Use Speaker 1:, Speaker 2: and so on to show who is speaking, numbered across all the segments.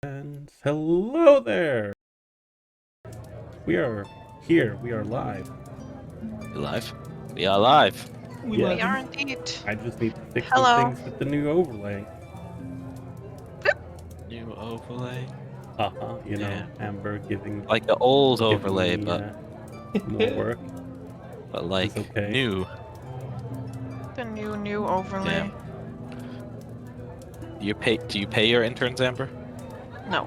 Speaker 1: And hello there! We are here, we are live.
Speaker 2: Live? We are live.
Speaker 3: We are indeed.
Speaker 1: I just need to fix some things with the new overlay.
Speaker 2: New overlay?
Speaker 1: You know, Amber giving
Speaker 2: like the old
Speaker 1: giving
Speaker 2: overlay,
Speaker 1: me,
Speaker 2: but
Speaker 1: more work.
Speaker 2: like
Speaker 1: okay.
Speaker 2: new.
Speaker 3: The new overlay.
Speaker 2: Yeah. Do you pay your interns, Amber?
Speaker 3: No.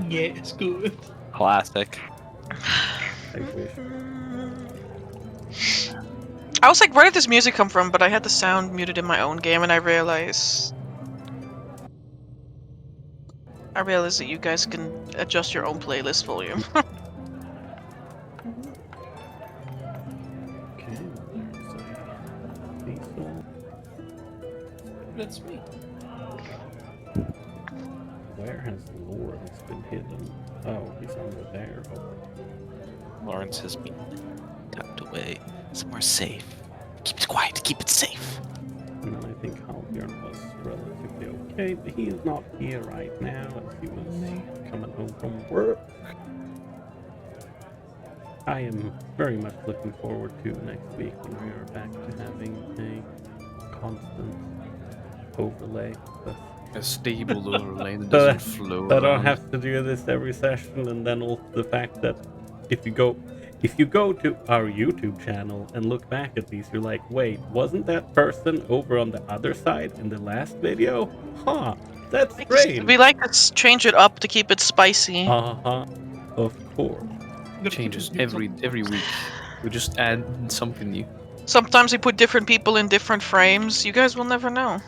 Speaker 4: Yeah, it's good.
Speaker 2: Classic.
Speaker 1: I wish.
Speaker 3: I was like, where did this music come from? But I had the sound muted in my own game, and I realized that you guys can adjust your own playlist volume.
Speaker 1: Okay. So,
Speaker 4: That's me.
Speaker 1: where has Lawrence been hidden? Oh, he's under there.
Speaker 2: Lawrence has been tucked away somewhere safe. Keep it quiet. Keep it safe.
Speaker 1: And then I think Halbjörn was relatively okay, but he is not here right now as he was coming home from work. I am very much looking forward to next week when we are back to having a constant overlay.
Speaker 4: A stable overlay that doesn't flow
Speaker 1: I don't
Speaker 4: around.
Speaker 1: have to do this every session, and then also the fact that if you go to our YouTube channel and look back at these, you're like, wait, wasn't that person over on the other side in the last video? Huh, that's strange.
Speaker 3: We like to change it up to keep it spicy.
Speaker 1: Of course.
Speaker 4: Changes every week. We just add something new.
Speaker 3: Sometimes we put different people in different frames. You guys will never know.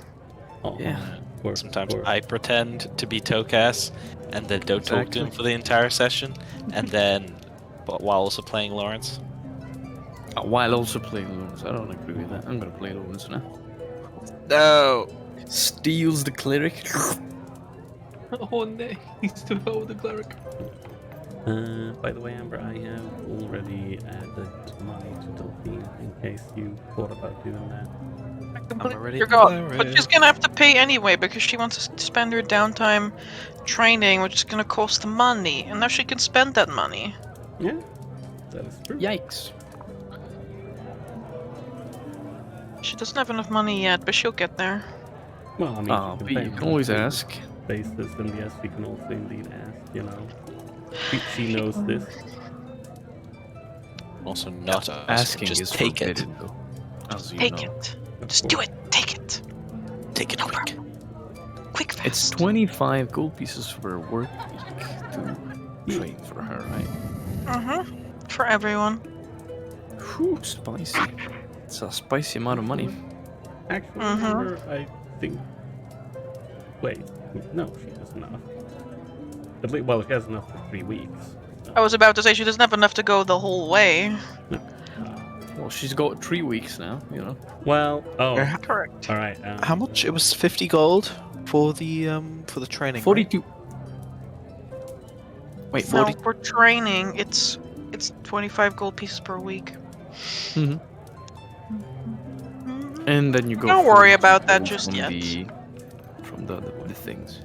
Speaker 4: Yeah.
Speaker 1: Of course,
Speaker 2: Sometimes
Speaker 1: of course.
Speaker 2: I pretend to be Tokas and then don't talk to him for the entire session, and then while also playing Lawrence.
Speaker 4: While also playing Lawrence. I don't agree with that. I'm gonna play Lawrence now.
Speaker 2: No.
Speaker 4: Steals the cleric.
Speaker 5: Oh no, he's to hold the cleric.
Speaker 1: By the way, Amber, I have already added money to Delphine in case you thought about doing that.
Speaker 2: already
Speaker 3: But she's gonna have to pay anyway because she wants to spend her downtime training, which is gonna cost money, and now she can spend that money.
Speaker 1: Yeah, that is true.
Speaker 4: Yikes.
Speaker 3: She doesn't have enough money yet, but she'll get there.
Speaker 1: Well, I mean,
Speaker 4: But you can always ask.
Speaker 1: Basis, and yes, we can also indeed ask, you know. She knows this.
Speaker 2: Also not
Speaker 4: Asking
Speaker 2: just
Speaker 4: is
Speaker 2: take it.
Speaker 4: forbidden, though, as you
Speaker 3: Take
Speaker 4: know.
Speaker 3: it.
Speaker 1: Of
Speaker 3: Just
Speaker 1: course.
Speaker 3: do it. Take it.
Speaker 2: Take it quick.
Speaker 3: Quick, fast.
Speaker 4: It's 25 gold pieces per work week to train for her, right?
Speaker 3: For everyone.
Speaker 4: Whew, spicy. It's a spicy amount of money.
Speaker 1: Actually, Amber, I think. Wait, no, she has enough. At least, well, she has enough for 3 weeks.
Speaker 3: I was about to say she doesn't have enough to go the whole way.
Speaker 4: Well, she's got 3 weeks now, you know.
Speaker 1: Well,
Speaker 3: Correct.
Speaker 1: all right.
Speaker 2: How much? It was 50 gold for the training.
Speaker 4: 42. Wait, 40?
Speaker 3: No, for training, it's 25 gold pieces per week.
Speaker 4: Mm-hmm. And then you go.
Speaker 3: Don't worry
Speaker 4: through
Speaker 3: about that
Speaker 4: from
Speaker 3: just yet.
Speaker 4: From the things.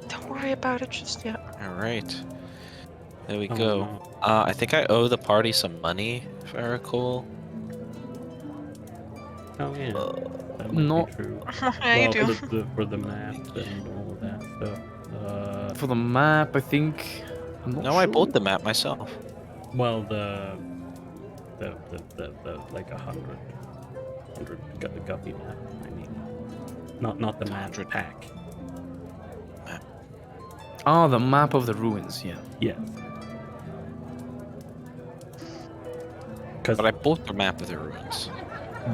Speaker 3: Don't worry about it just yet.
Speaker 2: All right. There we
Speaker 1: Oh,
Speaker 2: go.
Speaker 1: no.
Speaker 2: I think I owe the party some money, if I recall.
Speaker 1: Oh yeah, that might
Speaker 4: No.
Speaker 1: be true.
Speaker 3: Yeah, you do.
Speaker 1: For the map and all of that stuff.
Speaker 4: For the map, I think. I'm not
Speaker 2: No,
Speaker 4: sure.
Speaker 2: I bought the map myself.
Speaker 1: Well, the like 100 guppy map. I mean, not the map
Speaker 2: 100.
Speaker 1: pack.
Speaker 4: Oh, the map of the ruins. Yeah.
Speaker 1: Yes. Because
Speaker 2: But I bought the map of the ruins.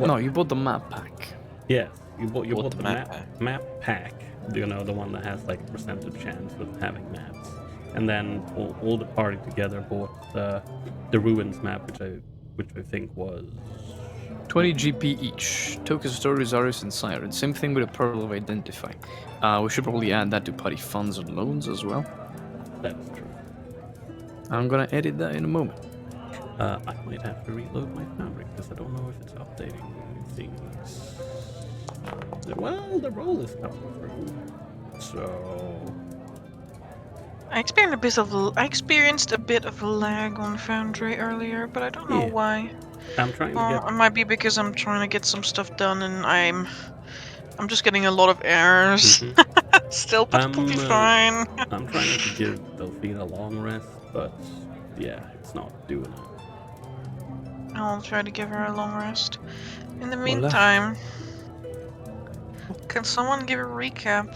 Speaker 4: No, you bought the map pack.
Speaker 1: yes, you bought
Speaker 2: Bought
Speaker 1: the
Speaker 2: the map
Speaker 1: map pack. You know, the one that has like a percentage chance of having maps. And then all the party together bought the ruins map, which I think was
Speaker 4: 20 GP each. Tokas, Stories, Arius, and Siren. Same thing with a Pearl of Identify. We should probably add that to party funds and loans as well.
Speaker 1: that's true.
Speaker 4: I'm gonna edit that in a moment.
Speaker 1: I might have to reload my fabric because I don't know if it's updating things. Well, the roll is coming through, so
Speaker 3: I experienced a bit of lag on Foundry earlier, but I don't know
Speaker 1: Yeah.
Speaker 3: why.
Speaker 1: I'm trying to
Speaker 3: Well,
Speaker 1: get.
Speaker 3: it might be because I'm trying to get some stuff done and I'm just getting a lot of errors.
Speaker 1: Mhm.
Speaker 3: Still perfectly
Speaker 1: I'm
Speaker 3: fine.
Speaker 1: I'm trying to give Delphine a long rest, but yeah, it's not doing it.
Speaker 3: I'll try to give her a long rest. In the
Speaker 4: Hola.
Speaker 3: meantime, can someone give a recap?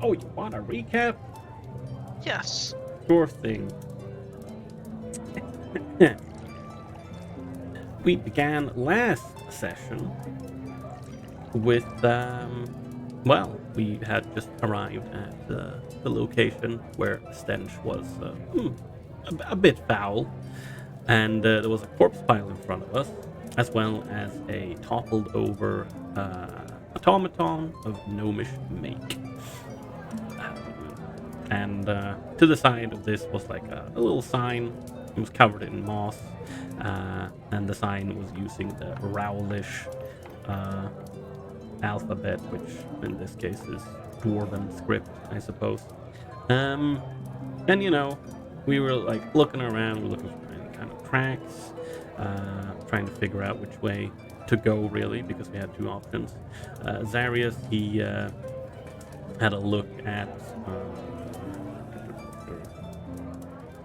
Speaker 1: Oh, you want a recap?
Speaker 3: Yes.
Speaker 1: Sure thing. We began last session with well, we had just arrived at the location where the stench was a bit foul, and there was a corpse pile in front of us, as well as a toppled over automaton of gnomish make. And to the side of this was like a little sign. It was covered in moss, and the sign was using the Rowlish alphabet, which in this case is Dwarven script, I suppose. Um, and we were like looking around, we're looking for any kind of tracks, trying to figure out which way to go, really, because we had two options. Zarius, he had a look at.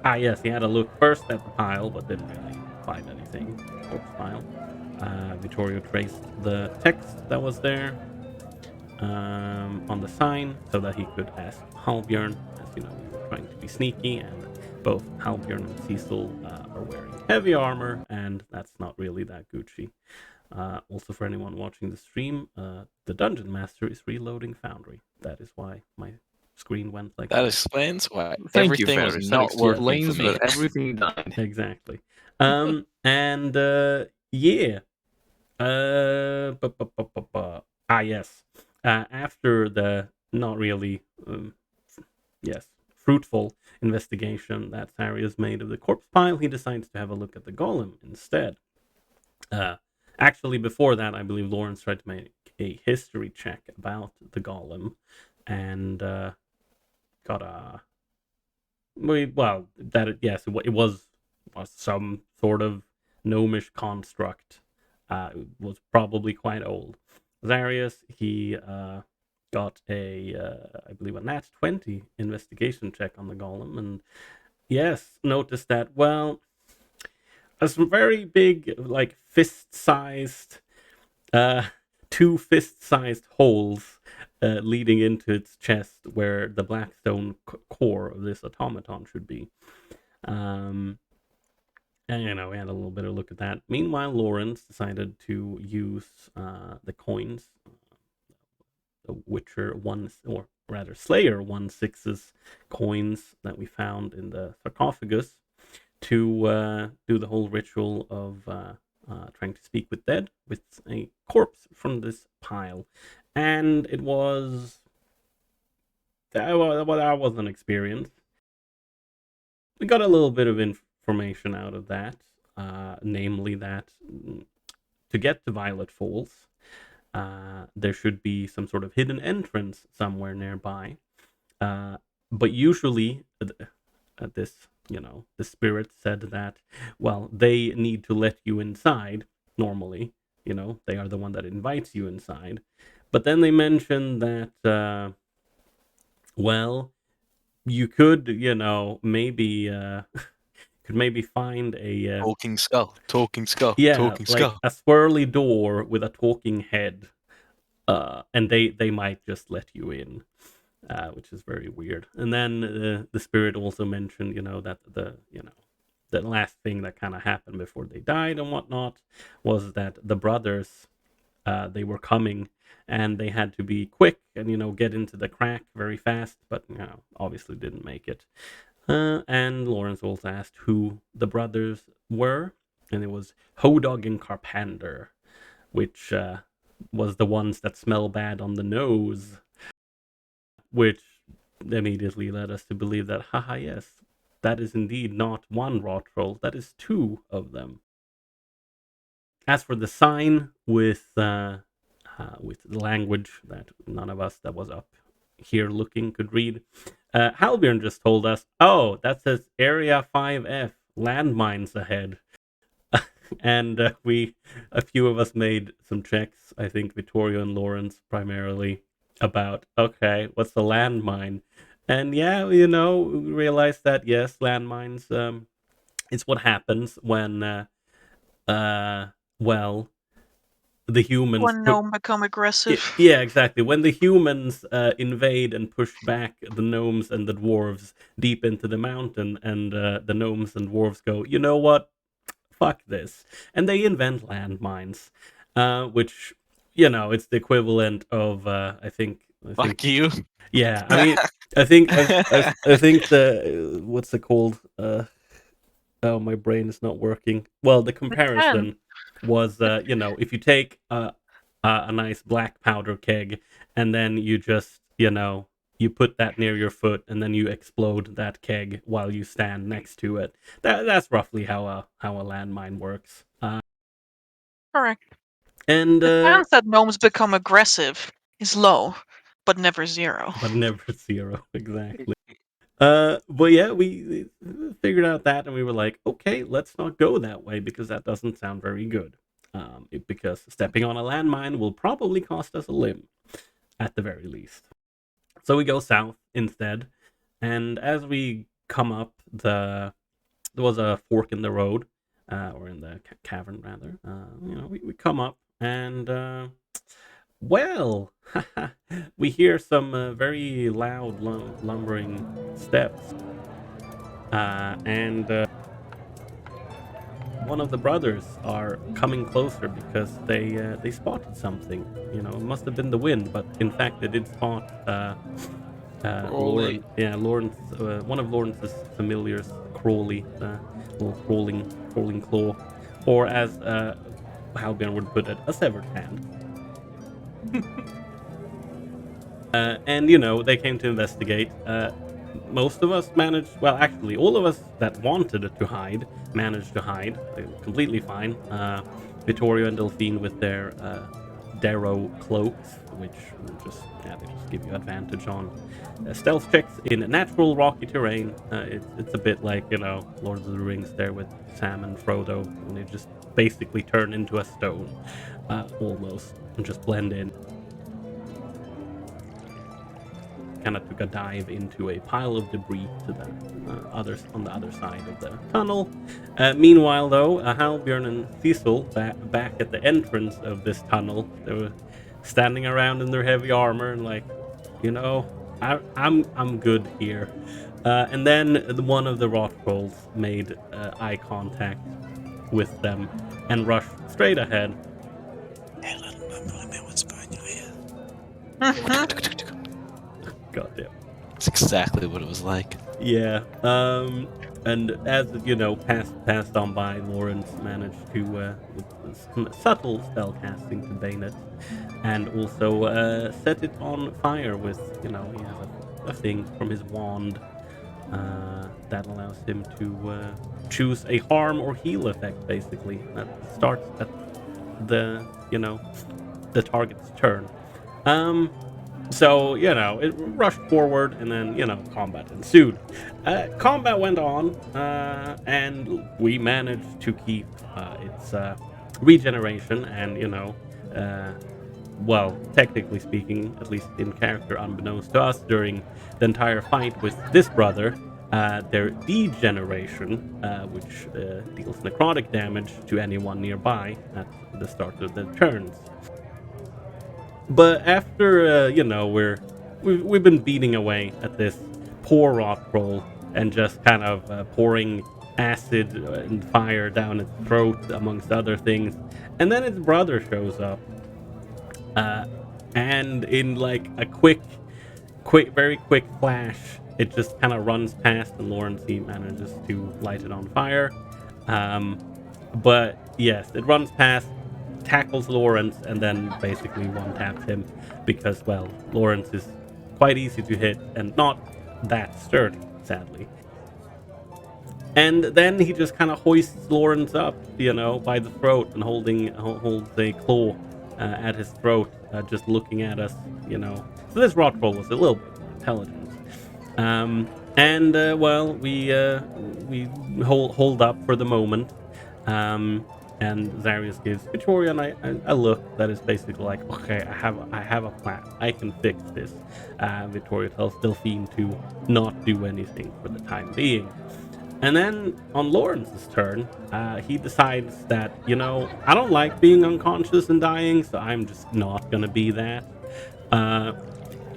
Speaker 1: Yes, he had a look first at the pile, but didn't really find anything. Corpse pile. Vittorio traced the text that was there on the sign so that he could ask Halbjörn. As you know, we were trying to be sneaky, and both Halbjörn and Cecil are wearing heavy armor, and that's not really that Gucci. Also, for anyone watching the stream, the Dungeon Master is reloading Foundry. That is why my screen went like
Speaker 2: That
Speaker 1: that.
Speaker 2: explains why
Speaker 4: Thank you,
Speaker 2: everything was
Speaker 4: Ferris.
Speaker 2: not
Speaker 4: That
Speaker 2: working for
Speaker 4: explains
Speaker 2: me.
Speaker 4: that everything died.
Speaker 1: Exactly. And yeah. Yes. After the not really, yes, fruitful investigation that Sarius made of the corpse pile, he decides to have a look at the golem instead. Actually, before that, I believe Lawrence tried to make a history check about the golem, and got a. Well, it was some sort of gnomish construct. It was probably quite old. Zarius, he got I believe, a nat 20 investigation check on the golem, and yes, noticed that, well, some very big, like fist-sized, uh, two fist-sized holes leading into its chest, where the blackstone core of this automaton should be. And we had a little bit of a look at that. Meanwhile, Lawrence decided to use the coins, the Witcher 1, or rather Slayer 1/6's coins that we found in the sarcophagus, to do the whole ritual of trying to speak with dead with a corpse from this pile. And it was. That was an experience. We got a little bit of information out of that, namely that to get to Violet Falls, there should be some sort of hidden entrance somewhere nearby. But usually, this, the spirit said that, well, they need to let you inside normally. They are the one that invites you inside. But then they mentioned that, well, you could, maybe could maybe find a
Speaker 2: Talking skull, talking skull,
Speaker 1: yeah,
Speaker 2: talking
Speaker 1: like
Speaker 2: skull.
Speaker 1: a swirly door with a talking head, and they might just let you in, which is very weird. And then the spirit also mentioned, that the last thing that kind of happened before they died and whatnot was that the brothers, they were coming, and they had to be quick and get into the crack very fast, but obviously didn't make it. And Lawrence also asked who the brothers were, and it was Hodog and Carpander, which was the ones that smell bad on the nose, which immediately led us to believe that, haha, yes, that is indeed not one rot troll, that is two of them. As for the sign with the language that none of us that was up here looking could read, Halbjorn just told us, oh, that says Area 5F, landmines ahead. And a few of us made some checks, I think Vittorio and Lawrence primarily, about, okay, what's the landmine? And yeah, we realized that, yes, landmines, it's what happens when, well, the humans
Speaker 3: When gnome become aggressive.
Speaker 1: yeah, exactly. When the humans invade and push back the gnomes and the dwarves deep into the mountain, and the gnomes and dwarves go, you know what? Fuck this. And they invent landmines, which, it's the equivalent of, I think,
Speaker 2: Fuck you.
Speaker 1: yeah, I mean, I think the, what's it called? Oh, my brain is not working. Well, the comparison was, if you take a nice black powder keg, and then you just, you put that near your foot, and then you explode that keg while you stand next to it. That's roughly how a landmine works.
Speaker 3: Correct.
Speaker 1: And
Speaker 3: The chance that gnomes become aggressive is low, but never zero.
Speaker 1: but never zero, exactly. But yeah, we figured out that, and we were like, okay, let's not go that way because that doesn't sound very good. Because stepping on a landmine will probably cost us a limb, at the very least. So we go south instead, and as we come up, there was a fork in the road, or in the cavern rather. We come up, and well, we hear some very loud lumbering steps, and one of the brothers are coming closer because they spotted something. It must have been the wind, but in fact they did spot
Speaker 2: Crawley.
Speaker 1: Lawrence, one of Lawrence's familiars, Crawley, little crawling claw, or as Halbjorn would put it, a severed hand. And they came to investigate. Most of us managed, well, actually, all of us that wanted to hide managed to hide completely fine. Vittorio and Delphine with their Darrow cloaks, which they just give you advantage on stealth checks in natural rocky terrain. It's a bit like, Lord of the Rings there with Sam and Frodo, and they just basically turn into a stone, almost, and just blend in. Kind of took a dive into a pile of debris to the on the other side of the tunnel. Meanwhile, though, Halbjorn and Cecil back at the entrance of this tunnel, they were standing around in their heavy armor and like, I'm good here. And then one of the rot trolls made eye contact with them and rushed straight ahead.
Speaker 2: Hey, little number, let me whisper in your ear.
Speaker 1: Goddamn.
Speaker 2: That's exactly what it was like.
Speaker 1: Yeah. And as passed on by, Lawrence managed to with some subtle spell casting to bane it, and also set it on fire with he has a thing from his wand that allows him to choose a harm or heal effect, basically, that starts at the the target's turn. So, it rushed forward, and then, combat ensued. Combat went on, and we managed to keep its regeneration and, well, technically speaking, at least in character, unbeknownst to us, during the entire fight with this brother, their degeneration, which deals necrotic damage to anyone nearby at the start of the turns. But after, we've been beating away at this poor rot troll and just kind of pouring acid and fire down its throat, amongst other things. And then its brother shows up. And in like a very quick flash, it just kind of runs past, and Lawrence, he manages to light it on fire. But yes, it runs past, tackles Lawrence, and then basically one-taps him because, well, Lawrence is quite easy to hit and not that sturdy, sadly. And then he just kind of hoists Lawrence up, by the throat and holds a claw at his throat, just looking at us, So this rot troll was a little bit more intelligent. Well, we hold up for the moment, and Zarius gives Victoria a look that is basically like, okay, I have a plan. I can fix this. Victoria tells Delphine to not do anything for the time being. And then on Lawrence's turn, he decides that, I don't like being unconscious and dying, so I'm just not gonna be that.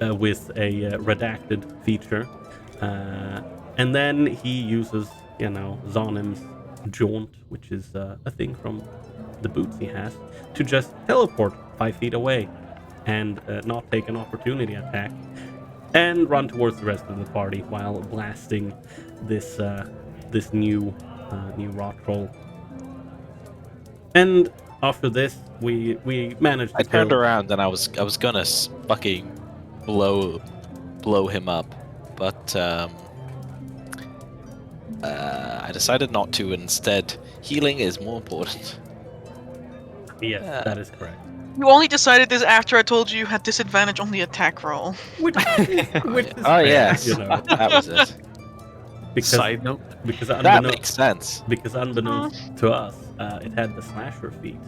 Speaker 1: With a redacted feature. And then he uses, Zonim's jaunt, which is a thing from the boots he has, to just teleport 5 feet away and not take an opportunity attack and run towards the rest of the party while blasting this new rot troll. And after this, we managed to
Speaker 2: I turned
Speaker 1: kill.
Speaker 2: around and I was gonna fucking blow him up, but I decided not to. Instead, healing is more important.
Speaker 1: Yes, that is correct.
Speaker 3: You only decided this after I told you had disadvantage on the attack roll.
Speaker 1: Which is
Speaker 2: Oh
Speaker 1: fair,
Speaker 2: yes, that was it.
Speaker 1: Because
Speaker 4: Side note.
Speaker 1: because
Speaker 2: That makes sense.
Speaker 1: unbeknownst to us, it had the slasher feat,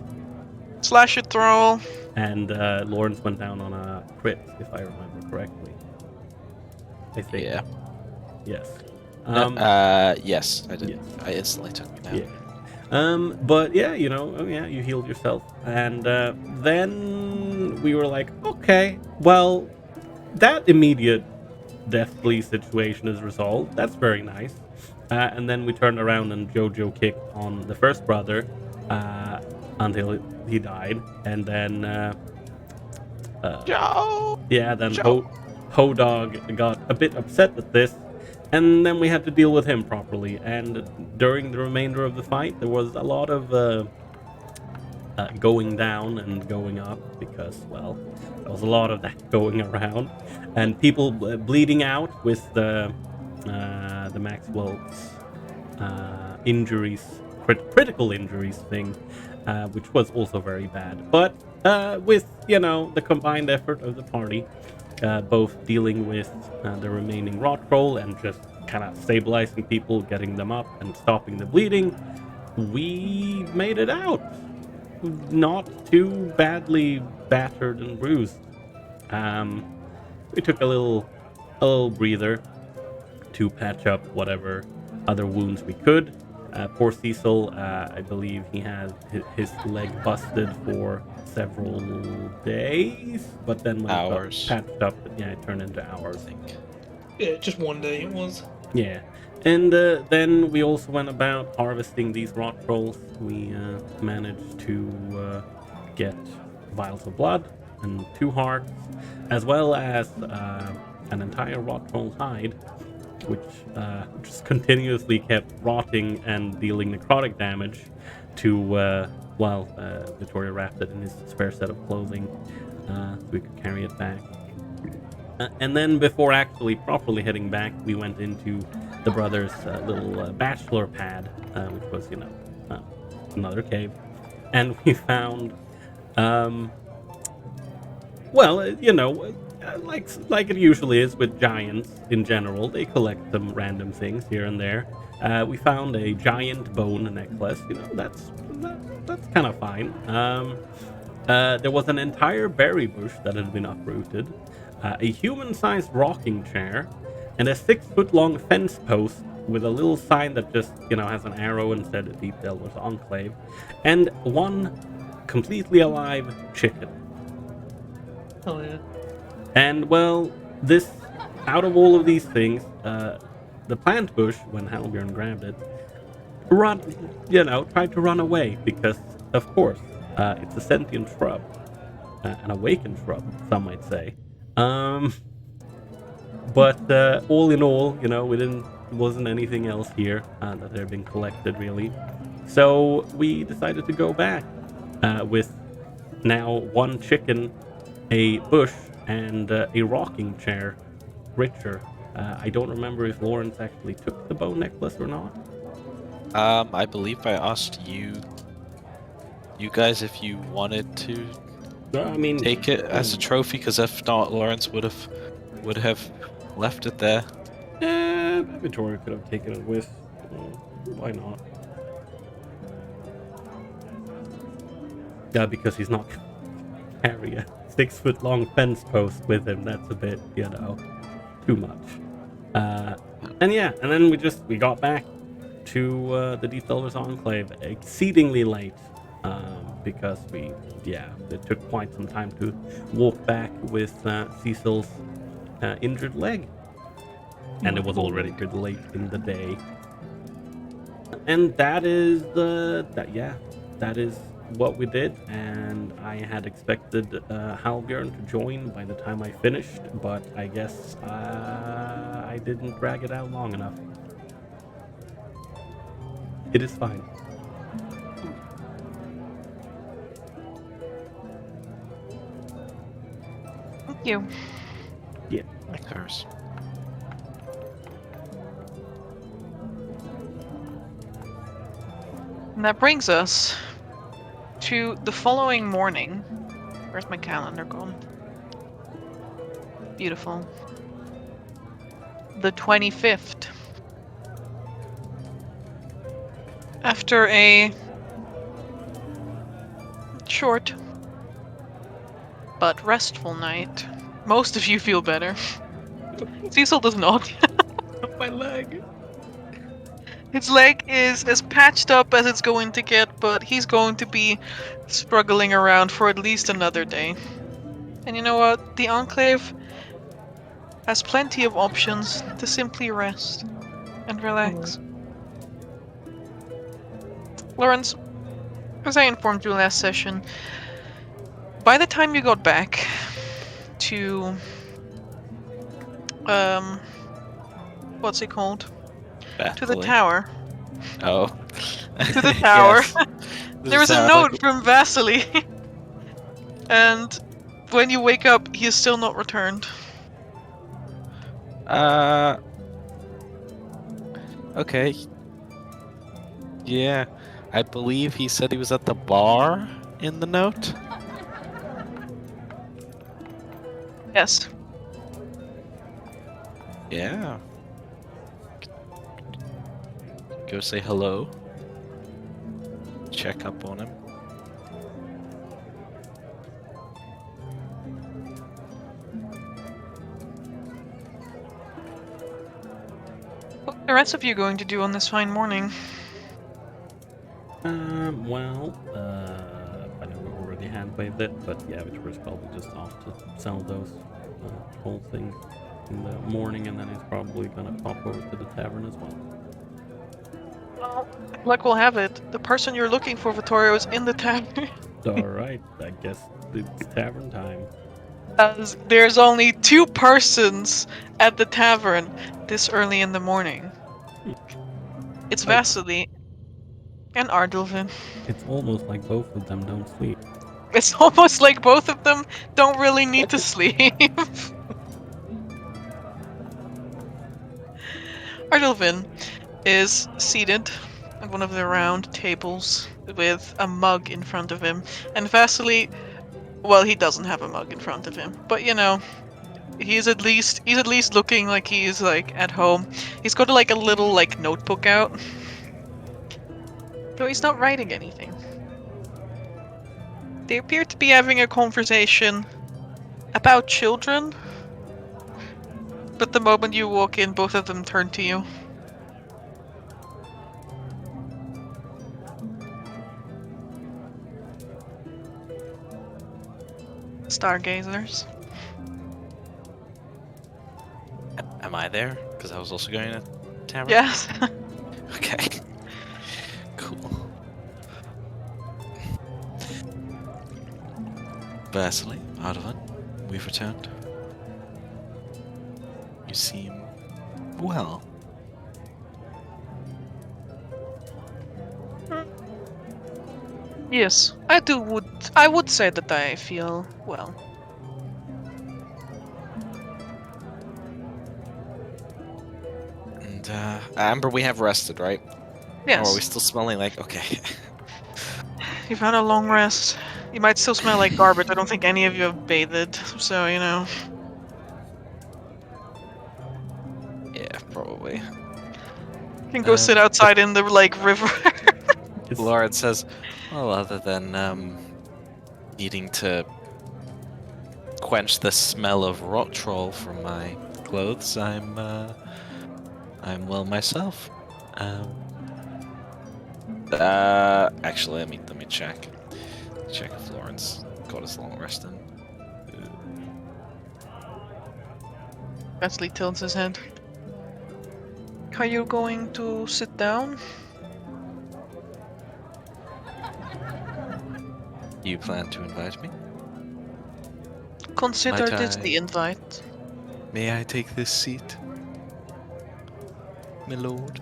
Speaker 3: Slash it throw.
Speaker 1: and Lawrence went down on a crit, if I remember correctly. I think.
Speaker 2: Yeah.
Speaker 1: Yes.
Speaker 2: Yes, I did.
Speaker 1: yes.
Speaker 2: I instantly took me down.
Speaker 1: Yeah. But yeah, you healed yourself, and then we were like, okay, well, that immediate deathly situation is resolved. That's very nice. And then we turned around and Jojo kicked on the first brother until he died, and then
Speaker 3: Joe.
Speaker 1: then Hodog got a bit upset at this, and then we had to deal with him properly. And during the remainder of the fight, there was a lot of going down and going up because, well, there was a lot of that going around, and people bleeding out with the Maxwell's injuries, critical injuries thing, which was also very bad. But with the combined effort of the party, both dealing with the remaining rot troll and just kind of stabilizing people, getting them up, and stopping the bleeding, we made it out. Not too badly battered and bruised. We took a little breather to patch up whatever other wounds we could. Poor Cecil, I believe he had his leg busted for several days, but then when
Speaker 2: Hours.
Speaker 1: it got patched up, it turned into hours.
Speaker 2: I think.
Speaker 5: Yeah, just one day it was.
Speaker 1: Yeah, and then we also went about harvesting these rot trolls. We managed to get vials of blood and 2 hearts, as well as an entire rot troll hide, which just continuously kept rotting and dealing necrotic damage to while Victoria wrapped it in his spare set of clothing so we could carry it back. And then before actually properly heading back, we went into the brothers' little bachelor pad, which was, another cave. And we found, like it usually is with giants in general, they collect some random things here and there. We found a giant bone necklace. That's kind of fine. There was an entire berry bush that had been uprooted, a human-sized rocking chair, and a 6-foot-long fence post with a little sign that just, has an arrow and said Deep Delver's Enclave, and 1 completely alive chicken.
Speaker 5: Oh yeah.
Speaker 1: And, well, this, out of all of these things, the plant bush, when Halbjorn grabbed it, tried to run away because, of course, it's a sentient shrub, an awakened shrub, some might say. But all in all, wasn't anything else here that had been collected really. So we decided to go back with now 1 chicken, a bush, and a rocking chair, richer. I don't remember if Lawrence actually took the bone necklace or not.
Speaker 2: I believe I asked you guys if you wanted to
Speaker 1: I mean,
Speaker 2: take it as a trophy, because if not, Lawrence would have left it there.
Speaker 1: Vittoria could have taken it with. Why not? Yeah, because he's not carry a 6-foot-long fence post with him. That's a bit, too much. And yeah, and then we got back to the Deep Elders Enclave exceedingly late, because it took quite some time to walk back with Cecil's injured leg, and it was already pretty late in the day. And that is what we did. And I had expected Halbjörn to join by the time I finished, but I guess I didn't drag it out long enough. It is fine.
Speaker 3: Thank you.
Speaker 1: Yeah.
Speaker 2: Of course.
Speaker 3: And that brings us to the following morning. Where's my calendar gone? Beautiful. The 25th. After a short but restful night, most of you feel better. Cecil does not.
Speaker 5: My leg.
Speaker 3: His leg is as patched up as it's going to get, but he's going to be struggling around for at least another day. And you know what? The Enclave has plenty of options to simply rest and relax. Lawrence, as I informed you last session, by the time you got back to what's it called? To the
Speaker 2: Baffling.
Speaker 3: tower.
Speaker 2: Oh.
Speaker 3: To the tower.
Speaker 2: Yes.
Speaker 3: There was a note from Vasily. And when you wake up, he is still not returned.
Speaker 2: Okay. Yeah. I believe he said he was at the bar in the note.
Speaker 3: Yes.
Speaker 2: Yeah. Go say hello. Check up on him.
Speaker 3: What are the rest of you going to do on this fine morning?
Speaker 1: I know we already hand-waved it, but yeah, Victoria's probably just off to sell those whole things in the morning, and then he's probably gonna pop over to the tavern as well.
Speaker 3: Well, luck will have it. The person you're looking for, Vittorio, is in the tavern.
Speaker 1: Alright, I guess it's tavern time.
Speaker 3: As there's only 2 persons at the tavern this early in the morning. It's Vasily and Ardilvin.
Speaker 1: It's almost like both of them don't sleep.
Speaker 3: It's almost like both of them don't really need to sleep. Ardilvin is seated at one of the round tables with a mug in front of him. And Vasily, well, he doesn't have a mug in front of him, but he's at least looking like he's like at home. He's got like a little like notebook out. Though he's not writing anything. They appear to be having a conversation about children. But the moment you walk in, both of them turn to you. Stargazers.
Speaker 2: Am I there? Because I was also going to tavern.
Speaker 3: Yes.
Speaker 2: Okay. Cool. Vasily, Ardovan, we've returned. You seem well.
Speaker 3: Yes, I would say that I feel well.
Speaker 2: And Amber, we have rested, right?
Speaker 3: Yes.
Speaker 2: Or are we still smelling like okay?
Speaker 3: You've had a long rest. You might still smell like garbage. I don't think any of you have bathed, so
Speaker 2: Yeah. way.
Speaker 3: You can go sit outside in the river.
Speaker 1: It's,
Speaker 2: Lawrence says, well, other than needing to quench the smell of rot troll from my clothes, I'm well myself. Actually, let me check. Check if Lawrence got his long rest in.
Speaker 3: Wesley tilts his head. Are you going to sit down?
Speaker 2: You plan to invite me?
Speaker 3: Consider
Speaker 2: Might
Speaker 3: this
Speaker 2: I-
Speaker 3: the invite.
Speaker 2: May I take this seat, my lord?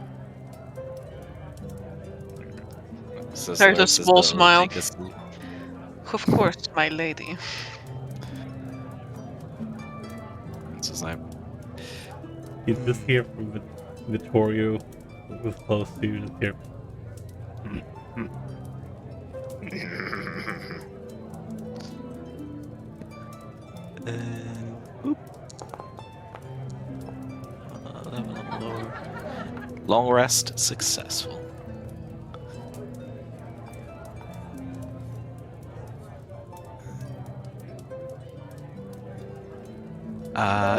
Speaker 2: Says
Speaker 3: There's a
Speaker 2: Lawrence as
Speaker 3: small
Speaker 2: though
Speaker 3: smile.
Speaker 2: take a seat.
Speaker 3: Of course, my lady.
Speaker 2: Says I.
Speaker 1: you just hear from Vittorio, who's close to you, just hear.
Speaker 2: Boop. Level up lower. Long rest successful.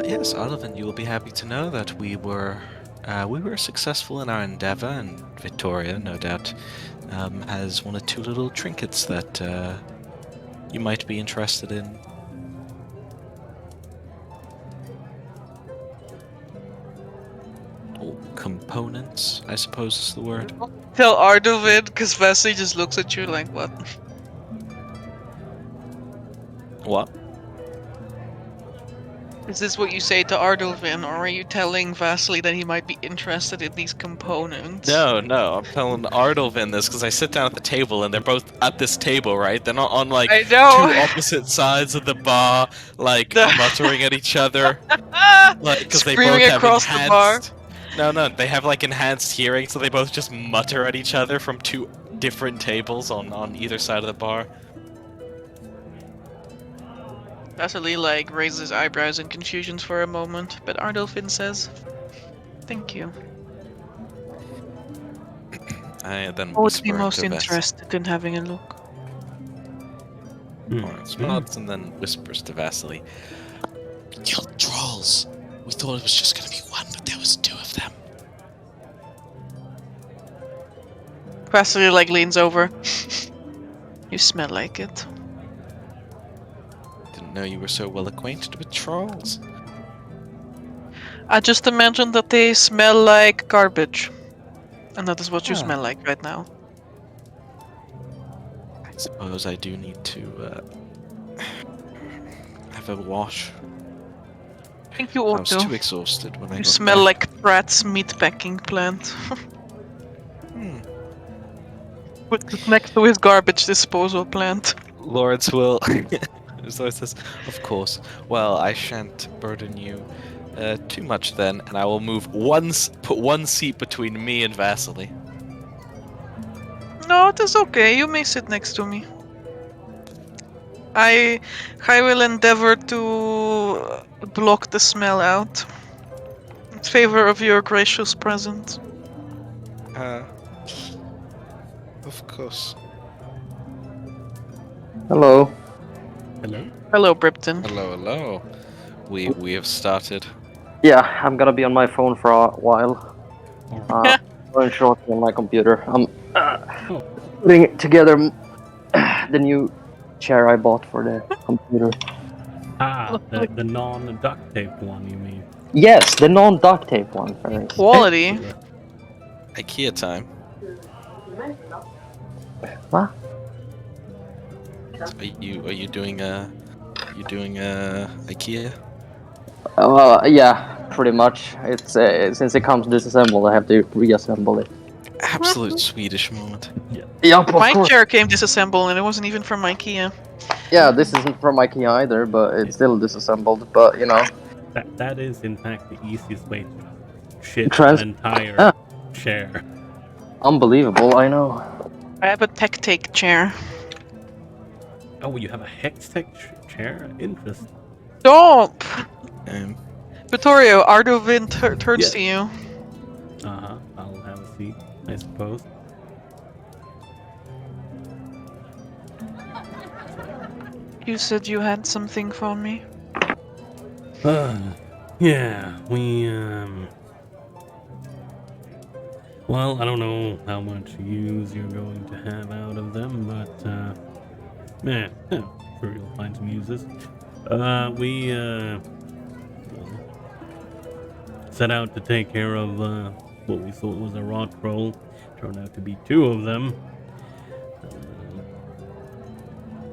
Speaker 2: Yes, Olivan, you will be happy to know that we were successful in our endeavor, and Victoria, no doubt, has one or two little trinkets that you might be interested in. Or components, I suppose is the word.
Speaker 3: Tell Ardovid, because Vesey just looks at you like, what?
Speaker 2: What?
Speaker 3: Is this what you say to Ardovin, or are you telling Vasily that he might be interested in these components?
Speaker 2: No, I'm telling Ardolvin this because I sit down at the table and they're both at this table, right? They're not on like
Speaker 3: I know.
Speaker 2: two opposite sides of the bar, like muttering at each other, like because they both
Speaker 3: Screaming
Speaker 2: have
Speaker 3: across the bar.
Speaker 2: enhanced. No, they have like enhanced hearing, so they both just mutter at each other from two different tables on either side of the bar.
Speaker 3: Vasily raises his eyebrows in confusion for a moment, but Ardolfin says, "Thank you.
Speaker 2: I then
Speaker 3: I would be
Speaker 2: whisper
Speaker 3: most
Speaker 2: to Vess.
Speaker 3: interested in having a look."
Speaker 2: Lawrence nods and then whispers to Vasily. "We killed trolls. We thought it was just gonna be one, but there was two of them."
Speaker 3: Vasily leans over. You smell like it.
Speaker 2: Didn't know you were so well acquainted with trolls.
Speaker 3: I just imagined that they smell like garbage. And that is what you
Speaker 2: Ah.
Speaker 3: smell like right now.
Speaker 2: I suppose I do need to have a wash.
Speaker 3: I think you
Speaker 2: I
Speaker 3: ought
Speaker 2: was
Speaker 3: to.
Speaker 2: too exhausted when I
Speaker 3: You
Speaker 2: got
Speaker 3: smell
Speaker 2: back.
Speaker 3: like Pratt's meatpacking plant. Put it next to his garbage disposal plant.
Speaker 2: Lawrence will. So it says, of course. Well, I shan't burden you too much then, and I will put one seat between me and Vasily.
Speaker 3: No, it is okay. You may sit next to me. I will endeavor to block the smell out. In favor of your gracious presence.
Speaker 2: Of course.
Speaker 6: Hello.
Speaker 1: Hello?
Speaker 3: Hello, Bripton.
Speaker 2: Hello. We have started.
Speaker 6: Yeah, I'm gonna be on my phone for a while. Going shortly on my computer. I'm putting together the new chair I bought for the computer.
Speaker 1: The non-duct taped one, you mean?
Speaker 6: Yes, the non-duct tape one. Thanks.
Speaker 3: Quality.
Speaker 2: IKEA time.
Speaker 6: What?
Speaker 2: Are you doing IKEA?
Speaker 6: Yeah, pretty much. It's since it comes disassembled, I have to reassemble it.
Speaker 2: Absolute Swedish moment.
Speaker 6: Yup, of
Speaker 3: My
Speaker 6: course.
Speaker 3: chair came disassembled and it wasn't even from IKEA.
Speaker 6: Yeah, this isn't from IKEA either, but it's still disassembled. But you know,
Speaker 1: That is in fact the easiest way to shit
Speaker 6: Trans-
Speaker 1: an entire
Speaker 6: Ah.
Speaker 1: chair.
Speaker 6: unbelievable. I know.
Speaker 3: I have a tech take chair.
Speaker 1: Oh, you have a Hextech chair? Interesting.
Speaker 3: Stop!
Speaker 2: Um,
Speaker 3: Vittorio, Ardovin turns
Speaker 1: Yeah.
Speaker 3: to you.
Speaker 1: I'll have a seat, I suppose.
Speaker 3: You said you had something for me.
Speaker 1: Yeah, well, I don't know how much use you're going to have out of them, but, yeah, sure you'll find some uses. We, set out to take care of, what we thought was a rot troll. Turned out to be 2 of them.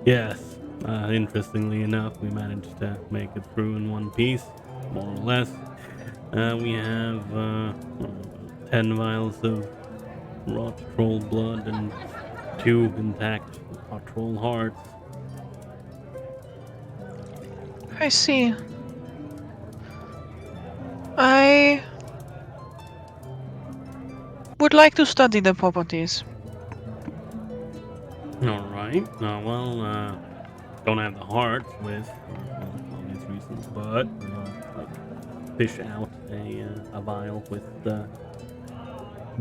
Speaker 1: Yes, interestingly enough, we managed to make it through in one piece, more or less. We have 10 vials of rot troll blood and 2 intact rot troll hearts.
Speaker 3: I see. I would like to study the properties.
Speaker 1: Alright, well, don't have the hearts with obvious reasons, but like, fish out a vial with the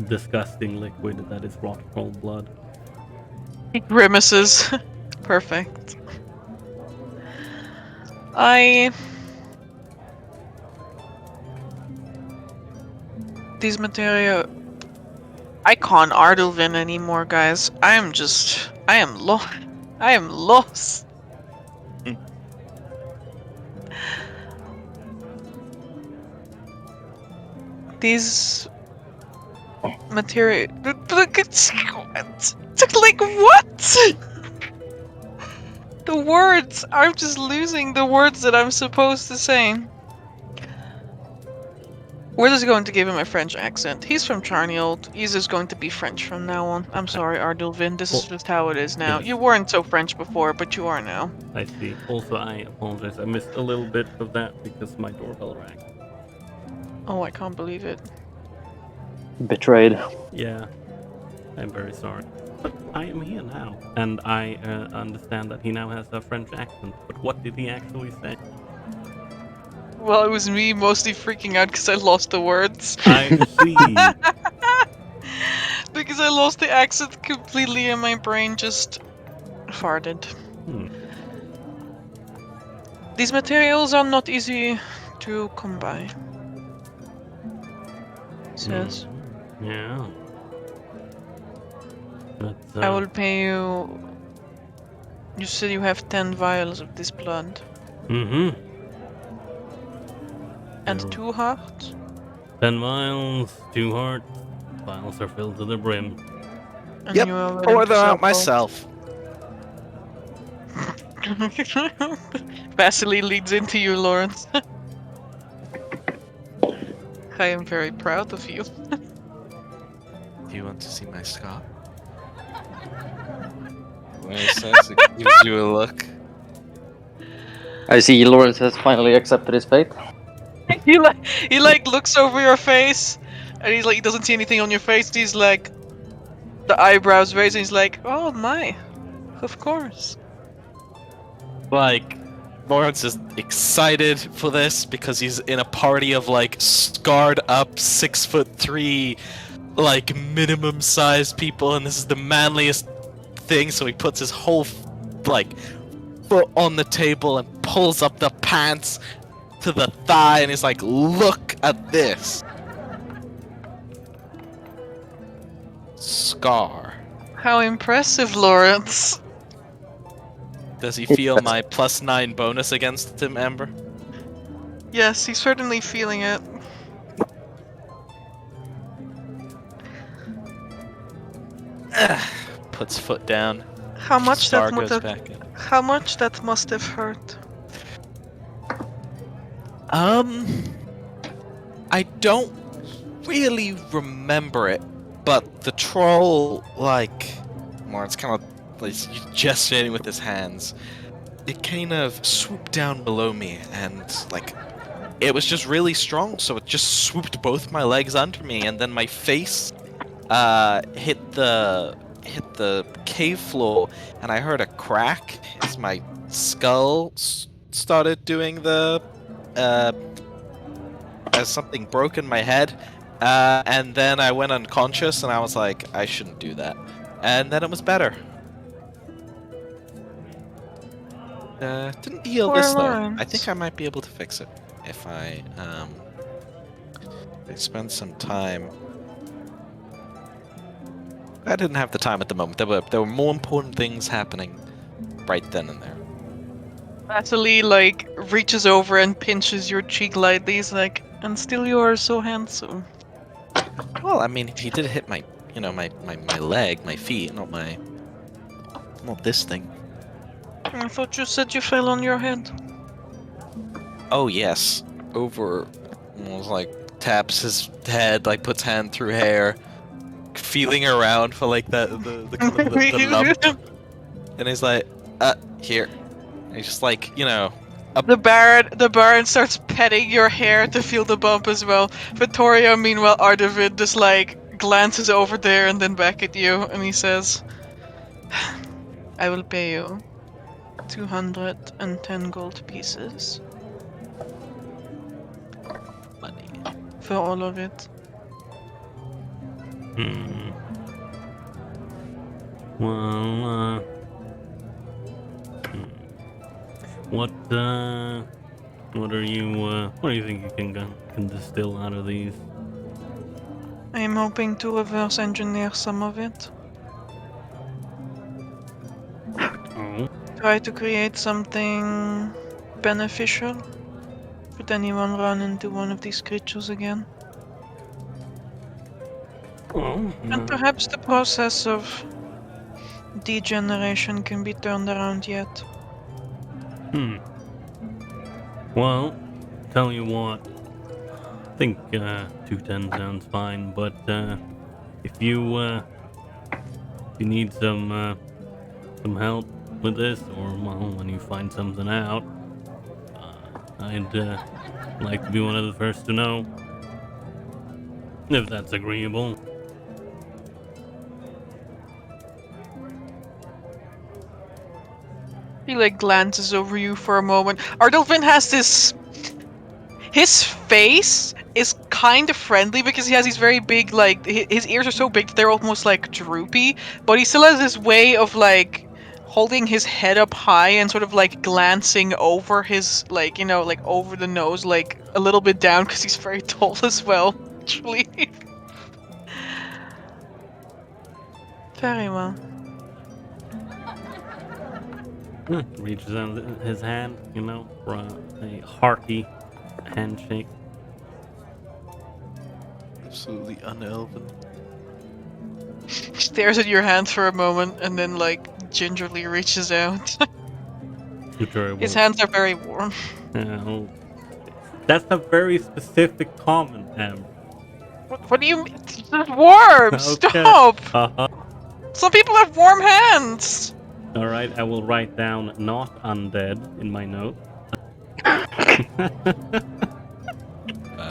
Speaker 1: disgusting liquid that is rot troll blood.
Speaker 3: He grimaces. Perfect. These material... I can't Ardulvin anymore, guys. I am lost. I am lost. These... material... Look at... Like, what? The words! I'm just losing the words that I'm supposed to say. We're just going to give him a French accent. He's from Charniold. He's just going to be French from now on. I'm sorry, Ardulvin. This is just how it is now.
Speaker 1: Yes.
Speaker 3: You weren't so French before, but you are now.
Speaker 1: I see. Also, I apologize. I missed a little bit of that because my doorbell rang.
Speaker 3: Oh, I can't believe it.
Speaker 6: Betrayed.
Speaker 1: Yeah, I'm very sorry. But I am here now, and I understand that he now has a French accent. But what did he actually say?
Speaker 3: Well, it was me mostly freaking out because I lost the words.
Speaker 1: I see.
Speaker 3: Because I lost the accent completely and my brain just farted. These materials are not easy to come by. Says.
Speaker 1: Yeah. But,
Speaker 3: I will pay you... You said you have 10 vials of this blood.
Speaker 1: Mm-hmm.
Speaker 3: And
Speaker 1: There-
Speaker 3: 2 hearts?
Speaker 1: 10 vials, 2 hearts. Vials are filled to the brim.
Speaker 3: And
Speaker 2: Yep,
Speaker 3: you are willing
Speaker 2: pour
Speaker 3: to
Speaker 2: them
Speaker 3: sell
Speaker 2: out myself.
Speaker 3: both? Vasily leads into you, Lawrence. I am very proud of you.
Speaker 2: Do you want to see my scar? When he says it gives you a look.
Speaker 6: I see Lawrence has finally accepted his fate.
Speaker 3: he like looks over your face, and he doesn't see anything on your face. He's like, the eyebrows raised, and he's like, oh my, of course.
Speaker 2: Like, Lawrence is excited for this because he's in a party of like scarred up 6'3", like minimum sized people, and this is the manliest thing. So he puts his whole like foot on the table and pulls up the pants to the thigh, and he's like, "Look at this scar."
Speaker 3: How impressive, Lawrence.
Speaker 2: Does he feel my +9 bonus against him, Amber?
Speaker 3: Yes, he's certainly feeling it.
Speaker 2: Puts foot down.
Speaker 3: How much
Speaker 2: Star
Speaker 3: that must
Speaker 2: goes
Speaker 3: have,
Speaker 2: back in.
Speaker 3: how much that must have hurt.
Speaker 2: I don't really remember it, but the troll, like, Lawrence kind of like gesturing with his hands, it kind of swooped down below me, and like, it was just really strong, so it just swooped both my legs under me, and then my face hit the cave floor, and I heard a crack as my skull started doing the as something broke in my head, And then I went unconscious, and I was like, I shouldn't do that. And then it was better. Didn't heal
Speaker 3: Poor
Speaker 2: this though. I
Speaker 3: Lawrence.
Speaker 2: think I might be able to fix it if I spend some time. I didn't have the time at the moment. There were more important things happening right then and there.
Speaker 3: Vasily like reaches over and pinches your cheek lightly. He's like, and still you are so handsome.
Speaker 2: Well, I mean, he did hit my, my leg, my feet, not this thing.
Speaker 3: I thought you said you fell on your head.
Speaker 2: Oh yes, over. Was like taps his head, like puts hand through hair, feeling around for like the kind of the lump, and he's like, here. And he's just like,
Speaker 3: The Baron starts petting your hair to feel the bump as well. Vittoria, meanwhile, Ardavid just like glances over there and then back at you, and he says, I will pay you 210 gold pieces.
Speaker 2: money.
Speaker 3: For all of it.
Speaker 1: Well, what do you think you can distill out of these?
Speaker 3: I am hoping to reverse engineer some of it.
Speaker 1: Oh,
Speaker 3: Try to create something beneficial. Could anyone run into one of these creatures again?
Speaker 1: well,
Speaker 3: And perhaps the process of degeneration can be turned around yet.
Speaker 1: Well, tell you what. I think 210 sounds fine, but if you need some help with this, or well, when you find something out, I'd like to be one of the first to know, if that's agreeable.
Speaker 3: He like glances over you for a moment. Ardolfin has this. His face is kind of friendly because he has these very big, like, his ears are so big that they're almost like droopy, but he still has this way of like holding his head up high and sort of like glancing over his, like, like over the nose, like a little bit down because he's very tall as well, actually. Very well.
Speaker 1: Reaches out his hand, for a hearty handshake.
Speaker 2: Absolutely unelven.
Speaker 3: Stares at your hand for a moment and then like gingerly reaches out. His hands are very warm.
Speaker 1: Well, that's a very specific comment, Amber.
Speaker 3: What do you mean? It's warm!
Speaker 1: Okay.
Speaker 3: Stop!
Speaker 1: Uh-huh.
Speaker 3: Some people have warm hands!
Speaker 1: Alright, I will write down not undead in my note.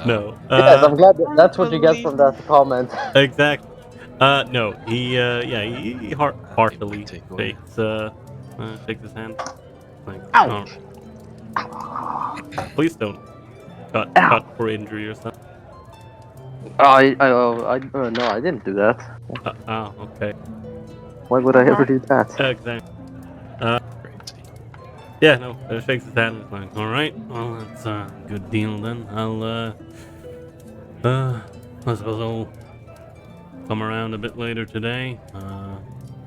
Speaker 1: No.
Speaker 6: Yes, I'm glad that's what you get from that comment.
Speaker 1: Exactly. No, he heartily shakes his hand. Like,
Speaker 6: Ouch.
Speaker 1: please don't cut for injury or something.
Speaker 6: No, I didn't do that.
Speaker 1: Okay.
Speaker 6: Why would I ever do that?
Speaker 1: Exactly.
Speaker 2: Crazy.
Speaker 1: Yeah, no, shakes his hand and is like, alright, well, that's a good deal then. I suppose I'll come around a bit later today,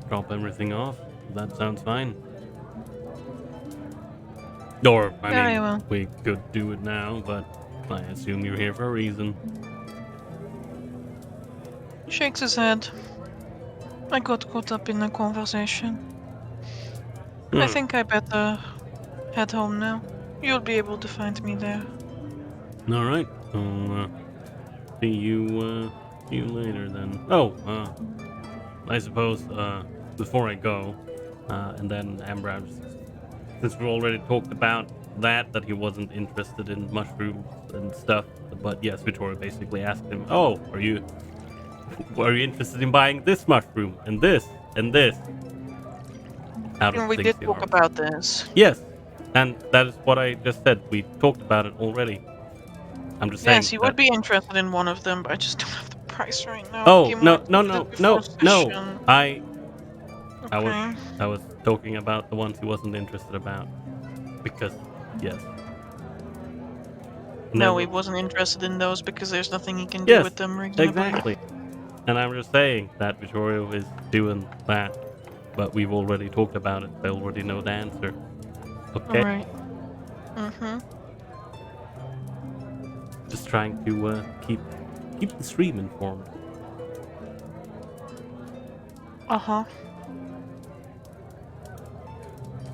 Speaker 1: drop everything off. That sounds fine. Or,
Speaker 3: Very well.
Speaker 1: we could do it now, but I assume you're here for a reason.
Speaker 3: He shakes his head. I got caught up in the conversation. I think I better head home now. You'll be able to find me there.
Speaker 1: Alright, I'll see you later then. Oh, I suppose, before I go, and then Ambrose, since we already talked about that he wasn't interested in mushrooms and stuff, but yes, Vittoria basically asked him, oh, are you interested in buying this mushroom, and this, and this? Out of
Speaker 3: And we
Speaker 1: things
Speaker 3: did
Speaker 1: they
Speaker 3: talk
Speaker 1: are.
Speaker 3: about this.
Speaker 1: Yes, and that is what I just said. We talked about it already. I'm just saying.
Speaker 3: Yes, he
Speaker 1: that-
Speaker 3: would be interested in one of them, but I just don't have the price right now.
Speaker 1: Oh
Speaker 3: He
Speaker 1: no
Speaker 3: might
Speaker 1: no
Speaker 3: need
Speaker 1: no
Speaker 3: it before
Speaker 1: no!
Speaker 3: session.
Speaker 1: I
Speaker 3: Okay.
Speaker 1: was talking about the ones he wasn't interested about because yes.
Speaker 3: No, he
Speaker 1: Never.
Speaker 3: wasn't interested in those because there's nothing he can do
Speaker 1: Yes,
Speaker 3: with them reasonably.
Speaker 1: exactly. And I'm just saying that Vittorio is doing that, but we've already talked about it. They already know the answer. Okay.
Speaker 3: Alright. Mm-hmm.
Speaker 1: Just trying to keep the stream informed.
Speaker 3: Uh-huh.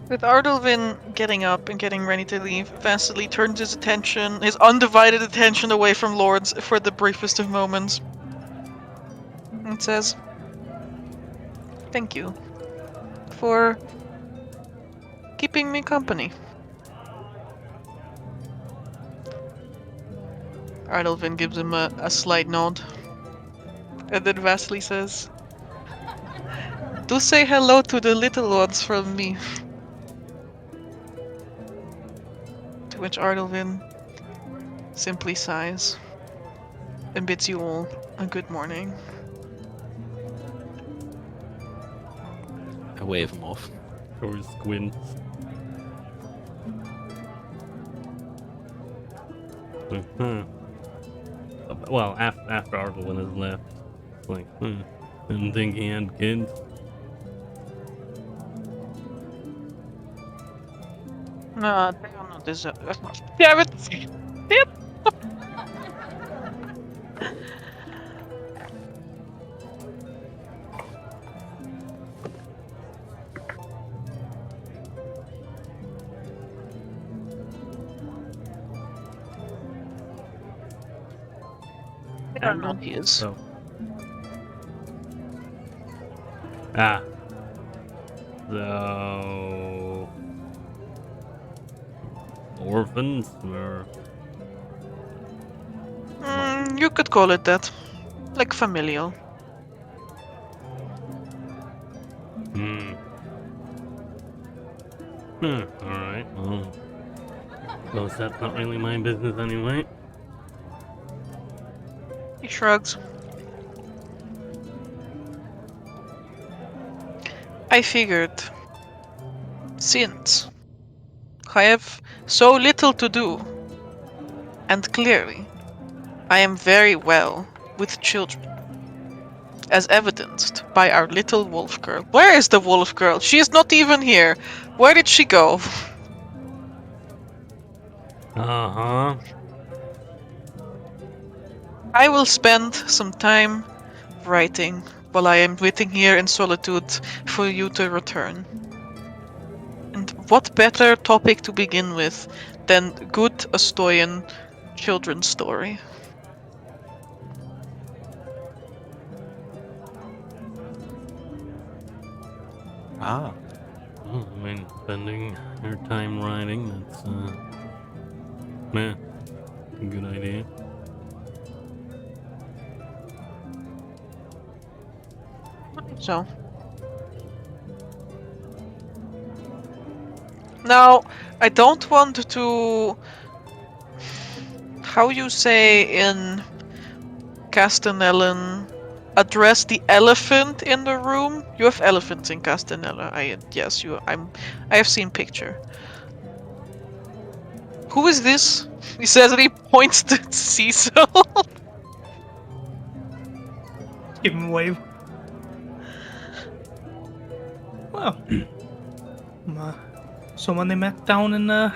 Speaker 3: With Ardalvin getting up and getting ready to leave, Vasily turns his attention, his undivided attention away from Lords for the briefest of moments. And says, "Thank you for keeping me company." Ardalvin gives him a slight nod. And then Vasily says, "Do say hello to the little ones from me." To which Ardalvin simply sighs and bids you all a good morning.
Speaker 2: I wave him off.
Speaker 1: Or squints. Well, after Ardalwin has left, it's like, didn't think he had kids.
Speaker 3: No, they are not deserve. Damn it! Damn. They are not his.
Speaker 1: So. Ah. So. Orphans or.
Speaker 3: You could call it that. Like familial.
Speaker 1: Alright, well, that's not really my business anyway.
Speaker 3: He shrugs. I figured, since I have so little to do, and clearly I am very well with children, as evidenced by our little wolf girl. Where is the wolf girl? She is not even here. Where did she go?
Speaker 1: Uh-huh.
Speaker 3: I will spend some time writing while I am waiting here in solitude for you to return. And what better topic to begin with than good Astoyan children's story?
Speaker 2: Ah.
Speaker 1: Well, I mean, spending your time writing, that's, a good idea.
Speaker 3: So. Now, I don't want to... How you say in Castanellan, address the elephant in the room? You have elephants in Castanella. I have seen picture. Who is this? He says and he points to Cecil.
Speaker 5: Give him a wave. Well, someone they met down in that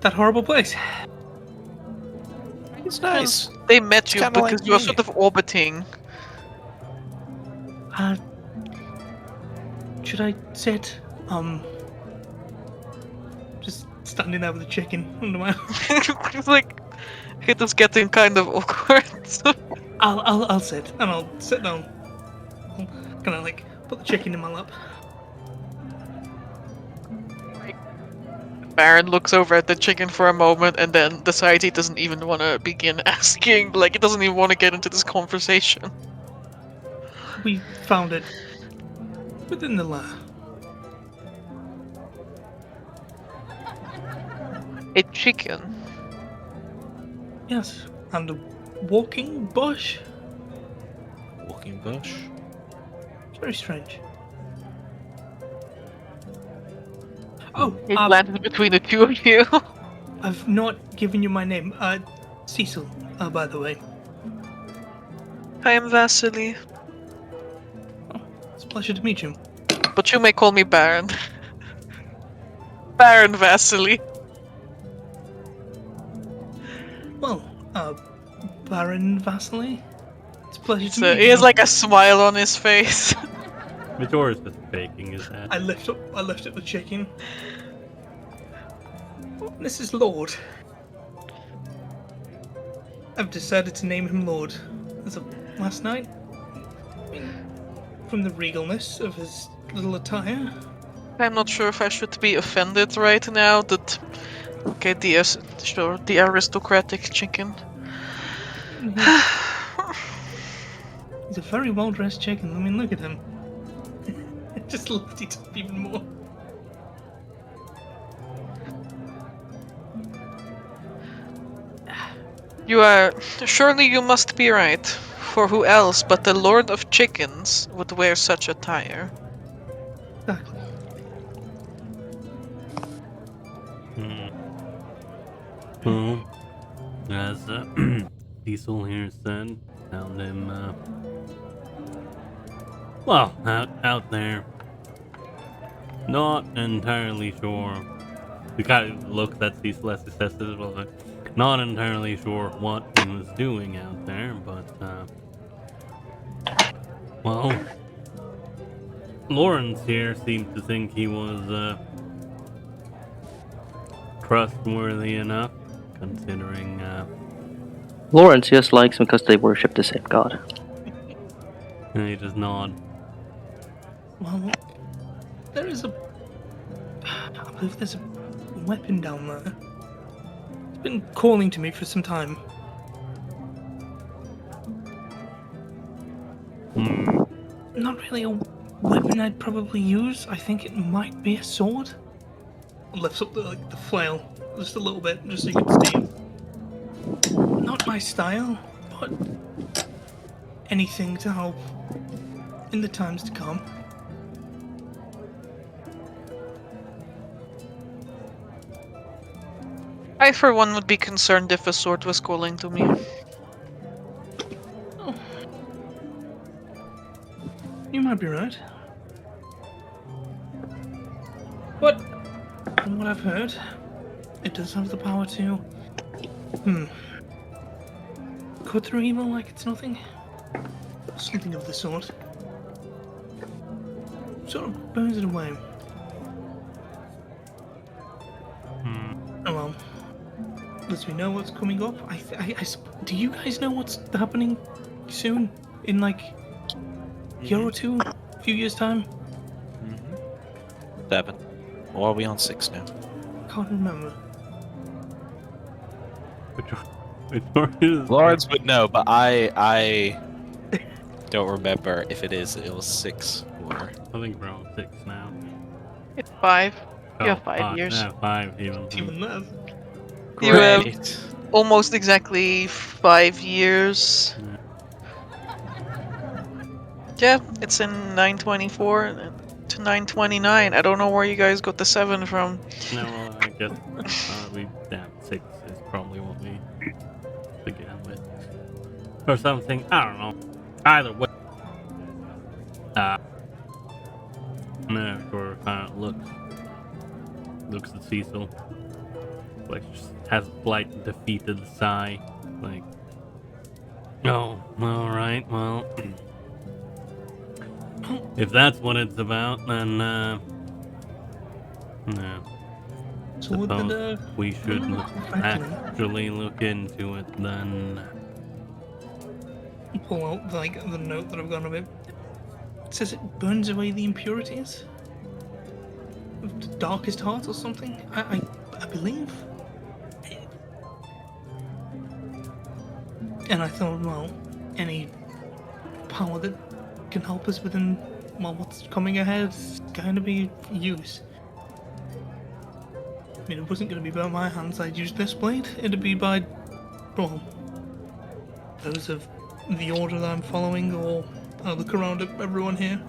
Speaker 5: horrible place.
Speaker 2: It's nice.
Speaker 3: They met you
Speaker 2: kinda
Speaker 3: because
Speaker 2: like
Speaker 3: you are
Speaker 2: me.
Speaker 3: sort of orbiting.
Speaker 5: Should I sit? Just standing there with a chicken under my.
Speaker 3: It's like it is getting kind of awkward.
Speaker 5: I'll sit and I'll sit down. I'll kind of like put the chicken in my lap.
Speaker 3: Baron looks over at the chicken for a moment and then decides he doesn't even want to begin asking. Like, he doesn't even want to get into this conversation.
Speaker 5: We found it within the lair.
Speaker 3: A chicken?
Speaker 5: Yes, and a walking bush.
Speaker 2: Walking bush.
Speaker 5: It's very strange. Oh,
Speaker 3: It landed between the two of you.
Speaker 5: I've not given you my name. Cecil, by the way.
Speaker 3: I am Vasily,
Speaker 5: It's a pleasure to meet you.
Speaker 3: but you may call me Baron. Baron Vasily.
Speaker 5: Well, Baron Vasily. It's a pleasure to meet
Speaker 3: He
Speaker 5: you.
Speaker 3: has like a smile on his face.
Speaker 1: Vitoria's just faking his head.
Speaker 5: I lift up the chicken. This is Lord. I've decided to name him Lord. As of last night. I mean, from the regalness of his little attire.
Speaker 3: I'm not sure if I should be offended right now that... Okay, the aristocratic chicken.
Speaker 5: He's a very well-dressed chicken. I mean, look at him. Just lift it up even more.
Speaker 3: You are... Surely you must be right. For who else but the Lord of Chickens would wear such attire?
Speaker 5: Exactly.
Speaker 1: Well, as Cecil here said, found him, well, out there. Not entirely sure. We kind of looked at Cecil as he says this, well, not entirely sure what he was doing out there, but, well, Lawrence here seemed to think he was, trustworthy enough, considering,
Speaker 6: Lawrence just likes him because they worship the same god.
Speaker 1: and he just nod.
Speaker 5: Well, there is a... I believe there's a weapon down there. It's been calling to me for some time. Not really a weapon I'd probably use. I think it might be a sword. Lifts up the flail just a little bit, just so you can see it. Not my style, but anything to help in the times to come.
Speaker 3: I, for one, would be concerned if a sword was calling to me.
Speaker 5: Oh. You might be right. But, from what I've heard, it does have the power to... cut through evil like it's nothing. Something of the sort. Sort of burns it away. Oh well. As we know what's coming up, do you guys know what's happening soon? In like a year or two? A few years' time?
Speaker 2: 7. Or are we on 6 now?
Speaker 5: Can't remember.
Speaker 1: Victoria's
Speaker 2: Lawrence would know, but I don't remember if it was 6 or...
Speaker 1: I think we're on 6 now.
Speaker 3: It's 5.
Speaker 1: Oh,
Speaker 3: You have 5 years.
Speaker 1: Yeah, 5 even.
Speaker 5: Even less.
Speaker 3: You have
Speaker 2: Great.
Speaker 3: almost exactly 5 years. Yeah, it's in 924 to 929. I don't know where you guys got the 7 from.
Speaker 1: No, well, I guess 6 is probably what we began with. Or something, I don't know. Either way. Sure kind of looks at Cecil. Like, just has a slight defeated sigh. Like, oh, alright, well. If that's what it's about, then, no.
Speaker 5: So what did,
Speaker 1: Suppose we should actually look into it then.
Speaker 5: pull out like the note that I've got of it. It says it burns away the impurities of the darkest heart or something. I believe. And I thought, well, any power that can help us within, well, what's coming ahead is going to be used. I mean, it wasn't going to be by my hands I'd use this blade. It'd be by well, those of the order that I'm following, or I look around at everyone here.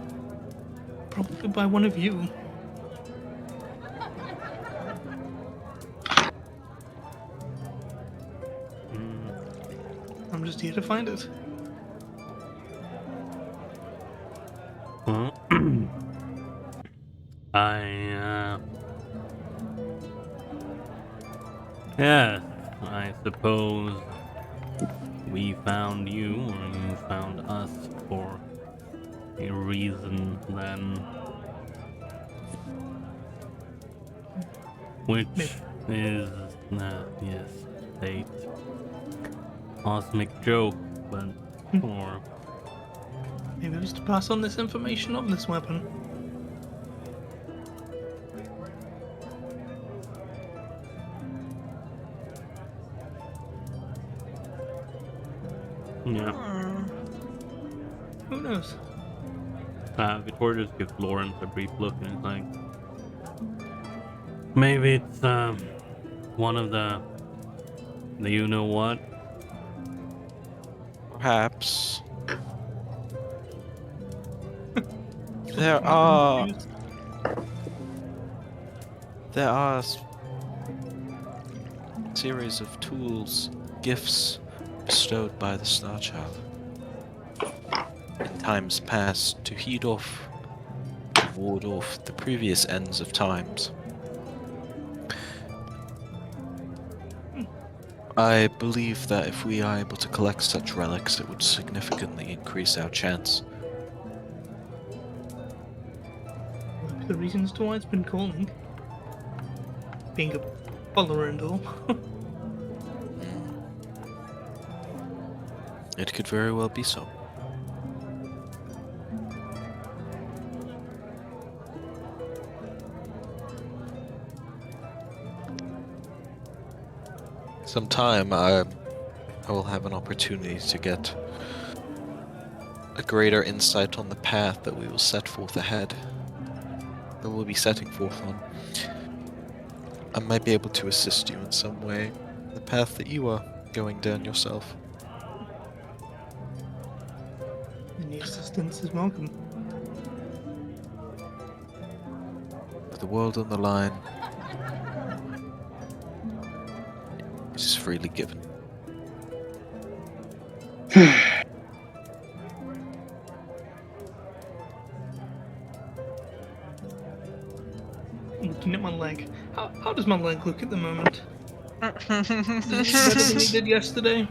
Speaker 5: Probably by one of you. I'm just here to find it.
Speaker 1: Well, yeah, I suppose we found you, or you found us for a reason then. Which is, yes, a cosmic joke, but or
Speaker 5: Maybe it was to pass on this information of this weapon.
Speaker 1: yeah.
Speaker 5: Who knows?
Speaker 1: Vitor just gives Lawrence a brief look and he's like, maybe it's one of the you know what?
Speaker 2: Perhaps. There are series of tools, gifts bestowed by the Star Child in times past to heed off, ward off the previous ends of times. I believe that if we are able to collect such relics, it would significantly increase our chance.
Speaker 5: The reasons to why it's been calling. Being a follower and all.
Speaker 2: It could very well be so. Sometime I will have an opportunity to get a greater insight on the path that we will set forth ahead. That we'll be setting forth on. I might be able to assist you in some way, the path that you are going down yourself.
Speaker 5: Any assistance is welcome.
Speaker 2: With the world on the line, it is freely given.
Speaker 5: Looking at my leg. How does my leg look at the moment? Is it better than it did yesterday?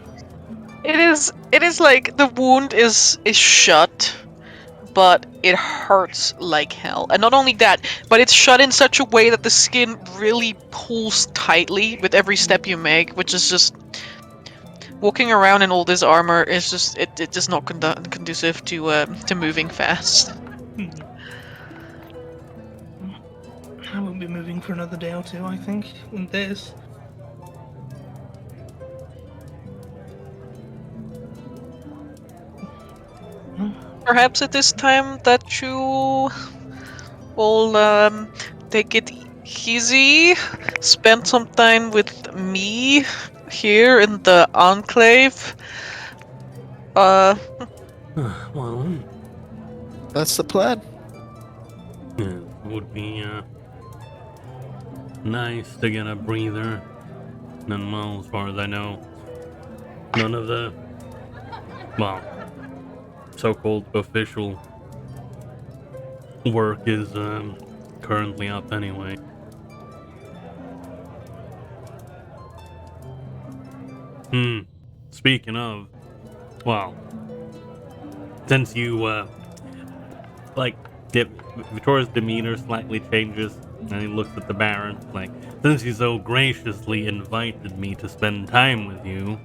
Speaker 3: It is like the wound is shut, but it hurts like hell. And not only that, but it's shut in such a way that the skin really pulls tightly with every step you make, which is just walking around in all this armor is just it's just not conducive to moving fast.
Speaker 5: I won't be moving for another day or two, I think, with this.
Speaker 3: Perhaps it is time that you will take it easy, spend some time with me here in the Enclave.
Speaker 1: Well,
Speaker 2: That's the plan.
Speaker 1: yeah, it would be nice to get a breather. And well, as far as I know, none of the, well, so-called official work is currently up anyway. Speaking of, well, since you Victoria's demeanor slightly changes, and he looks at the Baron like, since you so graciously invited me to spend time with you,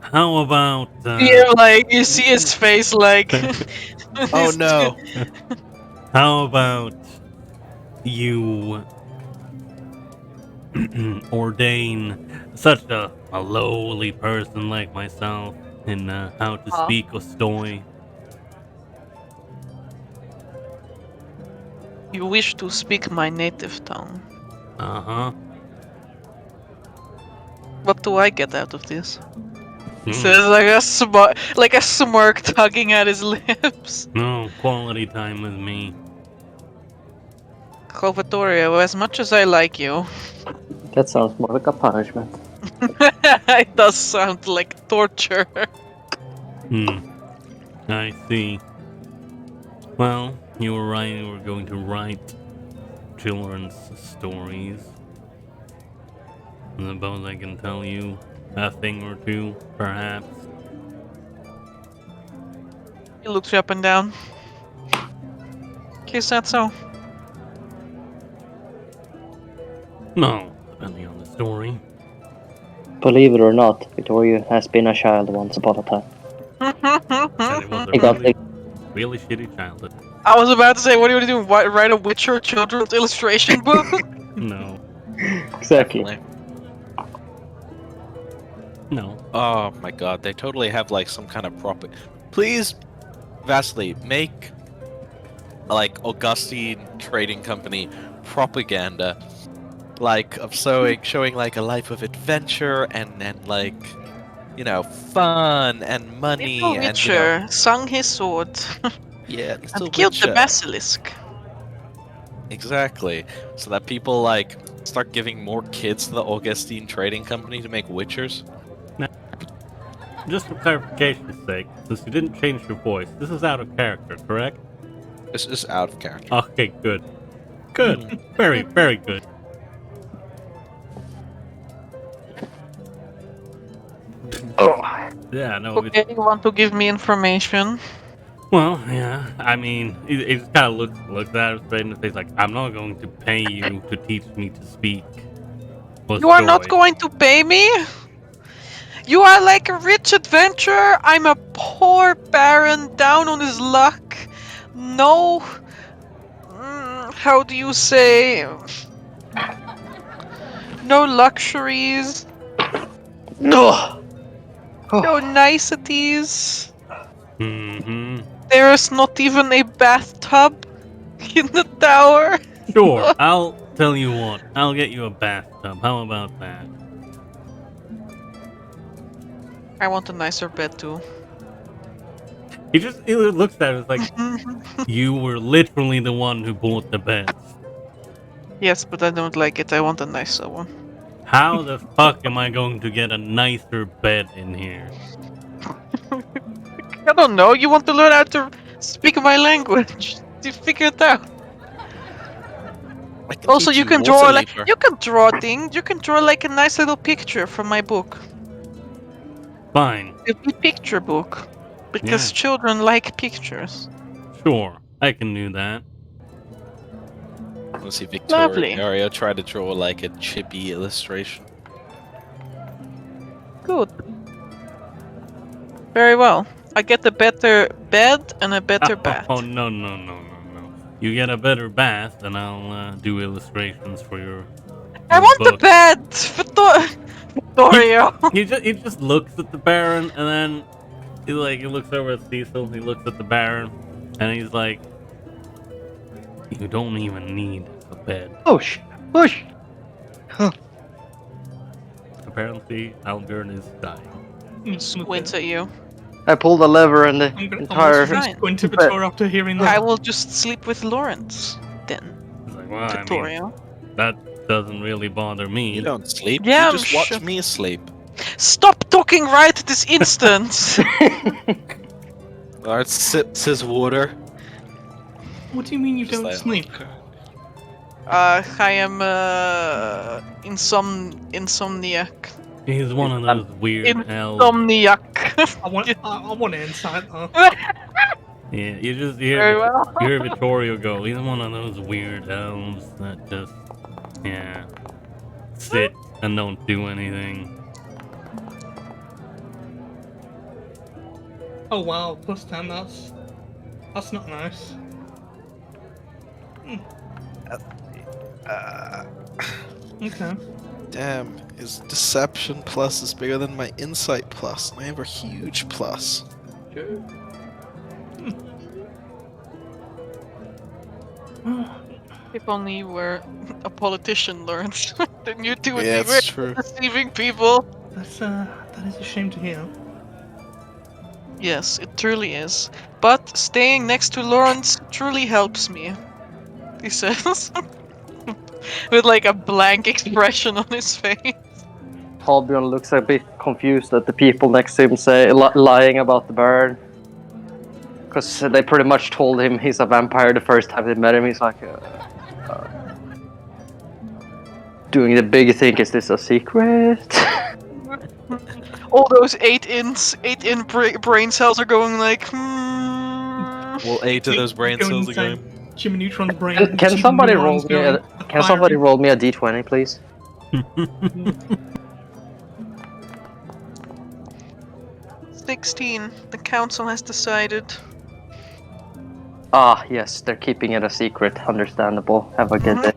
Speaker 1: how about
Speaker 3: You see his face like.
Speaker 2: Oh no!
Speaker 1: how about you ordain such a lowly person like myself in how to speak Ostoy?
Speaker 3: You wish to speak my native tongue.
Speaker 1: Uh-huh.
Speaker 3: What do I get out of this?
Speaker 1: Hmm.
Speaker 3: Says like a smirk tugging at his lips.
Speaker 1: No, quality time with me.
Speaker 3: Vittorio, as much as I like you,
Speaker 6: That sounds more like a punishment.
Speaker 3: it does sound like torture.
Speaker 1: I see. Well, you were right, you were going to write children's stories. I suppose I can tell you a thing or two, perhaps.
Speaker 3: He looks you up and down. Is that so?
Speaker 1: No, depending on the story.
Speaker 6: Believe it or not, Vittorio has been a child once upon a time.
Speaker 1: And it was
Speaker 6: He
Speaker 1: a
Speaker 6: got
Speaker 1: really, really shitty childhood.
Speaker 3: I was about to say, what are you gonna do? Write a Witcher children's illustration book?
Speaker 1: No,
Speaker 6: Exactly.
Speaker 2: Definitely.
Speaker 1: no.
Speaker 2: Oh my god, they totally have like some kind of proper. Please, Vasily, make like Augustine Trading Company propaganda, like of showing like a life of adventure and like, you know, fun and money
Speaker 3: Little
Speaker 2: and
Speaker 3: Witcher sung his sword
Speaker 2: yeah, Little
Speaker 3: and killed the
Speaker 2: Witcher.
Speaker 3: basilisk.
Speaker 2: Exactly, so that people like start giving more kids to the Augustine Trading Company to make Witchers.
Speaker 1: Just for clarification's sake, since you didn't change your voice, this is out of character, correct?
Speaker 2: This is out of character.
Speaker 1: Okay, good. Good. Very, very good. Yeah, no,
Speaker 3: Okay, you want to give me information?
Speaker 1: well, yeah. I mean, it just kind of looks at him straight in the face like, I'm not going to pay you to teach me to speak. What's
Speaker 3: You are not
Speaker 1: joy?
Speaker 3: going to pay me? You are like a rich adventurer. I'm a poor baron down on his luck. No. How do you say? No luxuries.
Speaker 6: No.
Speaker 3: No niceties.
Speaker 1: Mm-hmm.
Speaker 3: There is not even a bathtub in the tower.
Speaker 1: Sure, I'll tell you what. I'll get you a bathtub. How about that?
Speaker 3: I want a nicer bed too.
Speaker 1: He looks at it like, you were literally the one who bought the beds.
Speaker 3: Yes, but I don't like it. I want a nicer one.
Speaker 1: How the fuck am I going to get a nicer bed in here?
Speaker 3: I don't know. You want to learn how to speak my language? You figure it out.
Speaker 2: I can
Speaker 3: Also,
Speaker 2: teach
Speaker 3: you can
Speaker 2: water
Speaker 3: draw like
Speaker 2: leaper.
Speaker 3: you can draw things. You can draw like a nice little picture from my book.
Speaker 1: Fine.
Speaker 3: A picture book, because
Speaker 1: Yeah.
Speaker 3: children like pictures.
Speaker 1: Sure, I can do that.
Speaker 2: Let's see,
Speaker 3: Lovely.
Speaker 2: Victoria try to draw like a chibi illustration.
Speaker 3: Good. Very well. I get a better bed and a better bath.
Speaker 1: Oh, no. You get a better bath, and I'll do illustrations for your
Speaker 3: I want the
Speaker 1: book.
Speaker 3: bed, Victoria.
Speaker 1: He just looks at the Baron, and then he looks over at Cecil. He looks at the Baron, and he's like, "You don't even need a bed."
Speaker 6: Push. Push.
Speaker 1: Apparently, Algern is dying.
Speaker 3: Squints at you.
Speaker 6: I pulled the lever and the
Speaker 5: I'm gonna
Speaker 6: entire.
Speaker 3: Fine.
Speaker 5: go into Vittoria after hearing that.
Speaker 3: I will just sleep with Lawrence then,
Speaker 1: He's like, "Well, I mean,
Speaker 3: Victoria.
Speaker 1: that doesn't really bother me."
Speaker 2: You don't sleep.
Speaker 3: Yeah,
Speaker 2: you just
Speaker 3: I'm
Speaker 2: watch
Speaker 3: sure.
Speaker 2: me sleep.
Speaker 3: Stop talking right this instant.
Speaker 2: Alright, sips his water.
Speaker 5: What do you mean you
Speaker 2: Just
Speaker 5: don't
Speaker 2: like,
Speaker 5: sleep?
Speaker 3: I am insomniac.
Speaker 1: He's one of those weird elves.
Speaker 3: Insomniac.
Speaker 5: I want insight though.
Speaker 1: Yeah, you just
Speaker 3: Very
Speaker 1: hear
Speaker 3: well.
Speaker 1: you hear Vittorio go. He's one of those weird elves that just sit and don't do anything.
Speaker 5: Oh wow, plus 10. That's not nice. Okay.
Speaker 2: Damn, his deception plus is bigger than my insight plus, and I have a huge plus.
Speaker 3: If only you were a politician, Lawrence. Then you two would
Speaker 2: Yeah,
Speaker 3: be
Speaker 2: it's
Speaker 3: great
Speaker 2: true.
Speaker 3: at deceiving people.
Speaker 5: That is a shame to hear.
Speaker 3: Yes, it truly is. But staying next to Lawrence truly helps me, he says. With like a blank expression on his face.
Speaker 6: Torbjorn looks a bit confused at the people next to him lying about the burn. Because they pretty much told him he's a vampire the first time they met him. He's like, doing the big thing, is this a secret?
Speaker 3: All those 8-in brain cells are going like,
Speaker 2: Well, 8 of those brain cells are going.
Speaker 5: Jimmy Neutron's brain.
Speaker 6: Can
Speaker 5: see
Speaker 6: somebody
Speaker 5: neurons
Speaker 6: roll me a,
Speaker 5: going,
Speaker 6: can somebody roll me a d20, please?
Speaker 3: 16. The council has decided.
Speaker 6: Ah, yes, they're keeping it a secret. Understandable. Have a good day.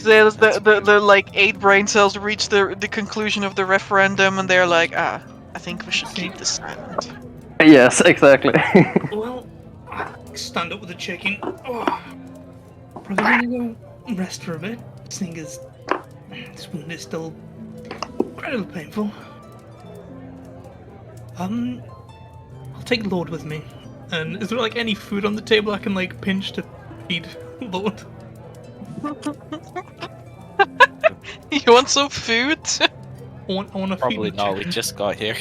Speaker 3: The like 8 brain cells reach the conclusion of the referendum, and they're like, I think we should keep this silent.
Speaker 6: Yes, exactly.
Speaker 5: Well, stand up with the chicken. Oh, probably gonna go rest for a bit, seeing as this wound is still incredibly painful. I'll take Lord with me. And is there like any food on the table I can like pinch to feed Lord?
Speaker 3: You want some food?
Speaker 5: I want to feed
Speaker 2: Probably
Speaker 5: the
Speaker 2: not, we
Speaker 5: chicken.
Speaker 2: just got here.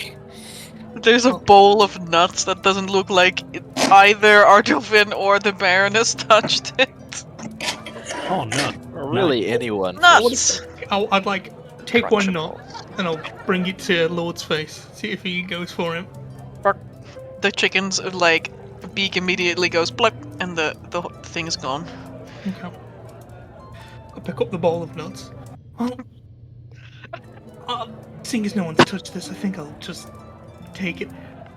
Speaker 3: There's a bowl of nuts that doesn't look like either Arjovin or the Baron has touched it.
Speaker 1: Oh no.
Speaker 2: Or really anyone.
Speaker 3: Nuts!
Speaker 5: I'd like take one
Speaker 2: Crunchable.
Speaker 5: nut and I'll bring it to Lord's face. See if he goes for him.
Speaker 3: The chicken's like beak immediately goes pluck, and the thing is gone.
Speaker 5: Okay. I'll pick up the bowl of nuts. Well, seeing as no one's touched this, I think I'll just take it.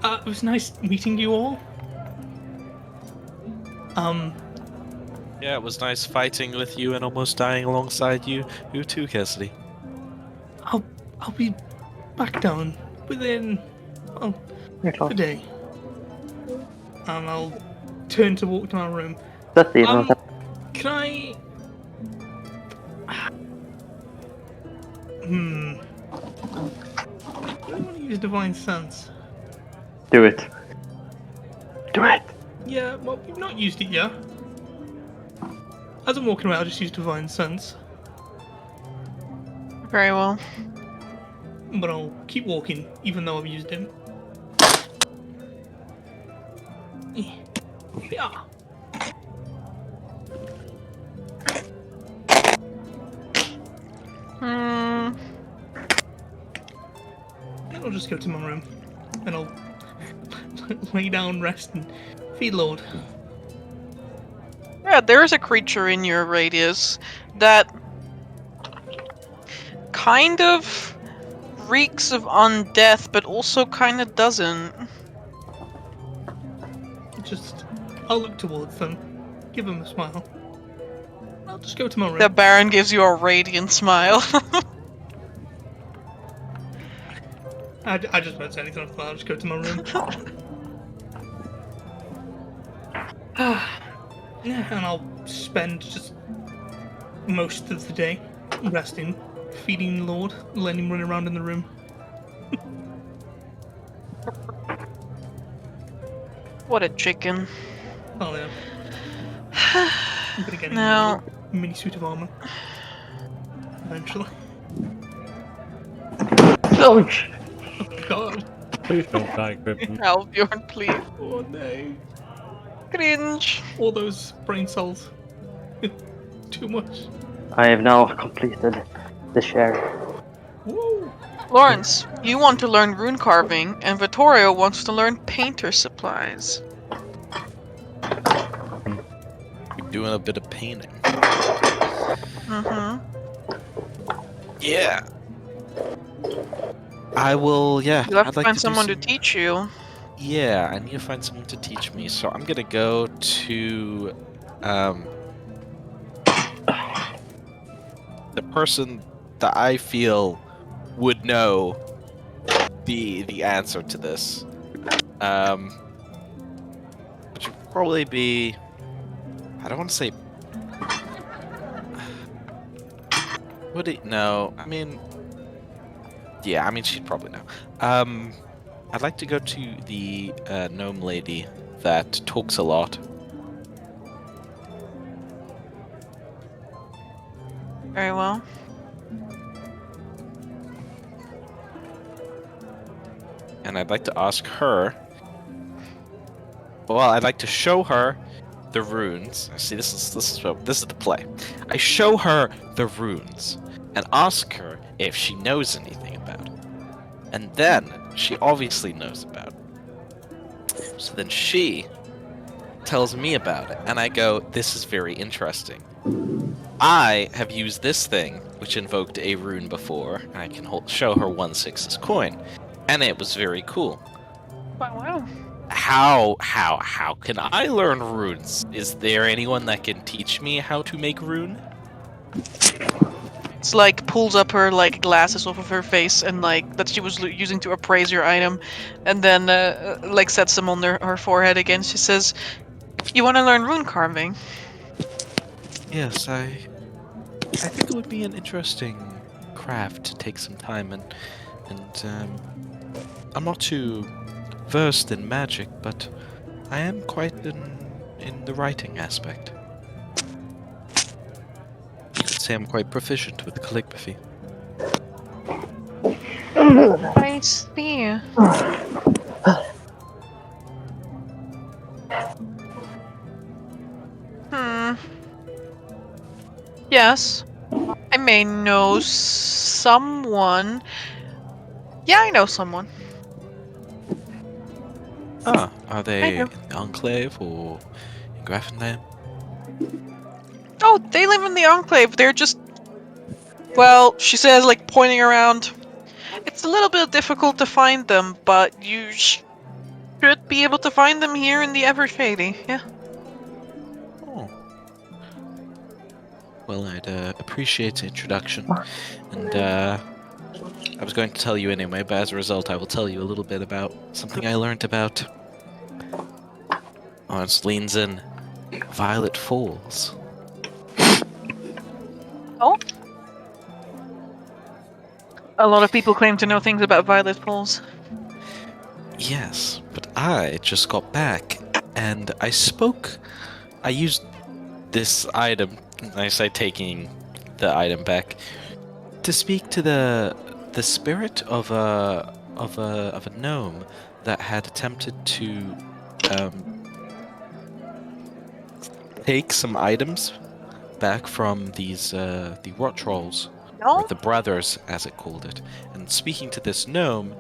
Speaker 5: It was nice meeting you all.
Speaker 2: Yeah, it was nice fighting with you and almost dying alongside you. You too, Cassidy.
Speaker 5: I'll be back down within a day. And I'll turn to walk to my room.
Speaker 6: That's the
Speaker 5: Can I? I don't want to use Divine Sense.
Speaker 6: Do it. Do it.
Speaker 5: Yeah, well, we've not used it yet. As I'm walking around, I'll just use Divine Sense.
Speaker 3: Very well.
Speaker 5: But I'll keep walking, even though I've used it. Yeah. Then I'll just go to my room, and I'll lay down, rest, and feed Lord.
Speaker 3: Yeah, there is a creature in your radius that kind of reeks of undeath, but also kind of doesn't.
Speaker 5: I'll look towards them, give them a smile. I'll just go to my room.
Speaker 3: The Baron gives you a radiant smile.
Speaker 5: I just won't say anything after that, I'll just go to my room. Yeah, and I'll spend just most of the day resting, feeding Lord, letting him run around in the room.
Speaker 3: What a chicken.
Speaker 5: Oh yeah. I'm gonna get him
Speaker 3: Now,
Speaker 5: a mini suit of armor. Eventually.
Speaker 6: Ouch!
Speaker 5: Oh god.
Speaker 1: Please don't die, Griffin.
Speaker 3: Albjorn, please.
Speaker 5: Oh no.
Speaker 3: Cringe.
Speaker 5: All those brain cells. Too much.
Speaker 6: I have now completed the share.
Speaker 5: Woo!
Speaker 3: Lawrence, you want to learn rune carving, and Vittorio wants to learn painter supplies.
Speaker 2: We're doing a bit of painting.
Speaker 3: Mm-hmm.
Speaker 2: Yeah. I will, yeah.
Speaker 3: You have
Speaker 2: I'd
Speaker 3: to
Speaker 2: like
Speaker 3: find
Speaker 2: do
Speaker 3: someone to
Speaker 2: some-
Speaker 3: teach you.
Speaker 2: Yeah, I need to find someone to teach me. So I'm gonna go to the person that I feel would know the answer to this. Which would probably be I don't want to say. Would it? No. I mean. Yeah, I mean, she'd probably know. I'd like to go to the gnome lady that talks a lot.
Speaker 3: Very well.
Speaker 2: And I'd like to ask her. Well, I'd like to show her the runes. See, this is the play. I show her the runes and ask her if she knows anything about it. And then she obviously knows about it. So then she tells me about it, and I go, "This is very interesting. I have used this thing, which invoked a rune before, and I can show her 1/6's coin, and it was very cool.
Speaker 3: Wow.
Speaker 2: How can I learn runes? Is there anyone that can teach me how to make rune?"
Speaker 3: It's like pulls up her like glasses off of her face and like that she was using to appraise your item, and then like sets them on her forehead again. She says, "You want to learn rune carving?"
Speaker 2: Yes, I think it would be an interesting craft to take some time and I'm not too versed in magic, but I am quite in the writing aspect. I'd say I'm quite proficient with calligraphy.
Speaker 3: I see. Yes. I may know someone. Yeah, I know someone.
Speaker 2: Ah, are they
Speaker 3: know.
Speaker 2: in the Enclave or in Grafenheim?
Speaker 3: Oh, they live in the Enclave. They're just... Well, she says, like, pointing around. It's a little bit difficult to find them, but you should be able to find them here in the Evershady, yeah.
Speaker 2: Oh. Well, I'd appreciate the introduction, and I was going to tell you anyway, but as a result, I will tell you a little bit about something I learned about. Lawrence leans in. Violet Falls.
Speaker 3: Oh? A lot of people claim to know things about Violet Falls.
Speaker 2: Yes, but I just got back, and I used this item, I say taking the item back, to speak to the spirit of a gnome that had attempted to take some items back from these the rot trolls,
Speaker 3: No?
Speaker 2: or the brothers as it called it. And speaking to this gnome,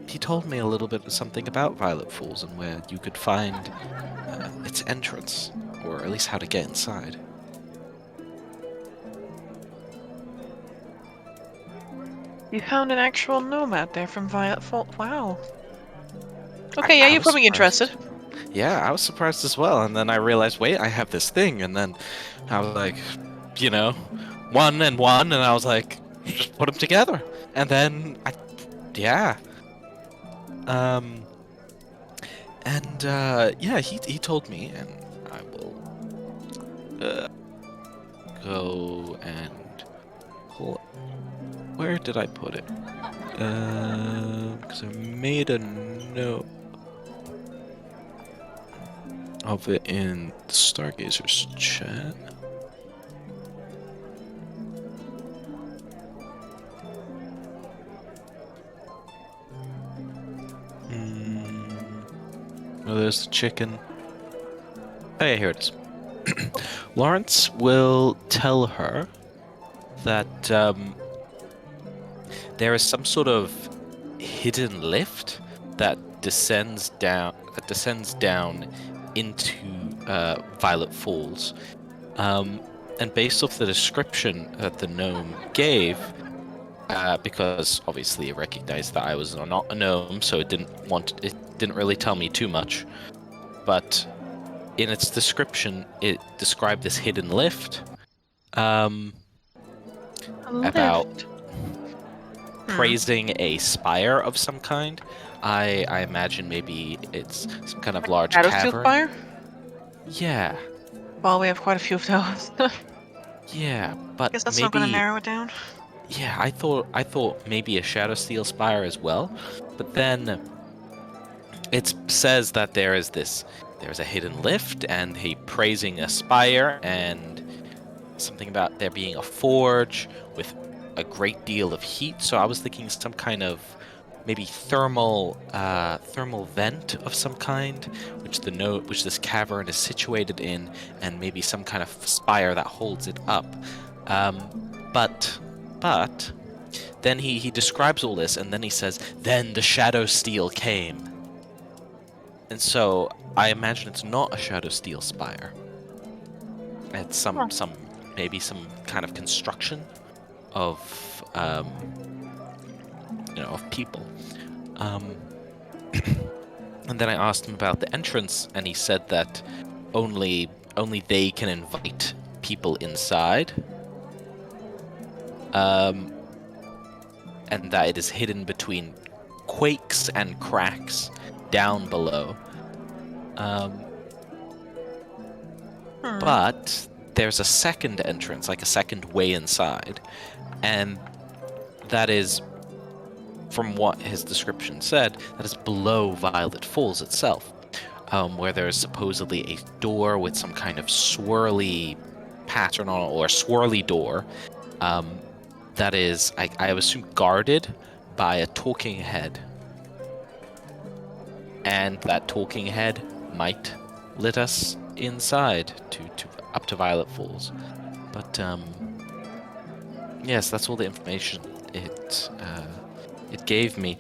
Speaker 2: he told me a little bit of something about Violet Falls and where you could find its entrance, or at least how to get inside.
Speaker 3: You found an actual gnome out there from Violet Falls. Wow. Okay, yeah,
Speaker 2: I
Speaker 3: you're
Speaker 2: was
Speaker 3: probably
Speaker 2: surprised.
Speaker 3: interested.
Speaker 2: Yeah, I was surprised as well, and then I realized, wait, I have this thing, and then I was like, one and one, and I was like, just put them together, and then he told me, and I will go and pull. Where did I put it? Because I made a note of it in the Stargazers chat. Oh, there's the chicken. Oh yeah, here it is. Lawrence will tell her that there is some sort of hidden lift that descends down into Violet Falls, and based off the description that the gnome gave, because obviously it recognized that I was not a gnome, so it didn't really tell me too much, but in its description it described this hidden lift about praising a spire of some kind. I imagine maybe it's some kind of large
Speaker 3: Shadowsteel
Speaker 2: cavern.
Speaker 3: Spire?
Speaker 2: Yeah,
Speaker 3: Well, we have quite a few of those.
Speaker 2: yeah, but
Speaker 3: Guess that's not gonna
Speaker 2: maybe.
Speaker 3: narrow it down.
Speaker 2: Yeah, I thought maybe a Shadow Steel Spire as well, but then it says that there's a hidden lift, and he praising a spire, and something about there being a forge with a great deal of heat. So I was thinking some kind of maybe thermal vent of some kind, which this cavern is situated in, and maybe some kind of spire that holds it up. But then he describes all this, and then he says, "Then the Shadow Steel came." And so I imagine it's not a Shadow Steel Spire. It's some maybe some kind of construction of of people. And then I asked him about the entrance, and he said that only they can invite people inside. And that it is hidden between quakes and cracks down below. But there's a second entrance, like a second way inside, and that is, from what his description said, that is below Violet Falls itself, where there is supposedly a door with some kind of swirly pattern on it, or a swirly door, that is, I would assume, guarded by a talking head. And that talking head might let us inside to up to Violet Falls. But yes, that's all the information it gave me.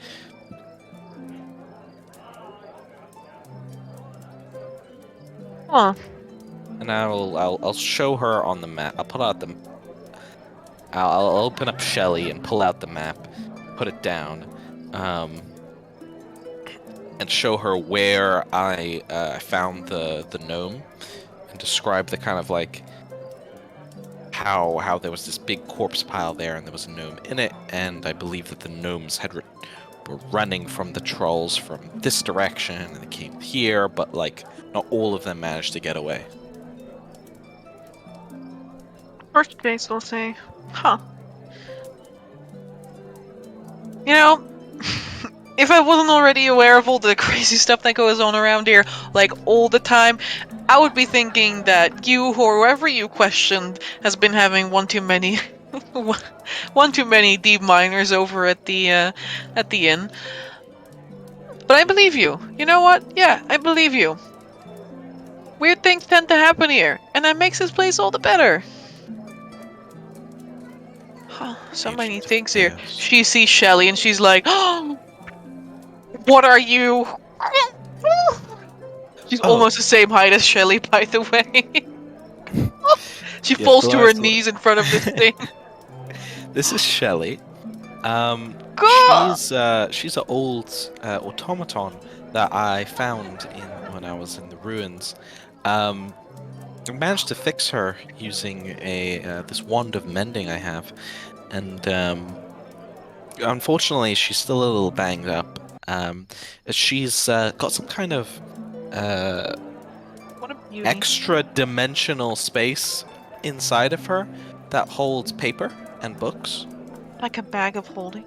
Speaker 3: Huh.
Speaker 2: And I'll show her on the map. I'll pull out I'll open up Shelly and pull out the map, put it down, and show her where I found the gnome, and describe the kind of like how there was this big corpse pile there, and there was a gnome in it, and I believe that the gnomes were running from the trolls from this direction, and they came here, but like not all of them managed to get away.
Speaker 3: First case, we'll say, huh. You know, if I wasn't already aware of all the crazy stuff that goes on around here, like, all the time, I would be thinking that you, or whoever you questioned, has been having one too many deep miners over at the inn. But I believe you. You know what? Yeah, I believe you. Weird things tend to happen here, and that makes this place all the better. So many things here. She sees Shelly and she's like, "Oh, what are you?" She's almost the same height as Shelly, by the way. She falls to her knees in front of this thing.
Speaker 2: This is Shelly. She's an old automaton that I found when I was in the ruins. I managed to fix her using this wand of mending I have, and unfortunately she's still a little banged up. She's got some kind of extra dimensional space inside of her that holds paper and books.
Speaker 3: Like a bag of holding?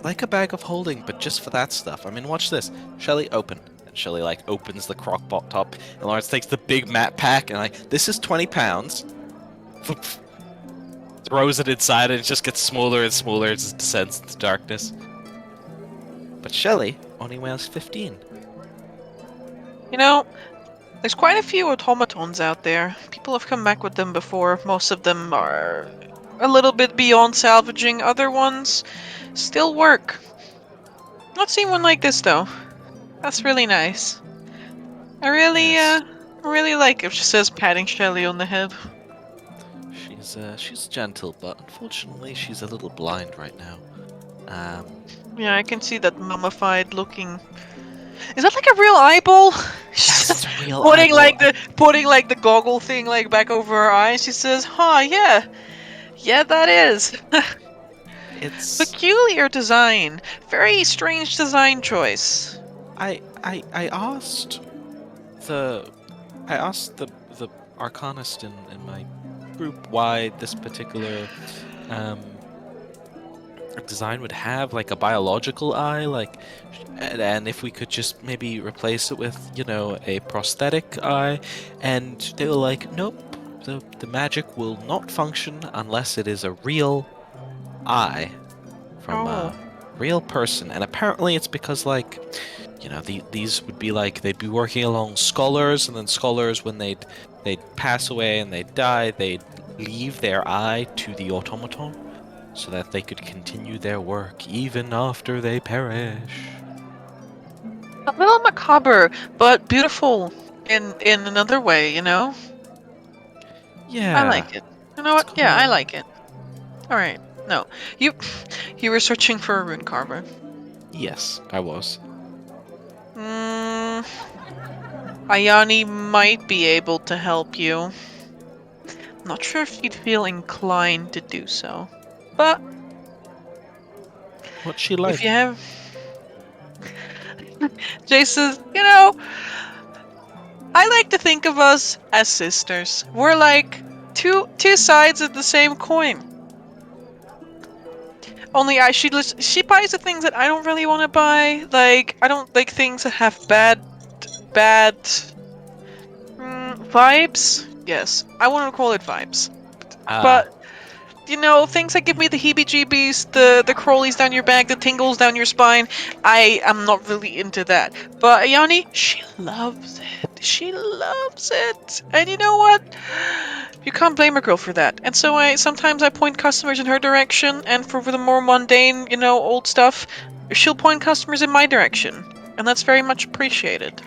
Speaker 2: Like a bag of holding, but just for that stuff. I mean, watch this. Shelly, open. And Shelly, like, opens the crockpot top, and Lawrence takes the big mat pack, and, like, this is 20 pounds. Throws it inside, and it just gets smaller and smaller. It just descends into darkness. But Shelly only weighs 15.
Speaker 3: You know, there's quite a few automatons out there. People have come back with them before. Most of them are a little bit beyond salvaging. Other ones still work. Not seen one like this, though. That's really nice. I really like it. She says, patting Shelly on the head.
Speaker 2: She's gentle, but unfortunately she's a little blind right now.
Speaker 3: Yeah, I can see that mummified looking. Is that like a real eyeball?
Speaker 2: Yes, it's a real
Speaker 3: putting
Speaker 2: eyeball.
Speaker 3: putting the goggle thing like back over her eyes. She says, "Huh, yeah, that is."
Speaker 2: It's
Speaker 3: peculiar design. Very strange design choice.
Speaker 2: I asked I asked the Arcanist in my group why this particular design would have like a biological eye, like, and if we could just maybe replace it with, you know, a prosthetic eye, and they were like, nope, the magic will not function unless it is a real eye from a real person. And apparently it's because, like, you know, these would be like, they'd be working along scholars, and then scholars, when they'd pass away and they'd die, they'd leave their eye to the automaton so that they could continue their work even after they perish.
Speaker 3: A little macabre, but beautiful in another way, you know?
Speaker 2: Yeah.
Speaker 3: I like it. You know what? Yeah, I like it. Alright. No. You were searching for a rune carver.
Speaker 2: Yes, I was.
Speaker 3: Ayani might be able to help you. I'm not sure if you'd feel inclined to do so. But
Speaker 2: What's she like?
Speaker 3: if you have... Jay says, you know, I like to think of us as sisters. We're like two sides of the same coin. Only she buys the things that I don't really want to buy. Like, I don't like things that have bad vibes. Yes, I want to call it vibes. But you know, things that give me the heebie-jeebies, the crawlies down your back, the tingles down your spine, I am not really into that. But Ayani, she loves it. She loves it. And you know what? You can't blame a girl for that. And so sometimes I point customers in her direction, and for the more mundane, you know, old stuff, she'll point customers in my direction. And that's very much appreciated.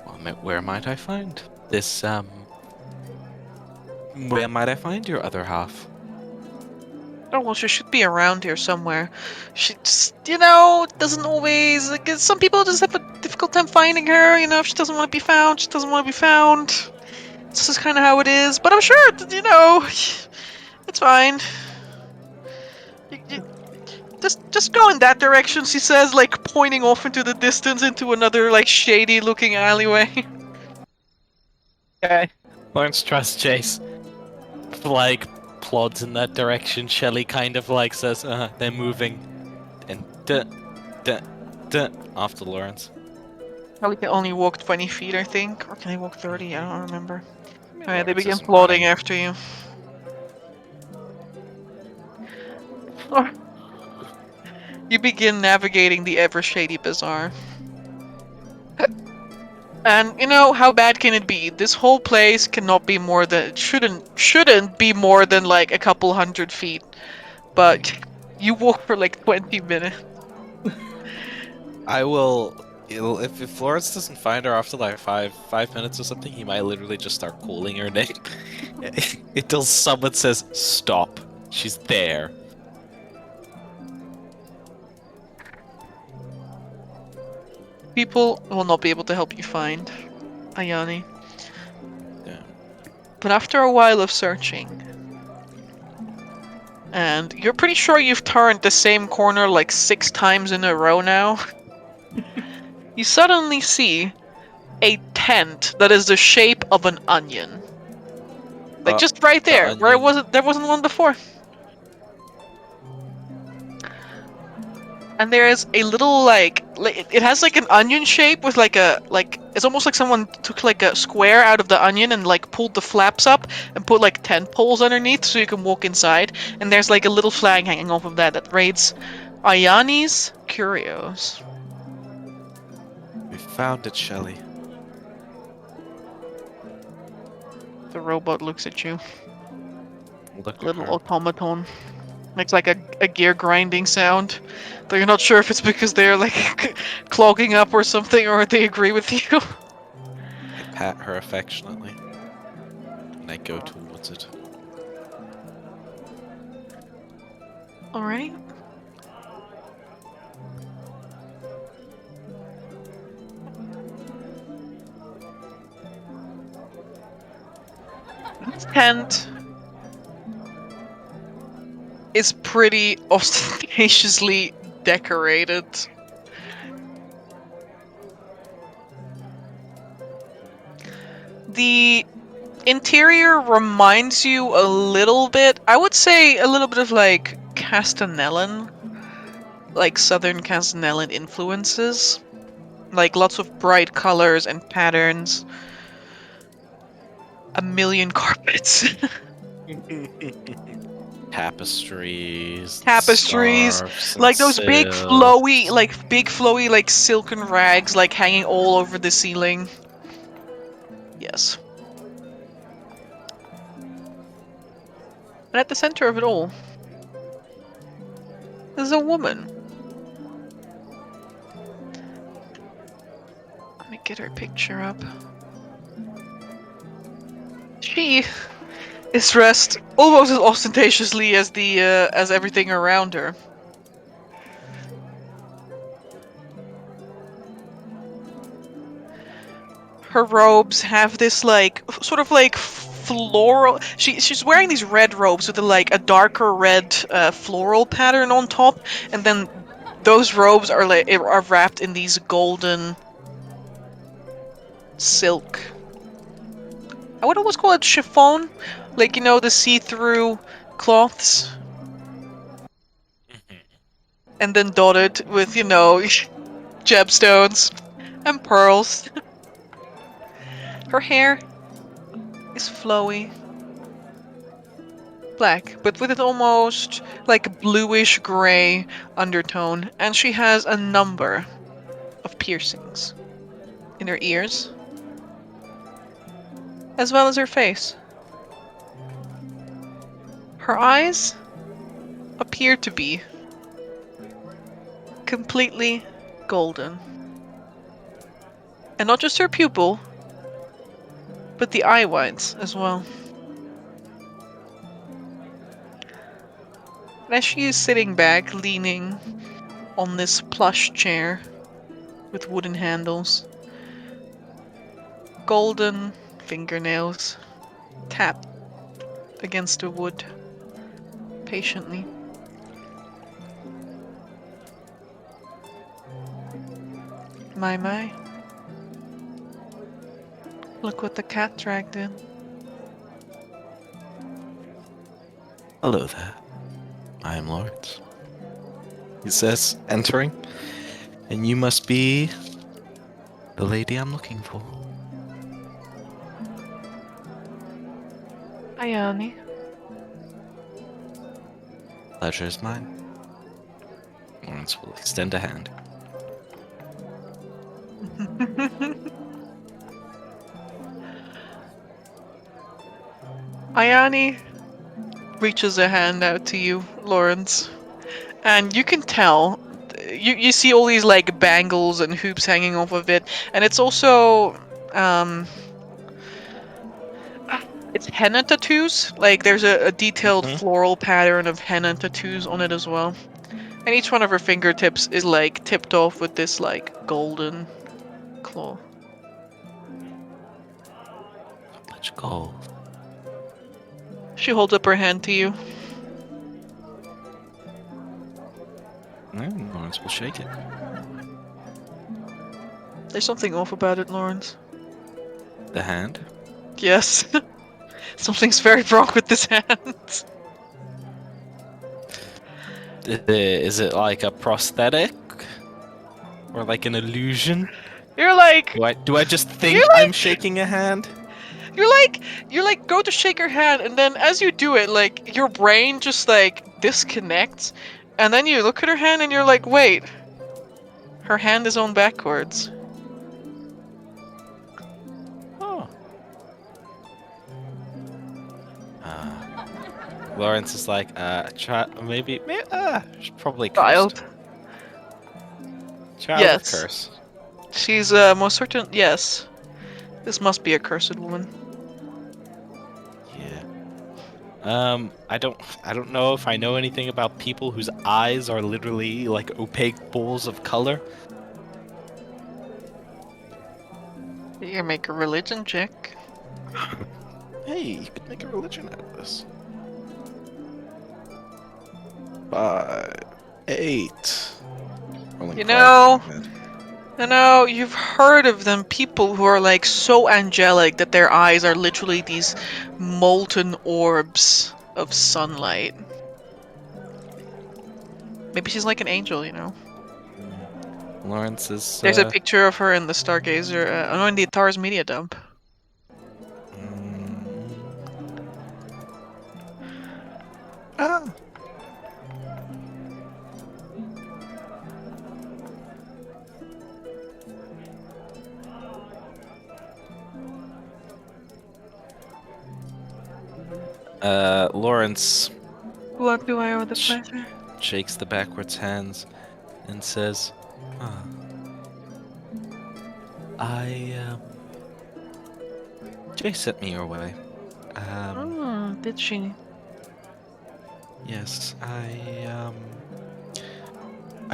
Speaker 2: Well, where might I find this, where might I find your other half?
Speaker 3: Oh, well, she should be around here somewhere. She just, you know, doesn't always... Like, some people just have a difficult time finding her, you know, if she doesn't want to be found, she doesn't want to be found. This is kind of how it is, but I'm sure, you know, it's fine. Just go in that direction, she says, like, pointing off into the distance into another, like, shady-looking alleyway.
Speaker 2: Okay. Lawrence trusts Chase. Like, plods in that direction. Shelly kind of like says, they're moving. And after Lawrence.
Speaker 3: Probably can only walk 20 feet, I think. Or can they walk 30? I don't remember. Alright, they
Speaker 2: Lawrence
Speaker 3: begin
Speaker 2: isn't
Speaker 3: plodding
Speaker 2: running.
Speaker 3: after you. You begin navigating the ever-shady bazaar. And, you know, how bad can it be? This whole place cannot be more than... Shouldn't be more than, like, a couple 100 feet. But you walk for, like, 20 minutes.
Speaker 2: I will... If Lawrence doesn't find her after like five minutes or something, he might literally just start calling her name. Until someone says, stop. She's there.
Speaker 3: People will not be able to help you find Ayani.
Speaker 2: Yeah.
Speaker 3: But after a while of searching, and you're pretty sure you've turned the same corner like 6 times in a row now, you suddenly see a tent that is the shape of an onion. Like just right there, where there wasn't one before. And there is a little like it has like an onion shape with like it's almost like someone took like a square out of the onion and like pulled the flaps up and put like tent poles underneath so you can walk inside. And there's like a little flag hanging off of that reads Ayani's Curios.
Speaker 2: We found it, Shelly.
Speaker 3: The robot looks at you.
Speaker 2: Look at
Speaker 3: Little
Speaker 2: her.
Speaker 3: automaton. Makes like a gear grinding sound. Though you're not sure if it's because they're like clogging up or something or they agree with you.
Speaker 2: I pat her affectionately. And I go towards it.
Speaker 3: Alright. This tent is pretty ostentatiously decorated. The interior reminds you a little bit, I would say a little bit of like Castanellan, like Southern Castanellan influences. Like lots of bright colors and patterns. A million carpets.
Speaker 2: Tapestries,
Speaker 3: Tapestries,
Speaker 2: scarves, and
Speaker 3: like those big flowy,
Speaker 2: silks.
Speaker 3: like silken rags, like hanging all over the ceiling. Yes. And at the center of it all, there's a woman. Let me get her picture up. She is dressed almost as ostentatiously as as everything around her. Her robes have this like sort of like floral. She's wearing these red robes with a darker red floral pattern on top, and then those robes are wrapped in these golden silk. I would almost call it chiffon, like the see-through cloths, and then dotted with gemstones and pearls. Her hair is flowy, black, but with an almost like bluish gray undertone, and she has a number of piercings in her ears, as well as her face. Her eyes appear to be completely golden. And not just her pupil, but the eye whites as well. And as she is sitting back, leaning on this plush chair with wooden handles, golden fingernails tap against the wood patiently. My. Look what the cat dragged in.
Speaker 2: Hello there. I am Lawrence. He says, entering. And you must be the lady I'm looking for.
Speaker 3: Ayani.
Speaker 2: Pleasure is mine. Lawrence will extend a hand.
Speaker 3: Ayani reaches a hand out to you, Lawrence, and you can tell. You see all these like bangles and hoops hanging off of it, and it's also it's henna tattoos. Like there's a detailed floral pattern of henna tattoos on it as well, and each one of her fingertips is like tipped off with this like golden claw.
Speaker 2: Much gold.
Speaker 3: She holds up her hand to you.
Speaker 2: No, Lawrence will shake it.
Speaker 3: There's something off about it, Lawrence.
Speaker 2: The hand?
Speaker 3: Yes. Something's very wrong with this hand.
Speaker 2: Is it like a prosthetic? Or like an illusion?
Speaker 3: You're like...
Speaker 2: Do I just think I'm shaking a hand?
Speaker 3: You like go to shake her hand, and then as you do it, like your brain just like disconnects, and then you look at her hand and you're like, wait, her hand is on backwards.
Speaker 2: Oh. Lawrence is like, maybe, she's probably cursed.
Speaker 3: Child.
Speaker 2: Child
Speaker 3: Yes.
Speaker 2: of curse.
Speaker 3: She's most certain. Yes, this must be a cursed woman.
Speaker 2: Yeah. I don't know if I know anything about people whose eyes are literally like opaque balls of color.
Speaker 3: You can make a religion check.
Speaker 2: Hey, you could make a religion out of this. 5, 8. Rolling
Speaker 3: You know,
Speaker 2: cards, man.
Speaker 3: No, you've heard of them. People who are like so angelic that their eyes are literally these molten orbs of sunlight. Maybe she's like an angel, you know.
Speaker 2: Lawrence is.
Speaker 3: There's a picture of her in the Stargazer, no, in the Etharis media dump.
Speaker 2: Ah. Lawrence
Speaker 3: What do I owe the pleasure?
Speaker 2: shakes the backwards hands and says, "Ah, Jay sent me your way.
Speaker 3: Did she?
Speaker 2: Yes, I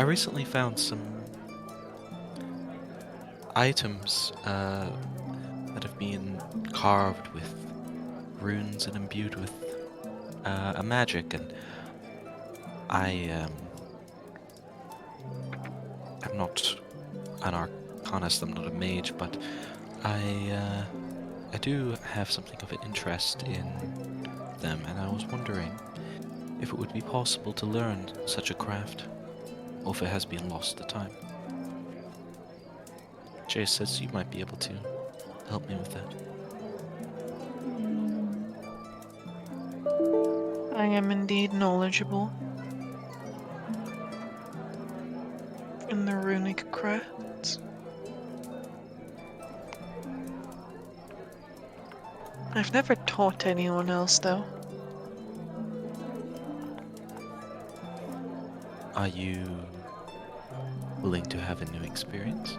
Speaker 2: recently found some items, that have been carved with runes and imbued with, a magic, and I'm not an arcanist, I'm not a mage, but I do have something of an interest in them, and I was wondering if it would be possible to learn such a craft, or if it has been lost to time. Jay says you might be able to help me with that.
Speaker 3: I am indeed knowledgeable in the runic crafts. I've never taught anyone else, though.
Speaker 2: Are you willing to have a new experience?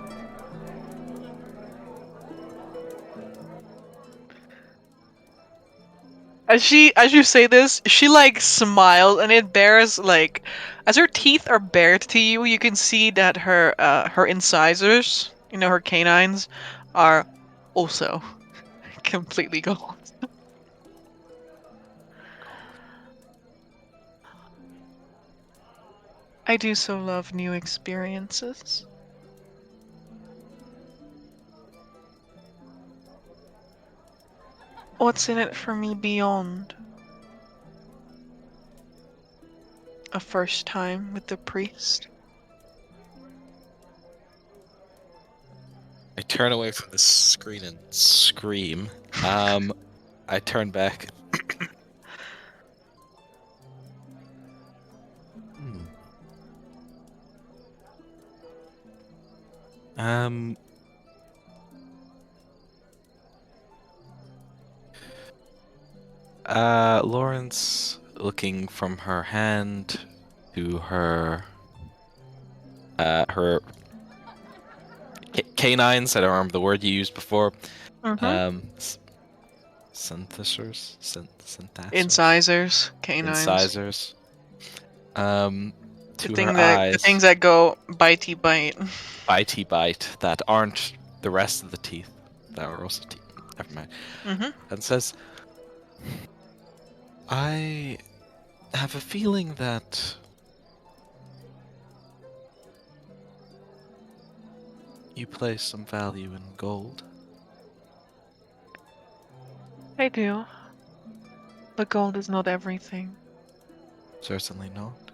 Speaker 3: As you say this, she like smiles, and it bears like, as her teeth are bared to you, you can see that her incisors, you know, her canines, are also completely gold. I do so love new experiences. What's in it for me beyond a first time with the priest?
Speaker 2: I turn away from the screen and scream. I turn back. Hmm. Lawrence, looking from her hand to her canines. I don't remember the word you used before. Synthesizers?
Speaker 3: Incisors, canines.
Speaker 2: Incisors. To her
Speaker 3: The
Speaker 2: eyes.
Speaker 3: things that go bitey bite.
Speaker 2: Bitey bite that aren't the rest of the teeth. That are also teeth. Never mind. And says, I have a feeling that you place some value in gold.
Speaker 3: I do. But gold is not everything.
Speaker 2: Certainly not.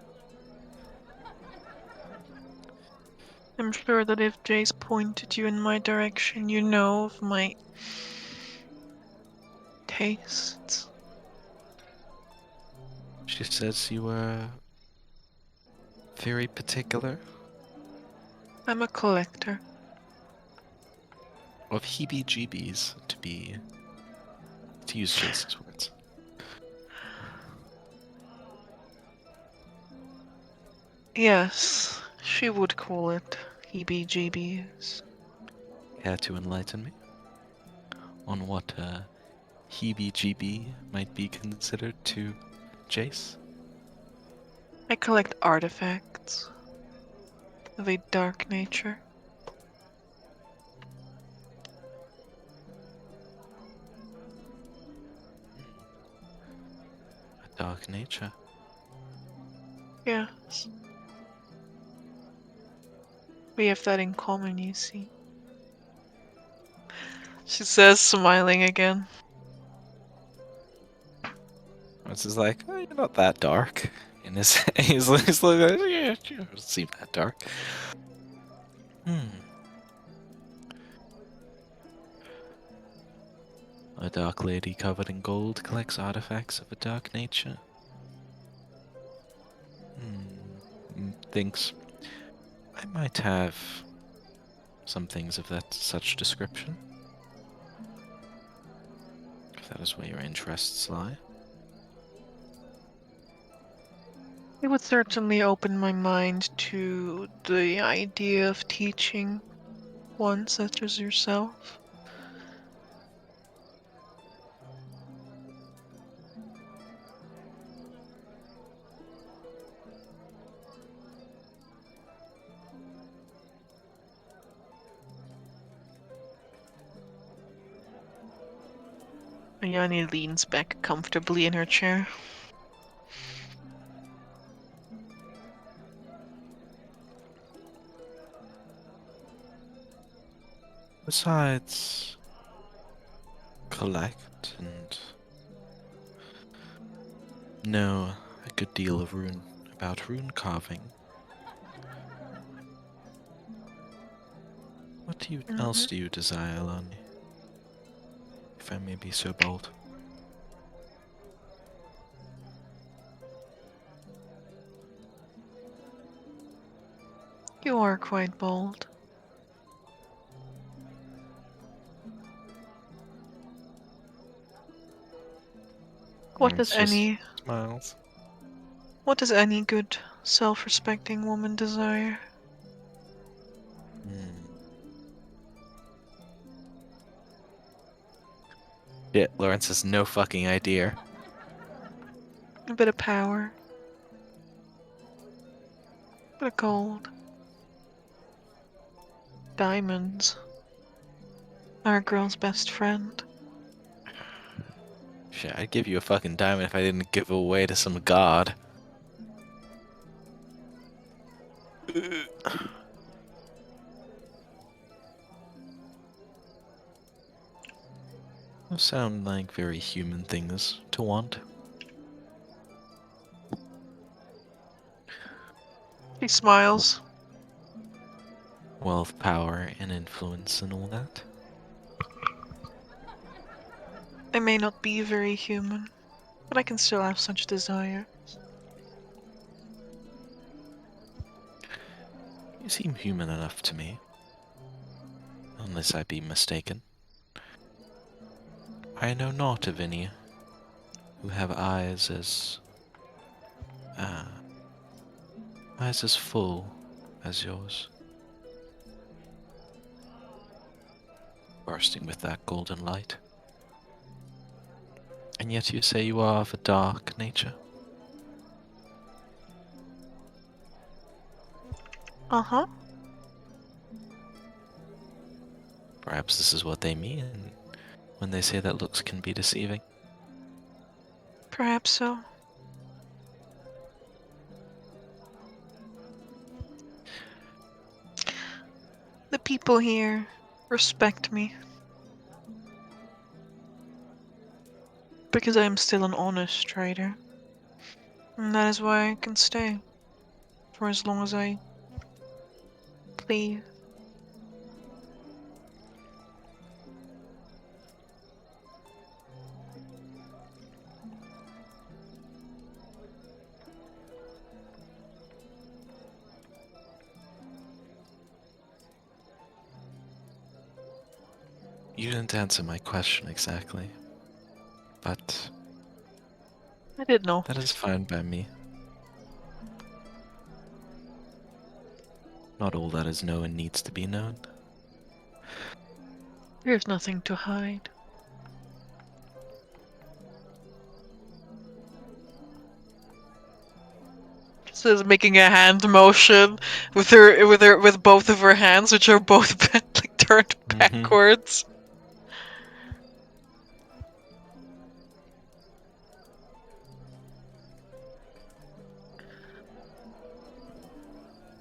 Speaker 3: I'm sure that if Jace pointed you in my direction, you know of my tastes.
Speaker 2: She says you were very particular
Speaker 3: I'm a collector.
Speaker 2: of heebie-jeebies, to use Jace's words.
Speaker 3: Yes, she would call it heebie-jeebies.
Speaker 2: Care to enlighten me on what heebie-jeebie might be considered to Jace?
Speaker 3: I collect artifacts of a dark nature.
Speaker 2: A dark nature.
Speaker 3: Yes. We have that in common, you see. She says, smiling again.
Speaker 2: It's just like, oh, you're not that dark. And he's like, yeah, you don't seem that dark. A dark lady covered in gold collects artifacts of a dark nature. Thinks I might have some things of that such description. If that is where your interests lie.
Speaker 3: It would certainly open my mind to the idea of teaching one such as yourself. Ayani leans back comfortably in her chair.
Speaker 2: Besides, collect and know a good deal of about rune carving. What else do you desire, Lani? If I may be so bold.
Speaker 3: You are quite bold. What does any
Speaker 2: smiles?
Speaker 3: What does any good, self-respecting woman desire?
Speaker 2: Yeah, Lawrence has no fucking idea.
Speaker 3: A bit of power. A bit of gold. Diamonds. Our girl's best friend.
Speaker 2: Shit, I'd give you a fucking diamond if I didn't give away to some god. Those sound like very human things to want.
Speaker 3: He smiles.
Speaker 2: Wealth, power, and influence and all that.
Speaker 3: I may not be very human, but I can still have such desire.
Speaker 2: You seem human enough to me. Unless I be mistaken. I know not of any who have eyes as full as yours. Bursting with that golden light. And yet you say you are of a dark nature.
Speaker 3: Uh-huh.
Speaker 2: Perhaps this is what they mean when they say that looks can be deceiving.
Speaker 3: Perhaps so. The people here respect me. Because I am still an honest trader. And that is why I can stay. For as long as I please.
Speaker 2: You didn't answer my question exactly, but
Speaker 3: I did know.
Speaker 2: that is fine by me. Not all that is known needs to be known.
Speaker 3: There's nothing to hide. Says making a hand motion with both of her hands, which are both like turned backwards.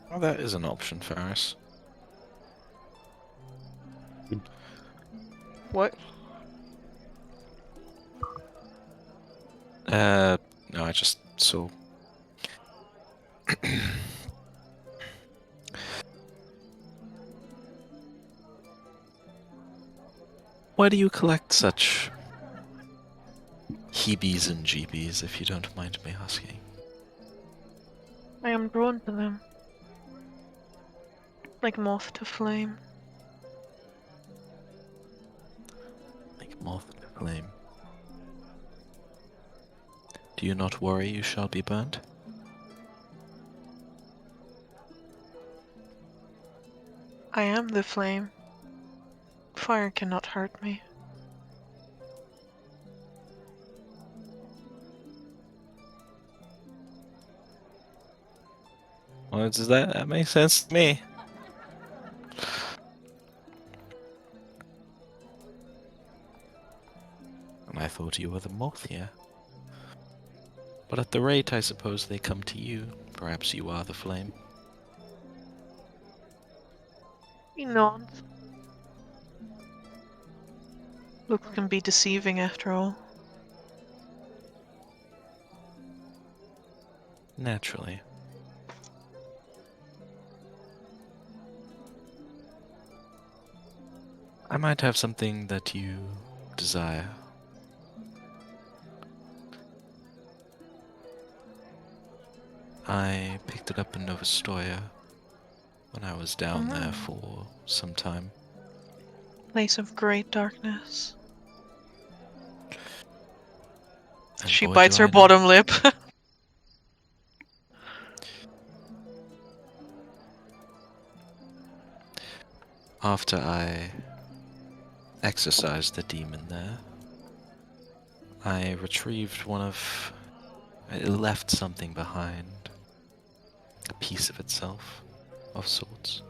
Speaker 2: Well, that is an option for us.
Speaker 3: What?
Speaker 2: No, I just saw. Why do you collect such heebies and jeebies, if you don't mind me asking?
Speaker 3: I am drawn to them. Like moth to flame.
Speaker 2: Like moth to flame. Do you not worry you shall be burnt?
Speaker 3: I am the flame. Fire cannot hurt me.
Speaker 2: Well, does that make sense to me? And I thought you were the moth here. But at the rate I suppose they come to you, perhaps you are the flame.
Speaker 3: He nods. Looks can be deceiving after all.
Speaker 2: Naturally. I might have something that you desire. I picked it up in Nova Stoya when I was down there for some time.
Speaker 3: Place of great darkness.
Speaker 2: And
Speaker 3: She
Speaker 2: boy,
Speaker 3: bites
Speaker 2: do
Speaker 3: her
Speaker 2: I know.
Speaker 3: bottom lip.
Speaker 2: After I exorcised the demon there, I retrieved one of... It left something behind. A piece of itself, of sorts.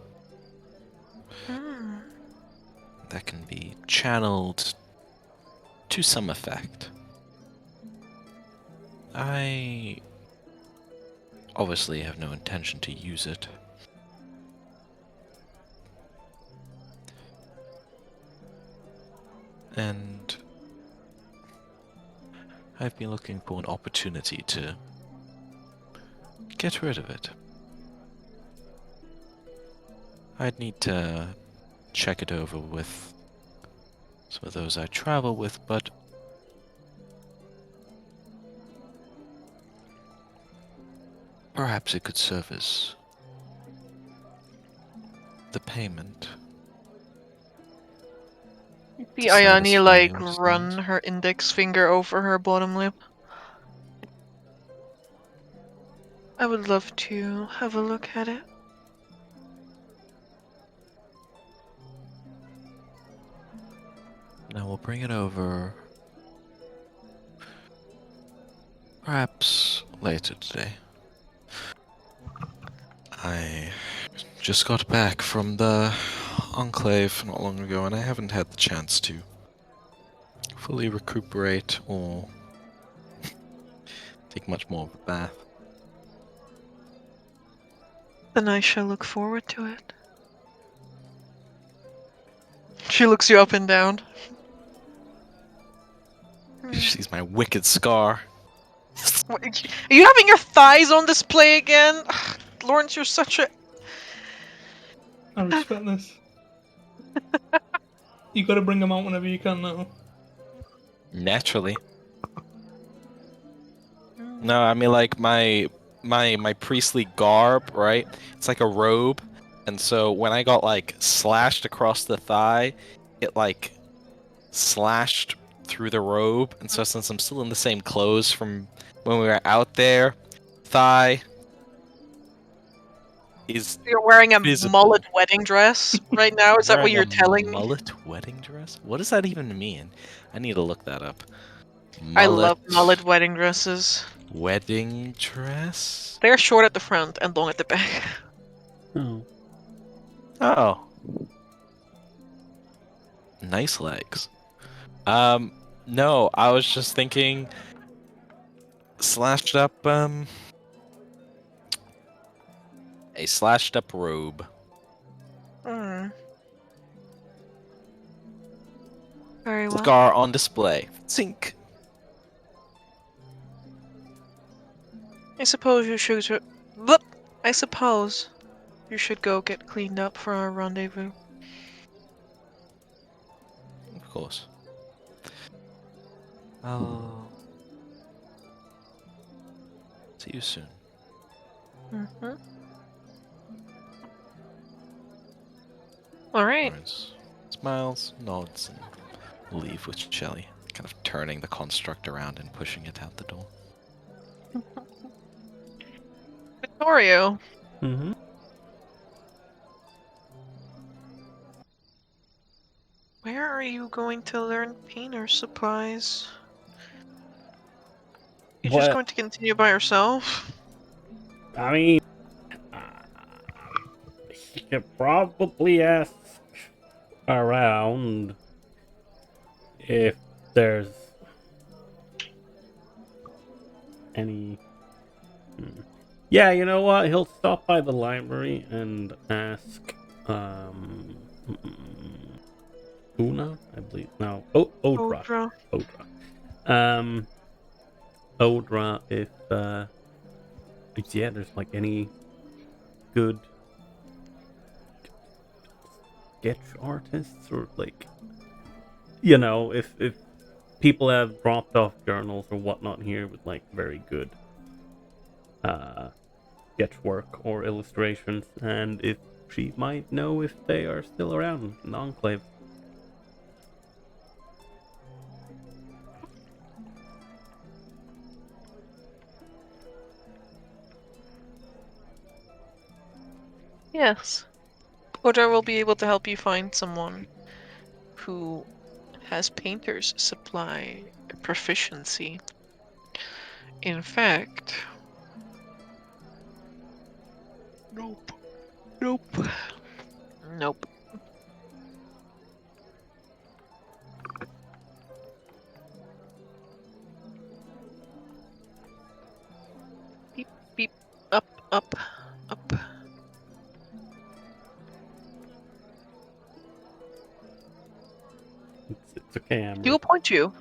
Speaker 3: Hmm.
Speaker 2: That can be channeled to some effect. I obviously have no intention to use it. And I've been looking for an opportunity to get rid of it. I'd need to check it over with some of those I travel with, but perhaps it could serve as the payment.
Speaker 3: The
Speaker 2: Satisfy
Speaker 3: Ayani like
Speaker 2: your
Speaker 3: run
Speaker 2: desires.
Speaker 3: her index finger over her bottom lip. I would love to have a look at it.
Speaker 2: Now we'll bring it over perhaps later today. I just got back from the Enclave not long ago, and I haven't had the chance to fully recuperate or take much more of a bath.
Speaker 3: Then I shall look forward to it. She looks you up and down.
Speaker 2: She sees my wicked scar.
Speaker 3: What, are you having your thighs on display again? Lawrence, you're such a...
Speaker 5: I respect this. You gotta bring them out whenever you can now.
Speaker 2: Naturally. No, I mean like my priestly garb, right? It's like a robe, and so when I got like slashed across the thigh, it like slashed through the robe, and so since I'm still in the same clothes from when we were out there, thigh is
Speaker 3: You're wearing a
Speaker 2: visible.
Speaker 3: mullet wedding dress right now? Is that what
Speaker 2: Wearing
Speaker 3: you're
Speaker 2: a
Speaker 3: telling me?
Speaker 2: mullet wedding dress? What does that even mean? I need to look that up.
Speaker 3: I love mullet wedding dresses.
Speaker 2: wedding dress?
Speaker 3: They're short at the front and long at the back.
Speaker 1: Oh.
Speaker 2: Oh. Nice legs. No, I was just thinking slashed up, a slashed up robe.
Speaker 3: Hmm. Very well.
Speaker 2: Scar on display. Sink.
Speaker 3: I suppose you should. But I suppose you should go get cleaned up for our rendezvous.
Speaker 2: Of course. I'll see you soon.
Speaker 3: Mm-hmm. All right.
Speaker 2: Lawrence smiles, nods, and leave with Shelly, kind of turning the construct around and pushing it out the door.
Speaker 3: Vittorio,
Speaker 1: Mm-hmm.
Speaker 3: where are you going to learn painter supplies? You just
Speaker 1: What?
Speaker 3: going to continue by yourself?
Speaker 1: I mean, you could probably ask around if there's any. Yeah, you know what? He'll stop by the library and ask. Una, I believe. No, Odra.
Speaker 3: Odra.
Speaker 1: Odra. Odra, if yeah, there's like any good sketch artists or like, you know, if people have dropped off journals or whatnot here with like very good sketch work or illustrations, and if she might know if they are still around in the Enclave.
Speaker 3: Yes. Odra will be able to help you find someone who has painter's supply proficiency. In fact... Nope. Beep, beep. Up.
Speaker 1: It's okay, Amber.
Speaker 3: He will point you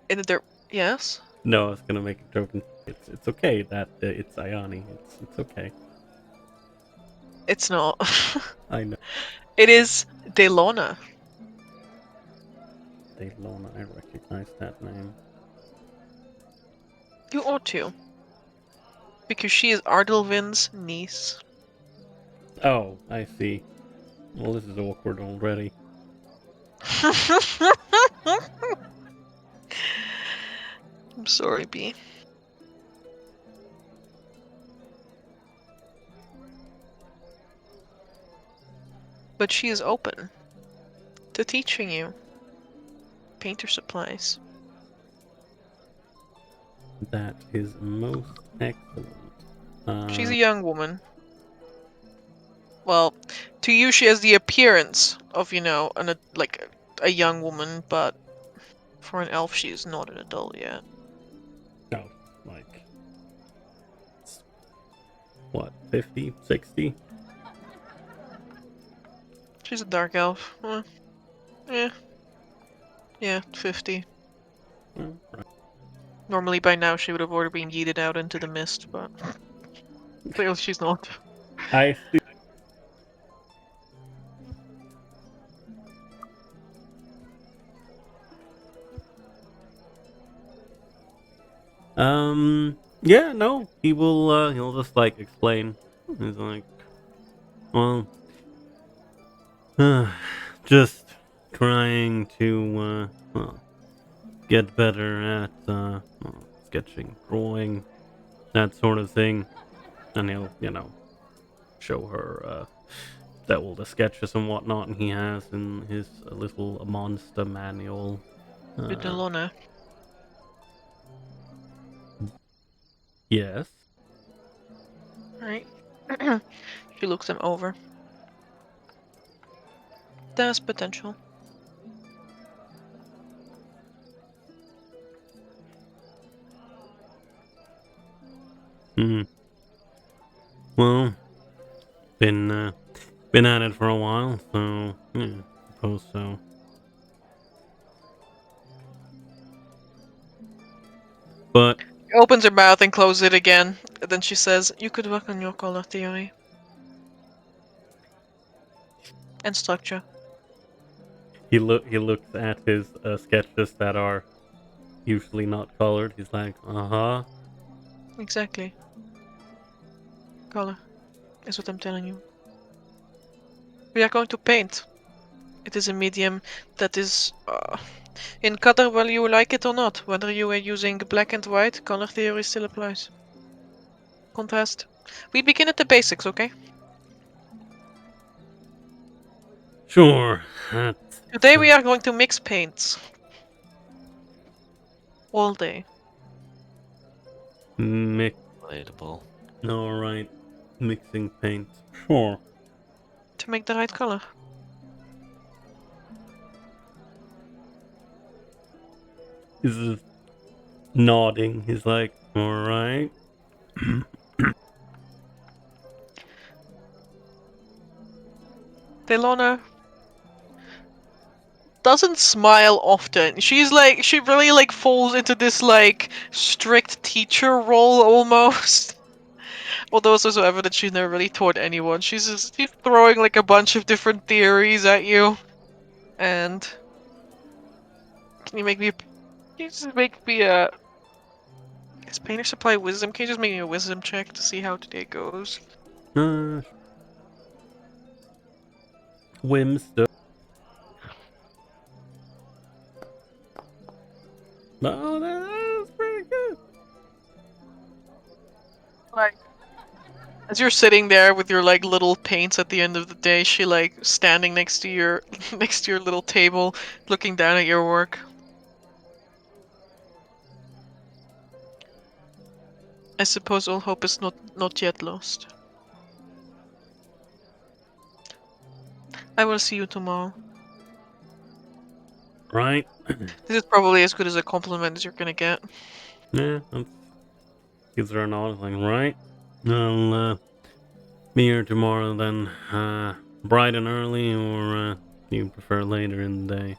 Speaker 3: in the Yes?
Speaker 1: No, I was gonna make a joke. It's okay that it's Ayani. It's okay.
Speaker 3: It's not.
Speaker 1: I know.
Speaker 3: It is Delona.
Speaker 1: Lona, I recognize that name.
Speaker 3: You ought to. Because she is Ardilvin's niece.
Speaker 1: Oh, I see. Well, this is awkward already.
Speaker 3: I'm sorry, B. But she is open to teaching you painter supplies.
Speaker 1: That is most excellent.
Speaker 3: She's a young woman. Well, to you she has the appearance of, you know, like a young woman, but for an elf she is not an adult yet.
Speaker 1: No, like what, 50, 60?
Speaker 3: She's a dark elf. Yeah, 50.
Speaker 1: Well, right.
Speaker 3: Normally by now she would have already been yeeted out into the mist, but clearly she's not.
Speaker 1: I see. Yeah, no, he will, he'll just, like, explain. He's like, well, just trying to, well, get better at, well, sketching, drawing, that sort of thing. And he'll, you know, show her, that all the sketches and whatnot he has in his little monster manual.
Speaker 3: With Delona.
Speaker 1: Yes.
Speaker 3: Right. She looks them over. There's potential.
Speaker 1: Well, been at it for a while, so yeah, suppose so. But
Speaker 3: She opens her mouth and closes it again. And then she says, "You could work on your color theory and structure."
Speaker 1: he looks at his sketches that are usually not colored. He's like, uh-huh.
Speaker 3: Exactly. Color is what I'm telling you. We are going to paint. It is a medium that is in color, whether you like it or not. Whether you are using black and white, color theory still applies. Contrast. We begin at the basics, okay?
Speaker 1: Sure.
Speaker 3: Today we are going to mix paints. All day.
Speaker 2: Relatable.
Speaker 1: Alright. Mixing paint. Sure.
Speaker 3: To make the right color.
Speaker 1: He's just nodding. He's like, alright.
Speaker 3: Delona doesn't smile often. She's like, she really like falls into this like strict teacher role almost. Although it's also evident she's never really taught anyone. She's throwing like a bunch of different theories at you. And can you just make me a is painter supply wisdom? Can you just make me a wisdom check to see how today goes?
Speaker 1: Whim stuff. No, that's pretty good.
Speaker 3: Like, as you're sitting there with your like little paints at the end of the day, she like standing next to your next to your little table, looking down at your work. I suppose all hope is not yet lost. I will see you tomorrow.
Speaker 1: Right?
Speaker 3: This is probably as good as a compliment as you're gonna get.
Speaker 1: Yeah, gives her a nod, like, right? I'll be here tomorrow then. Bright and early, or you prefer later in the day?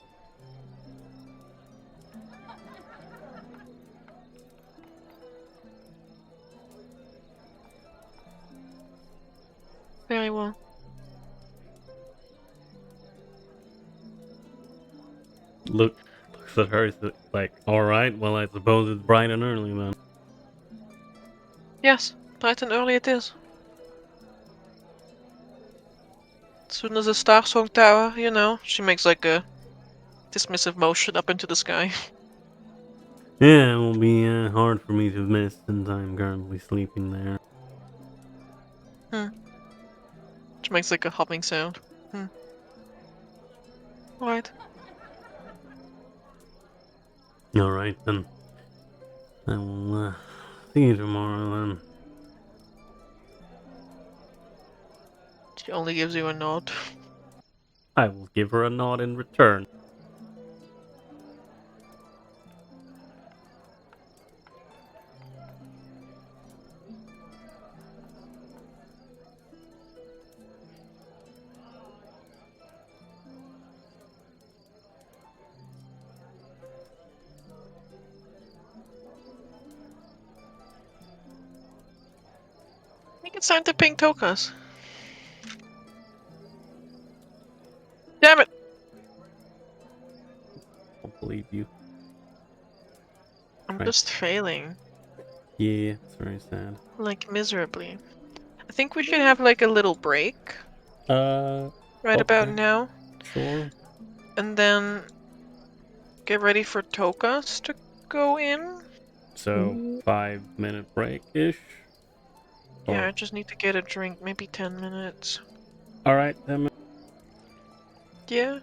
Speaker 3: Very well.
Speaker 1: Looks at her, like, alright, well, I suppose it's bright and early then.
Speaker 3: Yes, bright and early it is. As soon as the Starsong Tower, you know, she makes like a dismissive motion up into the sky.
Speaker 1: Yeah, it will be hard for me to miss since I'm currently sleeping there.
Speaker 3: She makes like a humming sound. Right.
Speaker 1: Alright then. I will see you tomorrow then.
Speaker 3: She only gives you a nod.
Speaker 1: I will give her a nod in return.
Speaker 3: I think it's time to ping Tokas. Damn it!
Speaker 1: I don't believe you.
Speaker 3: I'm
Speaker 1: Right.
Speaker 3: just failing.
Speaker 1: Yeah, it's very sad.
Speaker 3: Like, miserably. I think we should have like a little break. Right about
Speaker 1: Okay.
Speaker 3: now.
Speaker 1: Sure.
Speaker 3: And then get ready for Tokas to go in.
Speaker 1: So, 5-minute break-ish?
Speaker 3: Yeah, I just need to get a drink, maybe 10 minutes.
Speaker 1: Alright, then.
Speaker 3: Yeah.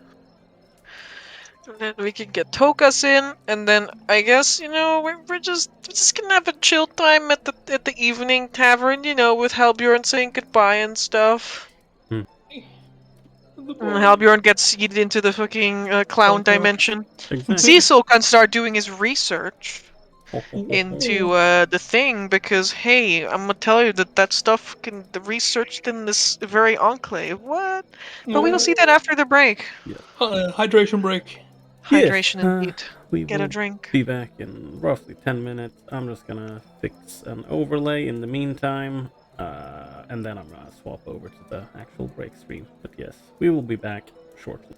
Speaker 3: And then we can get Tokas in, and then I guess, you know, we're just gonna have a chill time at the evening tavern, you know, with Halbjorn saying goodbye and stuff. And Halbjorn gets seeded into the fucking clown
Speaker 5: Okay.
Speaker 3: dimension.
Speaker 1: Exactly.
Speaker 3: Cecil can start doing his research into the thing, because hey, I'm gonna tell you that stuff can the researched in this very enclave. What? But we will see that after the break.
Speaker 5: Hydration break.
Speaker 3: Hydration
Speaker 1: Yes,
Speaker 3: indeed.
Speaker 1: we
Speaker 3: Get a
Speaker 1: will
Speaker 3: drink.
Speaker 1: be back in roughly 10 minutes. I'm just gonna fix an overlay in the meantime, and then I'm gonna swap over to the actual break stream. But yes, we will be back shortly.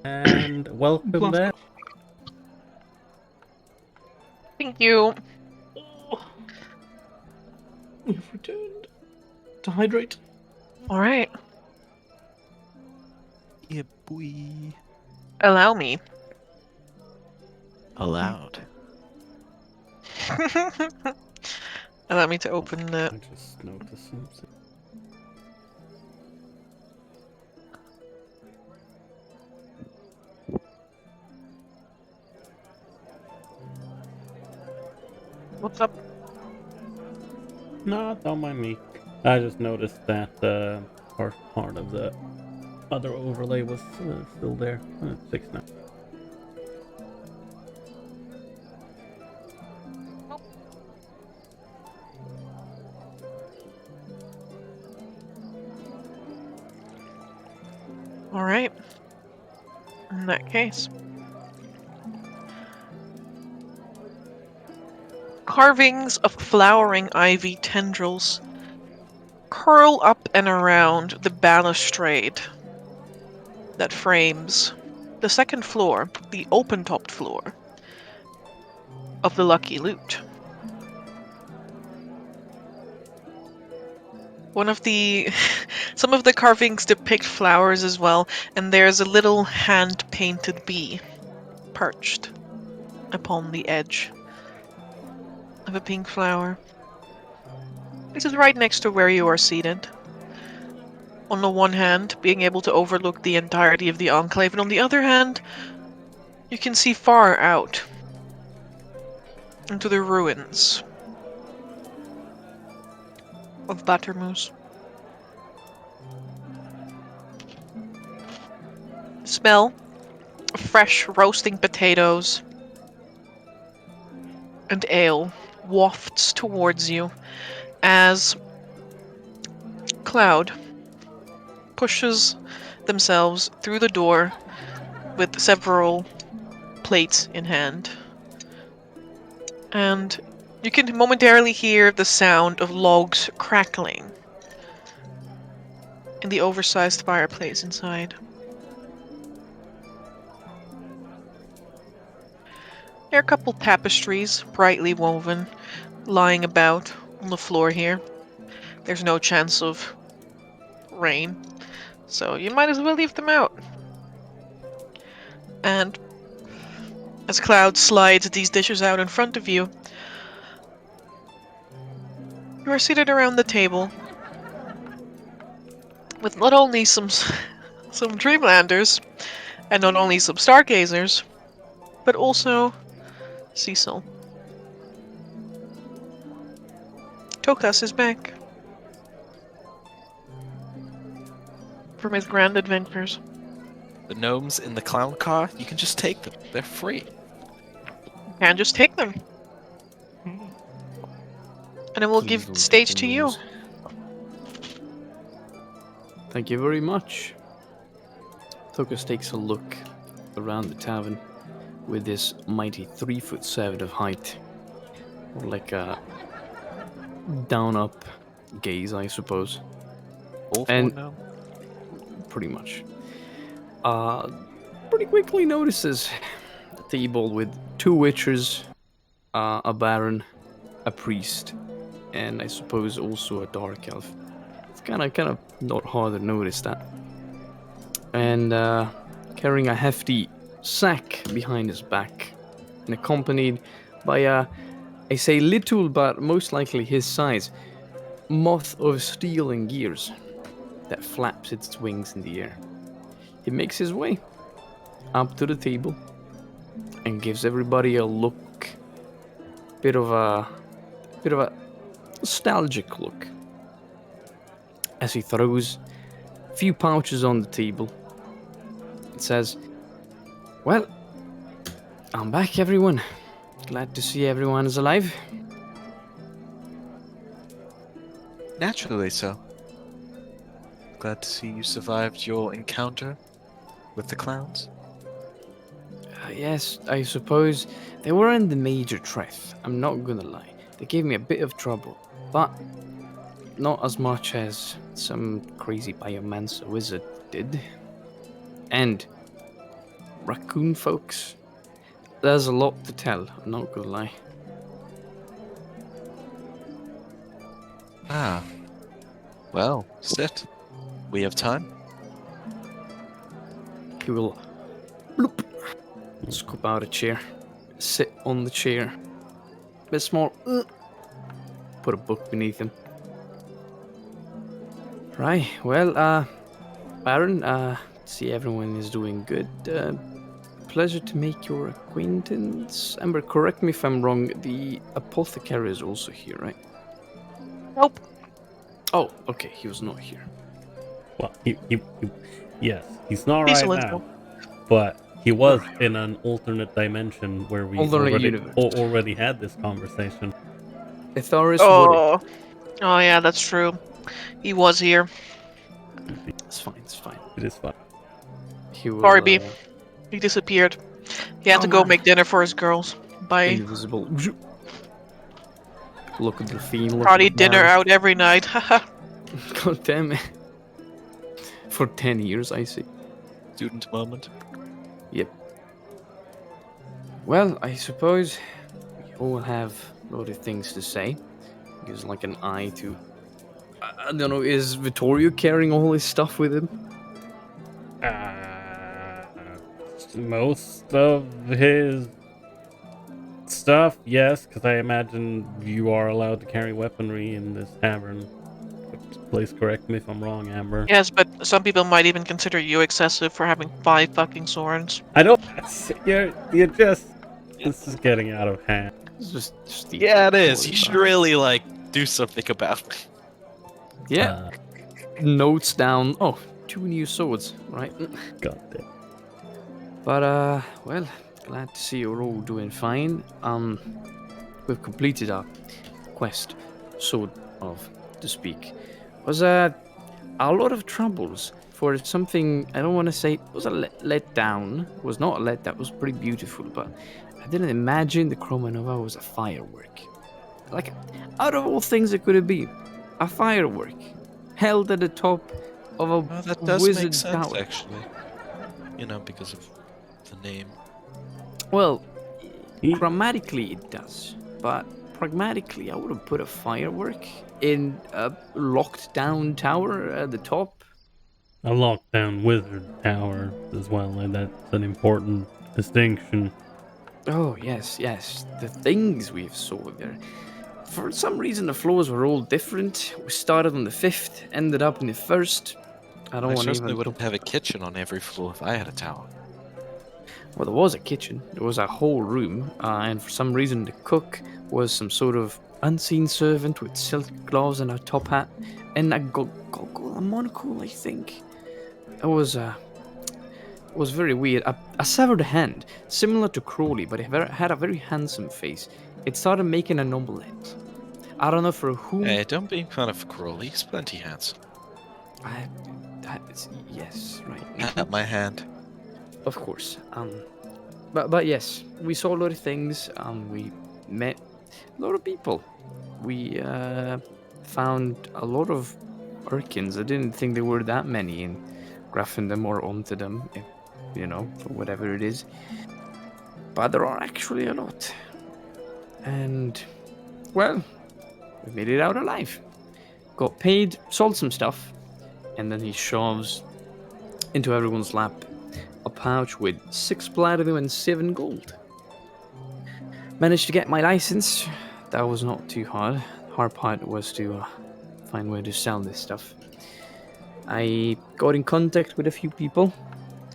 Speaker 1: And welcome
Speaker 5: Blast
Speaker 1: back.
Speaker 3: Thank you.
Speaker 5: Oh, we've returned to hydrate.
Speaker 3: All right.
Speaker 2: Yeah, boy.
Speaker 3: Allow me.
Speaker 2: Allowed.
Speaker 3: Allow me to open the.
Speaker 1: I just noticed something.
Speaker 3: What's up?
Speaker 1: No, don't mind me. I just noticed that part of the other overlay was still there. It's fixed now.
Speaker 3: All right. In that case. Carvings of flowering ivy tendrils curl up and around the balustrade that frames the second floor, the open-topped floor of the Lucky Loot. Some of the carvings depict flowers as well, and there's a little hand-painted bee perched upon the edge of a pink flower. This is right next to where you are seated. On the one hand, being able to overlook the entirety of the Enclave, and on the other hand, you can see far out into the ruins of Battermoose. Smell of fresh roasting potatoes and ale wafts towards you as Cloud pushes themselves through the door with several plates in hand. And you can momentarily hear the sound of logs crackling in the oversized fireplace inside. There are a couple tapestries, brightly woven, lying about on the floor here. There's no chance of rain, so you might as well leave them out. And as Cloud slides these dishes out in front of you, you are seated around the table with not only some Dreamlanders and not only some Stargazers, but also Cecil. Tokas is back from his grand adventures.
Speaker 2: The gnomes in the clown car, you can just take them. They're free.
Speaker 3: You can just take them. And I will give the stage to you.
Speaker 4: Thank you very much. Tokas takes a look around the tavern with this mighty 3'7" of height. Or like a down-up gaze, I suppose.
Speaker 2: All four
Speaker 4: And-
Speaker 2: gnome?
Speaker 4: Pretty much. Pretty quickly notices a table with 2 witchers, a baron, a priest, and I suppose also a dark elf. It's kind of not hard to notice that. And carrying a hefty sack behind his back, and accompanied by I say little but most likely his size, moth of steel and gears that flaps its wings in the air. He makes his way up to the table and gives everybody a look, bit of a nostalgic look, as he throws a few pouches on the table and says, "Well, I'm back, everyone. Glad to see everyone is alive."
Speaker 2: Naturally so. Glad to see you survived your encounter with the clowns.
Speaker 4: Yes, I suppose they weren't the major threat. I'm not gonna lie. They gave me a bit of trouble, but not as much as some crazy biomancer wizard did. And raccoon folks. There's a lot to tell, I'm not gonna lie.
Speaker 2: Ah. Well, sit. We have time.
Speaker 4: He will bloop, scoop out a chair, sit on the chair. Bit small. Put a book beneath him. Right, well, Baron, see everyone is doing good. Pleasure to make your acquaintance. Amber, correct me if I'm wrong, the apothecary is also here, right?
Speaker 3: Nope.
Speaker 4: Oh, okay, he was not here.
Speaker 1: Well, yes, he's not
Speaker 3: He's
Speaker 1: right
Speaker 3: a
Speaker 1: now,
Speaker 3: little.
Speaker 1: but he was
Speaker 4: Right.
Speaker 1: in an alternate dimension where we
Speaker 4: Alternate universe.
Speaker 1: already had this conversation.
Speaker 4: Etharis would.
Speaker 3: Oh. Oh yeah, that's true. He was here.
Speaker 4: It's fine, it's fine.
Speaker 1: It is fun.
Speaker 4: He will.
Speaker 3: Sorry, B. He disappeared. He had
Speaker 4: Oh,
Speaker 3: to go
Speaker 4: man.
Speaker 3: make dinner for his girls. Bye.
Speaker 4: Invisible. Look at the fiend. Look
Speaker 3: Party
Speaker 4: at the
Speaker 3: dinner
Speaker 4: Baron.
Speaker 3: out every night. Haha.
Speaker 4: God damn it. For 10 years, I see.
Speaker 2: Student moment.
Speaker 4: Yep. Well, I suppose we all have a lot of things to say. Gives like an eye to. I don't know, is Vittorio carrying all his stuff with him?
Speaker 1: Most of his stuff, yes, because I imagine you are allowed to carry weaponry in this tavern. Please correct me if I'm wrong, Amber.
Speaker 3: Yes, but some people might even consider you excessive for having 5 fucking swords.
Speaker 1: I don't. You're just. This is getting out of hand.
Speaker 4: It's just
Speaker 2: Yeah, it is. You should really do something about it.
Speaker 4: Yeah. Notes down. Oh, 2 new swords, right?
Speaker 1: God damn.
Speaker 4: But well, glad to see you're all doing fine. We've completed our quest, sort of, to speak. Was a lot of troubles for something I don't want to say was a let down. Was not a let that was pretty beautiful, but I didn't imagine the Chroma Nova was a firework. Like, out of all things it could have been, a firework held at the top of a
Speaker 2: Well, that does
Speaker 4: wizard
Speaker 2: make sense,
Speaker 4: tower.
Speaker 2: actually. You know, because of the name.
Speaker 4: Well,
Speaker 1: He-
Speaker 4: grammatically it does, but pragmatically I would have put a firework in a locked down tower at the top.
Speaker 1: A lockdown wizard tower as well, and that's an important distinction.
Speaker 4: Oh yes, yes, the things we've saw there. For some reason the floors were all different. We started on the 5th, ended up in the 1st. I don't
Speaker 2: I
Speaker 4: want to
Speaker 2: certainly
Speaker 4: even.
Speaker 2: wouldn't have a kitchen on every floor if I had a tower.
Speaker 4: Well, there was a kitchen. There was a whole room, and for some reason the cook was some sort of unseen servant with silk gloves and a top hat and a goggle, a monocle, I think. It was very weird. A severed hand, similar to Crowley, but it had a very handsome face. It started making an omelette. I don't know for whom.
Speaker 2: Hey, don't be fun of Crowley. He's plenty handsome.
Speaker 4: Yes, right.
Speaker 2: At my hand.
Speaker 4: Of course. But yes, we saw a lot of things. We met a lot of people. We found a lot of Urkins. I didn't think there were that many in Graffendom or Ontedom, for whatever it is. But there are actually a lot. And, well, we made it out alive. Got paid, sold some stuff, and then he shoves into everyone's lap a pouch with 6 platinum and 7 gold. Managed to get my license. That was not too hard. Hard part was to find where to sell this stuff. I got in contact with a few people.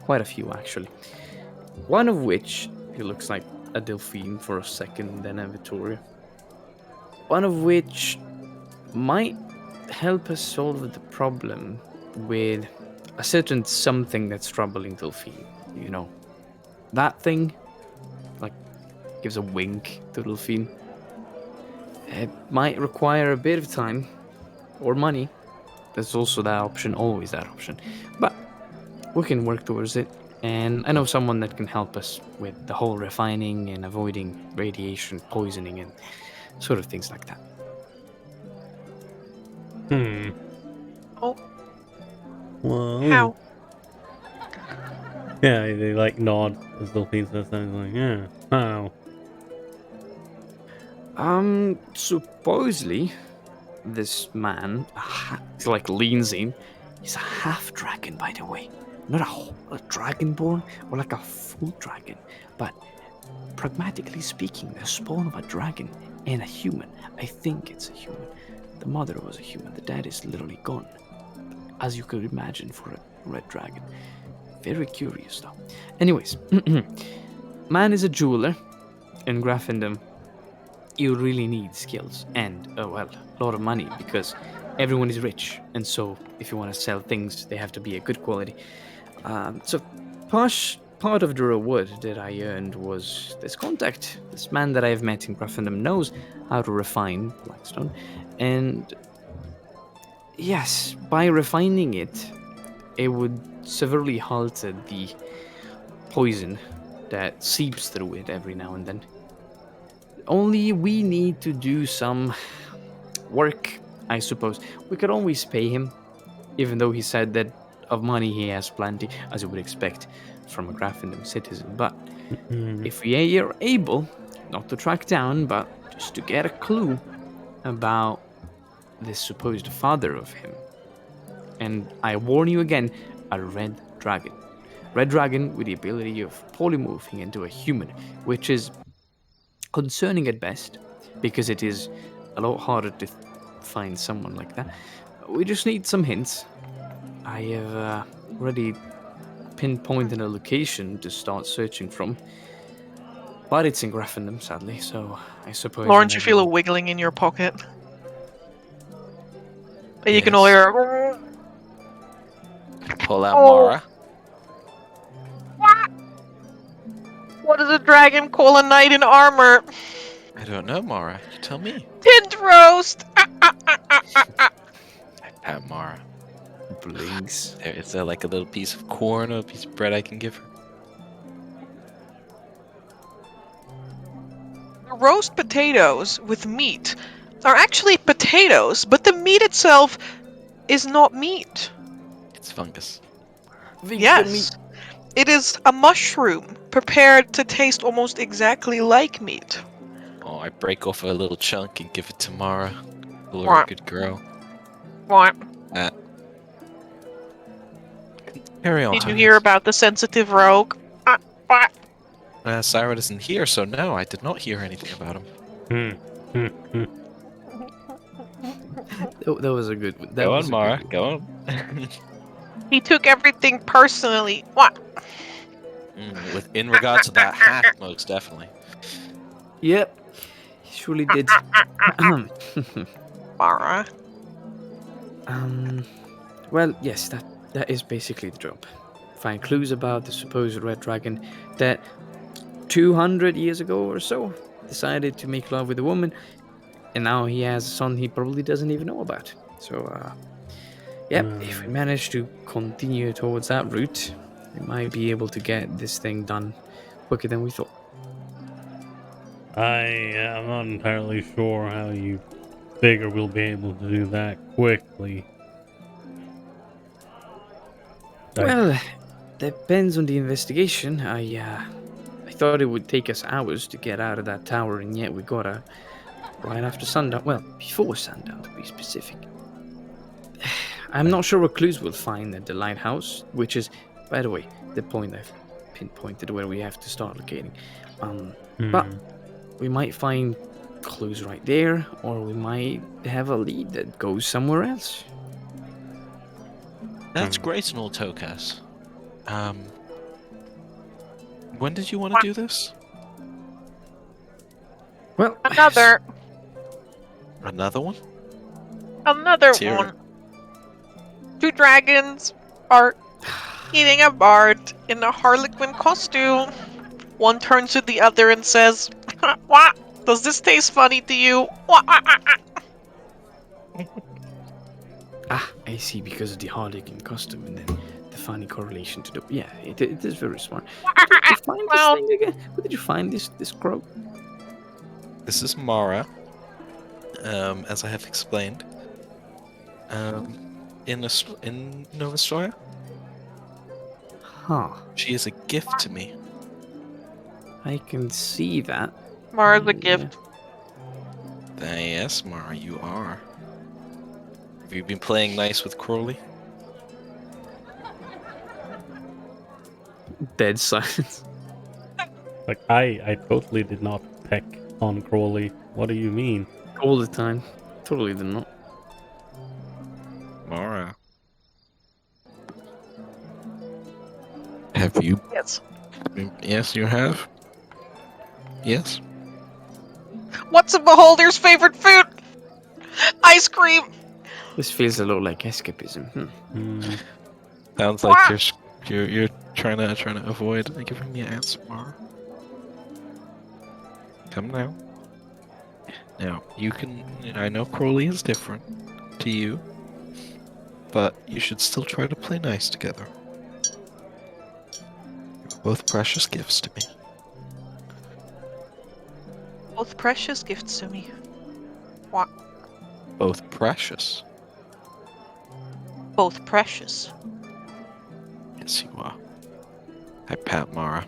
Speaker 4: Quite a few, actually. One of which, he looks like a Delphine for a second, then a Vittoria. One of which might help us solve the problem with a certain something that's troubling Delphine. That thing, like, gives a wink to Delphine. It might require a bit of time or money. There's also that option, always that option. But we can work towards it. And I know someone that can help us with the whole refining and avoiding radiation poisoning and sort of things like that.
Speaker 3: Oh,
Speaker 1: Well,
Speaker 3: how?
Speaker 1: Yeah, they like nod as Dolphine says something like, yeah, how?
Speaker 4: Supposedly, this man, like leans in. He's a half dragon, by the way, not a dragonborn or like a full dragon, but pragmatically speaking, the spawn of a dragon and a human. I think it's a human. The mother was a human. The dad is literally gone, as you could imagine for a red dragon. Very curious, though. Anyways, man is a jeweler in Graffendom. You really need skills and, a lot of money because everyone is rich. And so, if you want to sell things, they have to be a good quality. So, part of the reward that I earned was this contact. This man that I've met in Graffendom knows how to refine blackstone. And yes, by refining it, it would severely alter the poison that seeps through it every now and then. Only we need to do some work, I suppose. We could always pay him, even though he said that of money he has plenty, as you would expect from a Graffendom citizen. But if we are able, not to track down, but just to get a clue about this supposed father of him, and I warn you again, a red dragon. Red dragon with the ability of polymorphing into a human, which is concerning at best, because it is a lot harder to find someone like that. We just need some hints. I have already pinpointed a location to start searching from, but it's in Graffendom, sadly, so I suppose...
Speaker 3: Lawrence, you feel a wiggling in your pocket. And you can all
Speaker 2: Yes.
Speaker 3: hear...
Speaker 2: Pull out
Speaker 3: Oh.
Speaker 2: Mara.
Speaker 3: What does a dragon call a knight in armor?
Speaker 2: I don't know, Mara. You tell me.
Speaker 3: Tinned roast!
Speaker 2: I pat Mara.
Speaker 4: Blinks.
Speaker 2: Is there like a little piece of corn or a piece of bread I can give her?
Speaker 3: Roast potatoes with meat are actually potatoes, but the meat itself is not meat.
Speaker 2: It's fungus.
Speaker 3: Yes. It is a mushroom prepared to taste almost exactly like meat.
Speaker 2: Oh, I break off a little chunk and give it to Mara. Call her a
Speaker 3: What?
Speaker 2: good girl.
Speaker 3: What?
Speaker 2: Carry on.
Speaker 3: Did you
Speaker 2: Thomas.
Speaker 3: hear about the sensitive rogue? What?
Speaker 2: Cyrus isn't here, so no, I did not hear anything about him.
Speaker 4: That was a good one. That
Speaker 2: Go
Speaker 4: was
Speaker 2: on,
Speaker 4: a
Speaker 2: Mara.
Speaker 4: good
Speaker 2: Go on.
Speaker 3: He took everything personally. What?
Speaker 2: In regard to that hat, most definitely.
Speaker 4: Yep, he surely did.
Speaker 3: Mara.
Speaker 4: Well, yes, that is basically the job. Find clues about the supposed red dragon that 200 years ago or so decided to make love with a woman, and now he has a son he probably doesn't even know about. So, if we manage to continue towards that route, we might be able to get this thing done quicker than we thought.
Speaker 1: I'm not entirely sure how you figure we'll be able to do that quickly.
Speaker 4: Well, depends on the investigation. I thought it would take us hours to get out of that tower, and yet we got out right after sundown. Well, before sundown, to be specific. I'm not sure what clues we'll find at the lighthouse, which is, by the way, the point I've pinpointed where we have to start locating. But we might find clues right there, or we might have a lead that goes somewhere else.
Speaker 2: That's great and all, Tokas. When did you want to do this?
Speaker 4: Well,
Speaker 3: Another
Speaker 2: One?
Speaker 3: Another
Speaker 2: Let's hear
Speaker 3: one. Two dragons are eating a bard in a harlequin costume. One turns to the other and says, "What? Does this taste funny to you?"
Speaker 4: I see, because of the harlequin costume and then the funny correlation to the... Yeah, it is very smart. Where did you find this thing again? Where did you find this crow?
Speaker 2: This is Mara, as I have explained. In Nova Storia.
Speaker 4: Huh.
Speaker 2: She is a gift to me.
Speaker 4: I can see that.
Speaker 3: Mara's a
Speaker 4: Yeah.
Speaker 3: gift.
Speaker 2: Yes, Mara, you are. Have you been playing nice with Crowley?
Speaker 4: Dead silence.
Speaker 1: Like, I totally did not peck on Crawley. What do you mean?
Speaker 4: All the time. Totally did not.
Speaker 2: Mara. Have you?
Speaker 3: Yes.
Speaker 2: Yes, you have. Yes.
Speaker 3: What's a beholder's favorite food? Ice cream.
Speaker 4: This feels a lot like escapism.
Speaker 1: Hmm.
Speaker 2: Sounds like you're trying to avoid giving me an answer, Mara. Come now. Now you can. I know Crowley is different to you, but you should still try to play nice together. You're both precious gifts to me.
Speaker 3: Both precious gifts to me. What?
Speaker 2: Both precious.
Speaker 3: Both precious.
Speaker 2: Yes, you are. I pat Mara,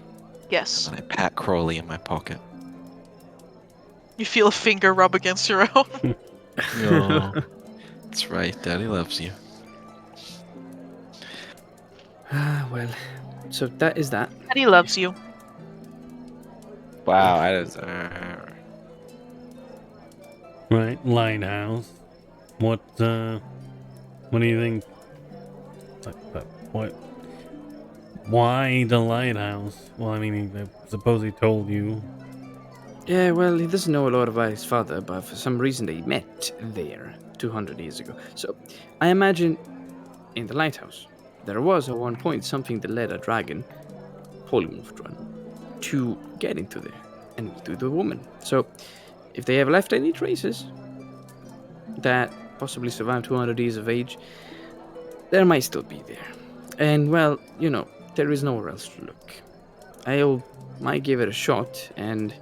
Speaker 3: Yes.
Speaker 2: and I pat Crowley in my pocket.
Speaker 3: You feel a finger rub against your own.
Speaker 2: No, that's right. Daddy loves you.
Speaker 4: Well, so that is that.
Speaker 3: And he loves you.
Speaker 2: Wow, I just.
Speaker 1: Right, lighthouse. What do you think? What? Why the lighthouse? Well, I mean, I suppose he told you.
Speaker 4: Yeah, well, he doesn't know a lot about his father, but for some reason they met there 200 years ago. So, I imagine in the lighthouse, there was at one point something that led a dragon, polymorph dragon, to get into there and meet with the woman. So, if they have left any traces that possibly survived 200 years of age, there might still be there. And, well, you know, there is nowhere else to look. I might give it a shot, and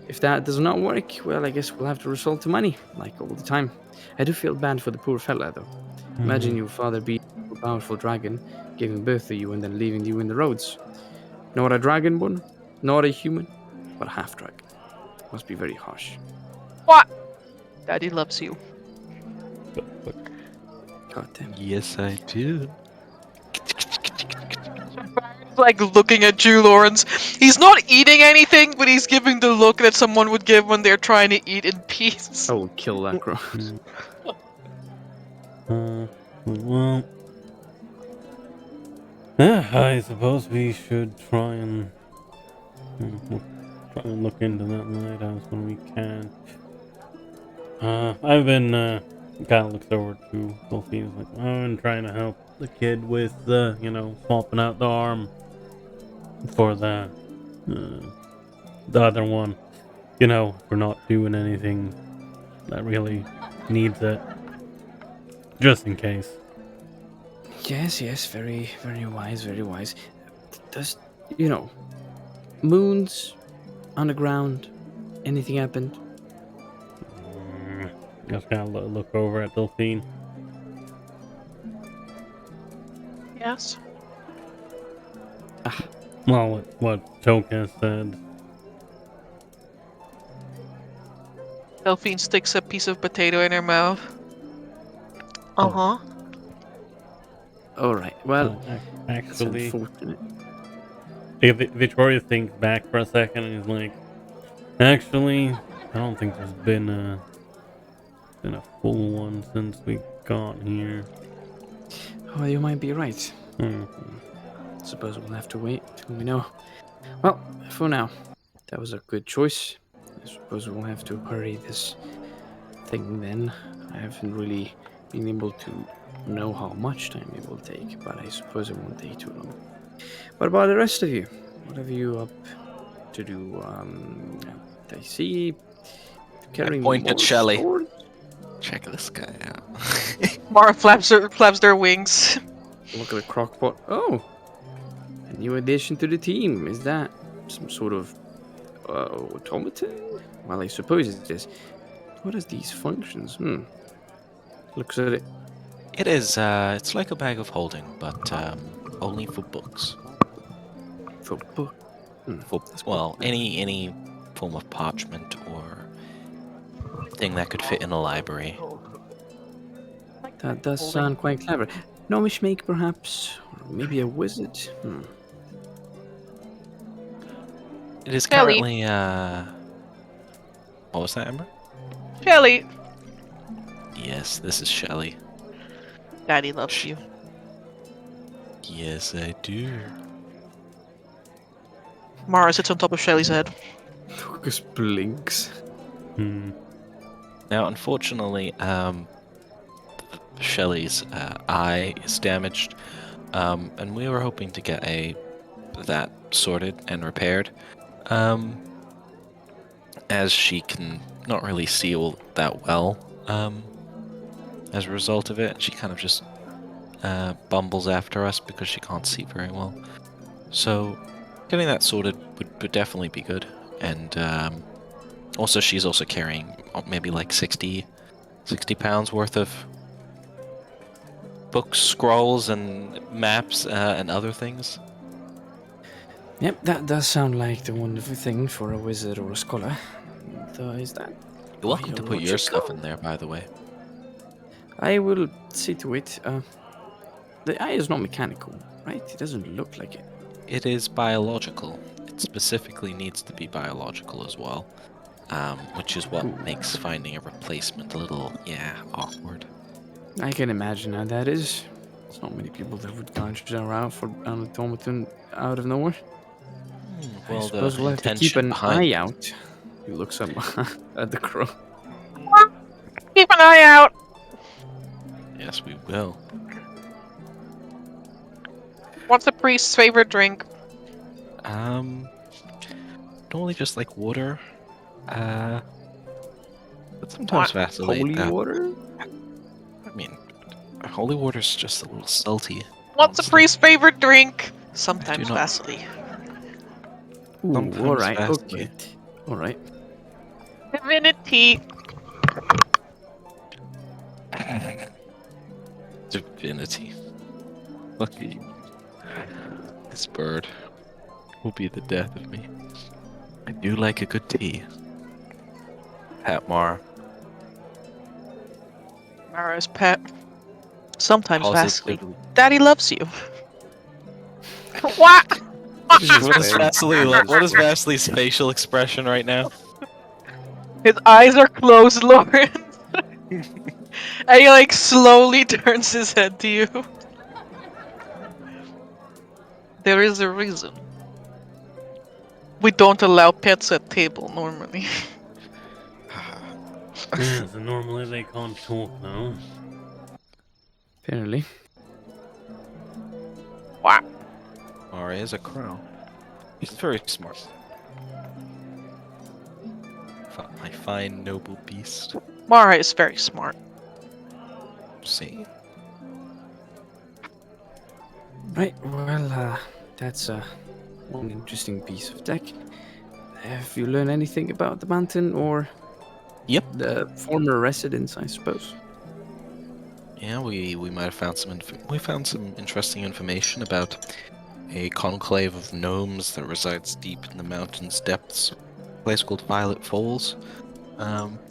Speaker 4: if that does not work, well, I guess we'll have to resort to money, like all the time. I do feel bad for the poor fella, though. Imagine your father being a powerful dragon, giving birth to you, and then leaving you in the roads. Not a dragonborn, not a human, but a half-dragon. Must be very harsh.
Speaker 3: What? Daddy loves you.
Speaker 4: God damn.
Speaker 2: Yes, I do.
Speaker 3: Like looking at you, Lawrence. He's not eating anything, but he's giving the look that someone would give when they're trying to eat in peace.
Speaker 4: I will kill that crow.
Speaker 1: Well, yeah, I suppose we should try and look into that lighthouse when we can. I've been kind of looked forward to Delphine's like, I've been trying to help the kid with swapping out the arm for the other one. You know, we're not doing anything that really needs it. Just in case.
Speaker 4: Yes, very, very wise, very wise. Does, moons, underground, anything happened?
Speaker 1: Just kind of look over at Delphine.
Speaker 3: Yes.
Speaker 1: Well, what Tokas said.
Speaker 3: Delphine sticks a piece of potato in her mouth. Uh-huh.
Speaker 4: Alright, well, that's
Speaker 1: Actually,
Speaker 4: unfortunate.
Speaker 1: Victoria thinks back for a second and is like, actually, I don't think there's been a full one since we got here.
Speaker 4: Oh, you might be right. Suppose we'll have to wait till we know. Well, for now, that was a good choice. I suppose we'll have to hurry this thing then. I haven't really been able to know how much time it will take, but I suppose it won't take too long. What about the rest of you? What have you up to do? I see carrying
Speaker 2: point at
Speaker 4: more
Speaker 2: Shelley.
Speaker 4: swords?
Speaker 2: Check this guy out.
Speaker 3: Mara flaps their wings.
Speaker 4: Look at the crockpot. Oh! A new addition to the team. Is that some sort of automaton? Well, I suppose it is. What are these functions? Looks at it.
Speaker 2: It is. It's like a bag of holding, but only for books.
Speaker 4: For book.
Speaker 2: For,
Speaker 4: That's
Speaker 2: well,
Speaker 4: book.
Speaker 2: any form of parchment or thing that could fit in a library.
Speaker 4: That does sound quite clever. Gnomish make, perhaps? Or maybe a wizard?
Speaker 2: It is
Speaker 3: Shelly.
Speaker 2: currently, what was that, Ember?
Speaker 3: Shelly,
Speaker 2: Yes, this is Shelly.
Speaker 3: Daddy loves you.
Speaker 2: Yes, I do.
Speaker 3: Mara sits on top of Shelly's head.
Speaker 4: Tokas blinks.
Speaker 1: Hmm.
Speaker 2: Now, unfortunately, Shelly's eye is damaged, and we were hoping to get that sorted and repaired, as she can not really see all that well, as a result of it. She kind of just bumbles after us because she can't see very well. So, getting that sorted would definitely be good, and also she's also carrying maybe like 60 pounds worth of books, scrolls, and maps, and other things.
Speaker 4: Yep, that does sound like the wonderful thing for a wizard or a scholar. Is that?
Speaker 2: You're welcome to put your
Speaker 4: biological?
Speaker 2: stuff in there, by the way.
Speaker 4: I will see to it. The eye is not mechanical, right? It doesn't look like it.
Speaker 2: It is biological. It specifically needs to be biological as well, which is what makes finding a replacement a little, awkward.
Speaker 4: I can imagine how that is. There's not many people that would conjure around for an automaton out of nowhere. I
Speaker 2: Well,
Speaker 4: suppose
Speaker 2: the
Speaker 4: we'll have to keep
Speaker 2: intention
Speaker 4: an
Speaker 2: behind
Speaker 4: eye out. He looks up at the crow.
Speaker 3: Keep an eye out!
Speaker 2: Yes, we will.
Speaker 3: What's the priest's favorite drink?
Speaker 2: Normally just like water. But sometimes vacillate.
Speaker 4: Holy water?
Speaker 2: I mean, holy water's just a little salty.
Speaker 3: What's the
Speaker 2: honestly.
Speaker 3: priest's favorite drink? Sometimes
Speaker 2: not-
Speaker 3: Vasily.
Speaker 4: Ooh,
Speaker 2: Sometimes
Speaker 4: alright,
Speaker 2: fast,
Speaker 4: okay. Alright.
Speaker 3: Divinity.
Speaker 2: Divinity. Lucky. This bird will be the death of me. I do like a good tea. Patmar.
Speaker 3: Mara's pet. Sometimes Vasily.
Speaker 2: Positively.
Speaker 3: Daddy loves you. What?
Speaker 2: What is Vasly's facial expression right now?
Speaker 3: His eyes are closed, Lawrence. And he like slowly turns his head to you. There is a reason. We don't allow pets at table normally.
Speaker 1: Yeah, so normally they can't talk now.
Speaker 4: Apparently.
Speaker 3: What?
Speaker 2: Mara is a crow. He's very smart. My fine noble beast.
Speaker 3: Mara is very smart.
Speaker 2: See?
Speaker 4: Right, well, that's one interesting piece of tech. Have you learned anything about the mountain or
Speaker 2: Yep.
Speaker 4: the former residents, I suppose?
Speaker 2: Yeah, we might have found we found some interesting information about a conclave of gnomes that resides deep in the mountain's depths. A place called Violet Falls.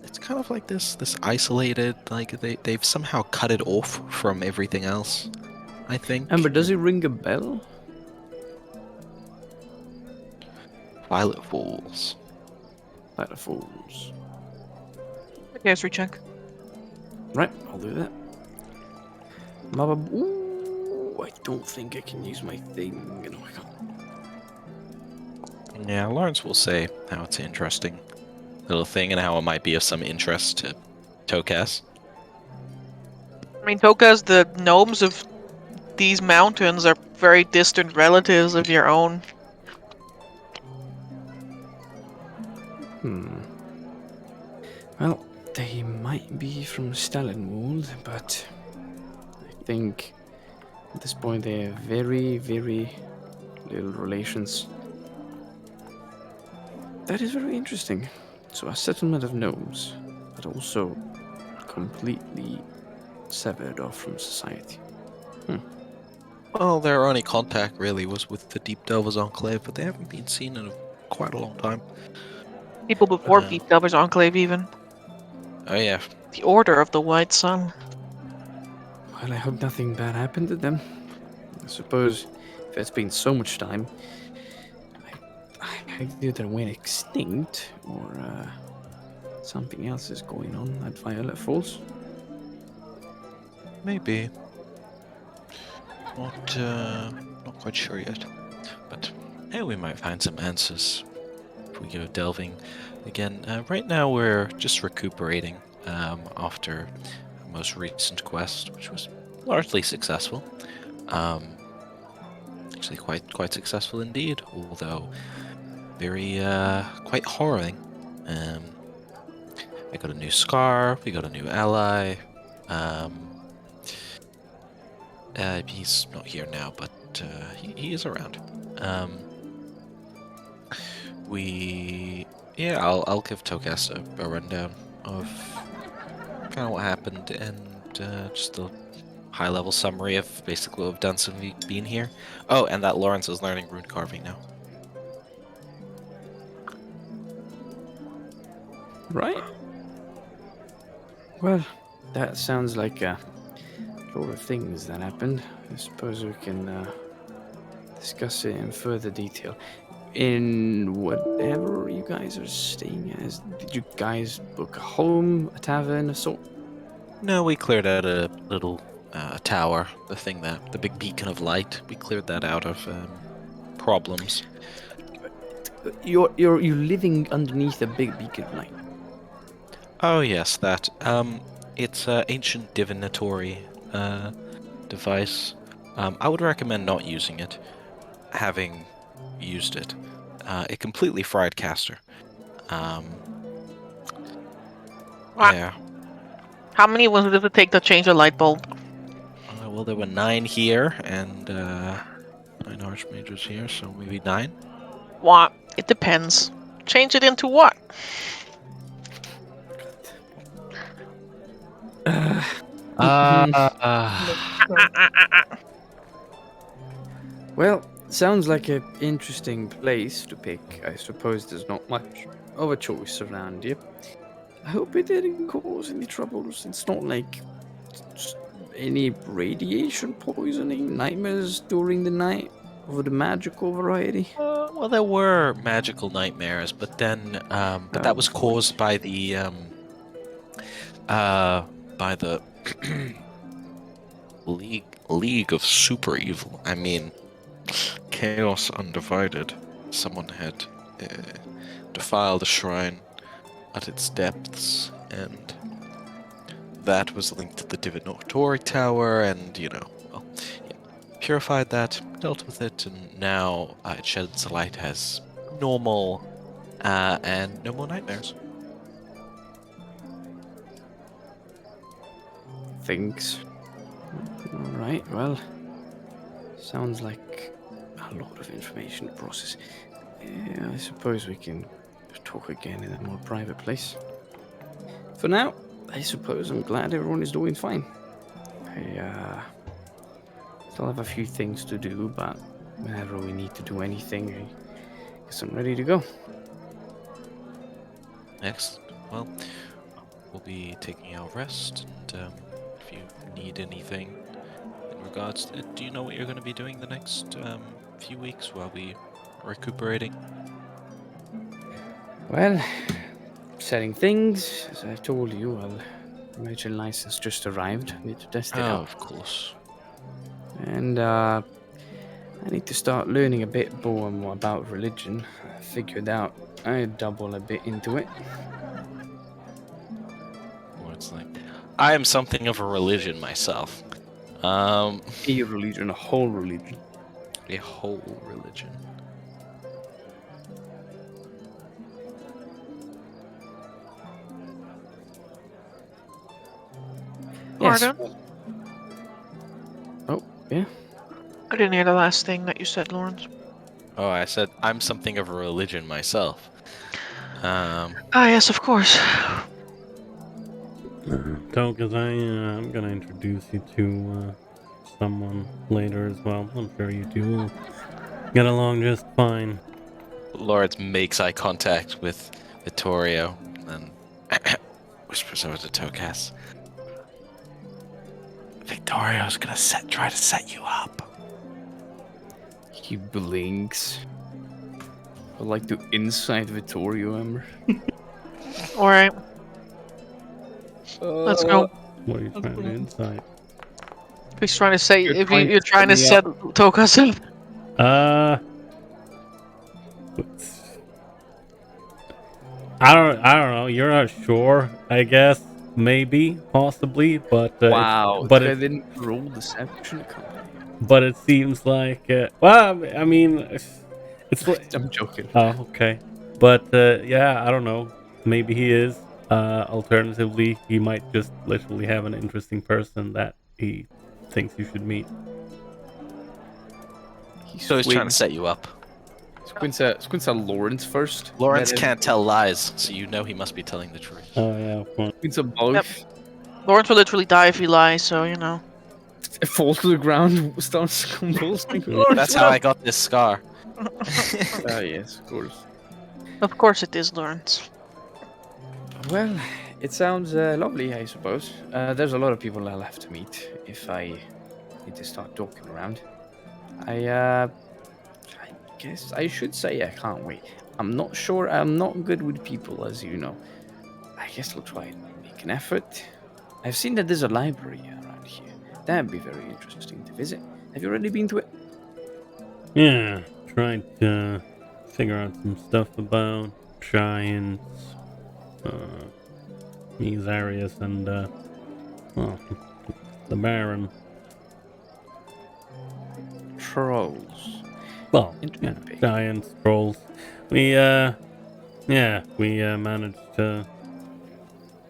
Speaker 2: It's kind of like this isolated, like they've somehow cut it off from everything else, I think.
Speaker 4: Amber, does it ring a bell?
Speaker 2: Violet Falls.
Speaker 4: Violet Falls.
Speaker 3: Yes, recheck.
Speaker 4: Right, I'll do that. Ooh, I don't think I can use my thing. No, I can't.
Speaker 2: Yeah, Lawrence will say how it's an interesting little thing and how it might be of some interest to Tokas.
Speaker 3: I mean, Tokas, the gnomes of these mountains are very distant relatives of your own.
Speaker 4: Well, they might be from Stalinwold, but I think at this point they have very, very little relations. That is very interesting. So a settlement of gnomes, but also completely severed off from society.
Speaker 2: Well, their only contact really was with the Deep Delvers Enclave, but they haven't been seen in quite a long time.
Speaker 3: People before
Speaker 2: Uh,
Speaker 3: Deep Delvers Enclave even.
Speaker 2: Oh yeah,
Speaker 3: The Order of the White Sun.
Speaker 4: Well, I hope nothing bad happened to them. I suppose if it's been so much time, I either went extinct or something else is going on at Violet Falls.
Speaker 2: maybe. Not quite sure yet. But hey, we might find some answers if we go delving again. Right now we're just recuperating after the most recent quest, which was largely successful. Actually quite successful indeed, although very quite harrowing. I got a new scar, we got a new ally. He's not here now, but he is around. I'll give Tokas a rundown of kind of what happened and just a high-level summary of basically what we've done since we've been here. Oh, and that Lawrence is learning rune carving now.
Speaker 4: Right. Well, that sounds like a lot of things that happened. I suppose we can discuss it in further detail. In whatever you guys are staying as, did you guys book a home, a tavern, a sort?
Speaker 2: No, we cleared out a little tower, the big beacon of light. We cleared that out of problems.
Speaker 4: You're living underneath a big beacon of light.
Speaker 2: Oh yes, that. It's an ancient divinatory device. I would recommend not using it, having used it. It completely fried Caster.
Speaker 3: What?
Speaker 2: Yeah.
Speaker 3: How many ones does it take to change a light bulb?
Speaker 2: Well, there were 9 here, and 9 archmages here, so maybe 9.
Speaker 3: What? It depends. Change it into what?
Speaker 4: Well, sounds like an interesting place to pick. I suppose there's not much of a choice around here. I hope it didn't cause any troubles. It's not like just any radiation poisoning, nightmares during the night of the magical variety.
Speaker 2: Well, there were magical nightmares, but then, that was caused by the League of Super Evil. I mean, Chaos Undivided. Someone had defiled a shrine at its depths, and that was linked to the Divinatory Tower, and, purified that, dealt with it, and now it sheds light as normal, and no more nightmares.
Speaker 4: Thanks. Alright, well, sounds like a lot of information to process. I suppose we can talk again in a more private place. For now, I suppose I'm glad everyone is doing fine. I still have a few things to do, but whenever we need to do anything, I guess I'm ready to go.
Speaker 2: Excellent. Well, we'll be taking our rest, and if you need anything in regards to it, do you know what you're going to be doing the next few weeks while we are recuperating?
Speaker 4: Well, setting things, as I told you, Imagine license just arrived. I need to test it out.
Speaker 2: Of course.
Speaker 4: And I need to start learning a bit more about religion. I figured out I dabble a bit into it.
Speaker 2: Well, it's like, I am something of a religion myself.
Speaker 4: A religion, a whole religion.
Speaker 2: A whole religion.
Speaker 4: Yes.
Speaker 3: Pardon?
Speaker 4: Oh, yeah.
Speaker 3: I didn't hear the last thing that you said, Lawrence.
Speaker 2: Oh, I said I'm something of a religion myself.
Speaker 3: Ah, yes, of course.
Speaker 1: Tokas, I'm gonna introduce you to someone later as well. I'm sure you two will get along just fine.
Speaker 2: Lawrence makes eye contact with Vittorio and whispers over to Tokas. Vittorio's gonna try to set you up.
Speaker 4: He blinks. I'd like to inside Vittorio, Ember.
Speaker 3: Alright, let's go.
Speaker 1: What are you trying to insight?
Speaker 3: He's trying to say,
Speaker 4: You're
Speaker 3: if
Speaker 4: trying
Speaker 3: you're
Speaker 4: to
Speaker 3: trying to
Speaker 4: set
Speaker 3: set Tokas up.
Speaker 1: I don't know. You're not sure, I guess. Maybe, possibly, but
Speaker 4: Wow,
Speaker 1: but
Speaker 4: I
Speaker 1: it,
Speaker 4: didn't roll deception.
Speaker 1: but it seems like well, I mean, it's like,
Speaker 4: I'm joking.
Speaker 1: oh, okay, but yeah, I don't know. Maybe he is. Alternatively, he might just literally have an interesting person that he thinks you should meet.
Speaker 2: So he's trying to set you up.
Speaker 4: Squints at Lawrence first.
Speaker 2: Lawrence
Speaker 4: Then
Speaker 2: can't tell lies, so you know he must be telling the truth.
Speaker 1: Oh yeah, of course.
Speaker 4: Squints at both.
Speaker 3: Yep. Lawrence will literally die if he lies, so you know.
Speaker 4: It falls to the ground, starts convulsing.
Speaker 2: That's how I got this scar.
Speaker 4: Yes, of course.
Speaker 3: Of course it is, Lawrence.
Speaker 4: Well, it sounds lovely, I suppose. There's a lot of people I'll have to meet if I need to start talking around. I guess I should say I can't wait. I'm not sure. I'm not good with people, as you know. I guess I'll try and make an effort. I've seen that there's a library around here. That'd be very interesting to visit. Have you already been to it?
Speaker 1: Yeah, tried to figure out some stuff about giants, Etharis, and well, the Baron.
Speaker 4: Trolls.
Speaker 1: Well, yeah,
Speaker 4: Interesting.
Speaker 1: giants, trolls. We managed to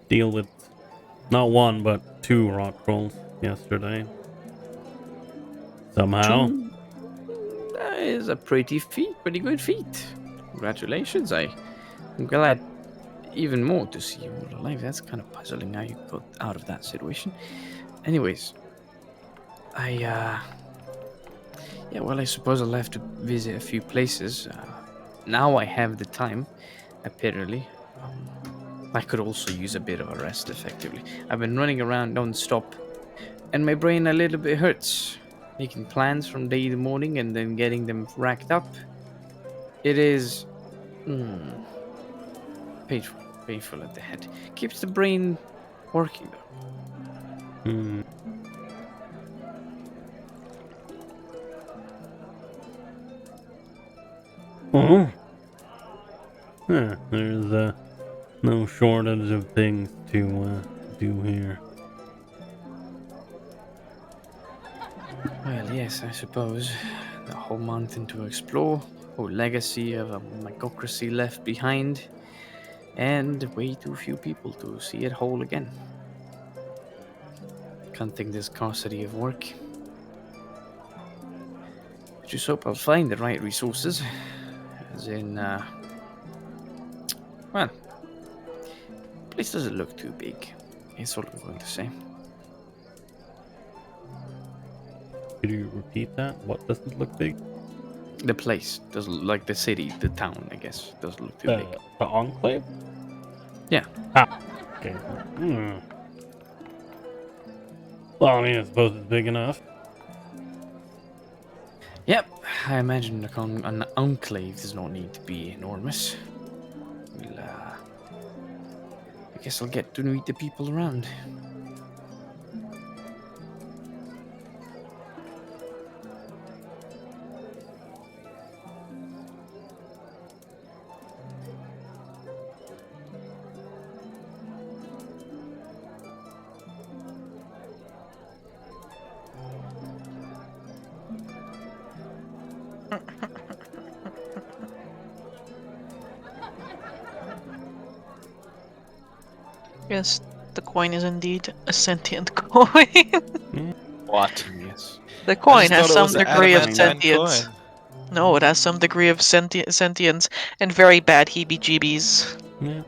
Speaker 1: deal with not one but two rock trolls yesterday. Somehow.
Speaker 4: That is a pretty good feat. Congratulations. I'm glad even more to see you all alive. That's kind of puzzling how you got out of that situation. Anyways, I suppose I'll have to visit a few places. Now I have the time, apparently. I could also use a bit of a rest, effectively. I've been running around non-stop, and my brain a little bit hurts. Making plans from day to morning and then getting them racked up. It is painful at the head. Keeps the brain working, though.
Speaker 1: Hmm. Oh. Yeah, there's no shortage of things to do here.
Speaker 4: Well, yes, I suppose. The whole mountain to explore, whole legacy of a magocracy left behind, and way too few people to see it whole again. Can't think there's scarcity of work. Just hope I'll find the right resources. As in, well, place doesn't look too big. That's all I'm going to say.
Speaker 1: Could you repeat that? What doesn't look big?
Speaker 4: The place doesn't look like the city, the town, I guess, doesn't look too big.
Speaker 1: The enclave?
Speaker 4: Yeah.
Speaker 1: Ah, okay. Well, I mean, I suppose it's big enough.
Speaker 4: Yep, I imagine an enclave does not need to be enormous. I guess I'll get to meet the people around.
Speaker 3: Yes, the coin is indeed a sentient coin.
Speaker 2: What?
Speaker 4: Yes.
Speaker 3: The coin
Speaker 2: just
Speaker 3: has
Speaker 2: thought it
Speaker 3: some
Speaker 2: was an
Speaker 3: degree of
Speaker 2: adamantine
Speaker 3: sentience.
Speaker 2: coin.
Speaker 3: No, it has some degree of sentience and very bad heebie-jeebies.
Speaker 1: Yeah.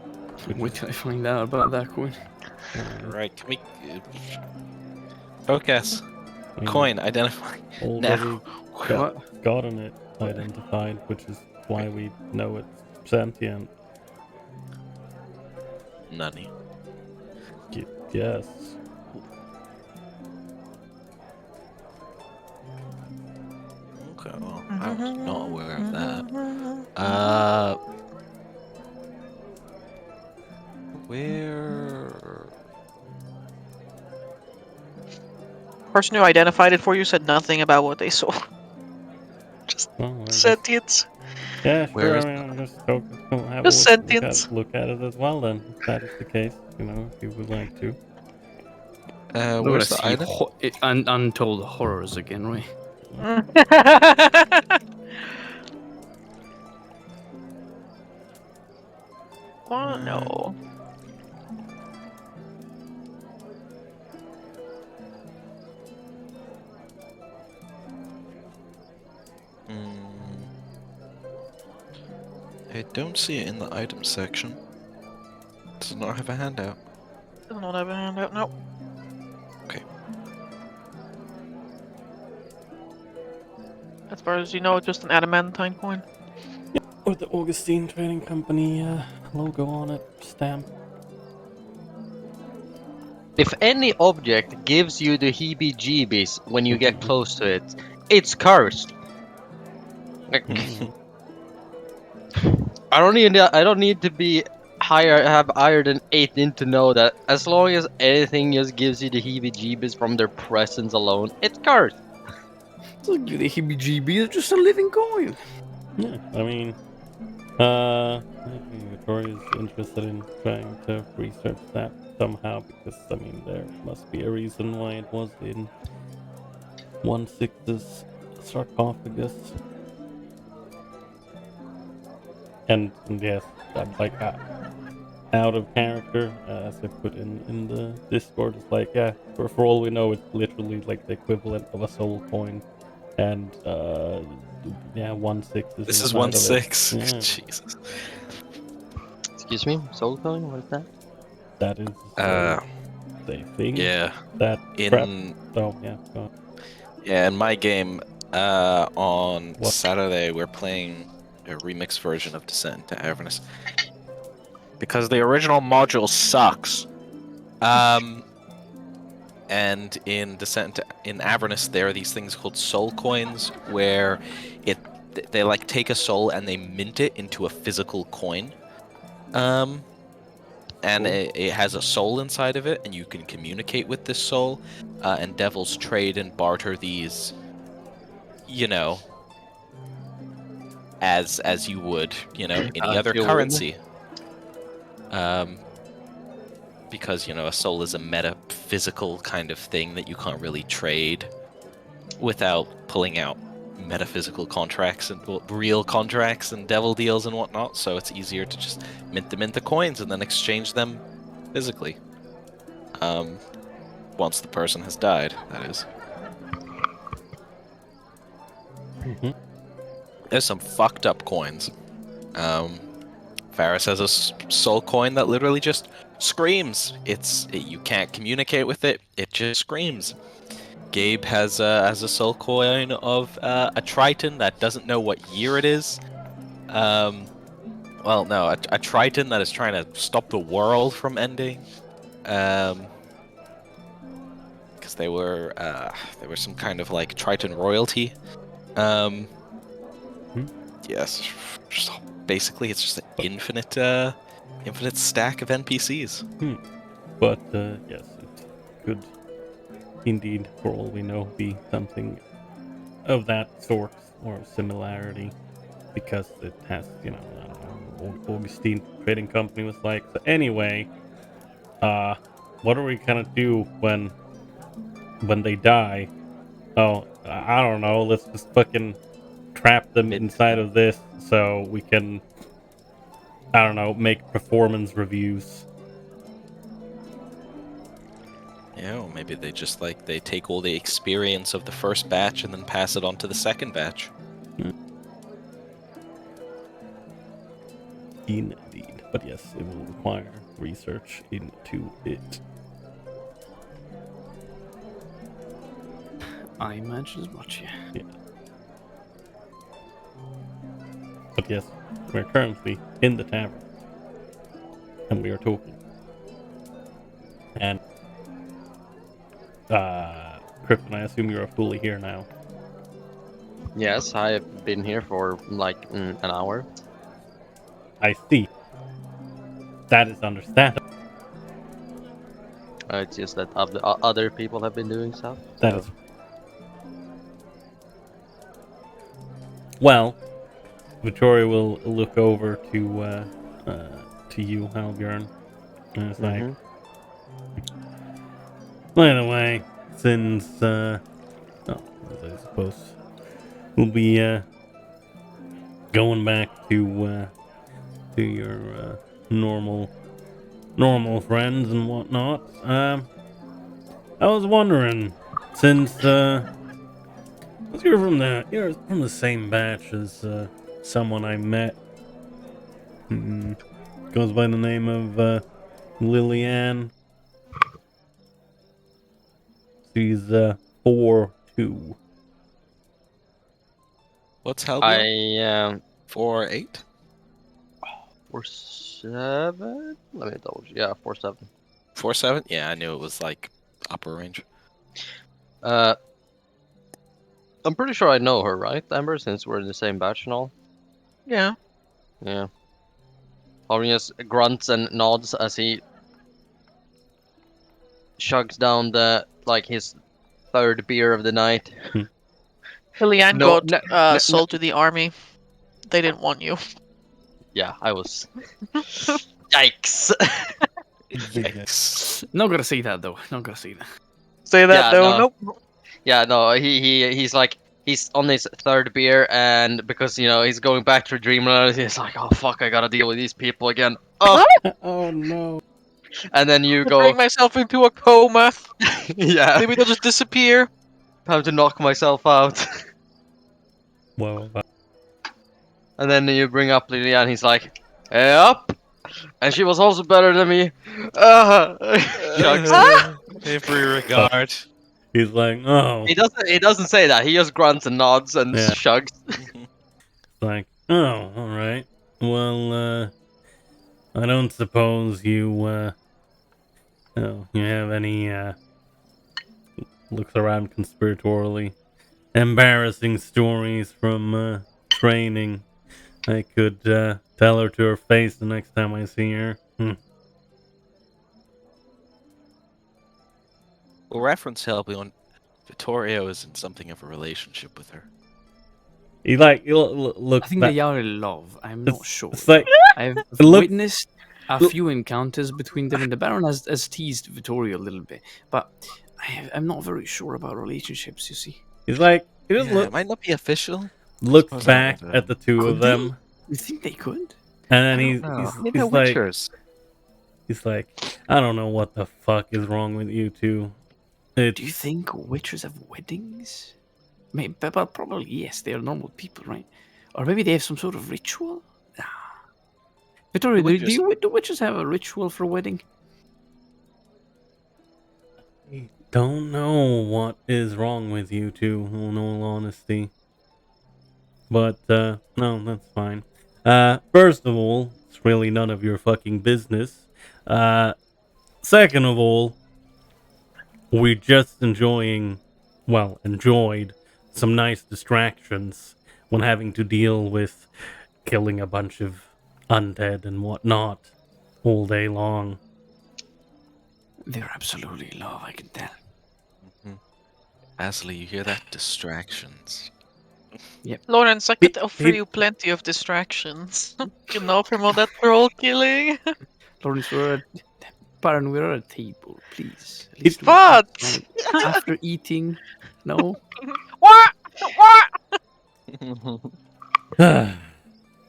Speaker 4: Wait till I find out about that coin.
Speaker 2: Right, can we... Tokas,
Speaker 1: I mean,
Speaker 2: Coin identify.
Speaker 1: already
Speaker 2: Now.
Speaker 1: gotten it identified, which is why we know it's sentient.
Speaker 2: Nani.
Speaker 1: Yes.
Speaker 2: Okay, well, I was not aware of that. Where?
Speaker 3: Person who identified it for you said nothing about what they saw. Just
Speaker 1: Well, I guess-
Speaker 3: sentience.
Speaker 1: Yeah,
Speaker 2: Where
Speaker 1: sure.
Speaker 2: is
Speaker 1: I mean, just Tokas will have
Speaker 3: Just
Speaker 1: a
Speaker 3: sentience.
Speaker 1: look at it as well. Then, if that is the case, you know, if you would like to.
Speaker 4: We're gonna
Speaker 2: Where's the
Speaker 4: see
Speaker 2: item?
Speaker 4: untold horrors again, right?
Speaker 3: Oh no.
Speaker 2: I don't see it in the item section. Does not have a handout.
Speaker 3: Does not have a handout. No.
Speaker 2: Okay.
Speaker 3: As far as you know, it's just an adamantine coin.
Speaker 1: With the Augustine Trading Company logo on it, stamp.
Speaker 6: If any object gives you the heebie-jeebies when you get close to it, it's cursed. Like, I don't need to be have higher than 18 to know that as long as anything just gives you the heebie-jeebies from their presence alone, it's cursed.
Speaker 4: Look, the heebie-jeebies are just a living coin.
Speaker 1: Yeah, I mean, Victoria's interested in trying to research that somehow because I mean there must be a reason why it was in 1/6's sarcophagus. And yes, that's like out of character, as I put in the Discord. It's like, yeah, for all we know, it's literally like the equivalent of a soul coin, and yeah, 1/6 is
Speaker 2: This is
Speaker 1: inside of it.
Speaker 2: 1/6.
Speaker 1: Yeah,
Speaker 2: Jesus.
Speaker 6: Excuse me? Soul coin? What is that?
Speaker 1: that is the thing.
Speaker 2: Yeah.
Speaker 1: That crap. Oh yeah. Go on.
Speaker 2: Yeah, in my game, on
Speaker 1: What?
Speaker 2: Saturday, we're playing a remix version of Descent into Avernus. Because the original module sucks. And in in Avernus, there are these things called soul coins, where they like take a soul and they mint it into a physical coin. And it has a soul inside of it, and you can communicate with this soul. And devils trade and barter these, you know, as you would, you know, any other
Speaker 6: you would.
Speaker 2: currency. Because, you know, a soul is a metaphysical kind of thing that you can't really trade without pulling out metaphysical contracts and real contracts and devil deals and whatnot. So it's easier to just mint the coins and then exchange them physically. Once the person has died, that is. There's some fucked up coins. Faris has a soul coin that literally just screams. You can't communicate with it. It just screams. Gabe has a soul coin of a Triton that doesn't know what year it is. Well, no, a Triton that is trying to stop the world from ending. Because they were some kind of like Triton royalty. Yes, basically it's just an infinite stack of NPCs.
Speaker 1: But yes, it could indeed, for all we know, be something of that sort or similarity, because it has, you know, Augustine Trading Company was like. So anyway, what are we gonna do when they die? Oh, I don't know. Let's just fucking trap them inside of this so we can, I don't know, make performance reviews.
Speaker 2: Yeah, or maybe they just they take all the experience of the first batch and then pass it on to the second batch.
Speaker 1: Indeed. But yes, it will require research into it.
Speaker 4: I imagine as much, yeah.
Speaker 1: But yes, we're currently in the tavern. And we are talking. And, Krypton, I assume you're fully here now.
Speaker 6: Yes, I've been here for like an hour.
Speaker 1: I see. That is understandable.
Speaker 6: It's just that other people have been doing stuff.
Speaker 1: That
Speaker 6: so-
Speaker 1: is. Well, Victoria will look over to you, Halbjorn, and it's like, by the way, since I suppose we'll be going back to your normal friends and whatnot. I was wondering, since you're from the same batch as someone I met. Goes by the name of Lillian. She's 4'2".
Speaker 2: What's Halbio?
Speaker 6: I
Speaker 2: 4'8"?
Speaker 6: 4'7". Let me double. Yeah, 4'7".
Speaker 2: 4'7"? Yeah, I knew it was like upper range.
Speaker 6: I'm pretty sure I know her, right, Amber? Since we're in the same batch and all.
Speaker 3: Yeah.
Speaker 6: Yeah. Orius grunts and nods as he chugs down his third beer of the night.
Speaker 3: Liliane
Speaker 6: No,
Speaker 3: got sold to the army. They didn't want you.
Speaker 6: Yeah, I was. Yikes!
Speaker 2: Yikes.
Speaker 4: Not gonna say that though. Not gonna say that.
Speaker 3: Say that
Speaker 6: Yeah,
Speaker 3: though.
Speaker 6: no.
Speaker 3: Nope.
Speaker 6: Yeah, no. He's like he's on his third beer, and because he's going back to Dreamland, he's like, oh fuck, I gotta deal with these people again. Oh,
Speaker 1: Oh no.
Speaker 6: and then you
Speaker 3: Bring
Speaker 6: go,
Speaker 3: myself into a coma.
Speaker 6: yeah,
Speaker 3: Maybe they'll just disappear.
Speaker 6: time to knock myself out.
Speaker 1: Well,
Speaker 6: And then you bring up Lilian, he's like, yep. And she was also better than me. Shucks.
Speaker 2: Every regard.
Speaker 1: he's like, oh.
Speaker 6: He doesn't say that. He just grunts and nods and
Speaker 1: Yeah.
Speaker 6: shrugs.
Speaker 1: Like, oh, all right. Well, I don't suppose you you have any looks around conspiratorially embarrassing stories from training. I could tell her to her face the next time I see her.
Speaker 2: Well, reference Halbio, Vittorio is in something of a relationship with her.
Speaker 1: He like looks.
Speaker 4: I think they are in love. I'm not sure.
Speaker 1: It's like
Speaker 4: I've
Speaker 1: looks-
Speaker 4: witnessed a few encounters between them, and the Baron has teased Vittorio a little bit, but I'm not very sure about relationships. You see,
Speaker 1: he's like he just
Speaker 2: Yeah, it might not be official.
Speaker 1: looks
Speaker 2: Suppose
Speaker 1: back
Speaker 2: not,
Speaker 1: at the two of
Speaker 4: Could they?
Speaker 1: them,
Speaker 4: you think they could?
Speaker 1: and then
Speaker 2: You
Speaker 1: he's
Speaker 2: know,
Speaker 1: like
Speaker 2: Witchers.
Speaker 1: he's like, I don't know what the fuck is wrong with you two. It's,
Speaker 4: Do you think witchers have weddings? Maybe, but probably yes. They are normal people, right? Or maybe they have some sort of ritual. Vittorio, do witches have a ritual for a wedding?
Speaker 1: don't know what is wrong with you two, in all honesty. But, no, that's fine. First of all, it's really none of your fucking business. Second of all, we're just enjoyed some nice distractions when having to deal with killing a bunch of undead and whatnot all day long.
Speaker 4: They're absolutely in love. I can tell.
Speaker 2: Asley, you hear that? Distractions.
Speaker 3: Lawrence, I could offer
Speaker 1: he-
Speaker 3: you plenty of distractions. From all that troll killing.
Speaker 4: Lawrence, Baron, we're at a table, please. At
Speaker 1: It-
Speaker 4: least
Speaker 3: What?
Speaker 4: after eating? No.
Speaker 3: What? What?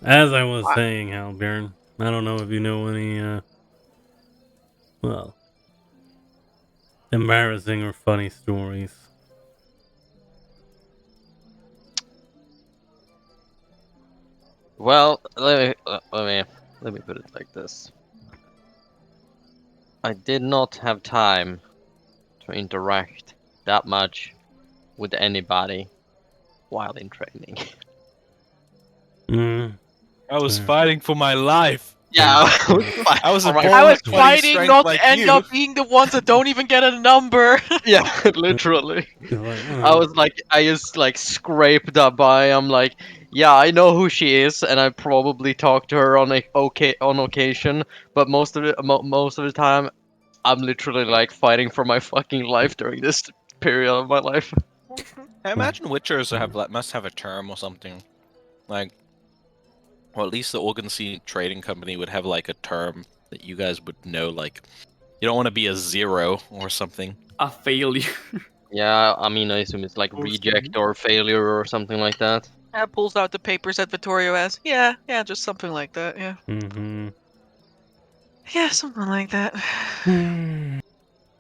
Speaker 1: As I was saying, Halbjorn, I don't know if you know any, embarrassing or funny stories.
Speaker 6: Well, let me put it like this. I did not have time to interact that much with anybody while in training.
Speaker 1: Mm.
Speaker 2: I was
Speaker 1: Yeah.
Speaker 2: fighting for my life.
Speaker 6: Yeah,
Speaker 2: I was a
Speaker 6: Alright.
Speaker 2: bull
Speaker 3: I was
Speaker 2: with 20
Speaker 3: fighting
Speaker 2: strength
Speaker 3: not
Speaker 2: like
Speaker 3: to end
Speaker 2: you.
Speaker 3: up being the ones that don't even get a number.
Speaker 6: yeah, literally.
Speaker 1: He's like,
Speaker 6: I was like, I just like scraped up by. I'm like, yeah, I know who she is, and I probably talk to her on on occasion. But most of the time, I'm literally like fighting for my fucking life during this period of my life.
Speaker 2: I imagine Witchers must have a term or something. Like, or at least the Organ Sea Trading Company would have like a term that you guys would know. Like, you don't want to be a 0 or something.
Speaker 4: A failure.
Speaker 6: Yeah, I mean, I assume it's like reject or failure or something like that.
Speaker 3: Pulls out the papers that Vittorio has. Yeah, just something like that. Yeah,
Speaker 1: mm-hmm.
Speaker 3: yeah, something like that.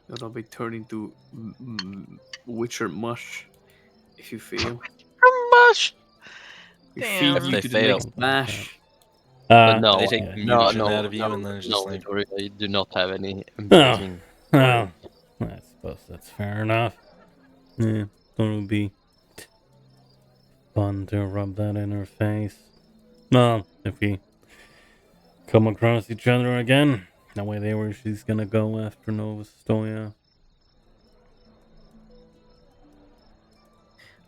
Speaker 4: That'll be turned into Witcher mush if you fail.
Speaker 3: Much.
Speaker 4: We
Speaker 3: Damn.
Speaker 4: feed
Speaker 2: If
Speaker 4: you
Speaker 2: they
Speaker 4: to
Speaker 2: fail.
Speaker 4: the next bash.
Speaker 6: But no,
Speaker 2: They take
Speaker 6: no,
Speaker 2: mutagen out of you and then it's just like...
Speaker 6: Victoria, you do not have any
Speaker 1: Oh,
Speaker 6: amazing.
Speaker 1: well, I suppose that's fair enough. Yeah, thought it would be fun to rub that in her face. Well, if we come across each other again, that way they where she's gonna go after Nova Stoya.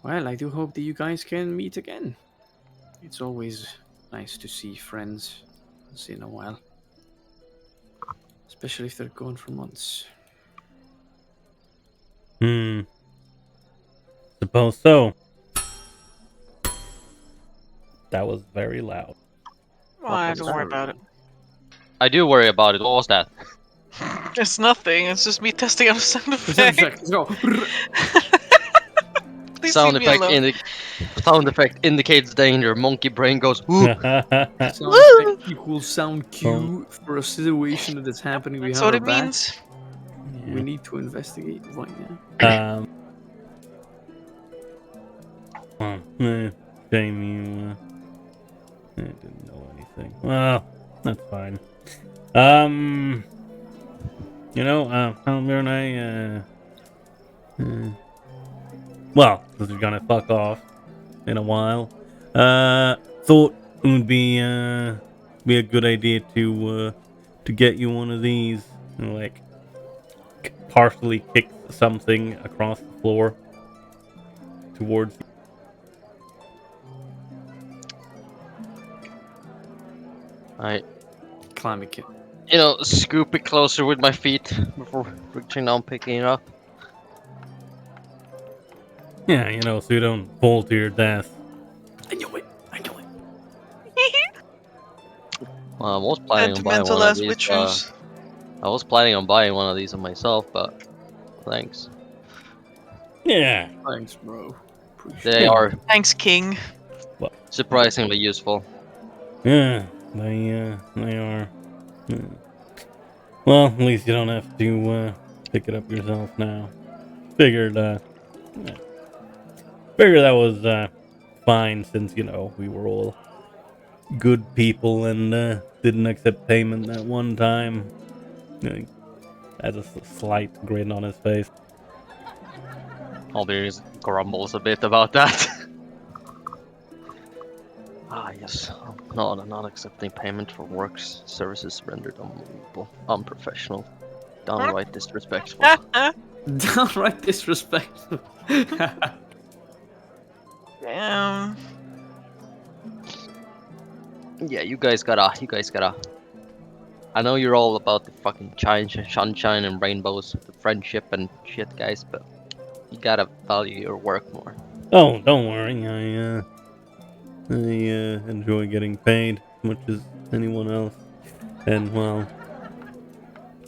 Speaker 4: Well, I do hope that you guys can meet again. It's always nice to see friends once in a while. Especially if they're gone for months.
Speaker 1: Suppose so. That was very loud.
Speaker 3: Well, don't worry about it.
Speaker 6: I do worry about it. What was that?
Speaker 3: It's nothing. It's just me testing out a sound effect.
Speaker 4: Let's go.
Speaker 3: Please
Speaker 6: Sound
Speaker 3: leave me
Speaker 6: effect
Speaker 3: alone.
Speaker 6: sound effect indicates danger. Monkey brain goes. Ooh.
Speaker 4: Sound effect equals sound cue for a situation that is happening
Speaker 3: That's
Speaker 4: behind
Speaker 3: what
Speaker 4: our
Speaker 3: it
Speaker 4: back.
Speaker 3: means.
Speaker 4: We need to investigate right now.
Speaker 1: Shame you I didn't know anything. Well, that's fine. Halmer and I, well, because we're gonna fuck off in a while, thought it would be a good idea to get you one of these, like, partially kick something across the floor towards you.
Speaker 6: I,
Speaker 4: Climbing kit.
Speaker 6: scoop it closer with my feet before reaching down, picking it up.
Speaker 1: Yeah, so you don't fall to your death.
Speaker 4: I knew it.
Speaker 6: Well, I was planning on buying
Speaker 3: Sentimental
Speaker 6: one of
Speaker 3: as
Speaker 6: these.
Speaker 3: witchers.
Speaker 6: I was planning on buying one of these on myself, but thanks.
Speaker 1: Yeah.
Speaker 4: Thanks, bro. Appreciate
Speaker 6: They are
Speaker 3: Thanks, King.
Speaker 6: surprisingly useful.
Speaker 1: Yeah, they are. Yeah. Well, at least you don't have to pick it up yourself now. Figured that was fine since we were all good people and didn't accept payment that one time. Has a slight grin on his face.
Speaker 6: Aldir grumbles a bit about that. Yes. Not accepting payment for works services rendered unbelievable, unprofessional, downright disrespectful.
Speaker 4: Downright disrespectful.
Speaker 3: Damn.
Speaker 6: Yeah, you guys gotta. I know you're all about the fucking sunshine and rainbows, the friendship and shit, guys, but you gotta value your work more.
Speaker 1: Oh, don't worry. I enjoy getting paid as much as anyone else, and well,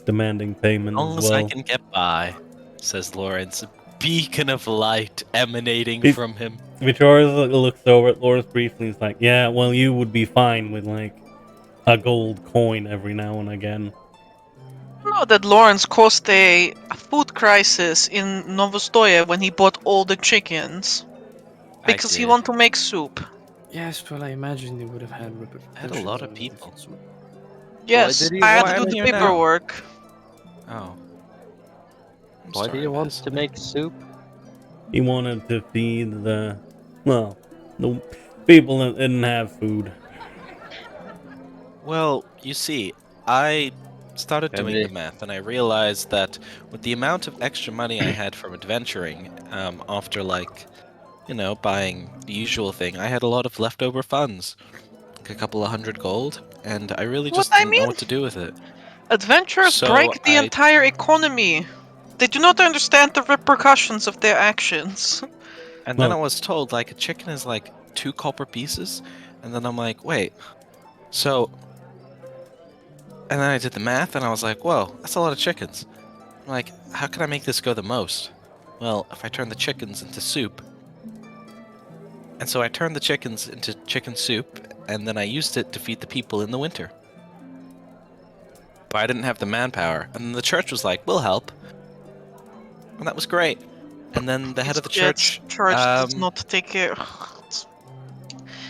Speaker 1: demanding payment
Speaker 2: As long
Speaker 1: as
Speaker 2: as
Speaker 1: well.
Speaker 2: I can get by, says Lawrence, a beacon of light emanating from him.
Speaker 1: Vittoria looks over at Loris briefly. He's like, "Yeah, well, you would be fine with like a gold coin every now and again."
Speaker 3: know that Lawrence caused a food crisis in Novostoye when he bought all the chickens because he wanted to make soup.
Speaker 4: Yes, well, I imagine they would have had
Speaker 2: Had a lot of people.
Speaker 3: Yes,
Speaker 6: did he
Speaker 3: I had
Speaker 6: want
Speaker 3: to do
Speaker 6: to
Speaker 3: the
Speaker 2: do that?
Speaker 3: paperwork.
Speaker 2: Oh.
Speaker 6: Why do you want to make soup?
Speaker 1: He wanted to feed the people that didn't have food.
Speaker 2: Well, you see, I started doing the
Speaker 6: Family.
Speaker 2: math, and I realized that with the amount of extra money I had from adventuring, after buying the usual thing, I had a lot of leftover funds, like a couple of 100 gold, and I really
Speaker 3: What
Speaker 2: just
Speaker 3: I
Speaker 2: didn't know
Speaker 3: mean?
Speaker 2: what to do with it.
Speaker 3: Adventurers
Speaker 2: So
Speaker 3: break the entire economy. They do not understand the repercussions of their actions.
Speaker 2: and then I
Speaker 1: Well,
Speaker 2: was told like a chicken is like 2 copper pieces, and then I'm like, wait, so, and then I did the math, and I was like, whoa, that's a lot of chickens. I'm like, how can I make this go the most? Well, if I turn the chickens into soup. And so I turned the chickens into chicken soup, and then I used it to feed the people in the winter. But I didn't have the manpower, and the church was like, we'll help. And that was great. And then the head of the church,
Speaker 3: Church does not take care.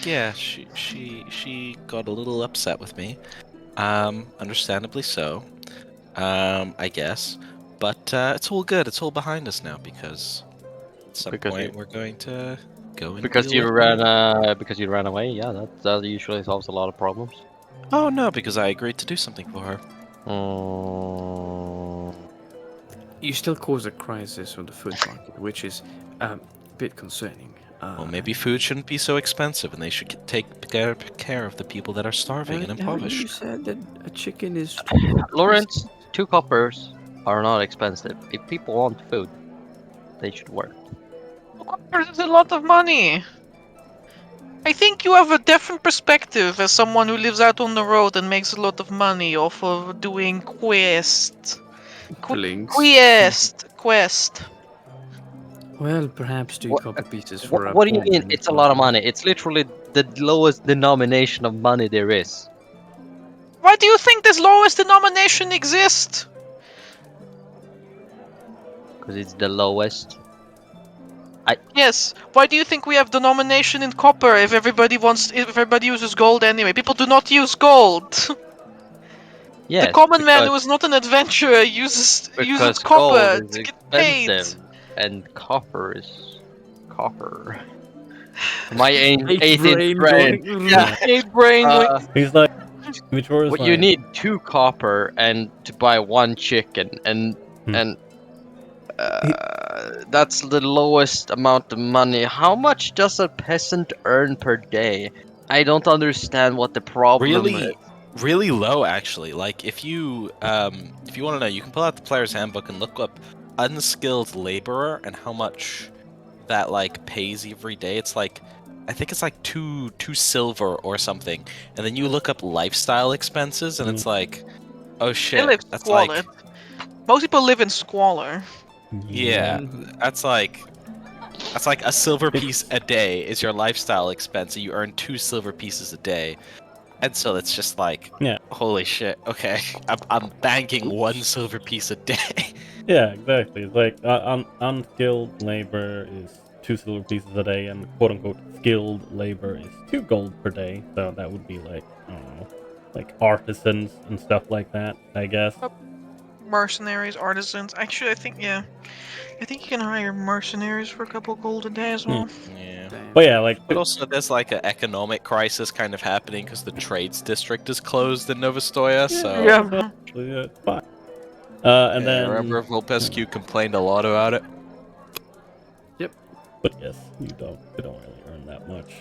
Speaker 2: yeah, she got a little upset with me. Understandably so. I guess. But it's all good. It's all behind us now because at some
Speaker 6: Because
Speaker 2: point
Speaker 6: you-
Speaker 2: we're going to go and
Speaker 6: Because
Speaker 2: deal
Speaker 6: you
Speaker 2: with
Speaker 6: ran away. Yeah, that usually solves a lot of problems.
Speaker 2: Oh no, because I agreed to do something for her.
Speaker 6: Mm,
Speaker 4: You still cause a crisis on the food market, which is a bit concerning.
Speaker 2: Well, maybe food shouldn't be so expensive, and they should take care of the people that are starving and
Speaker 4: You
Speaker 2: impoverished.
Speaker 4: said that a chicken is
Speaker 6: Lawrence, 2 coppers are not expensive. If people want food, they should work.
Speaker 3: There's a lot of money. I think you have a different perspective as someone who lives out on the road and makes a lot of money off of doing quest.
Speaker 4: blinks.
Speaker 3: Quest.
Speaker 4: Well, perhaps 2 copper pieces for a
Speaker 6: What do you mean?
Speaker 4: pawn
Speaker 6: It's a lot of money. It's literally the lowest denomination of money there is.
Speaker 3: Why do you think this lowest denomination exists?
Speaker 6: Because it's the lowest.
Speaker 3: Yes. Why do you think we have denomination in copper if everybody uses gold anyway? People do not use gold.
Speaker 6: Yes,
Speaker 3: The common man
Speaker 6: because,
Speaker 3: who is not an adventurer uses
Speaker 6: because gold
Speaker 3: copper
Speaker 6: is
Speaker 3: to get paid.
Speaker 6: expensive and copper is copper. My
Speaker 4: Ape
Speaker 6: 18th brain.
Speaker 4: going.
Speaker 6: Yeah.
Speaker 3: Ape brain.
Speaker 1: he's like, Victoria's
Speaker 6: What
Speaker 1: like,
Speaker 6: you need 2 copper and to buy 1 chicken and
Speaker 1: Hmm.
Speaker 6: and that's the lowest amount of money. How much does a peasant earn per day? I don't understand what the problem is.
Speaker 2: Really low actually. Like if you want to know, you can pull out the player's handbook and look up unskilled laborer and how much that like pays every day. It's like I think it's like two silver or something. And then you look up lifestyle expenses and it's like, oh
Speaker 3: They
Speaker 2: shit,
Speaker 3: live
Speaker 2: that's
Speaker 3: squalid.
Speaker 2: like
Speaker 3: Most people live in squalor.
Speaker 2: yeah, that's like a silver piece a day is your lifestyle expense, and you earn 2 silver pieces a day. And so it's just like,
Speaker 1: Yeah.
Speaker 2: holy shit, okay, I'm banking 1 silver piece a day.
Speaker 1: Yeah, exactly. It's like unskilled labor is 2 silver pieces a day, and quote unquote skilled labor is 2 gold per day. So that would be like, I don't know, like artisans and stuff like that, I guess.
Speaker 3: Mercenaries, artisans. Actually, I think you can hire mercenaries for a couple gold a day as well.
Speaker 2: Yeah.
Speaker 1: But yeah, like,
Speaker 2: But also, there's like an economic crisis kind of happening because the trades district is closed in Novostoya, so...
Speaker 3: Yeah.
Speaker 1: It's fine. And
Speaker 2: Yeah, I
Speaker 1: then,
Speaker 2: remember Volpescu complained a lot about it.
Speaker 1: but yes, you don't really earn that much.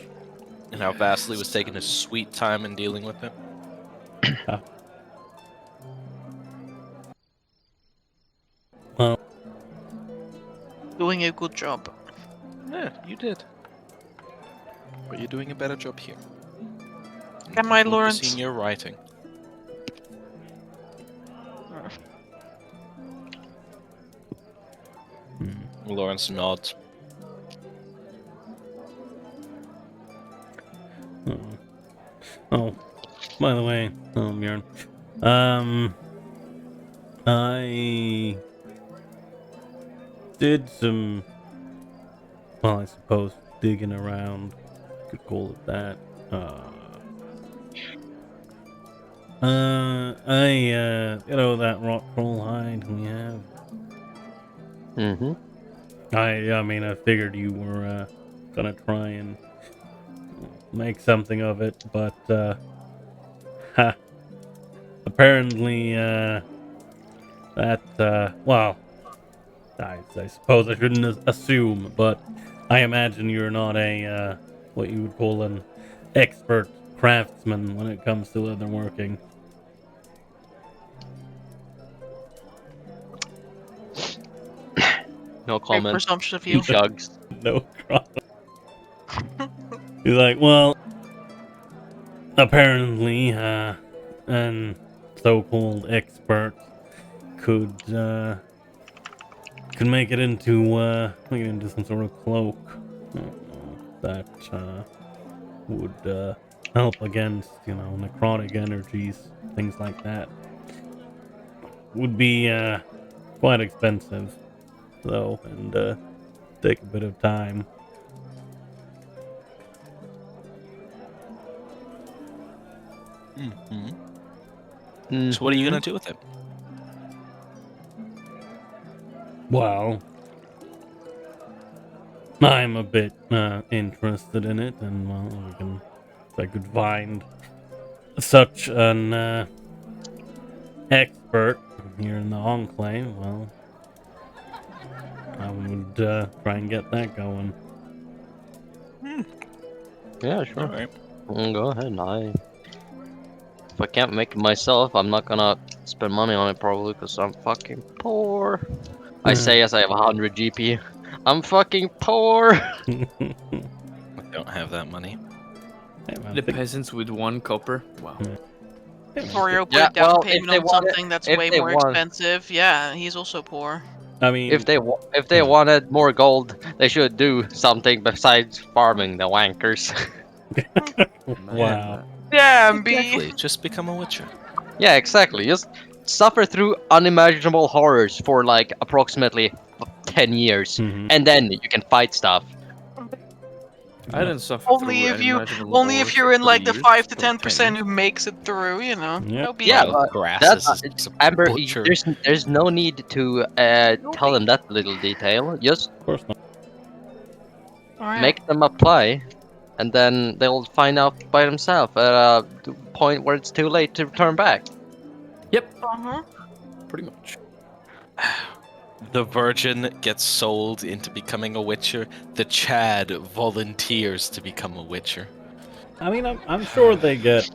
Speaker 2: And how Vasily was taking his sweet time in dealing with it.
Speaker 1: Well,
Speaker 3: Doing a good job.
Speaker 2: Yeah, you did. But you're doing a better job here.
Speaker 3: Am I,
Speaker 2: Looking forward to
Speaker 3: Lawrence?
Speaker 2: seeing your writing. Lawrence nods.
Speaker 1: Oh, by the way, Bjorn, I did some, well, I suppose digging around, you could call it that. You know that rock crawl hide we have.
Speaker 6: Mm-hmm.
Speaker 1: I mean, I figured you were gonna try and make something of it, but ha, apparently well, I suppose I shouldn't assume, but I imagine you're not a what you would call an expert craftsman when it comes to leatherworking.
Speaker 6: No
Speaker 3: Great
Speaker 6: comment.
Speaker 3: presumption of
Speaker 6: He
Speaker 3: you.
Speaker 6: chugs.
Speaker 1: No problem. He's like, well, apparently, an so-called expert could make it into some sort of cloak that would help against, necrotic energies, things like that. Would be quite expensive, though, and take a bit of time.
Speaker 2: Mm-hmm. So what are you gonna do with it?
Speaker 1: Well, I'm a bit interested in it, and well, if I could find such an expert here in the Enclave, well, I would try and get that going.
Speaker 6: Yeah, sure.
Speaker 2: All right.
Speaker 6: Go ahead. If I can't make it myself, I'm not gonna spend money on it probably because I'm fucking poor. I say as I have 100 GP. I'm fucking poor.
Speaker 2: I don't have that money.
Speaker 4: The peasants with 1 copper. Wow.
Speaker 3: Vittorio put
Speaker 6: Yeah,
Speaker 3: a down
Speaker 6: well, if
Speaker 3: payment
Speaker 6: they
Speaker 3: on
Speaker 6: want it-
Speaker 3: something that's
Speaker 6: if
Speaker 3: way
Speaker 6: they
Speaker 3: more
Speaker 6: want-
Speaker 3: expensive. Yeah, he's also poor.
Speaker 1: I mean,
Speaker 6: If they wanted more gold, they should do something besides farming the wankers.
Speaker 1: wow.
Speaker 3: Damn, B.
Speaker 2: Exactly. Just become a witcher.
Speaker 6: Yeah, exactly. Just suffer through unimaginable horrors for like approximately 10 years,
Speaker 1: Mhm.
Speaker 6: and then you can fight stuff.
Speaker 4: I didn't suffer
Speaker 3: Only
Speaker 4: through
Speaker 3: if you,
Speaker 4: unimaginable
Speaker 3: only
Speaker 4: horrors
Speaker 3: if you're
Speaker 4: for
Speaker 3: in like the
Speaker 4: 3
Speaker 3: 5 to
Speaker 4: years, or
Speaker 3: 10%
Speaker 4: 10
Speaker 3: who makes it through. You know,
Speaker 1: Yep.
Speaker 3: no big
Speaker 6: Yeah,
Speaker 3: deal.
Speaker 6: but
Speaker 2: grass
Speaker 6: that,
Speaker 2: is a
Speaker 6: Amber,
Speaker 2: butcher.
Speaker 6: there's no need to tell them that little detail. Just
Speaker 1: Of course not.
Speaker 3: All right.
Speaker 6: make them apply, and then they'll find out by themselves at a point where it's too late to turn back.
Speaker 3: Uh-huh.
Speaker 4: pretty much.
Speaker 2: The virgin gets sold into becoming a witcher. The Chad volunteers to become a witcher.
Speaker 1: I mean, I'm sure they get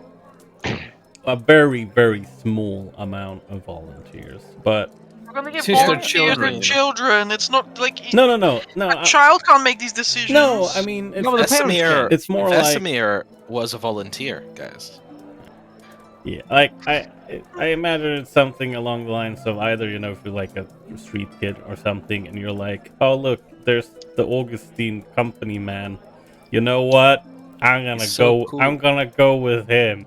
Speaker 1: a very, very small amount of volunteers, but
Speaker 3: We're gonna get
Speaker 4: Since they're
Speaker 3: volunteers.
Speaker 4: children,
Speaker 3: They're
Speaker 4: you know.
Speaker 3: children. It's not like
Speaker 1: no.
Speaker 3: a child can't make these decisions.
Speaker 1: No, I mean, it's,
Speaker 4: No, but the parents
Speaker 2: Vesemir,
Speaker 4: can.
Speaker 1: it's more like,
Speaker 2: Vesemir was a volunteer, guys.
Speaker 1: yeah, like I imagine it's something along the lines of either, if you're like a street kid or something, and you're like, oh look, there's the Augustine company man. You know what? I'm gonna
Speaker 2: He's so
Speaker 1: go.
Speaker 2: cool.
Speaker 1: I'm gonna go with him.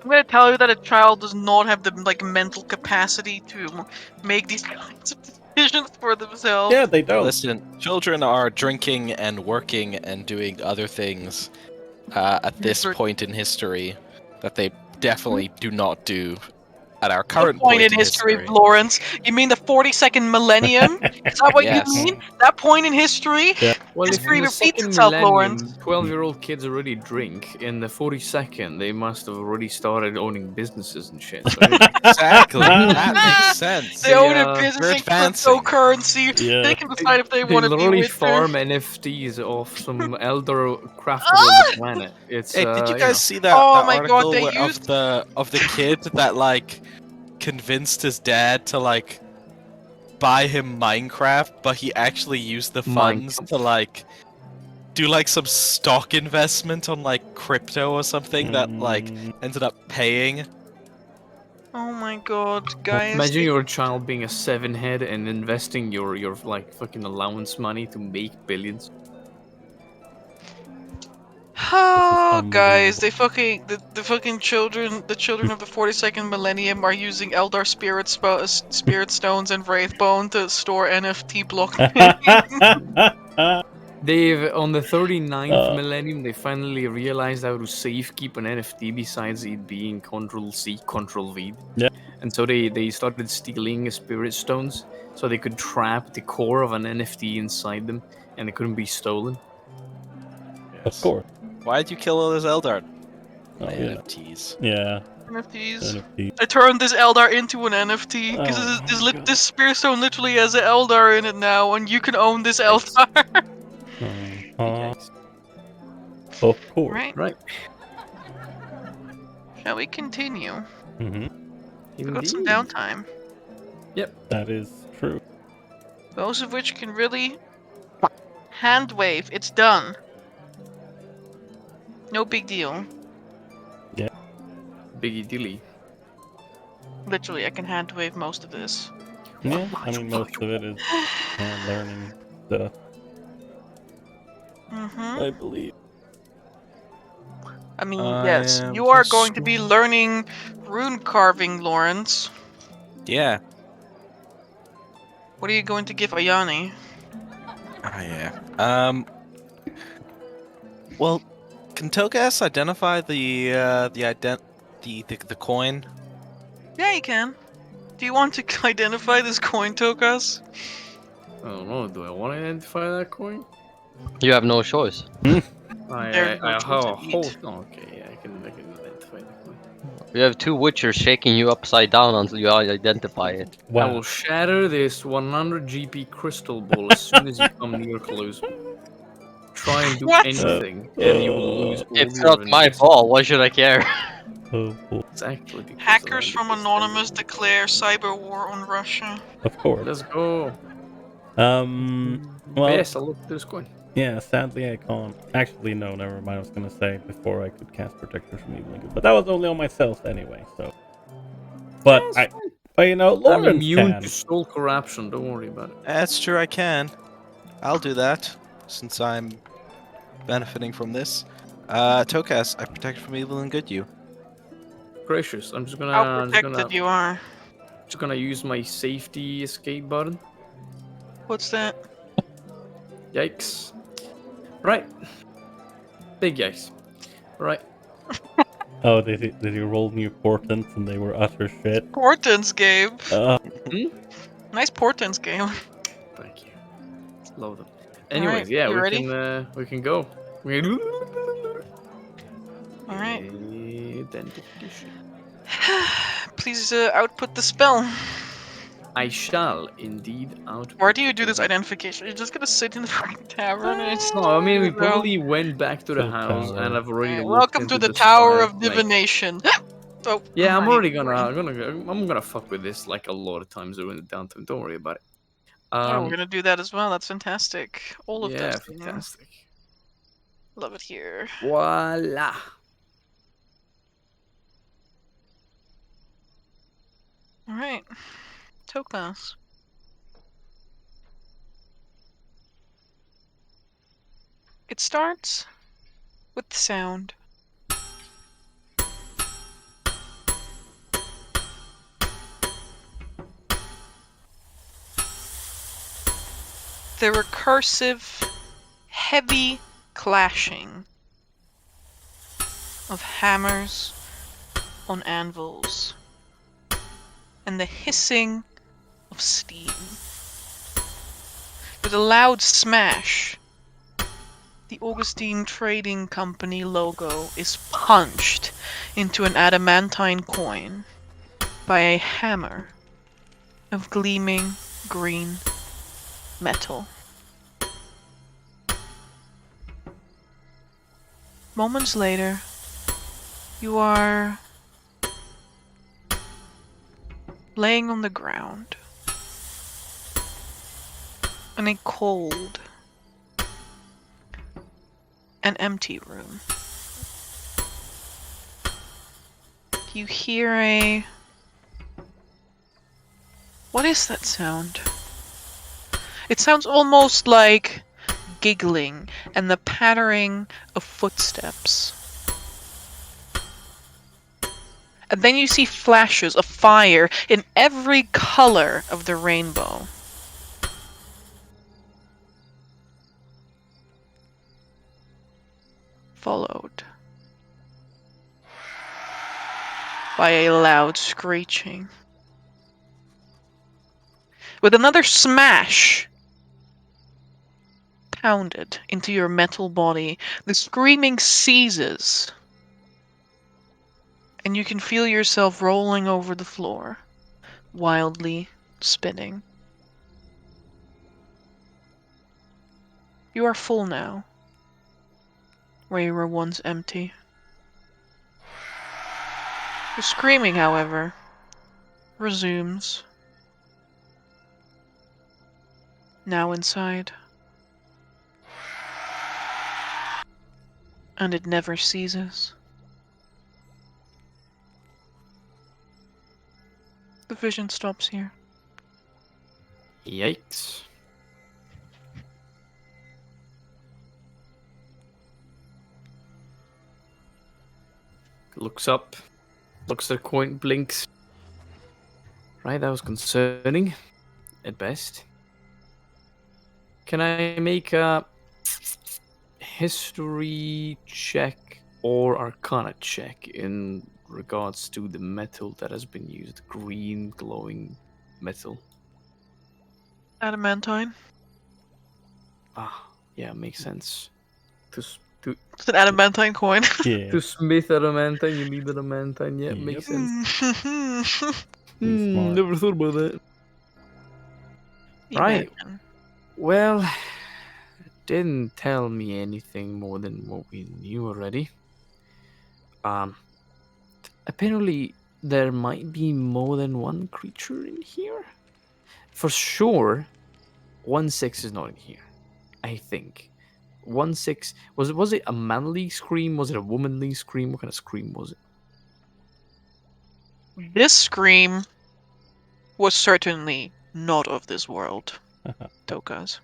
Speaker 3: I'm gonna tell you that a child does not have the like mental capacity to make these kinds of decisions for themselves.
Speaker 1: Yeah, they don't.
Speaker 2: Listen, children are drinking and working and doing other things at this point in history that they definitely do not do at our current
Speaker 3: point in history, Lawrence. You mean the 42nd millennium? Is that what
Speaker 2: Yes.
Speaker 3: you mean? That point in history?
Speaker 1: Yeah.
Speaker 4: Well, if
Speaker 3: History
Speaker 4: in the
Speaker 3: repeats
Speaker 4: second
Speaker 3: itself,
Speaker 4: millennium,
Speaker 3: Lawrence.
Speaker 4: 12-year-old kids already drink. In the 42nd, they must have already started owning businesses and shit. So
Speaker 2: Exactly. That makes sense.
Speaker 3: They own a
Speaker 4: We're
Speaker 3: business in
Speaker 2: advancing.
Speaker 3: cryptocurrency.
Speaker 1: Yeah.
Speaker 3: They can decide if they
Speaker 4: they
Speaker 3: want to be
Speaker 4: literally
Speaker 3: with
Speaker 4: farm NFTs off some elder crafter on the planet. It's
Speaker 2: Hey, did you
Speaker 4: you
Speaker 2: guys
Speaker 4: know.
Speaker 2: see that,
Speaker 3: Oh
Speaker 2: that
Speaker 3: my God,
Speaker 2: article
Speaker 3: they
Speaker 2: of
Speaker 3: used-
Speaker 2: the kid that like convinced his dad to like buy him Minecraft, but he actually used the funds to like do like some stock investment on like crypto or something that like ended up paying.
Speaker 3: Oh my God, guys.
Speaker 4: Imagine your child being a 7-head and investing your like fucking allowance money to make billions.
Speaker 3: Oh, guys,
Speaker 1: unbelievable.
Speaker 3: the fucking children, the children of the 42nd millennium are using Eldar spirit stones and Wraithbone to store NFT blockchain.
Speaker 4: They've on the 39th
Speaker 1: Uh.
Speaker 4: millennium they finally realized how to safekeep an NFT besides it being Ctrl-C, Ctrl-V.
Speaker 1: Yeah.
Speaker 4: And so they started stealing spirit stones. so they could trap the core of an NFT inside them, and it couldn't be stolen.
Speaker 1: Of course.
Speaker 2: Why'd you kill all those Eldar?
Speaker 1: Oh,
Speaker 2: My
Speaker 1: yeah.
Speaker 2: NFTs.
Speaker 1: Yeah.
Speaker 3: NFTs.
Speaker 1: NFT.
Speaker 3: I turned this Eldar into an NFT because
Speaker 1: Oh my God.
Speaker 3: this Spear Stone literally has an Eldar in it now, and you can own this
Speaker 4: Thanks.
Speaker 3: Eldar.
Speaker 4: Yikes.
Speaker 1: Of course.
Speaker 3: Right?
Speaker 4: Right.
Speaker 3: Shall we continue?
Speaker 1: Mm-hmm.
Speaker 3: We've got some
Speaker 4: Indeed.
Speaker 3: downtime.
Speaker 1: That is true.
Speaker 3: Those of which can really hand wave. It's done. No big deal.
Speaker 4: Biggie dilly.
Speaker 3: Literally, I can hand wave most of this.
Speaker 1: Yeah, I mean, most of it is learning stuff,
Speaker 3: Mm-hmm.
Speaker 1: I believe.
Speaker 3: I mean,
Speaker 2: I
Speaker 3: yes,
Speaker 2: am
Speaker 3: you are
Speaker 2: just
Speaker 3: going to be learning rune carving, Lawrence.
Speaker 2: Yeah.
Speaker 3: What are you going to give Ayani?
Speaker 2: Oh, yeah. Well, can Tokas identify the coin?
Speaker 3: Yeah, you can. Do you want to identify this coin, Tokas?
Speaker 4: I don't know. Do I want to identify that coin?
Speaker 6: You have no choice.
Speaker 3: There's no
Speaker 4: I
Speaker 3: choice indeed.
Speaker 4: okay, yeah, I can identify the coin.
Speaker 6: You have two witchers shaking you upside down until you identify it.
Speaker 4: I
Speaker 1: Wow.
Speaker 4: will shatter this 100 GP crystal ball as soon as you come near close. Try and do
Speaker 3: What?
Speaker 4: anything, and you will lose all
Speaker 6: It's
Speaker 4: your
Speaker 6: not my
Speaker 4: enemies.
Speaker 6: ball. Why should I care?
Speaker 1: Oh, boy.
Speaker 4: Exactly. Because
Speaker 3: Hackers
Speaker 4: I'm
Speaker 3: from
Speaker 4: because
Speaker 3: Anonymous declare cyber war on Russia.
Speaker 1: Of course.
Speaker 4: Let's go.
Speaker 1: Well,
Speaker 4: Yes, I'll look at this coin.
Speaker 1: yeah, sadly I can't. Actually, no, never mind. I was gonna say before I could cast Protection from Evil and Good, but that was only on myself anyway, so. But but you know,
Speaker 4: I'm
Speaker 1: Lawrence
Speaker 4: immune
Speaker 1: can.
Speaker 4: to soul corruption. Don't worry about it.
Speaker 2: That's true, I can. I'll do that, since I'm benefiting from this. Tokas, I protect from evil and good you.
Speaker 4: Gracious. I'm just gonna.
Speaker 3: How
Speaker 4: I'm just
Speaker 3: protected
Speaker 4: gonna.
Speaker 3: you are.
Speaker 4: Just gonna use my safety escape button.
Speaker 3: What's that?
Speaker 4: Yikes. Right. Big yikes. Right.
Speaker 1: Oh, did you roll new portents and they were utter shit?
Speaker 3: Portents game.
Speaker 4: Hmm?
Speaker 3: Nice Portents game.
Speaker 4: Thank you. Love them. Anyways,
Speaker 3: Alright,
Speaker 4: yeah,
Speaker 3: you
Speaker 4: we
Speaker 3: ready?
Speaker 4: can. We can go.
Speaker 3: Alright.
Speaker 4: Identification.
Speaker 3: Please output the spell.
Speaker 4: I shall indeed out.
Speaker 3: Why do you do this identification? You're just gonna sit in the fucking tavern and it's
Speaker 4: No, I mean we
Speaker 3: you know.
Speaker 4: probably went back to the
Speaker 1: To the
Speaker 4: house,
Speaker 1: tower.
Speaker 4: and I've already
Speaker 3: Alright,
Speaker 4: looked
Speaker 3: welcome to
Speaker 4: into
Speaker 3: the Tower
Speaker 4: Spires,
Speaker 3: of
Speaker 4: like-
Speaker 3: Divination. Oh,
Speaker 4: Yeah, I'm
Speaker 3: my
Speaker 4: already
Speaker 3: brain.
Speaker 4: I'm gonna fuck with this like a lot of times during the downtime. Don't worry about it.
Speaker 3: Oh, we're gonna do that as well. That's fantastic. All of
Speaker 4: yeah,
Speaker 3: those.
Speaker 4: fantastic.
Speaker 3: Love it here.
Speaker 4: Voila.
Speaker 3: Alright. Tokas. It starts with the sound. The recursive, heavy clashing of hammers on anvils and the hissing of steam. With a loud smash, the Augustine Trading Company logo is punched into an adamantine coin by a hammer of gleaming green metal. Moments later, you are laying on the ground in a cold and empty room. You hear a... What is that sound? It sounds almost like giggling and the pattering of footsteps. And then you see flashes of fire in every color of the rainbow. Followed by a loud screeching. With another smash pounded into your metal body, the screaming ceases, and you can feel yourself rolling over the floor, wildly spinning. You are full now, where you were once empty. The screaming, however, resumes. Now inside. And it never ceases. The vision stops here.
Speaker 4: Yikes. Looks up, looks at the coin, blinks. Right, that was concerning, at best. Can I make a history check or arcana check in regards to the metal that has been used? Green, glowing metal.
Speaker 3: Adamantine.
Speaker 4: Ah, yeah, makes sense.
Speaker 3: It's an adamantine coin.
Speaker 1: Yeah.
Speaker 4: To smith adamantine, you need adamantine. Yeah,
Speaker 1: Yep.
Speaker 4: makes sense.
Speaker 1: Smart.
Speaker 4: Never thought about that. Right.
Speaker 3: Imagine.
Speaker 4: Well, didn't tell me anything more than what we knew already. Apparently there might be more than one creature in here. For sure, 1-6 is not in here. I think 1-6 was it a manly scream? Was it a womanly scream? What kind of scream was it?
Speaker 3: This scream was certainly not of this world, Tokas.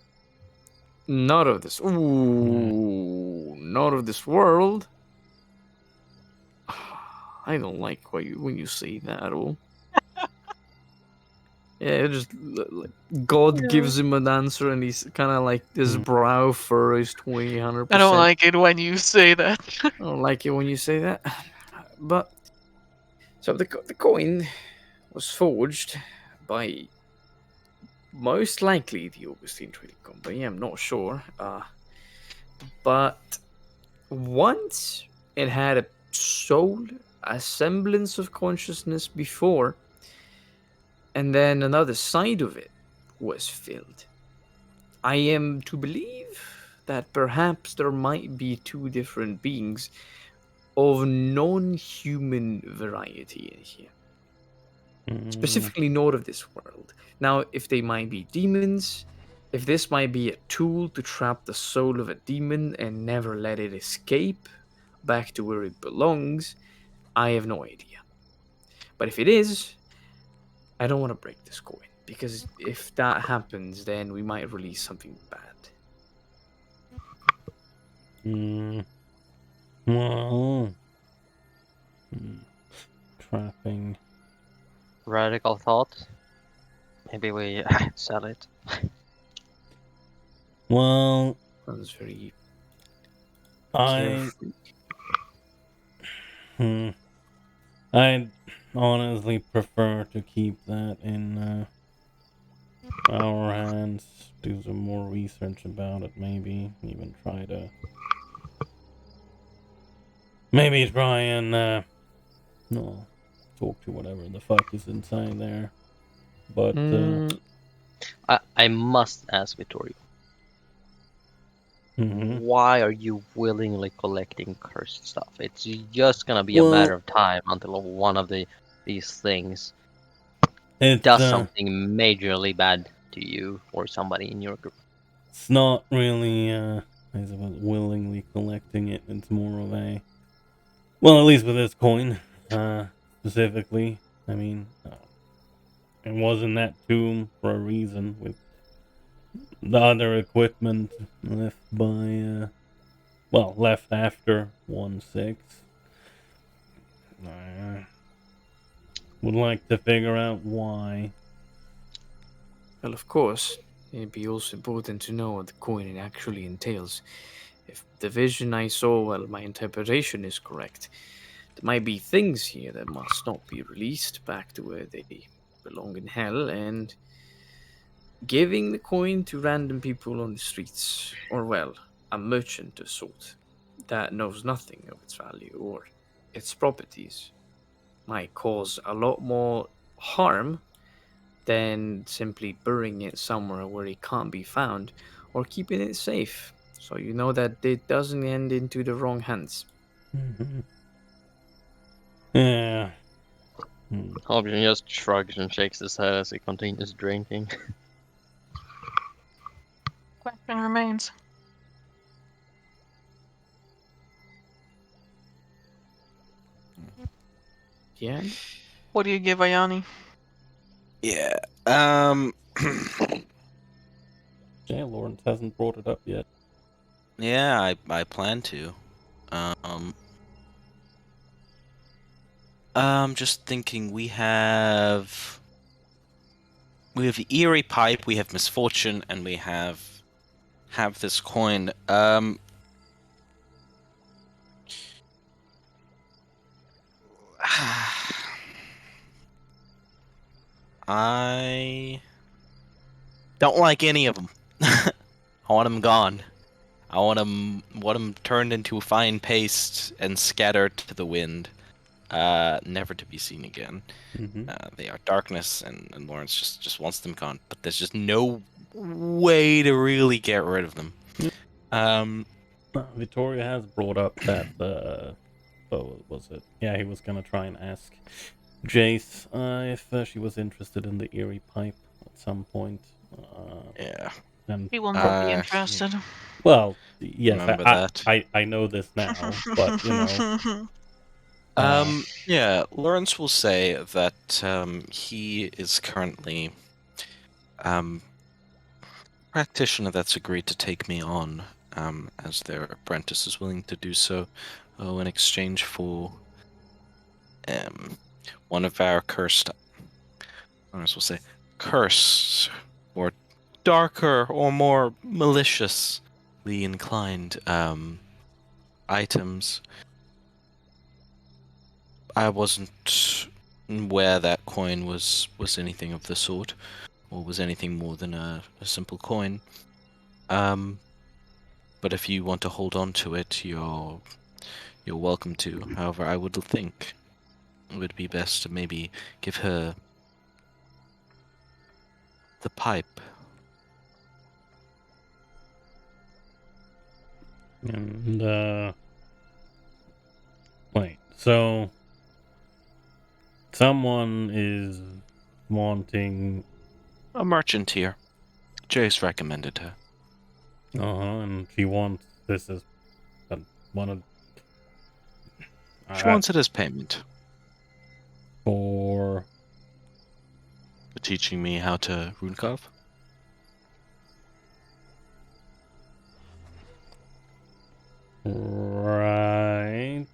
Speaker 4: Not of this. Ooh, not of this world. I don't like when you say that at all. Yeah, just like God gives him an answer, and he's kind of like his brow furrows 100%.
Speaker 3: I don't like it when you say that.
Speaker 4: I don't like it when you say that. But so the coin was forged by most likely the Augustine Trading Company. I'm not sure. But once it had a soul, a semblance of consciousness before, and then another side of it was filled. I am to believe that perhaps there might be two different beings of non-human variety in here. Specifically not of this world. Now, if they might be demons, if this might be a tool to trap the soul of a demon and never let it escape back to where it belongs, I have no idea. But if it is, I don't want to break this coin, because if that happens, then we might release something bad.
Speaker 1: Well, trapping.
Speaker 6: Radical thought. Maybe we sell it.
Speaker 1: Well,
Speaker 4: Sounds very
Speaker 1: I
Speaker 4: carefree.
Speaker 1: I'd honestly prefer to keep that in our hands. Do some more research about it, maybe. Even try to... Maybe try and, no, talk to whatever the fuck is inside there. But,
Speaker 6: I must ask Vittorio. Why are you willingly collecting cursed stuff? It's just gonna be a matter of time until one of these things does something majorly bad to you or somebody in your group.
Speaker 1: It's not really, I suppose, willingly collecting it. It's more of a... Well, at least with this coin, specifically. I mean, it was in that tomb for a reason, with the other equipment left by, left after 1-6. I would like to figure out why.
Speaker 4: Well, of course, it'd be also important to know what the coin actually entails. If the vision I saw, well, my interpretation is correct, there might be things here that must not be released back to where they belong in hell, and giving the coin to random people on the streets, or well, a merchant of sort that knows nothing of its value or its properties, might cause a lot more harm than simply burying it somewhere where it can't be found or keeping it safe so you know that it doesn't end into the wrong hands.
Speaker 1: Mhm. Yeah.
Speaker 6: Hobbs just shrugs and shakes his head as he continues drinking.
Speaker 3: Question remains.
Speaker 4: Yeah.
Speaker 3: What do you give Ayani?
Speaker 2: Yeah.
Speaker 1: Jay Lawrence hasn't brought it up yet.
Speaker 2: Yeah, I plan to. Just thinking we have Eerie Pipe, we have Misfortune, and we have this coin. I don't like any of them. I want them gone. I want them turned into fine paste and scattered to the wind, never to be seen again.
Speaker 1: Mm-hmm.
Speaker 2: They are darkness, and Lawrence just wants them gone. But there's just no way to really get rid of them.
Speaker 1: Vittoria has brought up that. What was it? Yeah, he was gonna try and ask Jace if she was interested in the Eerie Pipe at some point.
Speaker 2: Yeah.
Speaker 1: And
Speaker 3: He will not be
Speaker 2: Uh,
Speaker 3: interested.
Speaker 1: well, yes,
Speaker 2: Remember that.
Speaker 1: I know this now, but you know.
Speaker 2: Yeah, Lawrence will say that he is currently practitioner that's agreed to take me on as their apprentice is willing to do so in exchange for one of our cursed, Lawrence will say, cursed or darker or more maliciously inclined items. I wasn't aware that coin was anything of the sort, or was anything more than a simple coin. But if you want to hold on to it, you're welcome to. However, I would think it would be best to maybe give her the pipe.
Speaker 1: And wait, so someone is wanting.
Speaker 2: A merchant here. Jace recommended her.
Speaker 1: And she wants this as one of.
Speaker 2: She wants it as payment
Speaker 1: For
Speaker 2: teaching me how to rune carve.
Speaker 1: right.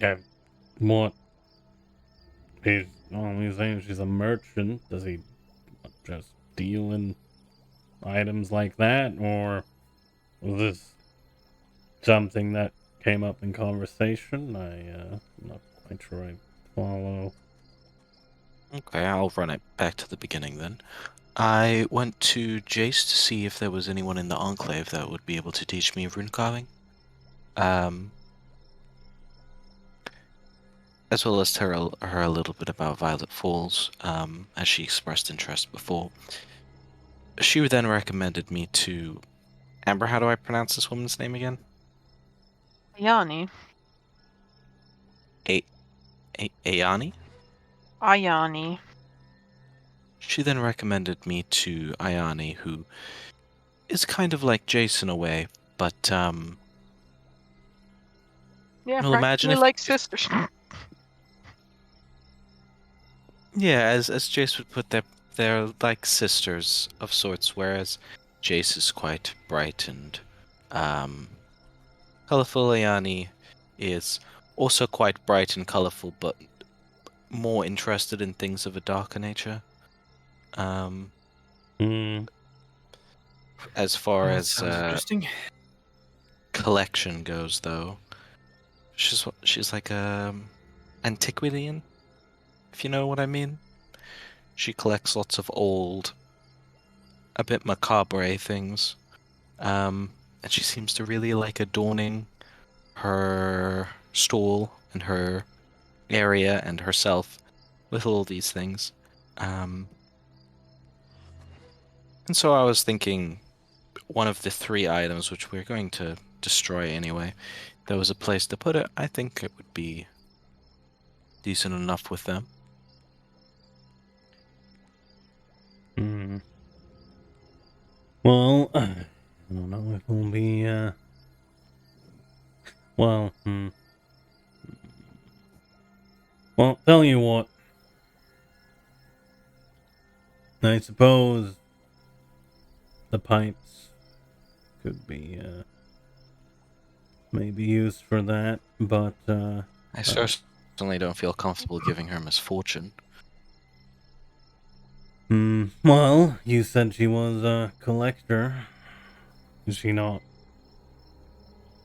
Speaker 1: Yeah. What? He's only saying she's a merchant. Does he just deal in items like that, or was this something that came up in conversation? I'm not quite sure I follow.
Speaker 2: Okay, I'll run it back to the beginning then. I went to Jace to see if there was anyone in the Enclave that would be able to teach me rune carving. As well as tell her a little bit about Violet Falls, as she expressed interest before. She then recommended me to... Amber, how do I pronounce this woman's name again?
Speaker 3: Ayani.
Speaker 2: Ayani?
Speaker 3: Ayani.
Speaker 2: She then recommended me to Ayani, who is kind of like Jace in a way, but
Speaker 3: Yeah,
Speaker 2: well, imagine
Speaker 3: practically
Speaker 2: if
Speaker 3: like sisters.
Speaker 2: yeah, as Jace would put, they're like sisters of sorts, whereas Jace is quite bright and colorful. Ayani is also quite bright and colorful, but more interested in things of a darker nature. As far
Speaker 4: That
Speaker 2: as
Speaker 4: sounds interesting.
Speaker 2: collection goes, though, She's like antiquarian, if you know what I mean. She collects lots of old, a bit macabre things, and she seems to really like adorning her stall and her area and herself with all these things. And so I was thinking one of the 3 items which we're going to destroy anyway, there was a place to put it. I think it would be decent enough with them.
Speaker 1: Hmm. Well, I don't know if it'll be, well, Well, tell you what. I suppose the pipes could be, maybe used for that, but,
Speaker 2: I certainly don't feel comfortable giving her misfortune.
Speaker 1: well, you said she was a collector. Is she not?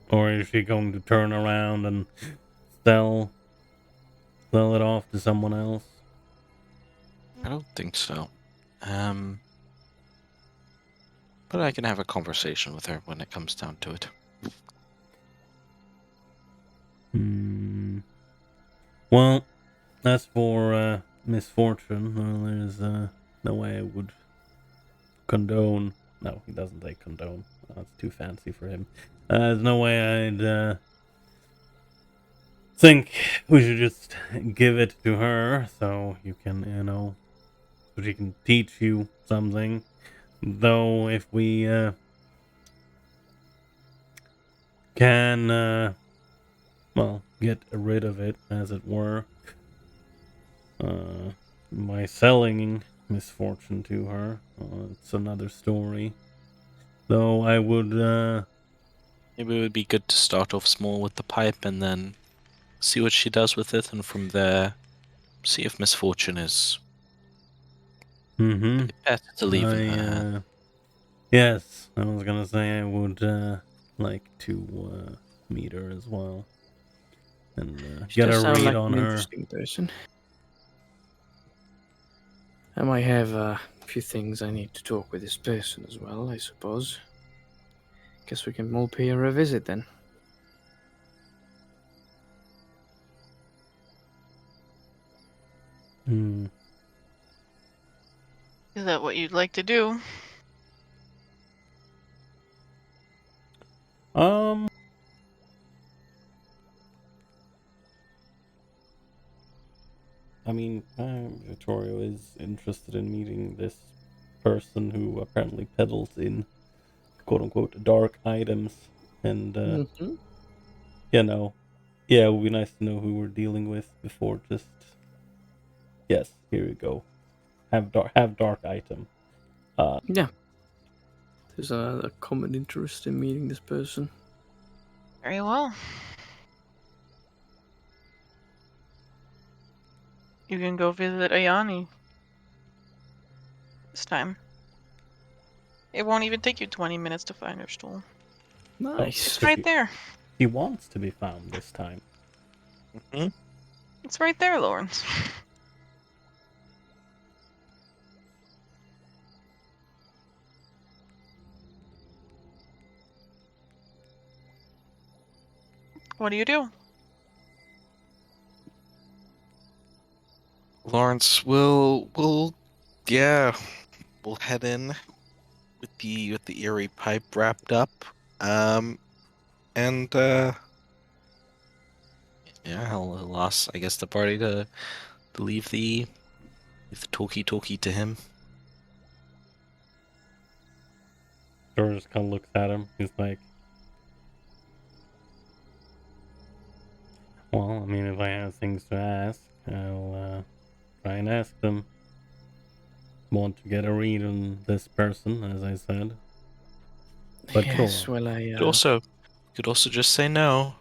Speaker 1: Or is she going to turn around and sell it off to someone else?
Speaker 2: I don't think so. But I can have a conversation with her when it comes down to it.
Speaker 1: Well, as for misfortune, well, there's no way I would condone. No, he doesn't say condone. That's too fancy for him. There's no way I'd think we should just give it to her so you can, so she can teach you something. Though if we can, well, get rid of it, as it were, by selling misfortune to her, it's another story. Though I would,
Speaker 2: Maybe it would be good to start off small with the pipe and then see what she does with it, and from there, see if misfortune is better to leave in her hand.
Speaker 1: Yes, I was gonna say I would like to meet her as well and
Speaker 4: She
Speaker 1: get
Speaker 4: does
Speaker 1: a
Speaker 4: sound
Speaker 1: read
Speaker 4: like
Speaker 1: on
Speaker 4: an
Speaker 1: her.
Speaker 4: interesting person. I might have a few things I need to talk with this person as well, I suppose. Guess we can all pay her a visit then.
Speaker 1: Hmm.
Speaker 3: Is that what you'd like to do?
Speaker 1: Um. I mean, Vittorio is interested in meeting this person who apparently peddles in quote-unquote dark items, and yeah, it would be nice to know who we're dealing with before just. Yes, here we go. Have dark item.
Speaker 4: Yeah. There's a common interest in meeting this person.
Speaker 3: Very well. You can go visit Ayani this time. It won't even take you 20 minutes to find her stool.
Speaker 4: Nice.
Speaker 3: It's right there.
Speaker 1: He wants to be found this time.
Speaker 2: Mm-hmm.
Speaker 3: It's right there, Lawrence. What do you do?
Speaker 2: Lawrence, we'll head in with the eerie pipe wrapped up. And yeah, I'll ask, I guess, the party to leave the talkie to him.
Speaker 1: George just kind of looks at him. He's like, well, I mean, if I have things to ask, I'll try and ask them. Want to get a read on this person, as I said. But
Speaker 4: Yes,
Speaker 1: sure.
Speaker 4: well, I
Speaker 2: Could also just say no.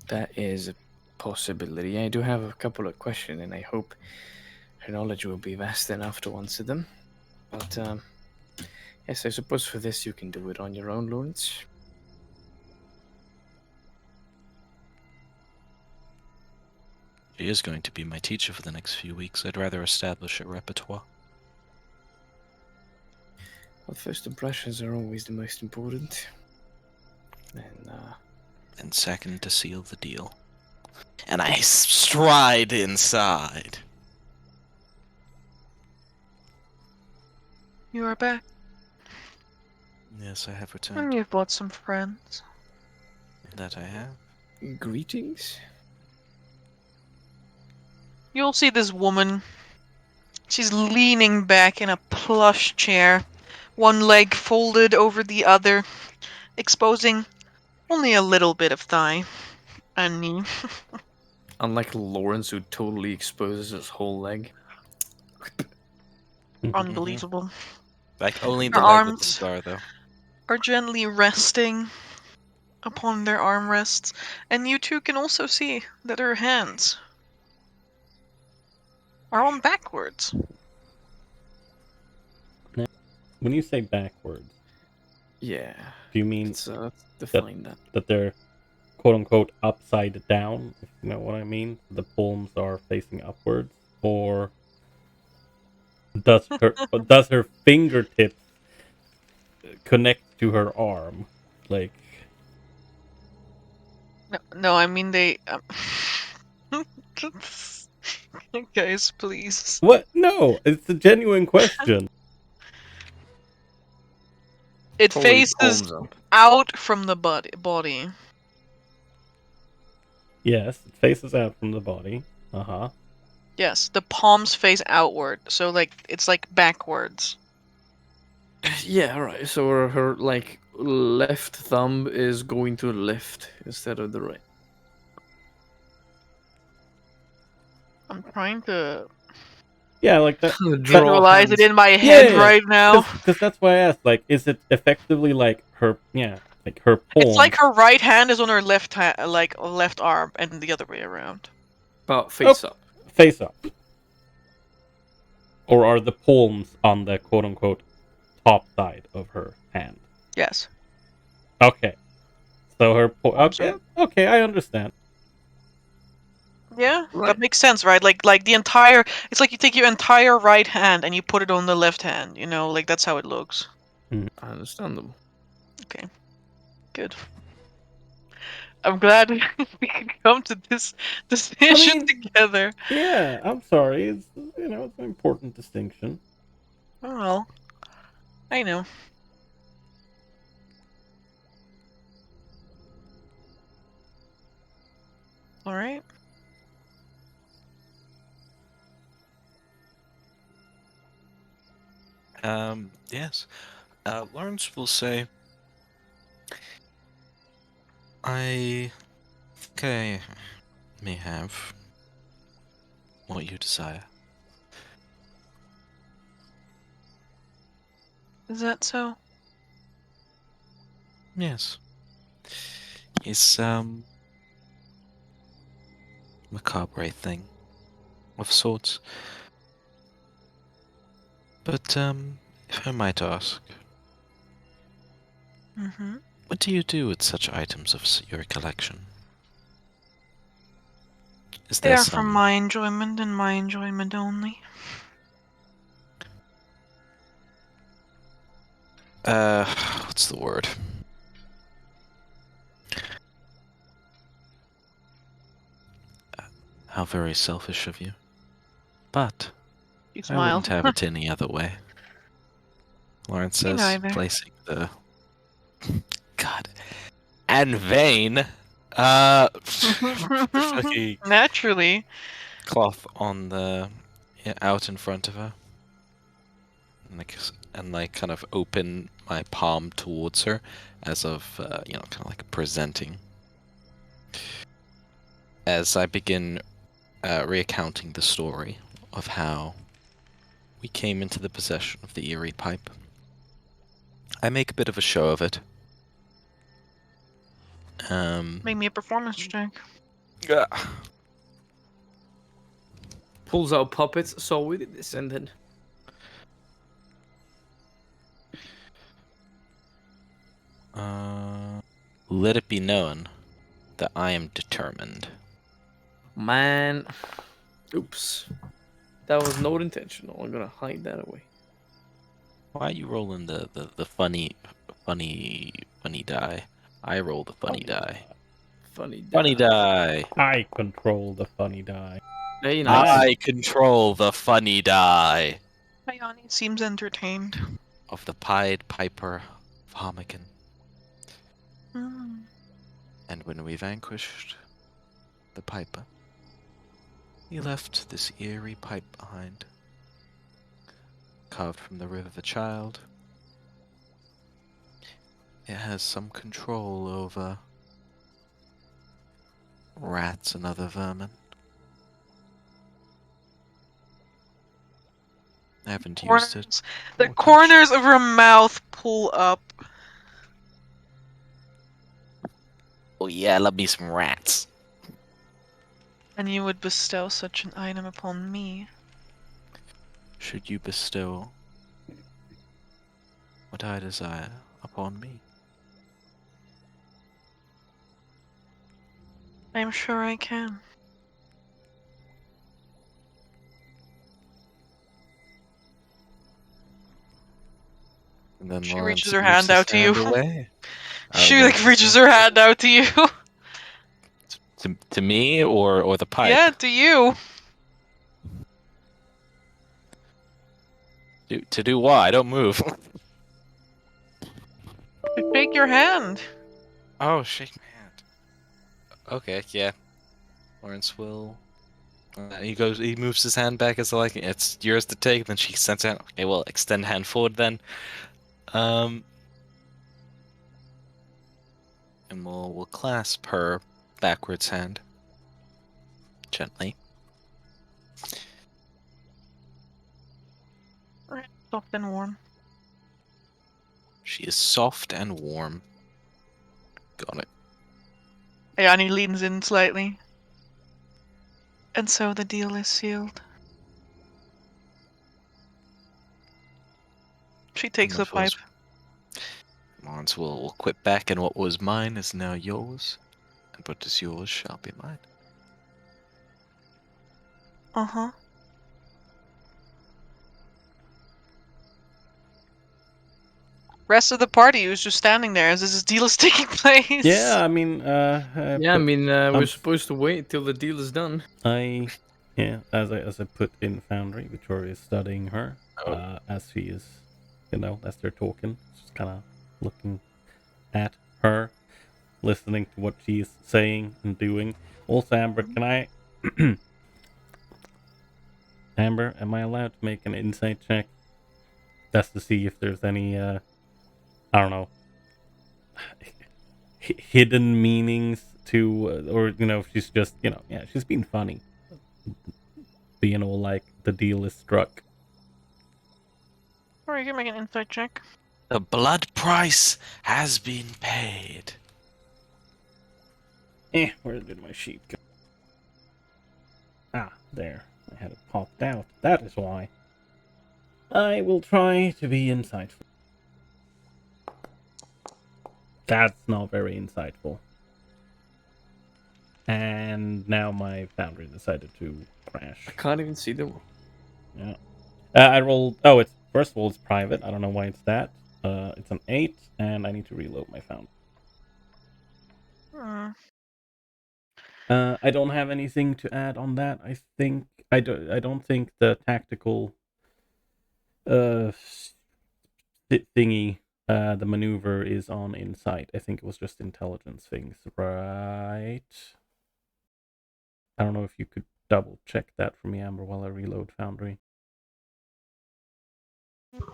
Speaker 4: that is a possibility. I do have a couple of questions, and I hope her knowledge will be vast enough to answer them. But yes, I suppose for this you can do it on your own, Lawrence.
Speaker 2: She is going to be my teacher for the next few weeks. I'd rather establish a repertoire.
Speaker 4: Well, first impressions are always the most important.
Speaker 2: And second, to seal the deal. And I stride inside.
Speaker 3: You are back,
Speaker 2: Yes, I have returned.
Speaker 3: and you've brought some friends.
Speaker 2: That I have.
Speaker 4: greetings.
Speaker 3: You'll see this woman. She's leaning back in a plush chair, one leg folded over the other, exposing only a little bit of thigh and knee.
Speaker 4: Unlike Lawrence, who totally exposes his whole leg.
Speaker 3: Unbelievable.
Speaker 2: Like, only
Speaker 3: Her
Speaker 2: the leg with the
Speaker 3: arms
Speaker 2: scar, though.
Speaker 3: are gently resting upon their armrests, and you two can also see that her hands are on backwards.
Speaker 1: When you say backwards,
Speaker 4: Yeah.
Speaker 1: do you mean
Speaker 4: Let's define that.
Speaker 1: that they're quote unquote upside down, if you know what I mean? The palms are facing upwards, or does her fingertips connect to her arm? Like,
Speaker 3: No, I mean they. Guys, please.
Speaker 1: what? No, it's a genuine question.
Speaker 3: It
Speaker 4: Probably
Speaker 3: faces
Speaker 4: palms up.
Speaker 3: out from the body.
Speaker 1: Yes, it faces out from the body. Uh-huh.
Speaker 3: Yes, the palms face outward, so like it's like backwards.
Speaker 4: Yeah, right. So her like left thumb is going to the left instead of the right.
Speaker 3: I'm trying to
Speaker 1: Yeah, like that.
Speaker 3: visualize it in my
Speaker 1: Yeah,
Speaker 3: head right now.
Speaker 1: Because that's why I asked. Like, is it effectively like her? Yeah, like her palm.
Speaker 3: It's like her right hand is on her left like left arm, and the other way around.
Speaker 4: About face up.
Speaker 1: Face up. Or are the palms on the quote unquote top side of her hand?
Speaker 3: Yes.
Speaker 1: Okay. So her okay, I understand.
Speaker 3: Yeah,
Speaker 4: Right.
Speaker 3: that makes sense, right? Like the entire. It's like you take your entire right hand and you put it on the left hand. You know, like that's how it looks.
Speaker 4: Understandable.
Speaker 3: Okay. Good. I'm glad we could come to this decision together.
Speaker 1: Yeah, I'm sorry. It's it's an important distinction.
Speaker 3: Oh well. I know. All right.
Speaker 2: Yes. Lawrence will say, I think I may have what you desire.
Speaker 3: Is that so?
Speaker 2: Yes. It's, macabre thing of sorts. But, if I might ask,
Speaker 3: Mm-hmm.
Speaker 2: what do you do with such items of your collection? Is
Speaker 3: They
Speaker 2: there
Speaker 3: are for
Speaker 2: some...
Speaker 3: my enjoyment and my enjoyment only.
Speaker 2: What's the word? How very selfish of you. But
Speaker 3: You
Speaker 2: I wouldn't
Speaker 3: smile.
Speaker 2: have it any other way. Lawrence
Speaker 3: Me
Speaker 2: says,
Speaker 3: neither.
Speaker 2: placing the... God. And Vane, fucking
Speaker 3: Naturally.
Speaker 2: cloth on the... out in front of her. And like kind of open my palm towards her as of, kind of like presenting. As I begin recounting the story of how we came into the possession of the eerie pipe. I make a bit of a show of it.
Speaker 3: Make me a performance check.
Speaker 4: Pulls out puppets. So we did this, and then
Speaker 2: Let it be known that I am determined.
Speaker 4: Man. Oops. That was not intentional. I'm gonna hide that away.
Speaker 2: Why are you rolling the funny die? I roll the funny die. Funny die.
Speaker 1: I control the funny die.
Speaker 4: Hey, nice.
Speaker 2: I control the funny die
Speaker 3: Ayani seems entertained.
Speaker 2: of the Pied Piper of Harmakin.
Speaker 3: Hmm.
Speaker 2: And when we vanquished the Piper, he left this eerie pipe behind, carved from the rib of a child. It has some control over rats and other vermin. I haven't used it.
Speaker 3: The
Speaker 2: or touched.
Speaker 3: corners of her mouth pull up.
Speaker 2: Oh yeah, love me some rats.
Speaker 3: And you would bestow such an item upon me.
Speaker 2: Should you bestow what I desire upon me?
Speaker 3: I'm sure I can.
Speaker 2: And then
Speaker 3: She
Speaker 2: Lawrence
Speaker 3: reaches her
Speaker 2: moves
Speaker 3: hand
Speaker 2: his
Speaker 3: out to you.
Speaker 2: hand away.
Speaker 3: She
Speaker 2: I'll
Speaker 3: like
Speaker 2: move
Speaker 3: reaches her hand out to you.
Speaker 2: to me or the pipe?
Speaker 3: Yeah, to you.
Speaker 2: To do what? I don't move.
Speaker 3: To shake your hand.
Speaker 2: Oh, shake my hand. Okay, yeah. Lawrence will. He moves his hand back as like it's yours to take. Then she sends out. Okay, well, extend hand forward then. And we'll clasp her backwards hand gently.
Speaker 3: Soft and warm.
Speaker 2: She is soft and warm. Got it.
Speaker 3: Ayani leans in slightly. And so the deal is sealed. She takes the pipe.
Speaker 2: Lawrence will quit back, and what was mine is now yours, and what is yours shall be mine.
Speaker 3: Uh-huh. Rest of the party was just standing there as this deal is taking place.
Speaker 1: Yeah, I mean,
Speaker 4: Yeah, I mean, we're supposed to wait till the deal is done.
Speaker 1: As I put in Foundry, Victoria is studying her, as she is, as they're talking, just kind of looking at her, listening to what she's saying and doing. Also, Amber, can I, Amber, am I allowed to make an insight check? Just to see if there's any, I don't know, hidden meanings to, or, if she's just, she's being funny. Being all like, the deal is struck.
Speaker 3: Or you can make an insight check.
Speaker 2: The blood price has been paid.
Speaker 1: Where did my sheet go? Ah, there. I had it popped out. That is why. I will try to be insightful. That's not very insightful. And now my Foundry decided to crash.
Speaker 4: I can't even see the.
Speaker 1: Yeah. I rolled. Oh, it's first of all it's private. I don't know why it's that. It's an 8, and I need to reload my Foundry. I don't have anything to add on that. I think I don't think the tactical thingy, the maneuver is on insight. I think it was just intelligence things, right? I don't know if you could double check that for me, Amber, while I reload Foundry.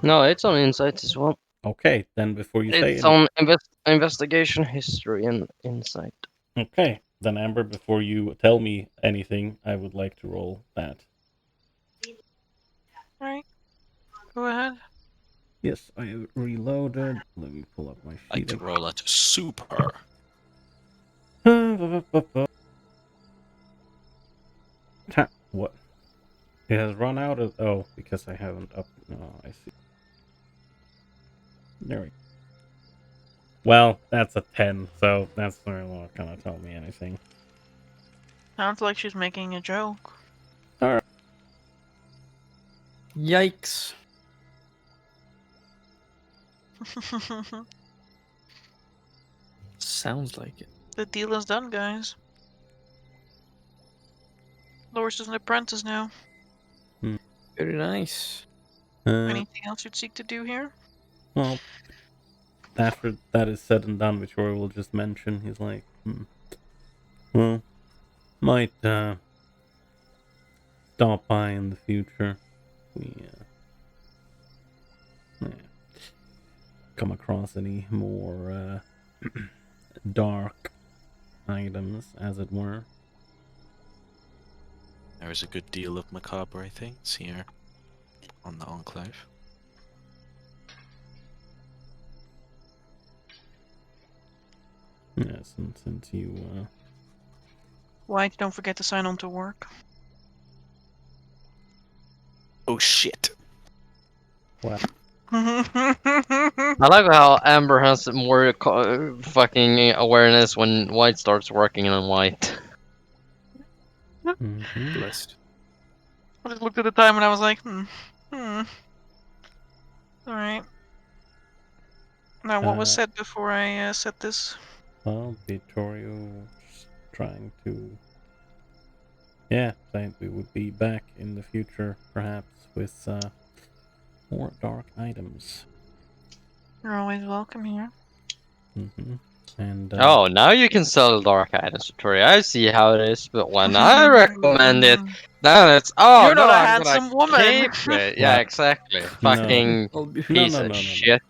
Speaker 6: No, it's on insight as well.
Speaker 1: Okay, then before you say
Speaker 6: It's
Speaker 1: it.
Speaker 6: on investigation, history, and insight.
Speaker 1: Okay, then Amber, before you tell me anything, I would like to roll that.
Speaker 3: Alright. Go ahead.
Speaker 1: Yes, I have reloaded. Let me pull up my sheet.
Speaker 2: I like to roll at super.
Speaker 1: What? It has run out of... Oh, because I haven't up... Oh, I see. There we go. Well, that's a 10, so that's not going to tell me anything.
Speaker 3: Sounds like she's making a joke.
Speaker 4: Yikes. Sounds like it.
Speaker 3: The deal is done, guys. Loris is an apprentice now.
Speaker 4: Very nice.
Speaker 3: Anything else you'd seek to do here?
Speaker 1: Well, after that is said and done, which Roy will just mention, he's like, well, might stop by in the future. We come across any more dark items, as it were.
Speaker 2: There is a good deal of macabre things here on the Enclave.
Speaker 1: Yes, and since you
Speaker 3: White, don't forget to sign on to work.
Speaker 2: Oh shit!
Speaker 1: what?
Speaker 6: I like how Amber has more fucking awareness when White starts working on White.
Speaker 1: Mm-hmm.
Speaker 4: Blessed.
Speaker 3: I just looked at the time and I was like, Alright. Now, what was said before I said this?
Speaker 1: Well, Vittorio was trying to, saying we would be back in the future, perhaps, with more dark items.
Speaker 3: You're always welcome here.
Speaker 1: Mm-hmm. And
Speaker 6: Oh, now you can sell dark items, Victoria. I see how it is, but when I recommend it, then it's
Speaker 3: You're
Speaker 6: no,
Speaker 3: not a
Speaker 6: I'm gonna
Speaker 3: handsome woman.
Speaker 6: keep it. Yeah,
Speaker 1: What?
Speaker 6: exactly.
Speaker 1: No.
Speaker 6: Fucking
Speaker 4: I'll be
Speaker 6: piece
Speaker 1: No,
Speaker 6: of
Speaker 1: no.
Speaker 6: shit.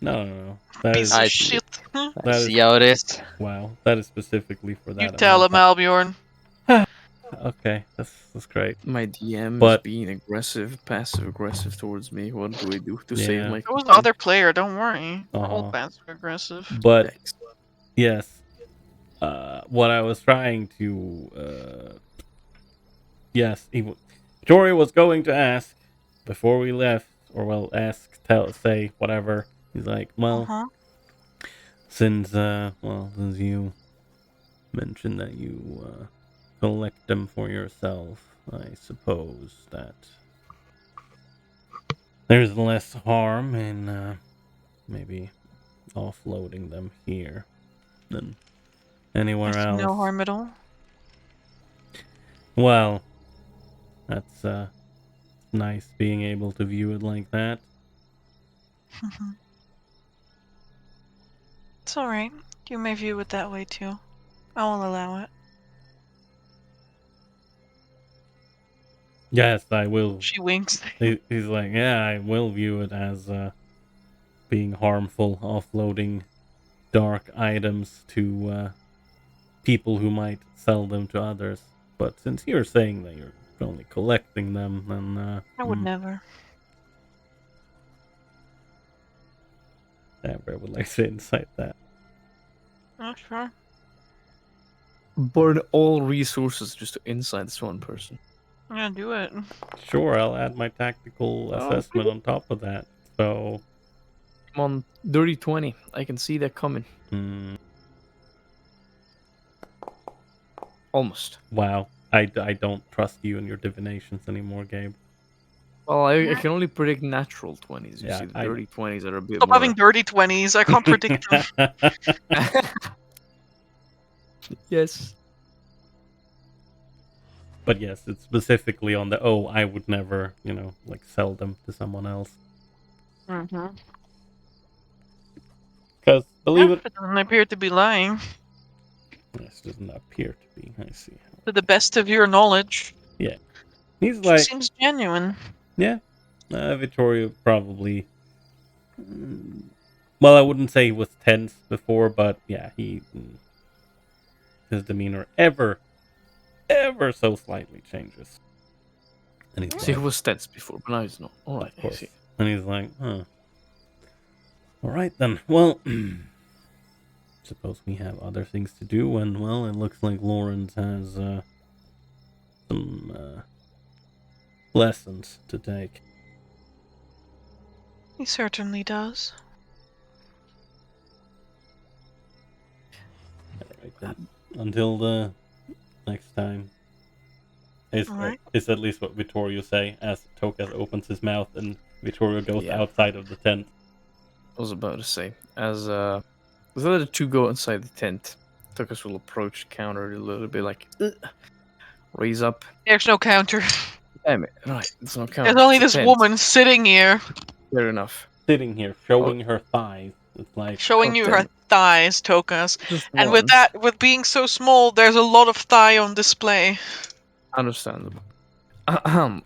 Speaker 1: No. That
Speaker 3: Piece
Speaker 1: is
Speaker 3: of
Speaker 6: I-
Speaker 3: shit.
Speaker 6: I
Speaker 1: That
Speaker 6: see
Speaker 1: is-
Speaker 6: how it is.
Speaker 1: wow. That is specifically for that.
Speaker 3: You tell him, Albiorn.
Speaker 1: Okay, that's great.
Speaker 4: My DM is
Speaker 1: But-
Speaker 4: being aggressive, passive aggressive towards me. What do I do to save
Speaker 1: Yeah.
Speaker 4: my
Speaker 3: It was the
Speaker 4: content?
Speaker 3: other player, don't worry. All
Speaker 1: Uh-huh.
Speaker 3: bats are aggressive.
Speaker 1: But
Speaker 4: Yikes.
Speaker 1: yes, what I was trying to, Jory was going to ask before we left, or well, say whatever. He's like, well,
Speaker 3: Uh-huh.
Speaker 1: since you mentioned that you collect them for yourself, I suppose that there's less harm in maybe offloading them here than anywhere
Speaker 3: There's
Speaker 1: else.
Speaker 3: no harm at all.
Speaker 1: Well, that's nice being able to view it like that.
Speaker 3: It's alright. You may view it that way too. I will allow it.
Speaker 1: Yes, I will.
Speaker 3: She winks.
Speaker 1: He's like, yeah, I will view it as being harmful, offloading dark items to people who might sell them to others. But since you're saying that you're only collecting them, then
Speaker 3: I would never.
Speaker 1: Amber would like to insight that.
Speaker 3: Oh, sure.
Speaker 4: Burn all resources just to inside this one person.
Speaker 3: I'm gonna do it.
Speaker 1: Sure, I'll add my tactical
Speaker 4: Oh,
Speaker 1: assessment on top of that. So,
Speaker 4: I'm on dirty 20. I can see that coming. Almost.
Speaker 1: Wow, I don't trust you and your divinations anymore, Gabe.
Speaker 4: Well, I can only predict natural 20s. You
Speaker 1: Yeah,
Speaker 4: see, the
Speaker 1: I-
Speaker 4: dirty 20s are a bit
Speaker 3: Stop
Speaker 4: more...
Speaker 3: having dirty 20s. I can't predict them.
Speaker 4: Yes.
Speaker 1: But yes, it's specifically on the I would never, like sell them to someone else.
Speaker 3: Mm-hmm.
Speaker 1: Because believe it,
Speaker 3: It doesn't appear to be lying.
Speaker 1: this doesn't appear to be. I see.
Speaker 3: To the best of your knowledge.
Speaker 1: He's
Speaker 3: She
Speaker 1: like,
Speaker 3: seems genuine.
Speaker 1: yeah, Vittorio probably. Well, I wouldn't say he was tense before, but yeah, his demeanor ever so slightly changes. And he's
Speaker 4: See,
Speaker 1: like,
Speaker 4: who was tense before, but now he's not. Alright,
Speaker 1: of
Speaker 4: I
Speaker 1: course.
Speaker 4: see.
Speaker 1: And he's like, huh. All right then. Well, suppose we have other things to do, and well, it looks like Lawrence has some lessons to take.
Speaker 3: He certainly does.
Speaker 1: All right then. Until the next time. Is
Speaker 3: Alright.
Speaker 1: is at least what Vittorio say as Tokas opens his mouth and Vittorio goes
Speaker 4: Yeah.
Speaker 1: outside of the tent.
Speaker 4: I was about to say, as the other two go inside the tent, Tokas will approach, counter a little bit, like raise up.
Speaker 3: There's no counter.
Speaker 4: Damn it! Right, it's not counter.
Speaker 3: There's only
Speaker 4: it's a
Speaker 3: this
Speaker 4: tent.
Speaker 3: woman sitting here,
Speaker 4: Fair enough.
Speaker 1: Sitting here, showing her thighs. It's like
Speaker 3: showing you her
Speaker 4: damn it.
Speaker 3: thighs, Tokas.
Speaker 4: Just
Speaker 3: And
Speaker 4: one.
Speaker 3: with being so small, there's a lot of thigh on display.
Speaker 4: Understandable.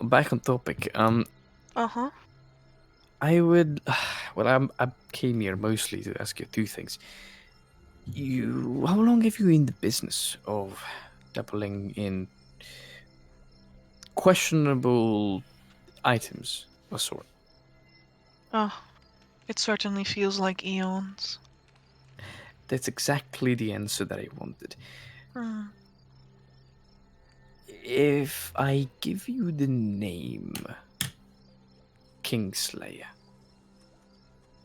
Speaker 4: Back on topic.
Speaker 3: Uh-huh.
Speaker 4: I would. Well, I came here mostly to ask you two things. How long have you in the business of dabbling in questionable items of sort?
Speaker 3: Oh, it certainly feels like eons.
Speaker 4: That's exactly the answer that I wanted.
Speaker 3: Hmm.
Speaker 4: If I give you the name Kingslayer,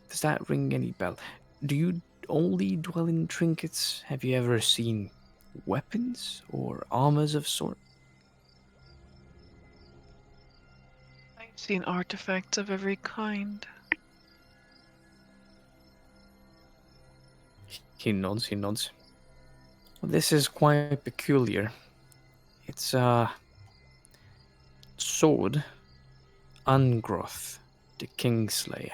Speaker 4: does that ring any bell? Do you only dwell in trinkets? Have you ever seen weapons or armors of sort?
Speaker 3: I've seen artifacts of every kind.
Speaker 4: He nods, he nods. Well, this is quite peculiar. It's a sword, Ungroth, the Kingslayer.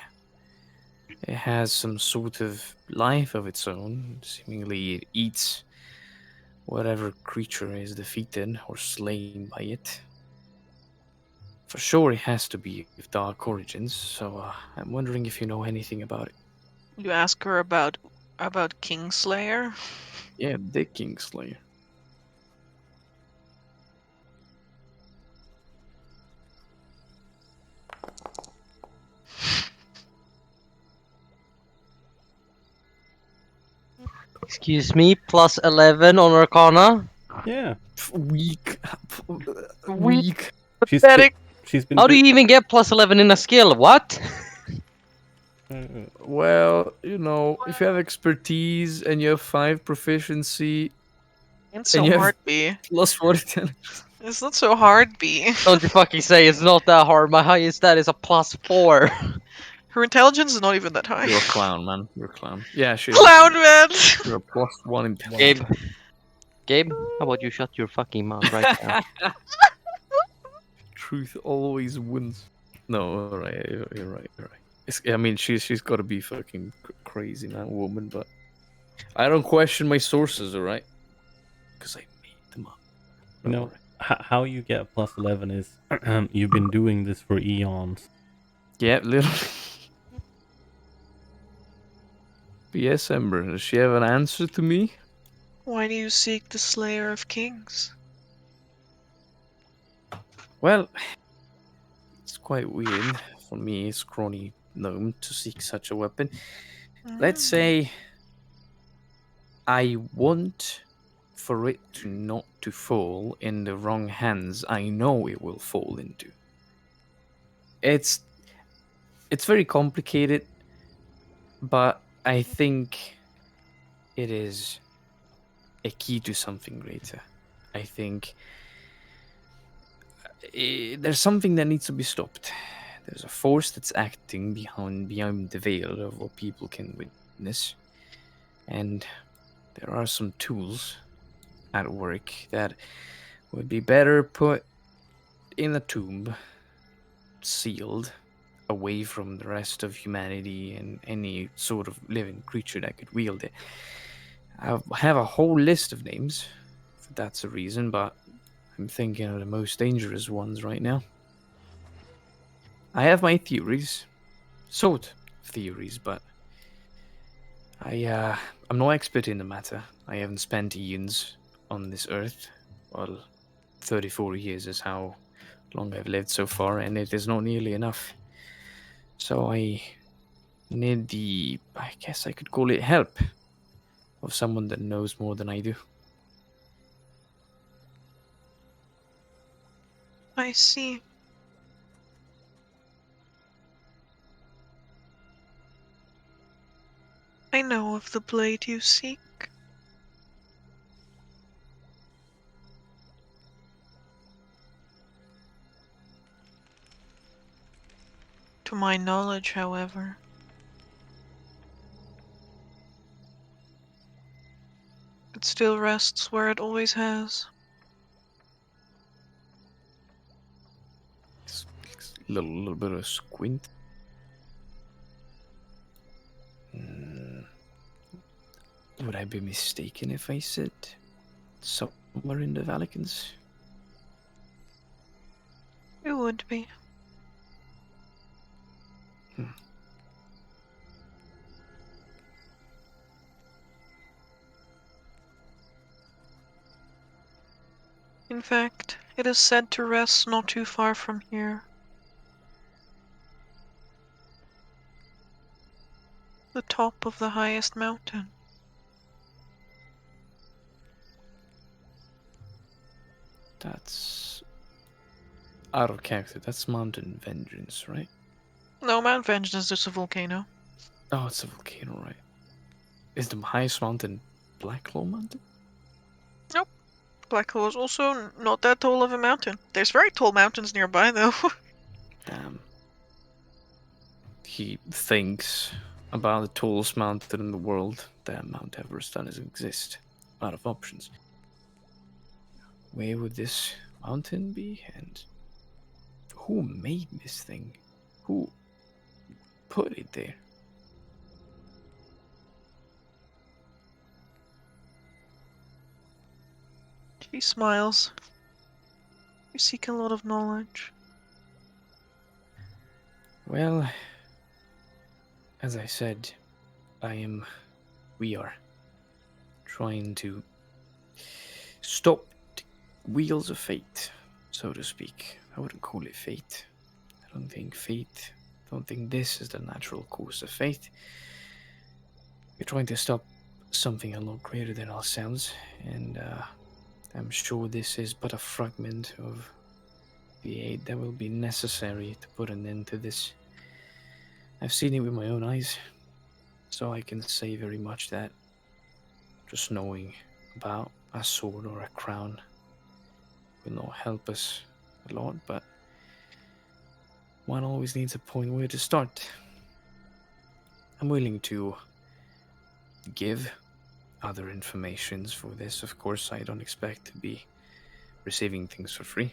Speaker 4: It has some sort of life of its own. Seemingly it eats whatever creature is defeated or slain by it. For sure it has to be of dark origins, so I'm wondering if you know anything about it.
Speaker 3: You ask her about Kingslayer?
Speaker 4: Yeah, the Kingslayer.
Speaker 6: Excuse me, plus 11 on Arkhona.
Speaker 1: yeah.
Speaker 4: Weak.
Speaker 3: Weak.
Speaker 1: She's
Speaker 3: Pathetic.
Speaker 1: she's been.
Speaker 6: How do you even get plus 11 in a skill? What?
Speaker 4: Well, you know, if you have expertise and you have 5 proficiency
Speaker 3: It's
Speaker 4: and
Speaker 3: so
Speaker 4: you have
Speaker 3: hard, B.
Speaker 4: plus 40.
Speaker 3: It's not so hard, B.
Speaker 6: Don't you fucking say it's not that hard. My highest stat is a plus 4.
Speaker 3: Her intelligence is not even that high.
Speaker 4: You're a clown, man. You're a clown. Yeah, she is.
Speaker 3: Clown man!
Speaker 4: You're a plus 1 in
Speaker 6: Gabe. Gabe, how about you shut your fucking mouth right now?
Speaker 4: Truth always wins. No, alright, you're right, you're right. I mean, she's got to be fucking crazy, man, woman. But I don't question my sources, alright? Because I made them up.
Speaker 1: You know,
Speaker 4: Alright.
Speaker 1: how you get plus 11 is you've been doing this for eons.
Speaker 4: Yeah, literally. But yes, Ember, does she have an answer to me?
Speaker 3: Why do you seek the Slayer of Kings?
Speaker 4: Well, it's quite weird for me, scrawny gnome, to seek such a weapon. Let's say I want for it to not to fall in the wrong hands I know it will fall into. It's very complicated, but I think it is a key to something greater. I think there's something that needs to be stopped. There's a force that's acting behind the veil of what people can witness, and there are some tools at work that would be better put in a tomb, sealed, away from the rest of humanity and any sort of living creature that could wield it. I have a whole list of names, if that's a reason, but I'm thinking of the most dangerous ones right now. I have my theories, sort of theories, but I'm no expert in the matter. I haven't spent eons on this earth. Well, 34 years is how long I've lived so far, and it is not nearly enough. So I need I guess I could call it help of someone that knows more than I do.
Speaker 3: I see. I know of the blade you seek. To my knowledge, however. It still rests where it always has.
Speaker 4: It's little bit of squint. Would I be mistaken if I said somewhere in the Valicans?
Speaker 3: It would be. In fact, it is said to rest not too far from here. The top of the highest mountain.
Speaker 4: That's out of character. That's Mountain Vengeance, right?
Speaker 3: No, Mount Vengeance is just a volcano.
Speaker 4: Oh, it's a volcano, right? Is the highest mountain Blacklaw Mountain?
Speaker 3: Nope. Blacklaw is also not that tall of a mountain. There's very tall mountains nearby, though.
Speaker 4: Damn. He thinks about the tallest mountain in the world. Damn, Mount Everest doesn't exist. Out of options. Where would this mountain be? And who made this thing? Who put it there?
Speaker 3: She smiles. You seek a lot of knowledge.
Speaker 4: Well, as I said, we are trying to stop the wheels of fate, so to speak. I wouldn't call it fate. I don't think this is the natural course of fate. We're trying to stop something a lot greater than ourselves, and I'm sure this is but a fragment of the aid that will be necessary to put an end to this. I've seen it with my own eyes, so I can say very much that just knowing about a sword or a crown will not help us a lot, but one always needs a point where to start. I'm willing to give other informations for this. Of course, I don't expect to be receiving things for free.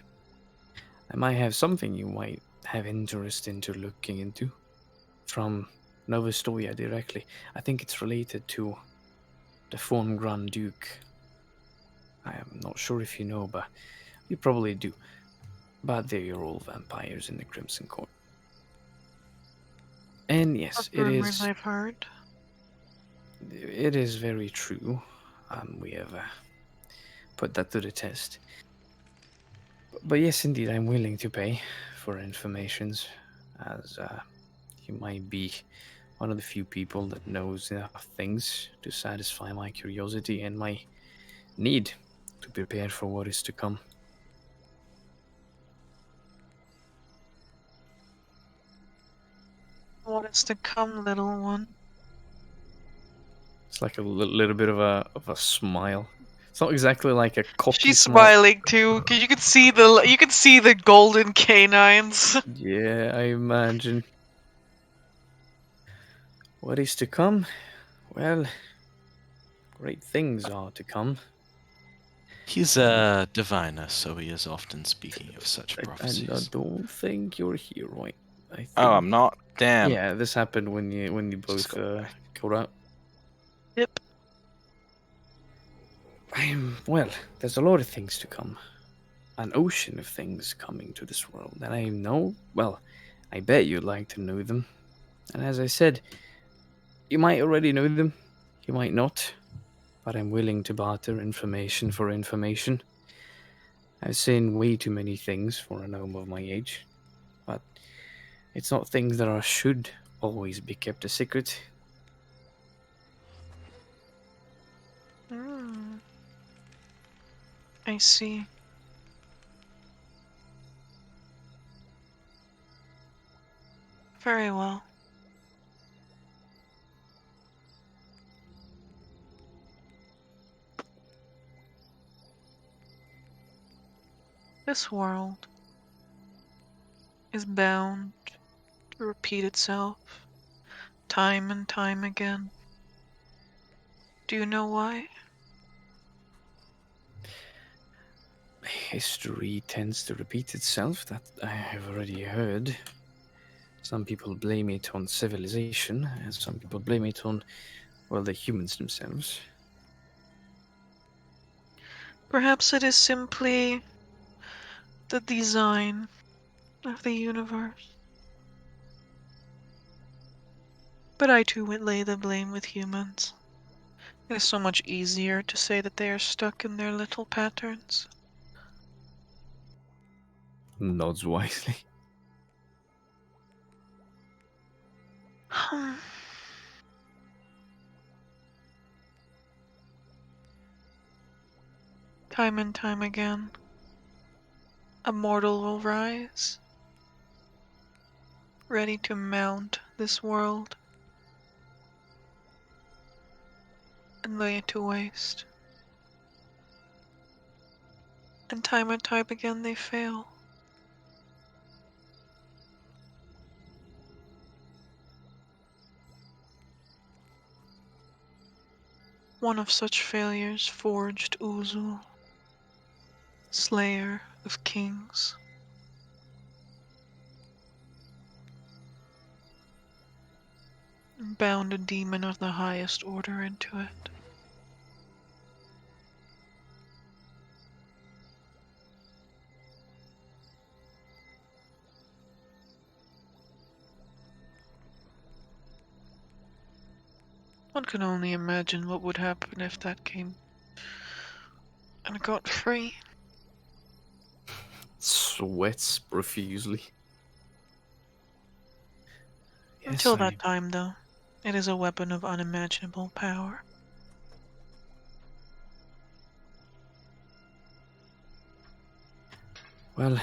Speaker 4: I might have something you might have interest into looking into from Nova Stoya directly. I think it's related to the former Grand Duke. I am not sure if you know, but you probably do. But they are all vampires in the Crimson Court. And yes, it
Speaker 3: Rumors
Speaker 4: is.
Speaker 3: I've heard.
Speaker 4: It is very true. We have put that to the test. But yes, indeed, I'm willing to pay for informations, as you might be one of the few people that knows enough things to satisfy my curiosity and my need to prepare for what is to come.
Speaker 3: What is to come, little one?
Speaker 4: It's like a little bit of a smile. It's not exactly like a cocky
Speaker 3: She's
Speaker 4: smile.
Speaker 3: smiling too, cause you can see the golden canines.
Speaker 4: Yeah, I imagine. What is to come? Well, great things are to come.
Speaker 2: He's a diviner, so he is often speaking of such
Speaker 4: And I
Speaker 2: prophecies.
Speaker 4: don't think you're here, right? I think.
Speaker 2: Oh, I'm not? Damn.
Speaker 4: Yeah, this happened when you
Speaker 2: Just
Speaker 4: both got out.
Speaker 3: Yep.
Speaker 4: Well, there's a lot of things to come. An ocean of things coming to this world, and I know, well, I bet you'd like to know them. And as I said, you might already know them, you might not, but I'm willing to barter information for information. I've seen way too many things for a gnome of my age, but it's not things that should always be kept a secret.
Speaker 3: I see. Very well. This world is bound repeat itself time and time again. Do you know why?
Speaker 4: History tends to repeat itself, that I have already heard. Some people blame it on civilization, and some people blame it on, well, the humans themselves.
Speaker 3: Perhaps it is simply the design of the universe. But I too would lay the blame with humans. It is so much easier to say that they are stuck in their little patterns.
Speaker 4: Nods wisely.
Speaker 3: Time and time again, a mortal will rise, ready to mount this world and lay it to waste. And time again they fail. One of such failures forged Uzul, slayer of kings. And bound a demon of the highest order into it. One can only imagine what would happen if that came and got free.
Speaker 4: Sweats profusely.
Speaker 3: Until that time, though, it is a weapon of unimaginable power.
Speaker 4: Well,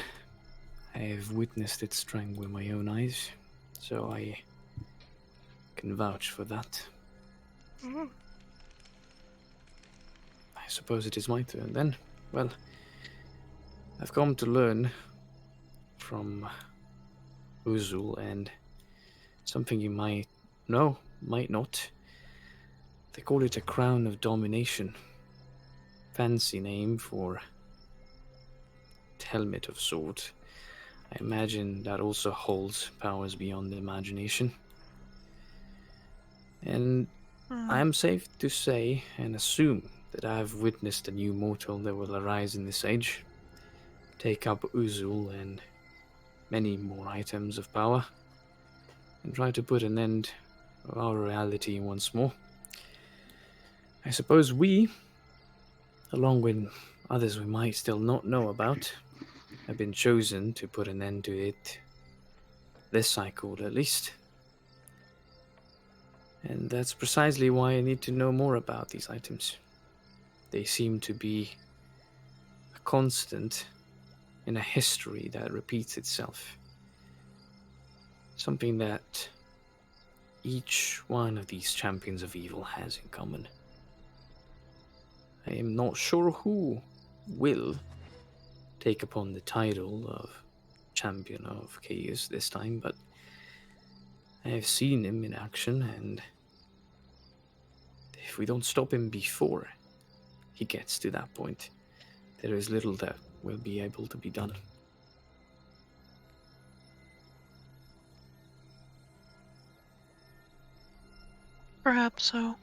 Speaker 4: I have witnessed its strength with my own eyes, so I can vouch for that.
Speaker 3: Mm.
Speaker 4: I suppose it is my turn then. Well, I've come to learn from Uzul, and something you might know, might not. They call it a crown of domination. Fancy name for helmet of sort. I imagine that also holds powers beyond imagination. And I am safe to say and assume that I have witnessed a new mortal that will arise in this age, take up Uzul and many more items of power, and try to put an end to our reality once more. I suppose we, along with others we might still not know about, have been chosen to put an end to it this cycle at least. And that's precisely why I need to know more about these items. They seem to be a constant in a history that repeats itself. Something that each one of these champions of evil has in common. I am not sure who will take upon the title of champion of chaos this time, but I have seen him in action, and if we don't stop him before he gets to that point, there is little that will be able to be done.
Speaker 3: Perhaps so.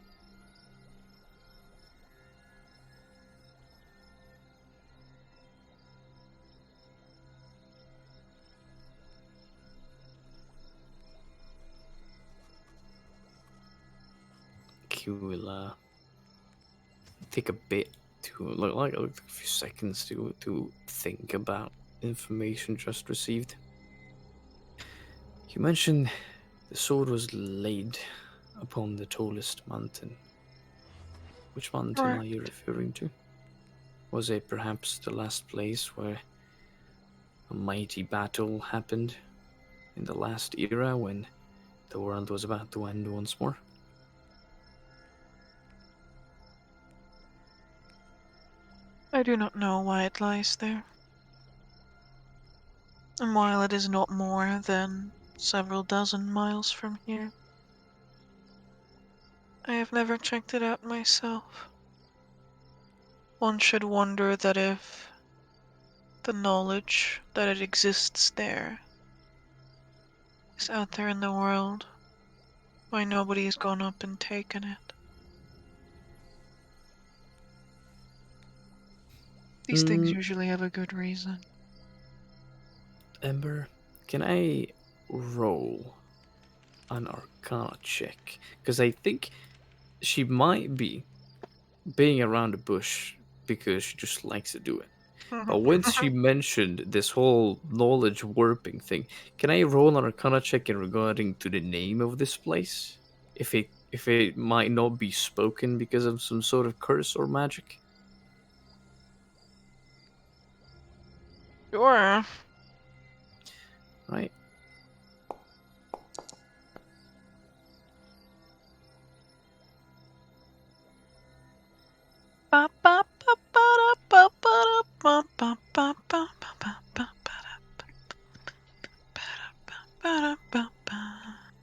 Speaker 4: He will take a bit to like a few seconds to think about information just received. You mentioned the sword was laid upon the tallest mountain. Which mountain are you referring to? Was it perhaps the last place where a mighty battle happened in the last era when the world was about to end once more?
Speaker 3: I do not know why it lies there. And while it is not more than several dozen miles from here. I have never checked it out myself. One should wonder that if the knowledge that it exists there is out there in the world, why nobody's gone up and taken it. These things usually have a good reason.
Speaker 4: Ember, can I roll an Arcana check? Because I think she might be being around the bush because she just likes to do it. But once she mentioned this whole knowledge warping thing, can I roll an Arcana check in regarding to the name of this place? If it might not be spoken because of some sort of curse or magic?
Speaker 3: Sure.
Speaker 4: Right.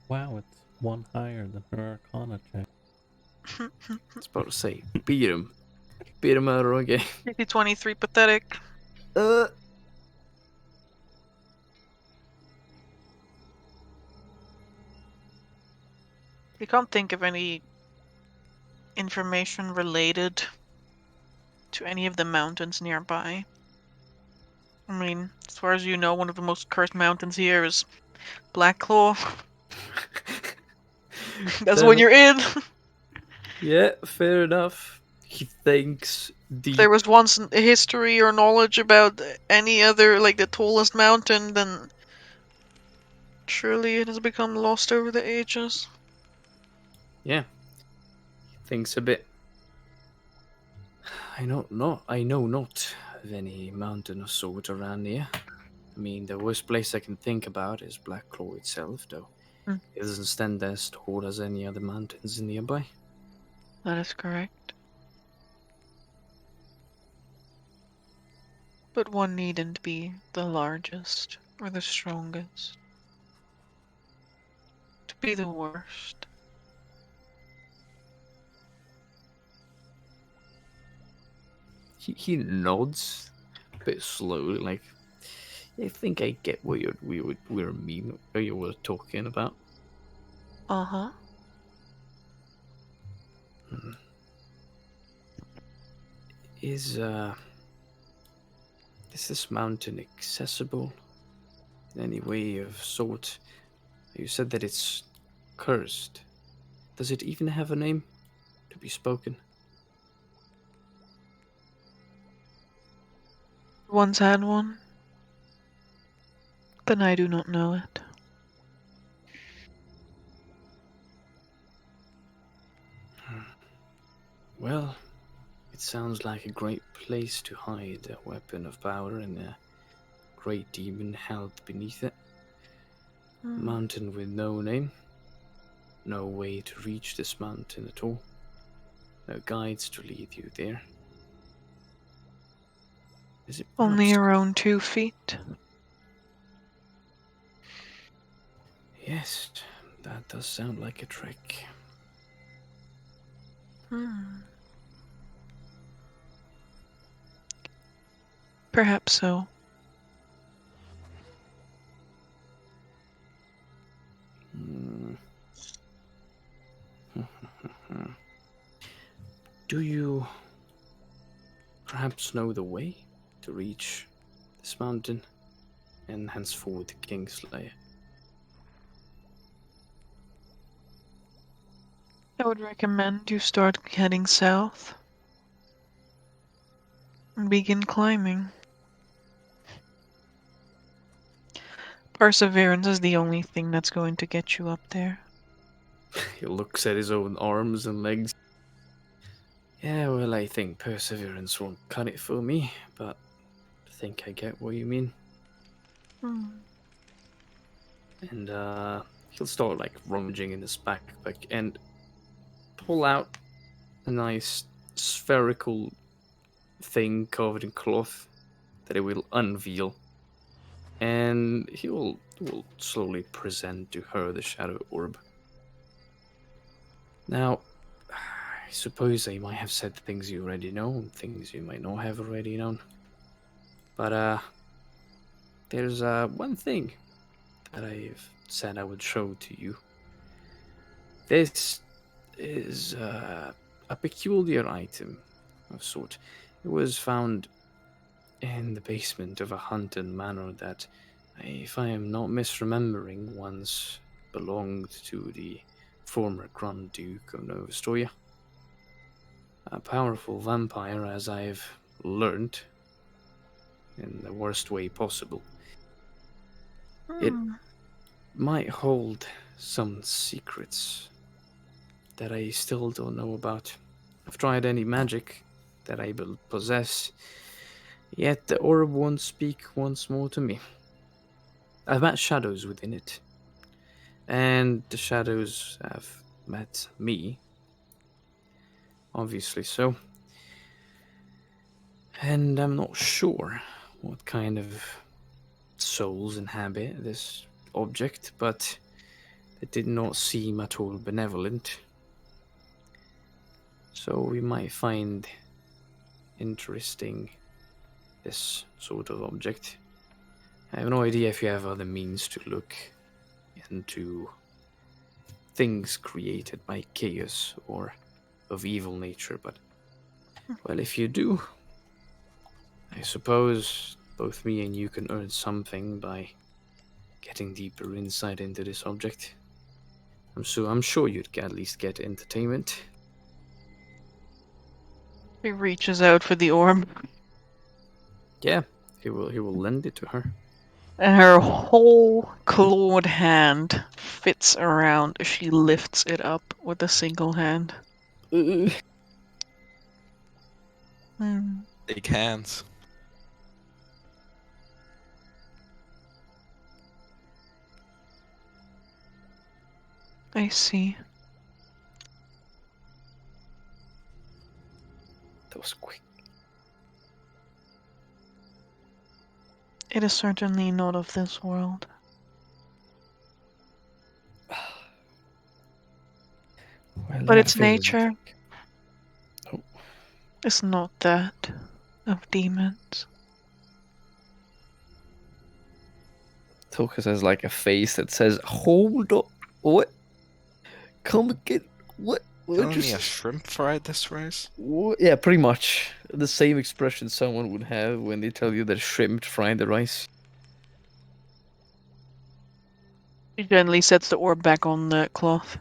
Speaker 1: Wow, it's one higher than her Arcana check.
Speaker 4: I was about to say, beat him. Beat him out of our game.
Speaker 3: 23 pathetic. You can't think of any information related to any of the mountains nearby. I mean, as far as you know, one of the most cursed mountains here is Blacklaw. That's
Speaker 4: Damn
Speaker 3: when
Speaker 4: it.
Speaker 3: you're in.
Speaker 4: Yeah, fair enough. He thinks
Speaker 3: If
Speaker 4: deep.
Speaker 3: there was once a history or knowledge about any other, like the tallest mountain, then surely it has become lost over the ages.
Speaker 4: Yeah. He thinks a bit. I know not of any mountain or sort around here. I mean, the worst place I can think about is Blacklaw itself, though.
Speaker 3: Hmm.
Speaker 4: It doesn't stand as tall as any other mountains nearby.
Speaker 3: That is correct. But one needn't be the largest or the strongest to be the worst.
Speaker 4: He nods a bit slowly, like, I think I get what we were talking about.
Speaker 3: Uh-huh.
Speaker 4: Is this mountain accessible in any way of sort? You said that it's cursed. Does it even have a name to be spoken?
Speaker 3: Once had one. Then I do not know it.
Speaker 4: Well, it sounds like a great place to hide a weapon of power and a great demon held beneath it. Mountain with no name. No way to reach this mountain at all. No guides to lead you there. Is it
Speaker 3: Only
Speaker 4: perhaps...
Speaker 3: your own 2 feet.
Speaker 4: Yes, that does sound like a trick.
Speaker 3: Perhaps so.
Speaker 4: Do you perhaps know the way to reach this mountain and henceforth the Kingslayer?
Speaker 3: I would recommend you start heading south and begin climbing. Perseverance is the only thing that's going to get you up there.
Speaker 4: He looks at his own arms and legs. Yeah, well, I think perseverance won't cut it for me, but I think I get what you mean. And he'll start like rummaging in his backpack and pull out a nice spherical thing covered in cloth that he will unveil. And he will will slowly present to her the shadow orb. Now, I suppose I might have said things you already know, and things you might not have already known. But, there's one thing that I've said I would show to you. This is a peculiar item of sort. It was found in the basement of a haunted manor that, if I am not misremembering, once belonged to the former Grand Duke of Nova Storia. A powerful vampire, as I've learned, in the worst way possible. It might hold some secrets that I still don't know about. I've tried any magic that I possess, yet the orb won't speak once more to me. I've met shadows within it, and the shadows have met me, obviously so. And I'm not sure what kind of souls inhabit this object, but it did not seem at all benevolent. So we might find interesting this sort of object. I have no idea if you have other means to look into things created by chaos or of evil nature, but, well, if you do, I suppose both me and you can earn something by getting deeper insight into this object. I'm sure you'd at least get entertainment.
Speaker 3: He reaches out for the orb,
Speaker 4: Yeah, he will lend it to her.
Speaker 3: and her whole clawed hand fits around as she lifts it up with a single hand.
Speaker 2: Big hands.
Speaker 3: I see.
Speaker 4: That was quick.
Speaker 3: It is certainly not of this world.
Speaker 4: Well,
Speaker 3: But
Speaker 4: that
Speaker 3: its
Speaker 4: feels
Speaker 3: nature
Speaker 4: like- Oh.
Speaker 3: is not that of demons.
Speaker 4: Tokas has like a face that says, "Hold up, what? Come again? What?
Speaker 2: Telling me a shrimp fried this rice?
Speaker 4: What? Yeah, pretty much the same expression someone would have when they tell you that shrimp fried the rice."
Speaker 3: She gently sets the orb back on the cloth.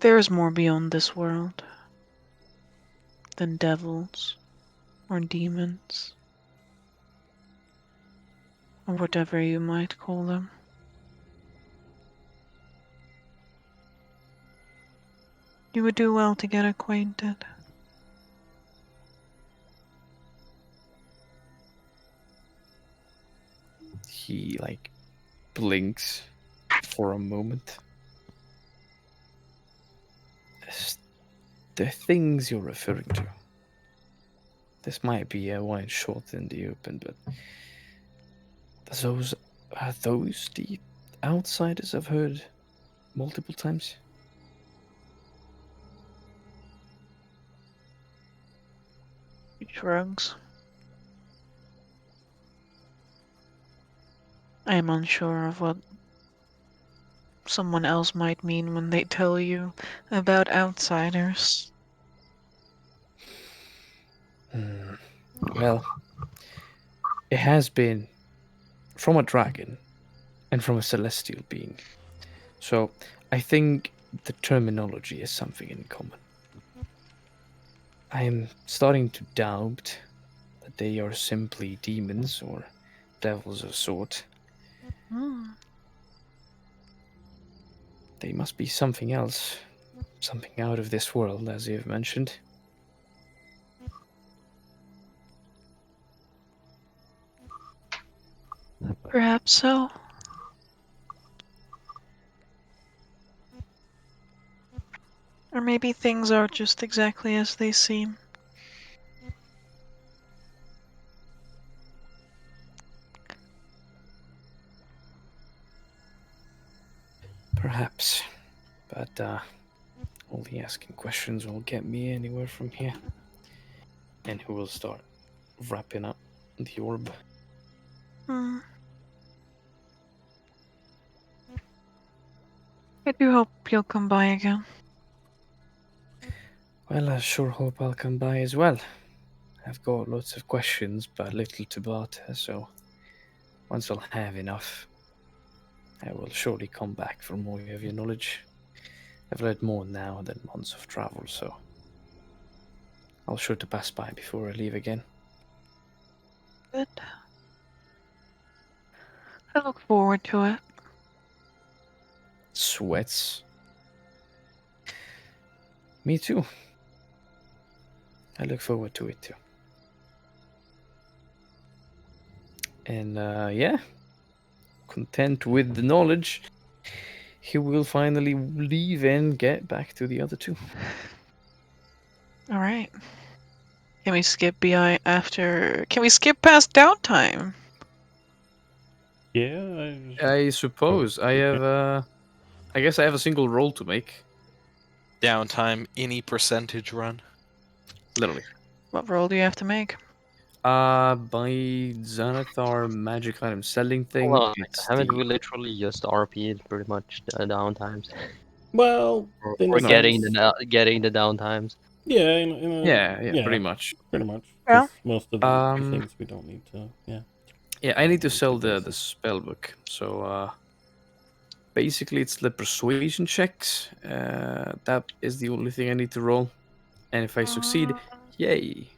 Speaker 3: There is more beyond this world than devils or demons, or whatever you might call them. You would do well to get acquainted.
Speaker 4: He like blinks for a moment. The things you're referring to. This might be a wide shot in the open, but are those the outsiders I've heard multiple times?
Speaker 3: He shrugs. I am unsure of what someone else might mean when they tell you about outsiders.
Speaker 4: Well, it has been from a dragon and from a celestial being. So I think the terminology is something in common. I am starting to doubt that they are simply demons or devils of sort. They must be something else, something out of this world, as you've mentioned.
Speaker 3: Perhaps so. Or maybe things are just exactly as they seem.
Speaker 4: Perhaps. But only asking questions won't get me anywhere from here. And who will start wrapping up the orb?
Speaker 3: Hmm. I do hope you'll come by again.
Speaker 4: Well, I sure hope I'll come by as well. I've got lots of questions, but little to barter, so once I'll have enough, I will surely come back for more of your knowledge. I've learned more now than months of travel, so I'll sure to pass by before I leave again.
Speaker 3: Good. I look forward to it.
Speaker 4: Sweats. Me too. I look forward to it too. And yeah, content with the knowledge, he will finally leave and get back to the other two.
Speaker 3: All right. Can we skip BI after? Can we skip past downtime?
Speaker 1: Yeah.
Speaker 4: I suppose I have. I guess I have a single roll to make.
Speaker 2: Downtime, any percentage run.
Speaker 4: Literally.
Speaker 3: What roll do you have to make?
Speaker 4: By Xanathar magic item selling thing.
Speaker 6: Hold on,
Speaker 4: It's
Speaker 6: haven't
Speaker 4: the...
Speaker 6: we literally just RP'd pretty much the downtimes?
Speaker 1: Well, in
Speaker 6: Or
Speaker 1: a
Speaker 6: getting
Speaker 1: sense,
Speaker 6: getting the downtimes.
Speaker 1: yeah,
Speaker 4: Yeah, pretty much.
Speaker 1: pretty much.
Speaker 3: Yeah.
Speaker 1: 'Cause most of the other
Speaker 4: Um,
Speaker 1: things we don't need to. Yeah.
Speaker 4: Yeah, I need to sell the spell book. So basically, it's the persuasion checks. That is the only thing I need to roll, and if I succeed, yay!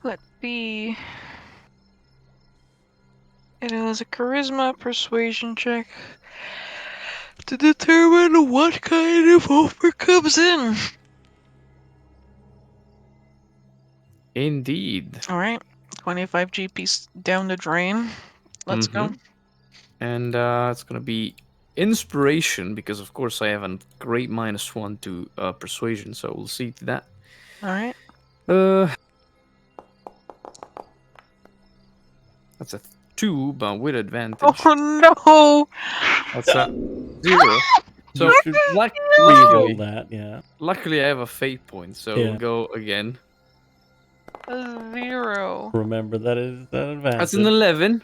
Speaker 3: Let's see. It is a charisma persuasion check to determine what kind of offer comes in.
Speaker 4: Indeed.
Speaker 3: All right, 25 GP down the drain. Let's go.
Speaker 4: And it's gonna be inspiration because, of course, I have a great -1 to persuasion. So we'll see to that.
Speaker 3: All right.
Speaker 4: That's a 2, but with advantage.
Speaker 3: Oh no!
Speaker 4: What's that? 0. So
Speaker 1: You should reroll
Speaker 4: luckily,
Speaker 1: that. Yeah.
Speaker 4: luckily, I have a fate point, so
Speaker 1: Yeah.
Speaker 4: we'll go again.
Speaker 3: A 0.
Speaker 1: Remember that is an advantage.
Speaker 4: That's an 11.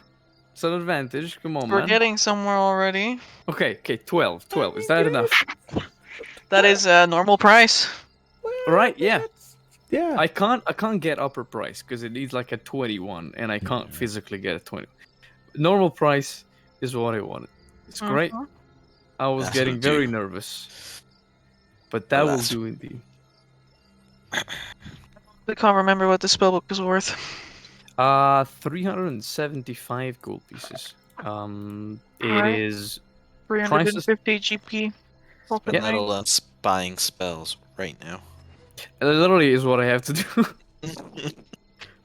Speaker 4: It's an advantage. Come on,
Speaker 3: We're
Speaker 4: man.
Speaker 3: getting somewhere already.
Speaker 4: Okay, 12. Is that enough?
Speaker 3: That is a normal price.
Speaker 4: All right, yeah.
Speaker 1: Yeah.
Speaker 4: I can't get upper price because it needs like a 21, and I can't physically get a 20. Normal price is what I wanted. It's great. I was
Speaker 2: That's
Speaker 4: getting
Speaker 2: what I
Speaker 4: very
Speaker 2: do.
Speaker 4: nervous, but that will
Speaker 2: That's-
Speaker 4: do indeed.
Speaker 3: I can't remember what the spellbook is worth.
Speaker 4: 375 gold pieces. It
Speaker 3: Right.
Speaker 4: is
Speaker 3: 350 GP. Open
Speaker 4: Yeah.
Speaker 3: night.
Speaker 2: Settle on buying spells right now.
Speaker 4: literally is what I have to do.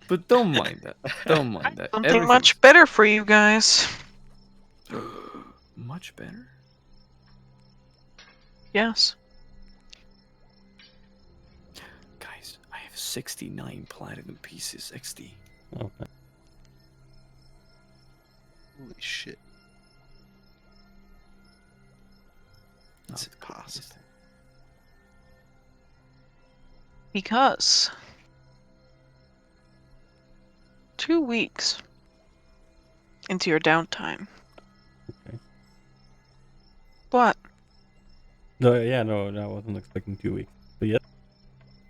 Speaker 4: But don't mind that. Don't mind that.
Speaker 3: Something much better for you guys.
Speaker 4: much better.
Speaker 3: Yes.
Speaker 4: Guys, I have 69 platinum pieces XD.
Speaker 1: Okay.
Speaker 2: Holy shit. It's
Speaker 4: Oh,
Speaker 2: impossible.
Speaker 3: Because 2 weeks into your downtime.
Speaker 1: Okay.
Speaker 3: What?
Speaker 1: No, yeah, no, I wasn't expecting 2 weeks. But yeah,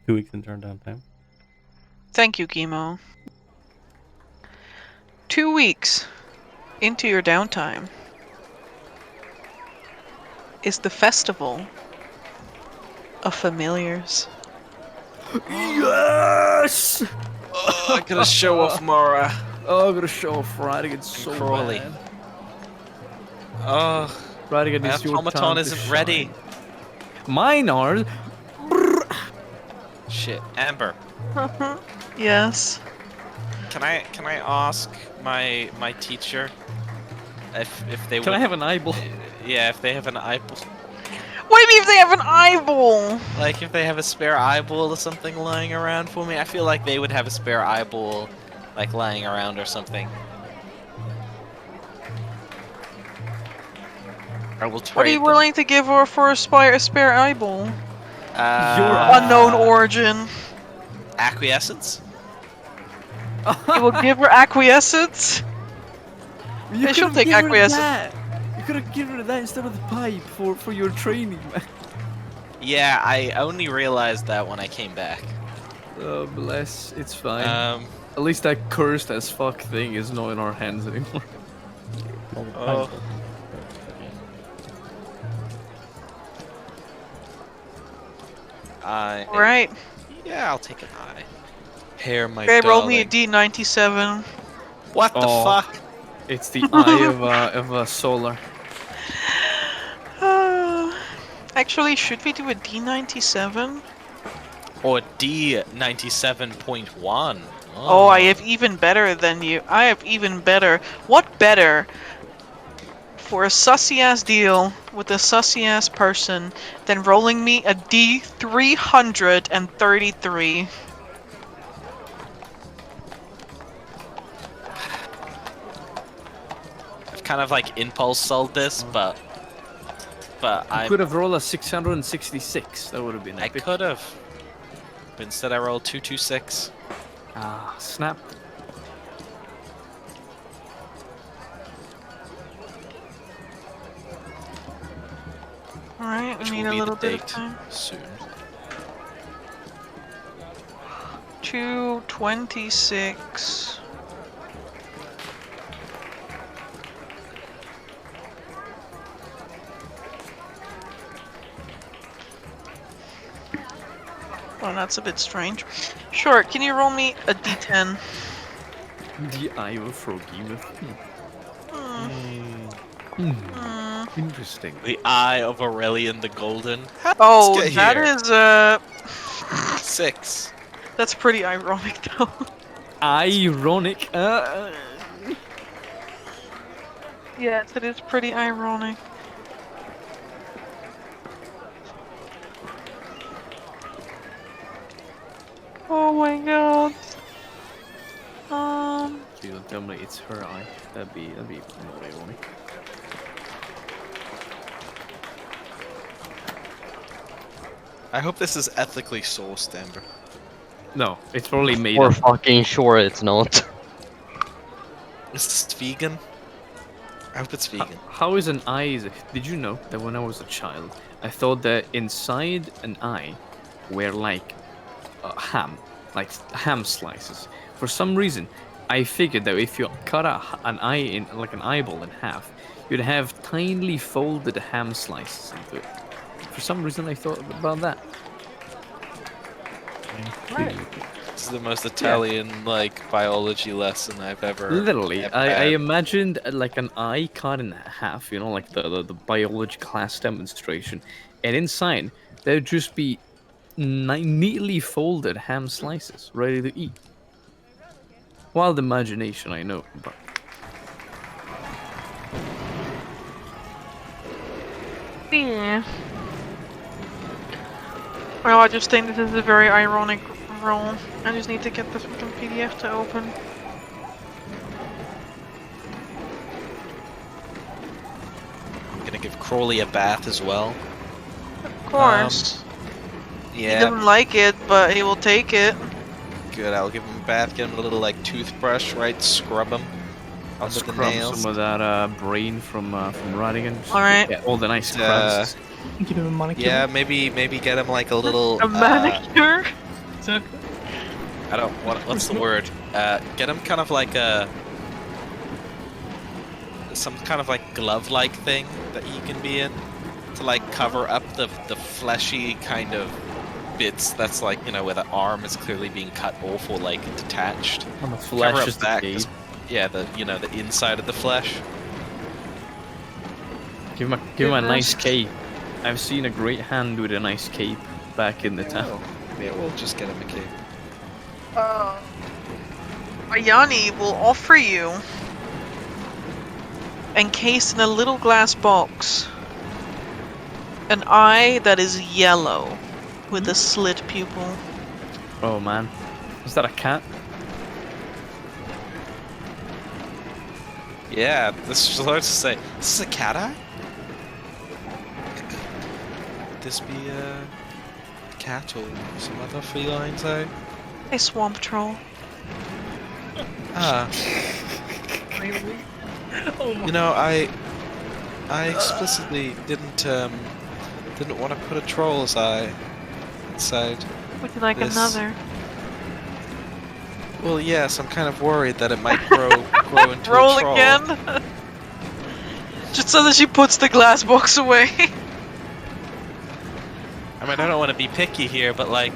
Speaker 1: 2 weeks in turn downtime.
Speaker 3: Thank you, Chemo. 2 weeks into your downtime is the festival of familiars.
Speaker 4: Yes!
Speaker 2: Oh, I gotta show off Mara.
Speaker 4: Oh, I'm gonna show off Radigan so
Speaker 2: Crawley.
Speaker 4: bad.
Speaker 2: Oh,
Speaker 4: Radigan
Speaker 2: my
Speaker 4: is your
Speaker 2: automaton
Speaker 4: time to
Speaker 2: isn't ready.
Speaker 4: shine. Mine are.
Speaker 2: Shit, Amber.
Speaker 3: Yes.
Speaker 2: Can I ask my teacher if they
Speaker 4: Can I have an eyeball?
Speaker 2: Yeah, if they have an eyeball,
Speaker 3: What do you mean if they have an eyeball?
Speaker 2: like if they have a spare eyeball or something lying around for me. I feel like they would have a spare eyeball, like lying around or something. I will trade
Speaker 3: What are you
Speaker 2: them.
Speaker 3: willing to give her for a spare eyeball?
Speaker 2: Uh,
Speaker 3: Unknown origin.
Speaker 2: Acquiescence?
Speaker 3: You will give her acquiescence?
Speaker 4: You
Speaker 3: Yeah, she'll
Speaker 4: could've
Speaker 3: take
Speaker 4: given her
Speaker 3: acquiescence.
Speaker 4: that. You could have given her that instead of the pipe for your training, man.
Speaker 2: Yeah, I only realized that when I came back.
Speaker 4: Oh, bless. It's fine.
Speaker 2: Um,
Speaker 4: At least that cursed as fuck thing is not in our hands anymore.
Speaker 1: Well,
Speaker 2: Oh.
Speaker 1: kind of.
Speaker 2: I.
Speaker 3: Right.
Speaker 2: Yeah, I'll take an eye. Hair, my
Speaker 3: Okay, roll me a
Speaker 2: darling.
Speaker 3: D97.
Speaker 2: What the
Speaker 4: Oh.
Speaker 2: fuck?
Speaker 4: It's the eye of a solar.
Speaker 3: Actually, should we do a D97?
Speaker 2: Or D97.1.
Speaker 3: Oh, I have even better than you. I have even better. What better for a sussy ass deal with a sussy ass person than rolling me a D333?
Speaker 2: I've kind of like impulse sold this, but I
Speaker 4: Could have rolled a 666. That would have been epic.
Speaker 2: could have. But instead I rolled 226.
Speaker 4: Ah, snap.
Speaker 3: Alright,
Speaker 2: Which
Speaker 3: we need
Speaker 2: will
Speaker 3: a
Speaker 2: be
Speaker 3: little
Speaker 2: the
Speaker 3: bit of
Speaker 2: date
Speaker 3: time.
Speaker 2: soon.
Speaker 3: 226. Oh, that's a bit strange. Sure, can you roll me a d10?
Speaker 4: The eye of Froggy. Interesting.
Speaker 2: The Eye of Aurelian the Golden.
Speaker 3: Oh,
Speaker 2: get
Speaker 3: that
Speaker 2: here.
Speaker 3: is,
Speaker 2: 6.
Speaker 3: that's pretty ironic though.
Speaker 4: Ironic.
Speaker 3: Yes, it is pretty ironic. Oh my god.
Speaker 4: You don't tell me it's her eye. That'd be more ironic.
Speaker 2: I hope this is ethically sourced, Amber.
Speaker 4: No, it's probably made
Speaker 6: Or
Speaker 4: up.
Speaker 6: fucking sure it's not.
Speaker 2: Is this vegan? I hope it's vegan.
Speaker 4: How is an eye? Did you know that when I was a child, I thought that inside an eye were like ham, like ham slices. For some reason, I figured that if you cut an eye in, like an eyeball in half, you'd have tinily folded ham slices into it. For some reason, I thought about that.
Speaker 2: This is the most Italian like biology lesson I've ever.
Speaker 4: Literally,
Speaker 2: ever
Speaker 4: I
Speaker 2: had.
Speaker 4: imagined like an eye cut in half, you know, like the biology class demonstration, and inside there'd just be neatly folded ham slices ready to eat. Wild imagination, I know, but
Speaker 3: Yeah. Well, I just think this is a very ironic roll. I just need to get this fucking PDF to open.
Speaker 2: I'm gonna give Crawley a bath as well.
Speaker 3: Of course. He
Speaker 2: Yeah,
Speaker 3: doesn't like it, but he will take it.
Speaker 2: good. I'll give him a bath. Get him a little like toothbrush, right? Scrub him
Speaker 4: I'll
Speaker 2: under the
Speaker 4: scrub
Speaker 2: nails.
Speaker 4: some of that brain from Radigan.
Speaker 3: All right.
Speaker 4: Yeah, all the nice
Speaker 2: Uh,
Speaker 4: crabs.
Speaker 5: Give him a manicure.
Speaker 2: Yeah, maybe get him like a little.
Speaker 3: A manicure?
Speaker 5: Exactly.
Speaker 2: I don't. What's the word? Get him kind of like a. Some kind of like glove-like thing that he can be in to like cover up the fleshy kind of bits that's like, you know, where the arm is clearly being cut off or like detached.
Speaker 4: On the
Speaker 2: Cover
Speaker 4: flesh
Speaker 2: up
Speaker 4: is
Speaker 2: that,
Speaker 4: the
Speaker 2: 'cause- yeah, the the inside of the flesh.
Speaker 4: Give him a nice cape. I've seen a great hand with a nice cape back in the town.
Speaker 2: Yeah, we'll just get him a cape.
Speaker 3: Ayani will offer you, encased in a little glass box, an eye that is yellow with a slit pupil.
Speaker 4: Oh man, is that a cat?
Speaker 2: Yeah, this is what I was to say. This is a cat eye? this be a cat or some other feline type?
Speaker 3: A swamp troll.
Speaker 2: Ah,
Speaker 5: Really? Oh my.
Speaker 2: you know, I explicitly didn't want to put a troll's eye inside.
Speaker 3: Would you like
Speaker 2: This-
Speaker 3: another?
Speaker 2: Well, yes, I'm kind of worried that it might grow into
Speaker 3: Roll
Speaker 2: a troll.
Speaker 3: again. Just so that she puts the glass box away.
Speaker 2: I mean, I don't want to be picky here, but like,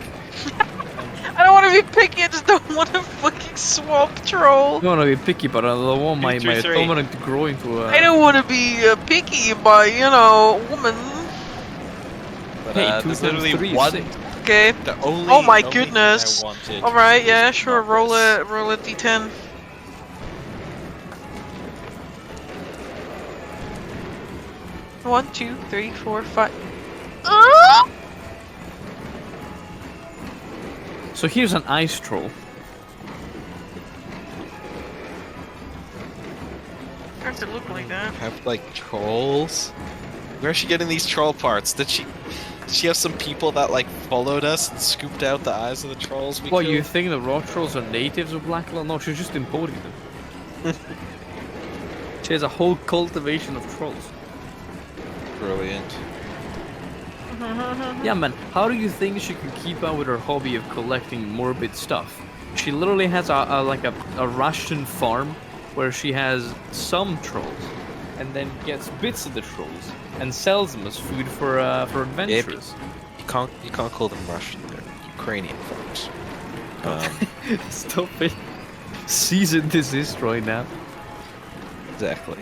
Speaker 3: I don't want to be picky. I just don't want a fucking swamp troll.
Speaker 4: I don't want to be picky, but I don't want my
Speaker 2: 2, 3, 3.
Speaker 4: dominant to grow into a...
Speaker 3: I don't want to be picky by, woman.
Speaker 2: but
Speaker 4: Hey, 2
Speaker 2: there's
Speaker 4: times
Speaker 2: literally
Speaker 4: 3 is
Speaker 2: one.
Speaker 4: 6.
Speaker 3: Okay.
Speaker 2: The only,
Speaker 3: Oh my
Speaker 2: only thing
Speaker 3: goodness.
Speaker 2: I wanted
Speaker 3: All right.
Speaker 2: was
Speaker 3: Yeah. Sure. Roll
Speaker 2: numbers.
Speaker 3: a d10. One, 2, 3, 4, 5.
Speaker 4: So here's an ice troll.
Speaker 3: Does it look like that?
Speaker 2: Have like trolls. Where is she getting these troll parts? Did she have some people that like followed us and scooped out the eyes of the trolls? We
Speaker 4: What,
Speaker 2: killed?
Speaker 4: you think the rock trolls are natives of Blackland? No, she's just importing them. She has a whole cultivation of trolls.
Speaker 2: Brilliant.
Speaker 4: Yeah, man, how do you think she can keep up with her hobby of collecting morbid stuff? She literally has a Russian farm where she has some trolls and then gets bits of the trolls and sells them as food for adventurers.
Speaker 2: You can't call them Russian. They're Ukrainian folks.
Speaker 4: Stop it. Cease and desist right now.
Speaker 2: Exactly.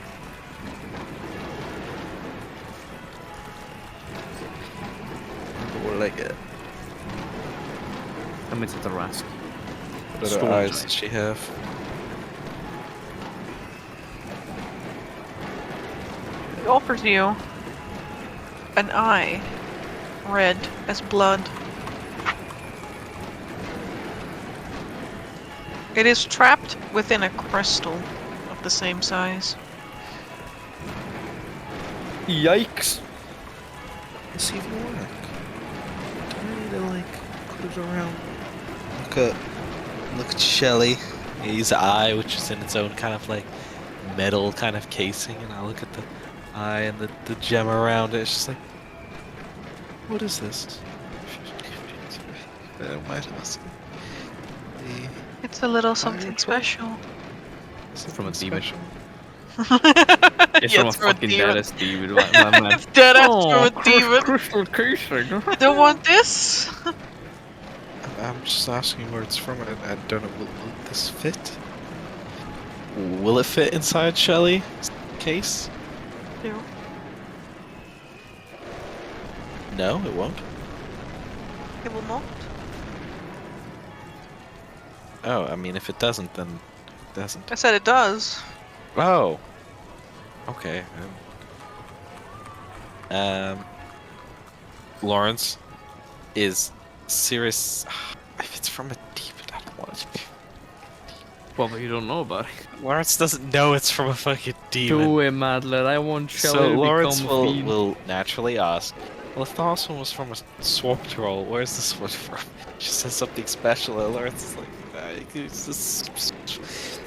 Speaker 2: What did I get?
Speaker 4: I'm into the Rask.
Speaker 2: What other
Speaker 4: Storm
Speaker 2: eyes
Speaker 4: giant.
Speaker 2: does she have?
Speaker 3: He offers you an eye, red as blood. It is trapped within a crystal of the same size.
Speaker 4: Yikes.
Speaker 2: This even work? Do I need to like put it around? Look at Shelly. His eye, which is in its own kind of like metal kind of casing, and I look at the eye and the gem around it. It's just like, what is this? I might ask.
Speaker 3: It's a little
Speaker 2: Fire
Speaker 3: something
Speaker 2: troll?
Speaker 3: special.
Speaker 4: From a demon.
Speaker 2: special?
Speaker 4: It's
Speaker 3: Yeah,
Speaker 4: from a
Speaker 3: it's from a
Speaker 4: fucking
Speaker 3: demon.
Speaker 4: deadass demon. My man.
Speaker 3: It's dead ass
Speaker 4: Oh,
Speaker 3: from a demon.
Speaker 4: crystal casing.
Speaker 3: You don't want this?
Speaker 2: I'm just asking where it's from. I don't know. Will this fit? Will it fit inside Shelly's case?
Speaker 3: No.
Speaker 2: No, it won't.
Speaker 3: It will not.
Speaker 2: Oh, I mean, if it doesn't, then it doesn't.
Speaker 3: I said it does.
Speaker 2: Oh. Okay. Lawrence is serious. If it's from a demon, I don't want it to be.
Speaker 4: Well, but you don't know about it.
Speaker 2: Lawrence doesn't know it's from a fucking demon.
Speaker 4: Do it, Madler. I want Shelly
Speaker 2: So
Speaker 4: to
Speaker 2: Lawrence
Speaker 4: become a fiend.
Speaker 2: will naturally ask, well, if the last one was from a swamp troll, where's this one from? She says something special, and Lawrence is like, it's this...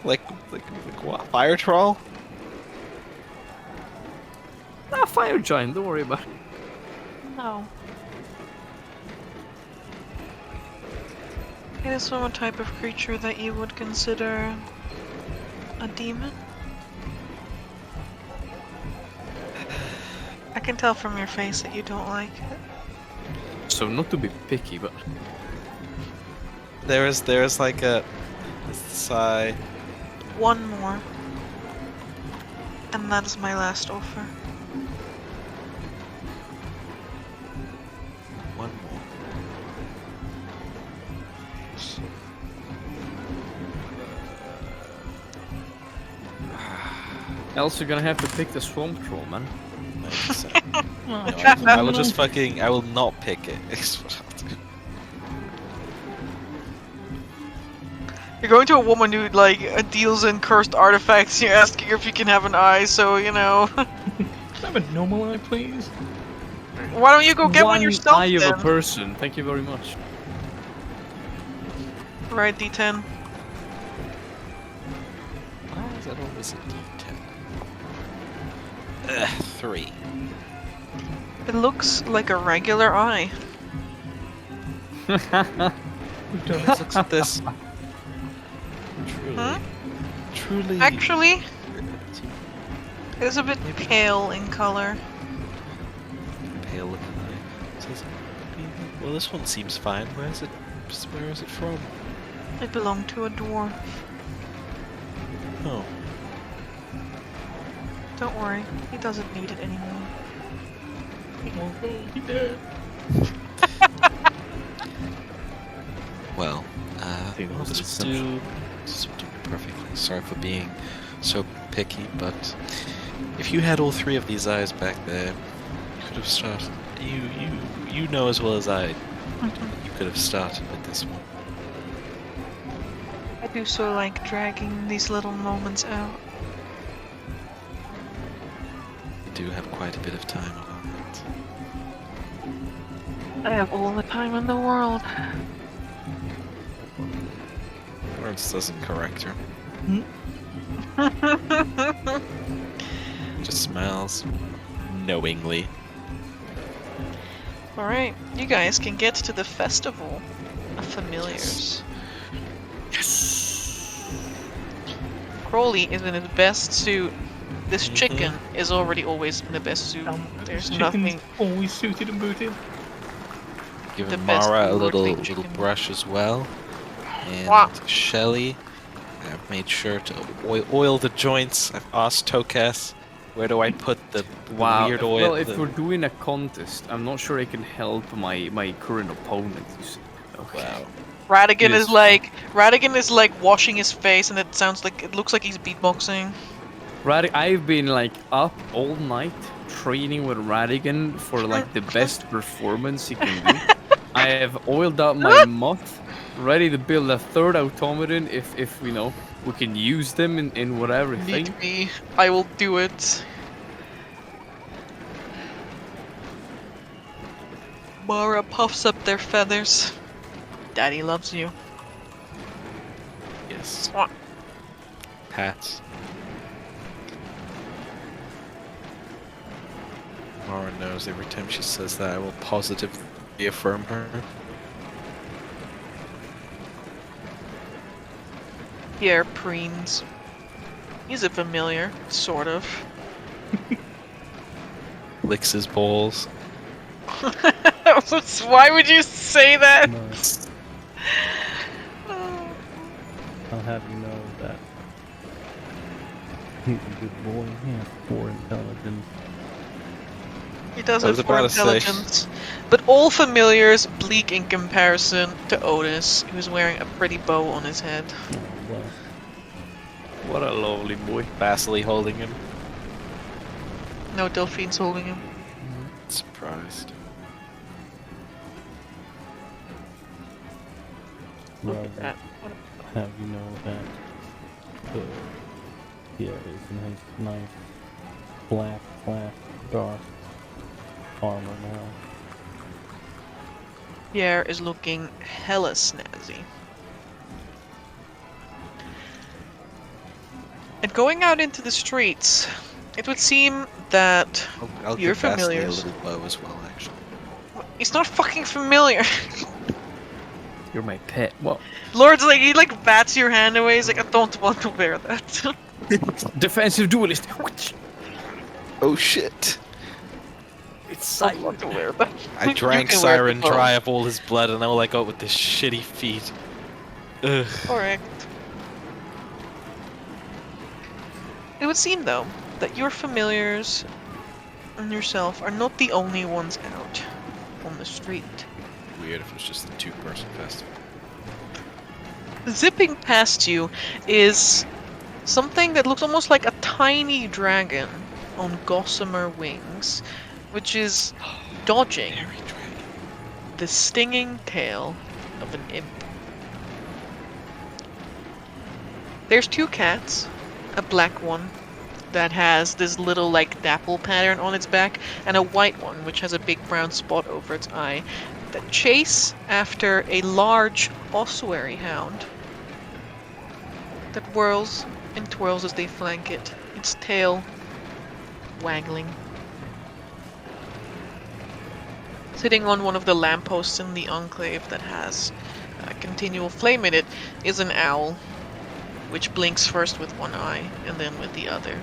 Speaker 2: like what? Fire troll?
Speaker 4: Ah, fire giant. Don't worry about it.
Speaker 3: No. It is from a type of creature that you would consider a demon. I can tell from your face that you don't like it.
Speaker 4: So not to be picky, but
Speaker 2: There is like a sigh.
Speaker 3: One more. And that is my last offer.
Speaker 2: One more.
Speaker 4: else you're gonna have to pick the swamp troll, man.
Speaker 2: I will just fucking. I will not pick it. It's what I'll do.
Speaker 3: You're going to a woman who deals in cursed artifacts. You're asking her if you can have an eye, so you know.
Speaker 5: Can I have a normal eye, please?
Speaker 3: Why don't you go get one yourself
Speaker 4: eye of
Speaker 3: then?
Speaker 4: a person. Thank you very much.
Speaker 3: Right, D10.
Speaker 2: Why is that always a D10? 3.
Speaker 3: It looks like a regular eye.
Speaker 5: We've done it.
Speaker 2: Let's look at this. Truly.
Speaker 3: Huh?
Speaker 2: Truly.
Speaker 3: Actually, it's a bit pale in color.
Speaker 2: Pale looking eye. Says, well, this one seems fine. Where is it from?
Speaker 3: It belonged to a dwarf.
Speaker 2: Oh.
Speaker 3: Don't worry, he doesn't need it anymore.
Speaker 5: He did.
Speaker 2: Well,
Speaker 4: think that was an
Speaker 2: this will do perfectly. Sorry for being so picky, but if you had all 3 of these eyes back there, you could have started. You know as well as I. You could have started with this one.
Speaker 3: I do so like dragging these little moments out.
Speaker 2: You do have quite a bit of time on it.
Speaker 3: I have all the time in the world.
Speaker 2: Lawrence doesn't correct her. Just smiles knowingly.
Speaker 3: Alright, you guys can get to the festival of familiars. Crowley is in his best suit. This chicken is already always in the best suit. There's
Speaker 5: Chicken's
Speaker 3: nothing.
Speaker 5: always suited and booted.
Speaker 2: Giving
Speaker 3: The best
Speaker 2: Mara a
Speaker 3: lordly
Speaker 2: little
Speaker 3: chicken.
Speaker 2: brush as well. And
Speaker 3: Wow.
Speaker 2: Shelly, I've made sure to oil the joints. I've asked Tokas, where do I put the weird oil?
Speaker 4: Well, if we're doing a contest, I'm not sure I can help my current opponent. You see. Okay.
Speaker 2: Wow.
Speaker 3: Radigan
Speaker 4: Yes.
Speaker 3: is like washing his face, and it looks like he's beatboxing.
Speaker 4: I've been like up all night training with Radigan for like the best performance he can do. I have oiled up my moth, ready to build a 3rd automaton if we know we can use them in whatever thing.
Speaker 3: Need me, I will do it. Mara puffs up their feathers. Daddy loves you.
Speaker 2: Yes.
Speaker 3: Mwah.
Speaker 2: Pats. Mara knows every time she says that I will positively affirm her.
Speaker 3: Pierre preens. He's a familiar, sort of.
Speaker 2: Licks his balls.
Speaker 3: Why would you say that?
Speaker 1: No, I'll have you know that he's a good boy. He has 4 intelligence.
Speaker 3: He does
Speaker 2: I
Speaker 3: have
Speaker 2: was
Speaker 3: 4
Speaker 2: about to say.
Speaker 3: intelligence. But all familiars bleak in comparison to Otis, who's wearing a pretty bow on his head.
Speaker 1: Oh, well,
Speaker 4: What a lovely boy.
Speaker 2: Vasily holding him.
Speaker 3: No, Delphine's holding him.
Speaker 2: Surprised.
Speaker 3: Look
Speaker 1: rather
Speaker 3: at that.
Speaker 1: have you know that Pierre is in his nice black / dark armor now.
Speaker 3: Pierre is looking hella snazzy. And going out into the streets, it would seem that
Speaker 2: I'll
Speaker 3: You're
Speaker 2: give Vasily a
Speaker 3: familiars.
Speaker 2: little bow as well, actually.
Speaker 3: he's not fucking familiar.
Speaker 4: You're my pet. Well,
Speaker 3: Lord's like, he like bats your hand away. He's like, I don't want to wear that.
Speaker 4: defensive duelist.
Speaker 2: Oh shit!
Speaker 4: It's
Speaker 3: I don't want to wear that.
Speaker 2: I drank
Speaker 3: can wear
Speaker 2: Siren
Speaker 3: the bow.
Speaker 2: dry of all his blood, and now I go with this shitty feet. Ugh.
Speaker 3: Correct. It would seem, though, that your familiars and yourself are not the only ones out on the street.
Speaker 2: Weird if it was just a 2-person festival.
Speaker 3: Zipping past you is something that looks almost like a tiny dragon on gossamer wings, which is dodging
Speaker 2: Hairy dragon.
Speaker 3: the stinging tail of an imp. There's 2 cats, a black one that has this little like dapple pattern on its back, and a white one which has a big brown spot over its eye, that chase after a large ossuary hound that whirls and twirls as they flank it, its tail waggling. Sitting on one of the lampposts in the enclave that has a continual flame in it is an owl, which blinks first with one eye and then with the other.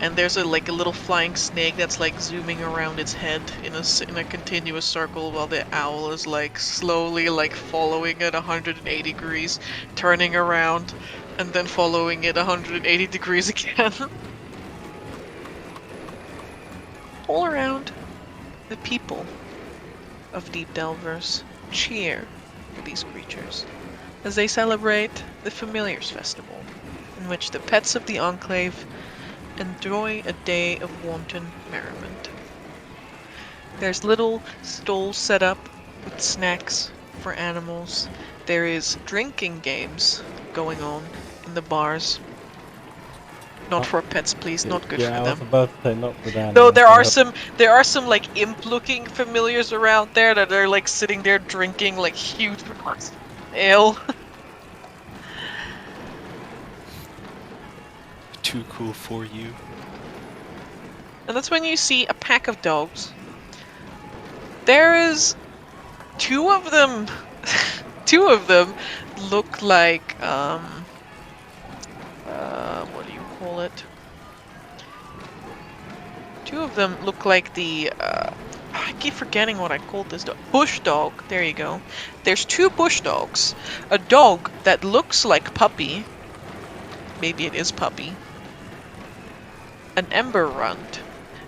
Speaker 3: And there's a little flying snake that's like zooming around its head in a continuous circle, while the owl is like slowly like following it 180 degrees, turning around, and then following it 180 degrees again. All around, the people of Deep Delvers cheer for these creatures as they celebrate the Familiars Festival, in which the pets of the Enclave enjoy a day of wanton merriment. There's little stalls set up with snacks for animals. There is drinking games going on in the bars. Not for pets, please. Not good for
Speaker 1: I
Speaker 3: them.
Speaker 1: was about to say not for that.
Speaker 3: Though there are some like imp-looking familiars around there that are like sitting there drinking like huge glass of ale.
Speaker 2: Too cool for you.
Speaker 3: And that's when you see a pack of dogs. There is two of them. Two of them look like what do you call it? Two of them look like the I keep forgetting what I called this dog. Bush dog. There you go. There's two bush dogs. A dog that looks like Puppy. Maybe it is Puppy. An ember runt.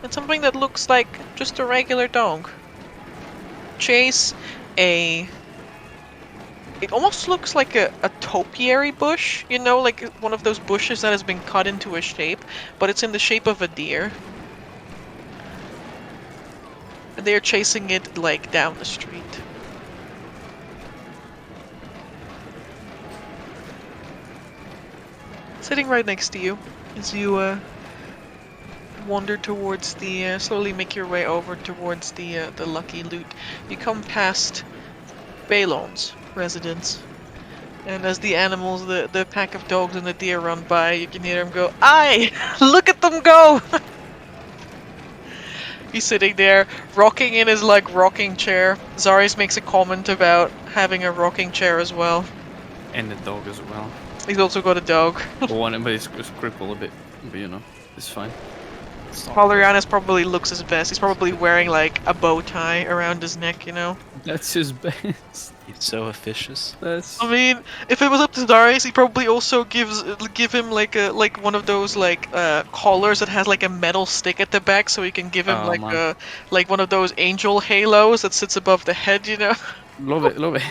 Speaker 3: And something that looks like just a regular dog. Chase a... It almost looks like a topiary bush, you know, like one of those bushes that has been cut into a shape, but it's in the shape of a deer. And they're chasing it, like, down the street. Sitting right next to you, as you, wander towards the, slowly make your way over towards the lucky loot, you come past Balon's residence. And as the animals, the pack of dogs and the deer run by, you can hear him go, "Aye! Look at them go!" He's sitting there, rocking in his, like, rocking chair. Zaris makes a comment about having a rocking chair as well.
Speaker 4: And the dog as well.
Speaker 3: He's also got a dog.
Speaker 4: One, but it's crippled a bit, but you know, it's fine.
Speaker 3: Valerianus probably looks his best. He's probably wearing, like, a bow tie around his neck, you know?
Speaker 4: That's his best.
Speaker 2: He's so officious.
Speaker 4: That's...
Speaker 3: I mean, if it was up to Darius, he probably also give him like one of those like collars that has like a metal stick at the back, so he can give him like one of those angel halos that sits above the head, you know.
Speaker 4: Love it, love it.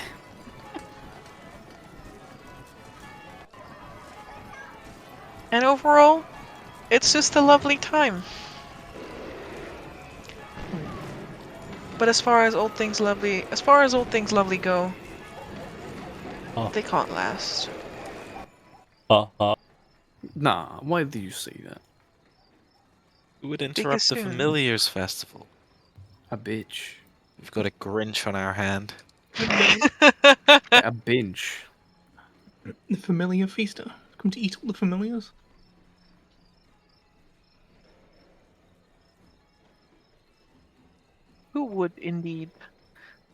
Speaker 3: And overall, it's just a lovely time. But as far as old things lovely go, they can't last.
Speaker 4: Nah, why do you say that?
Speaker 2: Who would interrupt the
Speaker 3: soon.
Speaker 2: Familiars Festival?
Speaker 4: A bitch.
Speaker 2: We've got a Grinch on our hand.
Speaker 4: A binge.
Speaker 5: The familiar feaster. Come to eat all the familiars.
Speaker 3: Who would indeed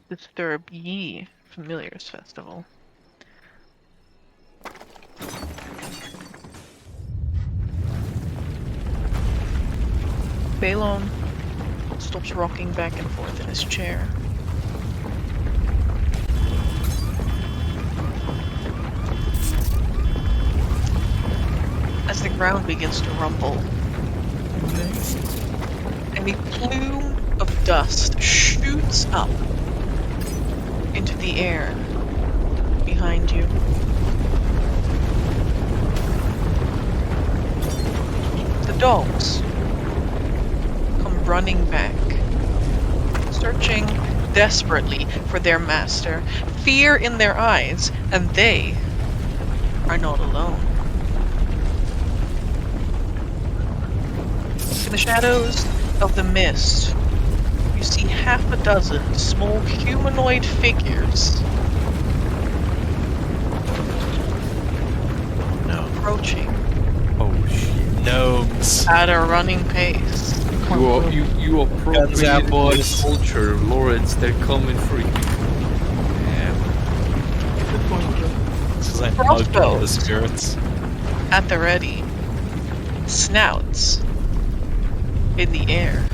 Speaker 3: disturb ye Familiars Festival? Balon stops rocking back and forth in his chair. As the ground begins to rumble, and a plume of dust shoots up into the air behind you. The dogs come running back, searching desperately for their master, fear in their eyes, and they are not alone. In the shadows of the mist, you see half a dozen small humanoid figures
Speaker 2: No.
Speaker 3: approaching
Speaker 4: Oh shit.
Speaker 2: Gnomes.
Speaker 3: at a running pace.
Speaker 4: You appropriated
Speaker 2: boys.
Speaker 4: the culture, Lawrence. They're coming for you.
Speaker 5: Good point, bro.
Speaker 2: This is like mugged all the
Speaker 3: Crossbows.
Speaker 2: spirits.
Speaker 3: At the ready, snouts in the air.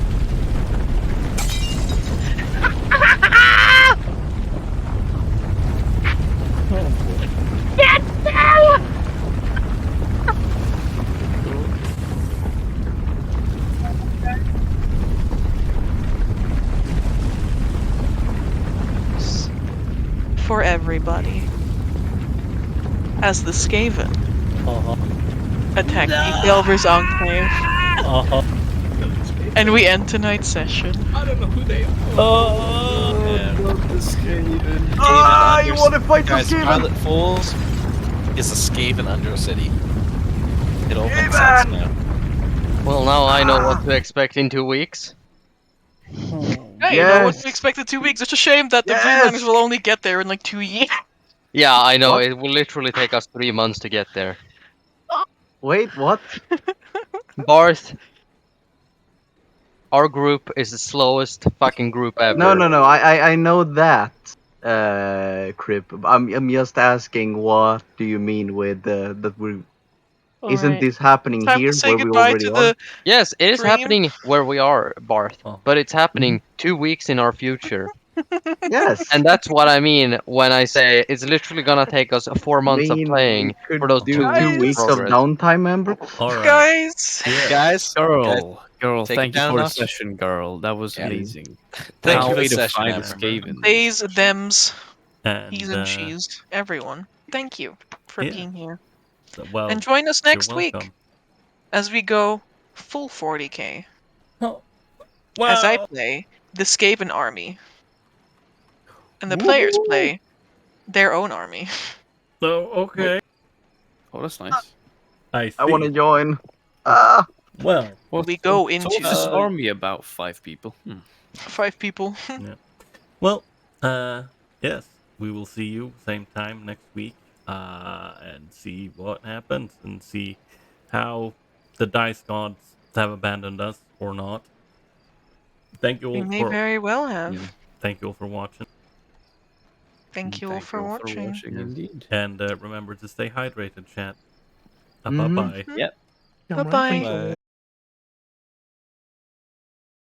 Speaker 3: For everybody. As the Skaven attack the Delver's Enclave. And we end tonight's session.
Speaker 5: I don't know who they are.
Speaker 6: You want to fight the
Speaker 2: Guys,
Speaker 6: Skaven?
Speaker 2: Violet Falls is a Skaven Undercity. It all makes sense now.
Speaker 6: Well, now I know what to expect in 2 weeks.
Speaker 3: Hey, you know what to expect in 2 weeks. It's a shame that the Blue Liners will only get there in like 2 years.
Speaker 6: Yeah, I know.
Speaker 7: What?
Speaker 6: It will literally take us 3 months to get there.
Speaker 7: Wait, what?
Speaker 6: Barth, our group is the slowest fucking group ever.
Speaker 7: No. I know that, Crip. I'm just asking, what do you mean with that we? Isn't
Speaker 3: Alright.
Speaker 7: this happening
Speaker 3: Time
Speaker 7: here
Speaker 3: to say
Speaker 7: where we
Speaker 3: goodbye
Speaker 7: already
Speaker 3: to
Speaker 7: are?
Speaker 3: the
Speaker 6: Yes, it is
Speaker 3: Dream?
Speaker 6: happening where we are, Barth.
Speaker 1: Oh.
Speaker 6: But it's happening 2 weeks in our future.
Speaker 7: Yes.
Speaker 6: And that's what I mean when I say it's literally gonna take us 4 months of
Speaker 7: Mean
Speaker 6: playing
Speaker 7: we could
Speaker 6: for those
Speaker 7: do
Speaker 6: 2
Speaker 7: 2
Speaker 6: weeks of
Speaker 7: weeks of
Speaker 6: progress.
Speaker 7: downtime, member.
Speaker 1: All right.
Speaker 3: guys.
Speaker 1: Yeah.
Speaker 2: Guys,
Speaker 4: Girl,
Speaker 2: Take
Speaker 4: thank
Speaker 2: it
Speaker 4: you
Speaker 2: down
Speaker 4: for the
Speaker 2: enough.
Speaker 4: session, girl. That was
Speaker 2: Yeah.
Speaker 4: amazing.
Speaker 2: Thank
Speaker 4: Can't
Speaker 2: you for
Speaker 4: wait
Speaker 2: the
Speaker 4: to
Speaker 2: session,
Speaker 4: find the
Speaker 2: Amber.
Speaker 4: Skaven.
Speaker 3: Theys, thems,
Speaker 1: And
Speaker 3: he's and she's, everyone. Thank you for
Speaker 1: yeah.
Speaker 3: being here.
Speaker 1: well,
Speaker 3: And join us
Speaker 1: you're
Speaker 3: next week
Speaker 1: welcome.
Speaker 3: as we go full 40k.
Speaker 1: Oh.
Speaker 3: As I
Speaker 1: Wow.
Speaker 3: play the Skaven army. And the players play their own army.
Speaker 1: So okay.
Speaker 4: Oh, that's nice.
Speaker 1: I see.
Speaker 7: I want to join. Ah.
Speaker 1: Well,
Speaker 3: We go into
Speaker 4: What's this army about 5 people?
Speaker 3: 5 people.
Speaker 1: well, yes, we will see you same time next week, and see what happens and see how the dice gods have abandoned us or not. Thank you
Speaker 3: We
Speaker 1: all
Speaker 3: may
Speaker 1: for
Speaker 3: very well have.
Speaker 1: thank you all for watching,
Speaker 3: Thank you all for watching.
Speaker 4: Indeed.
Speaker 1: and remember to stay hydrated, chat.
Speaker 7: Mhm.
Speaker 1: Bye bye.
Speaker 5: Damn right,
Speaker 3: Bye-bye.
Speaker 5: thank you.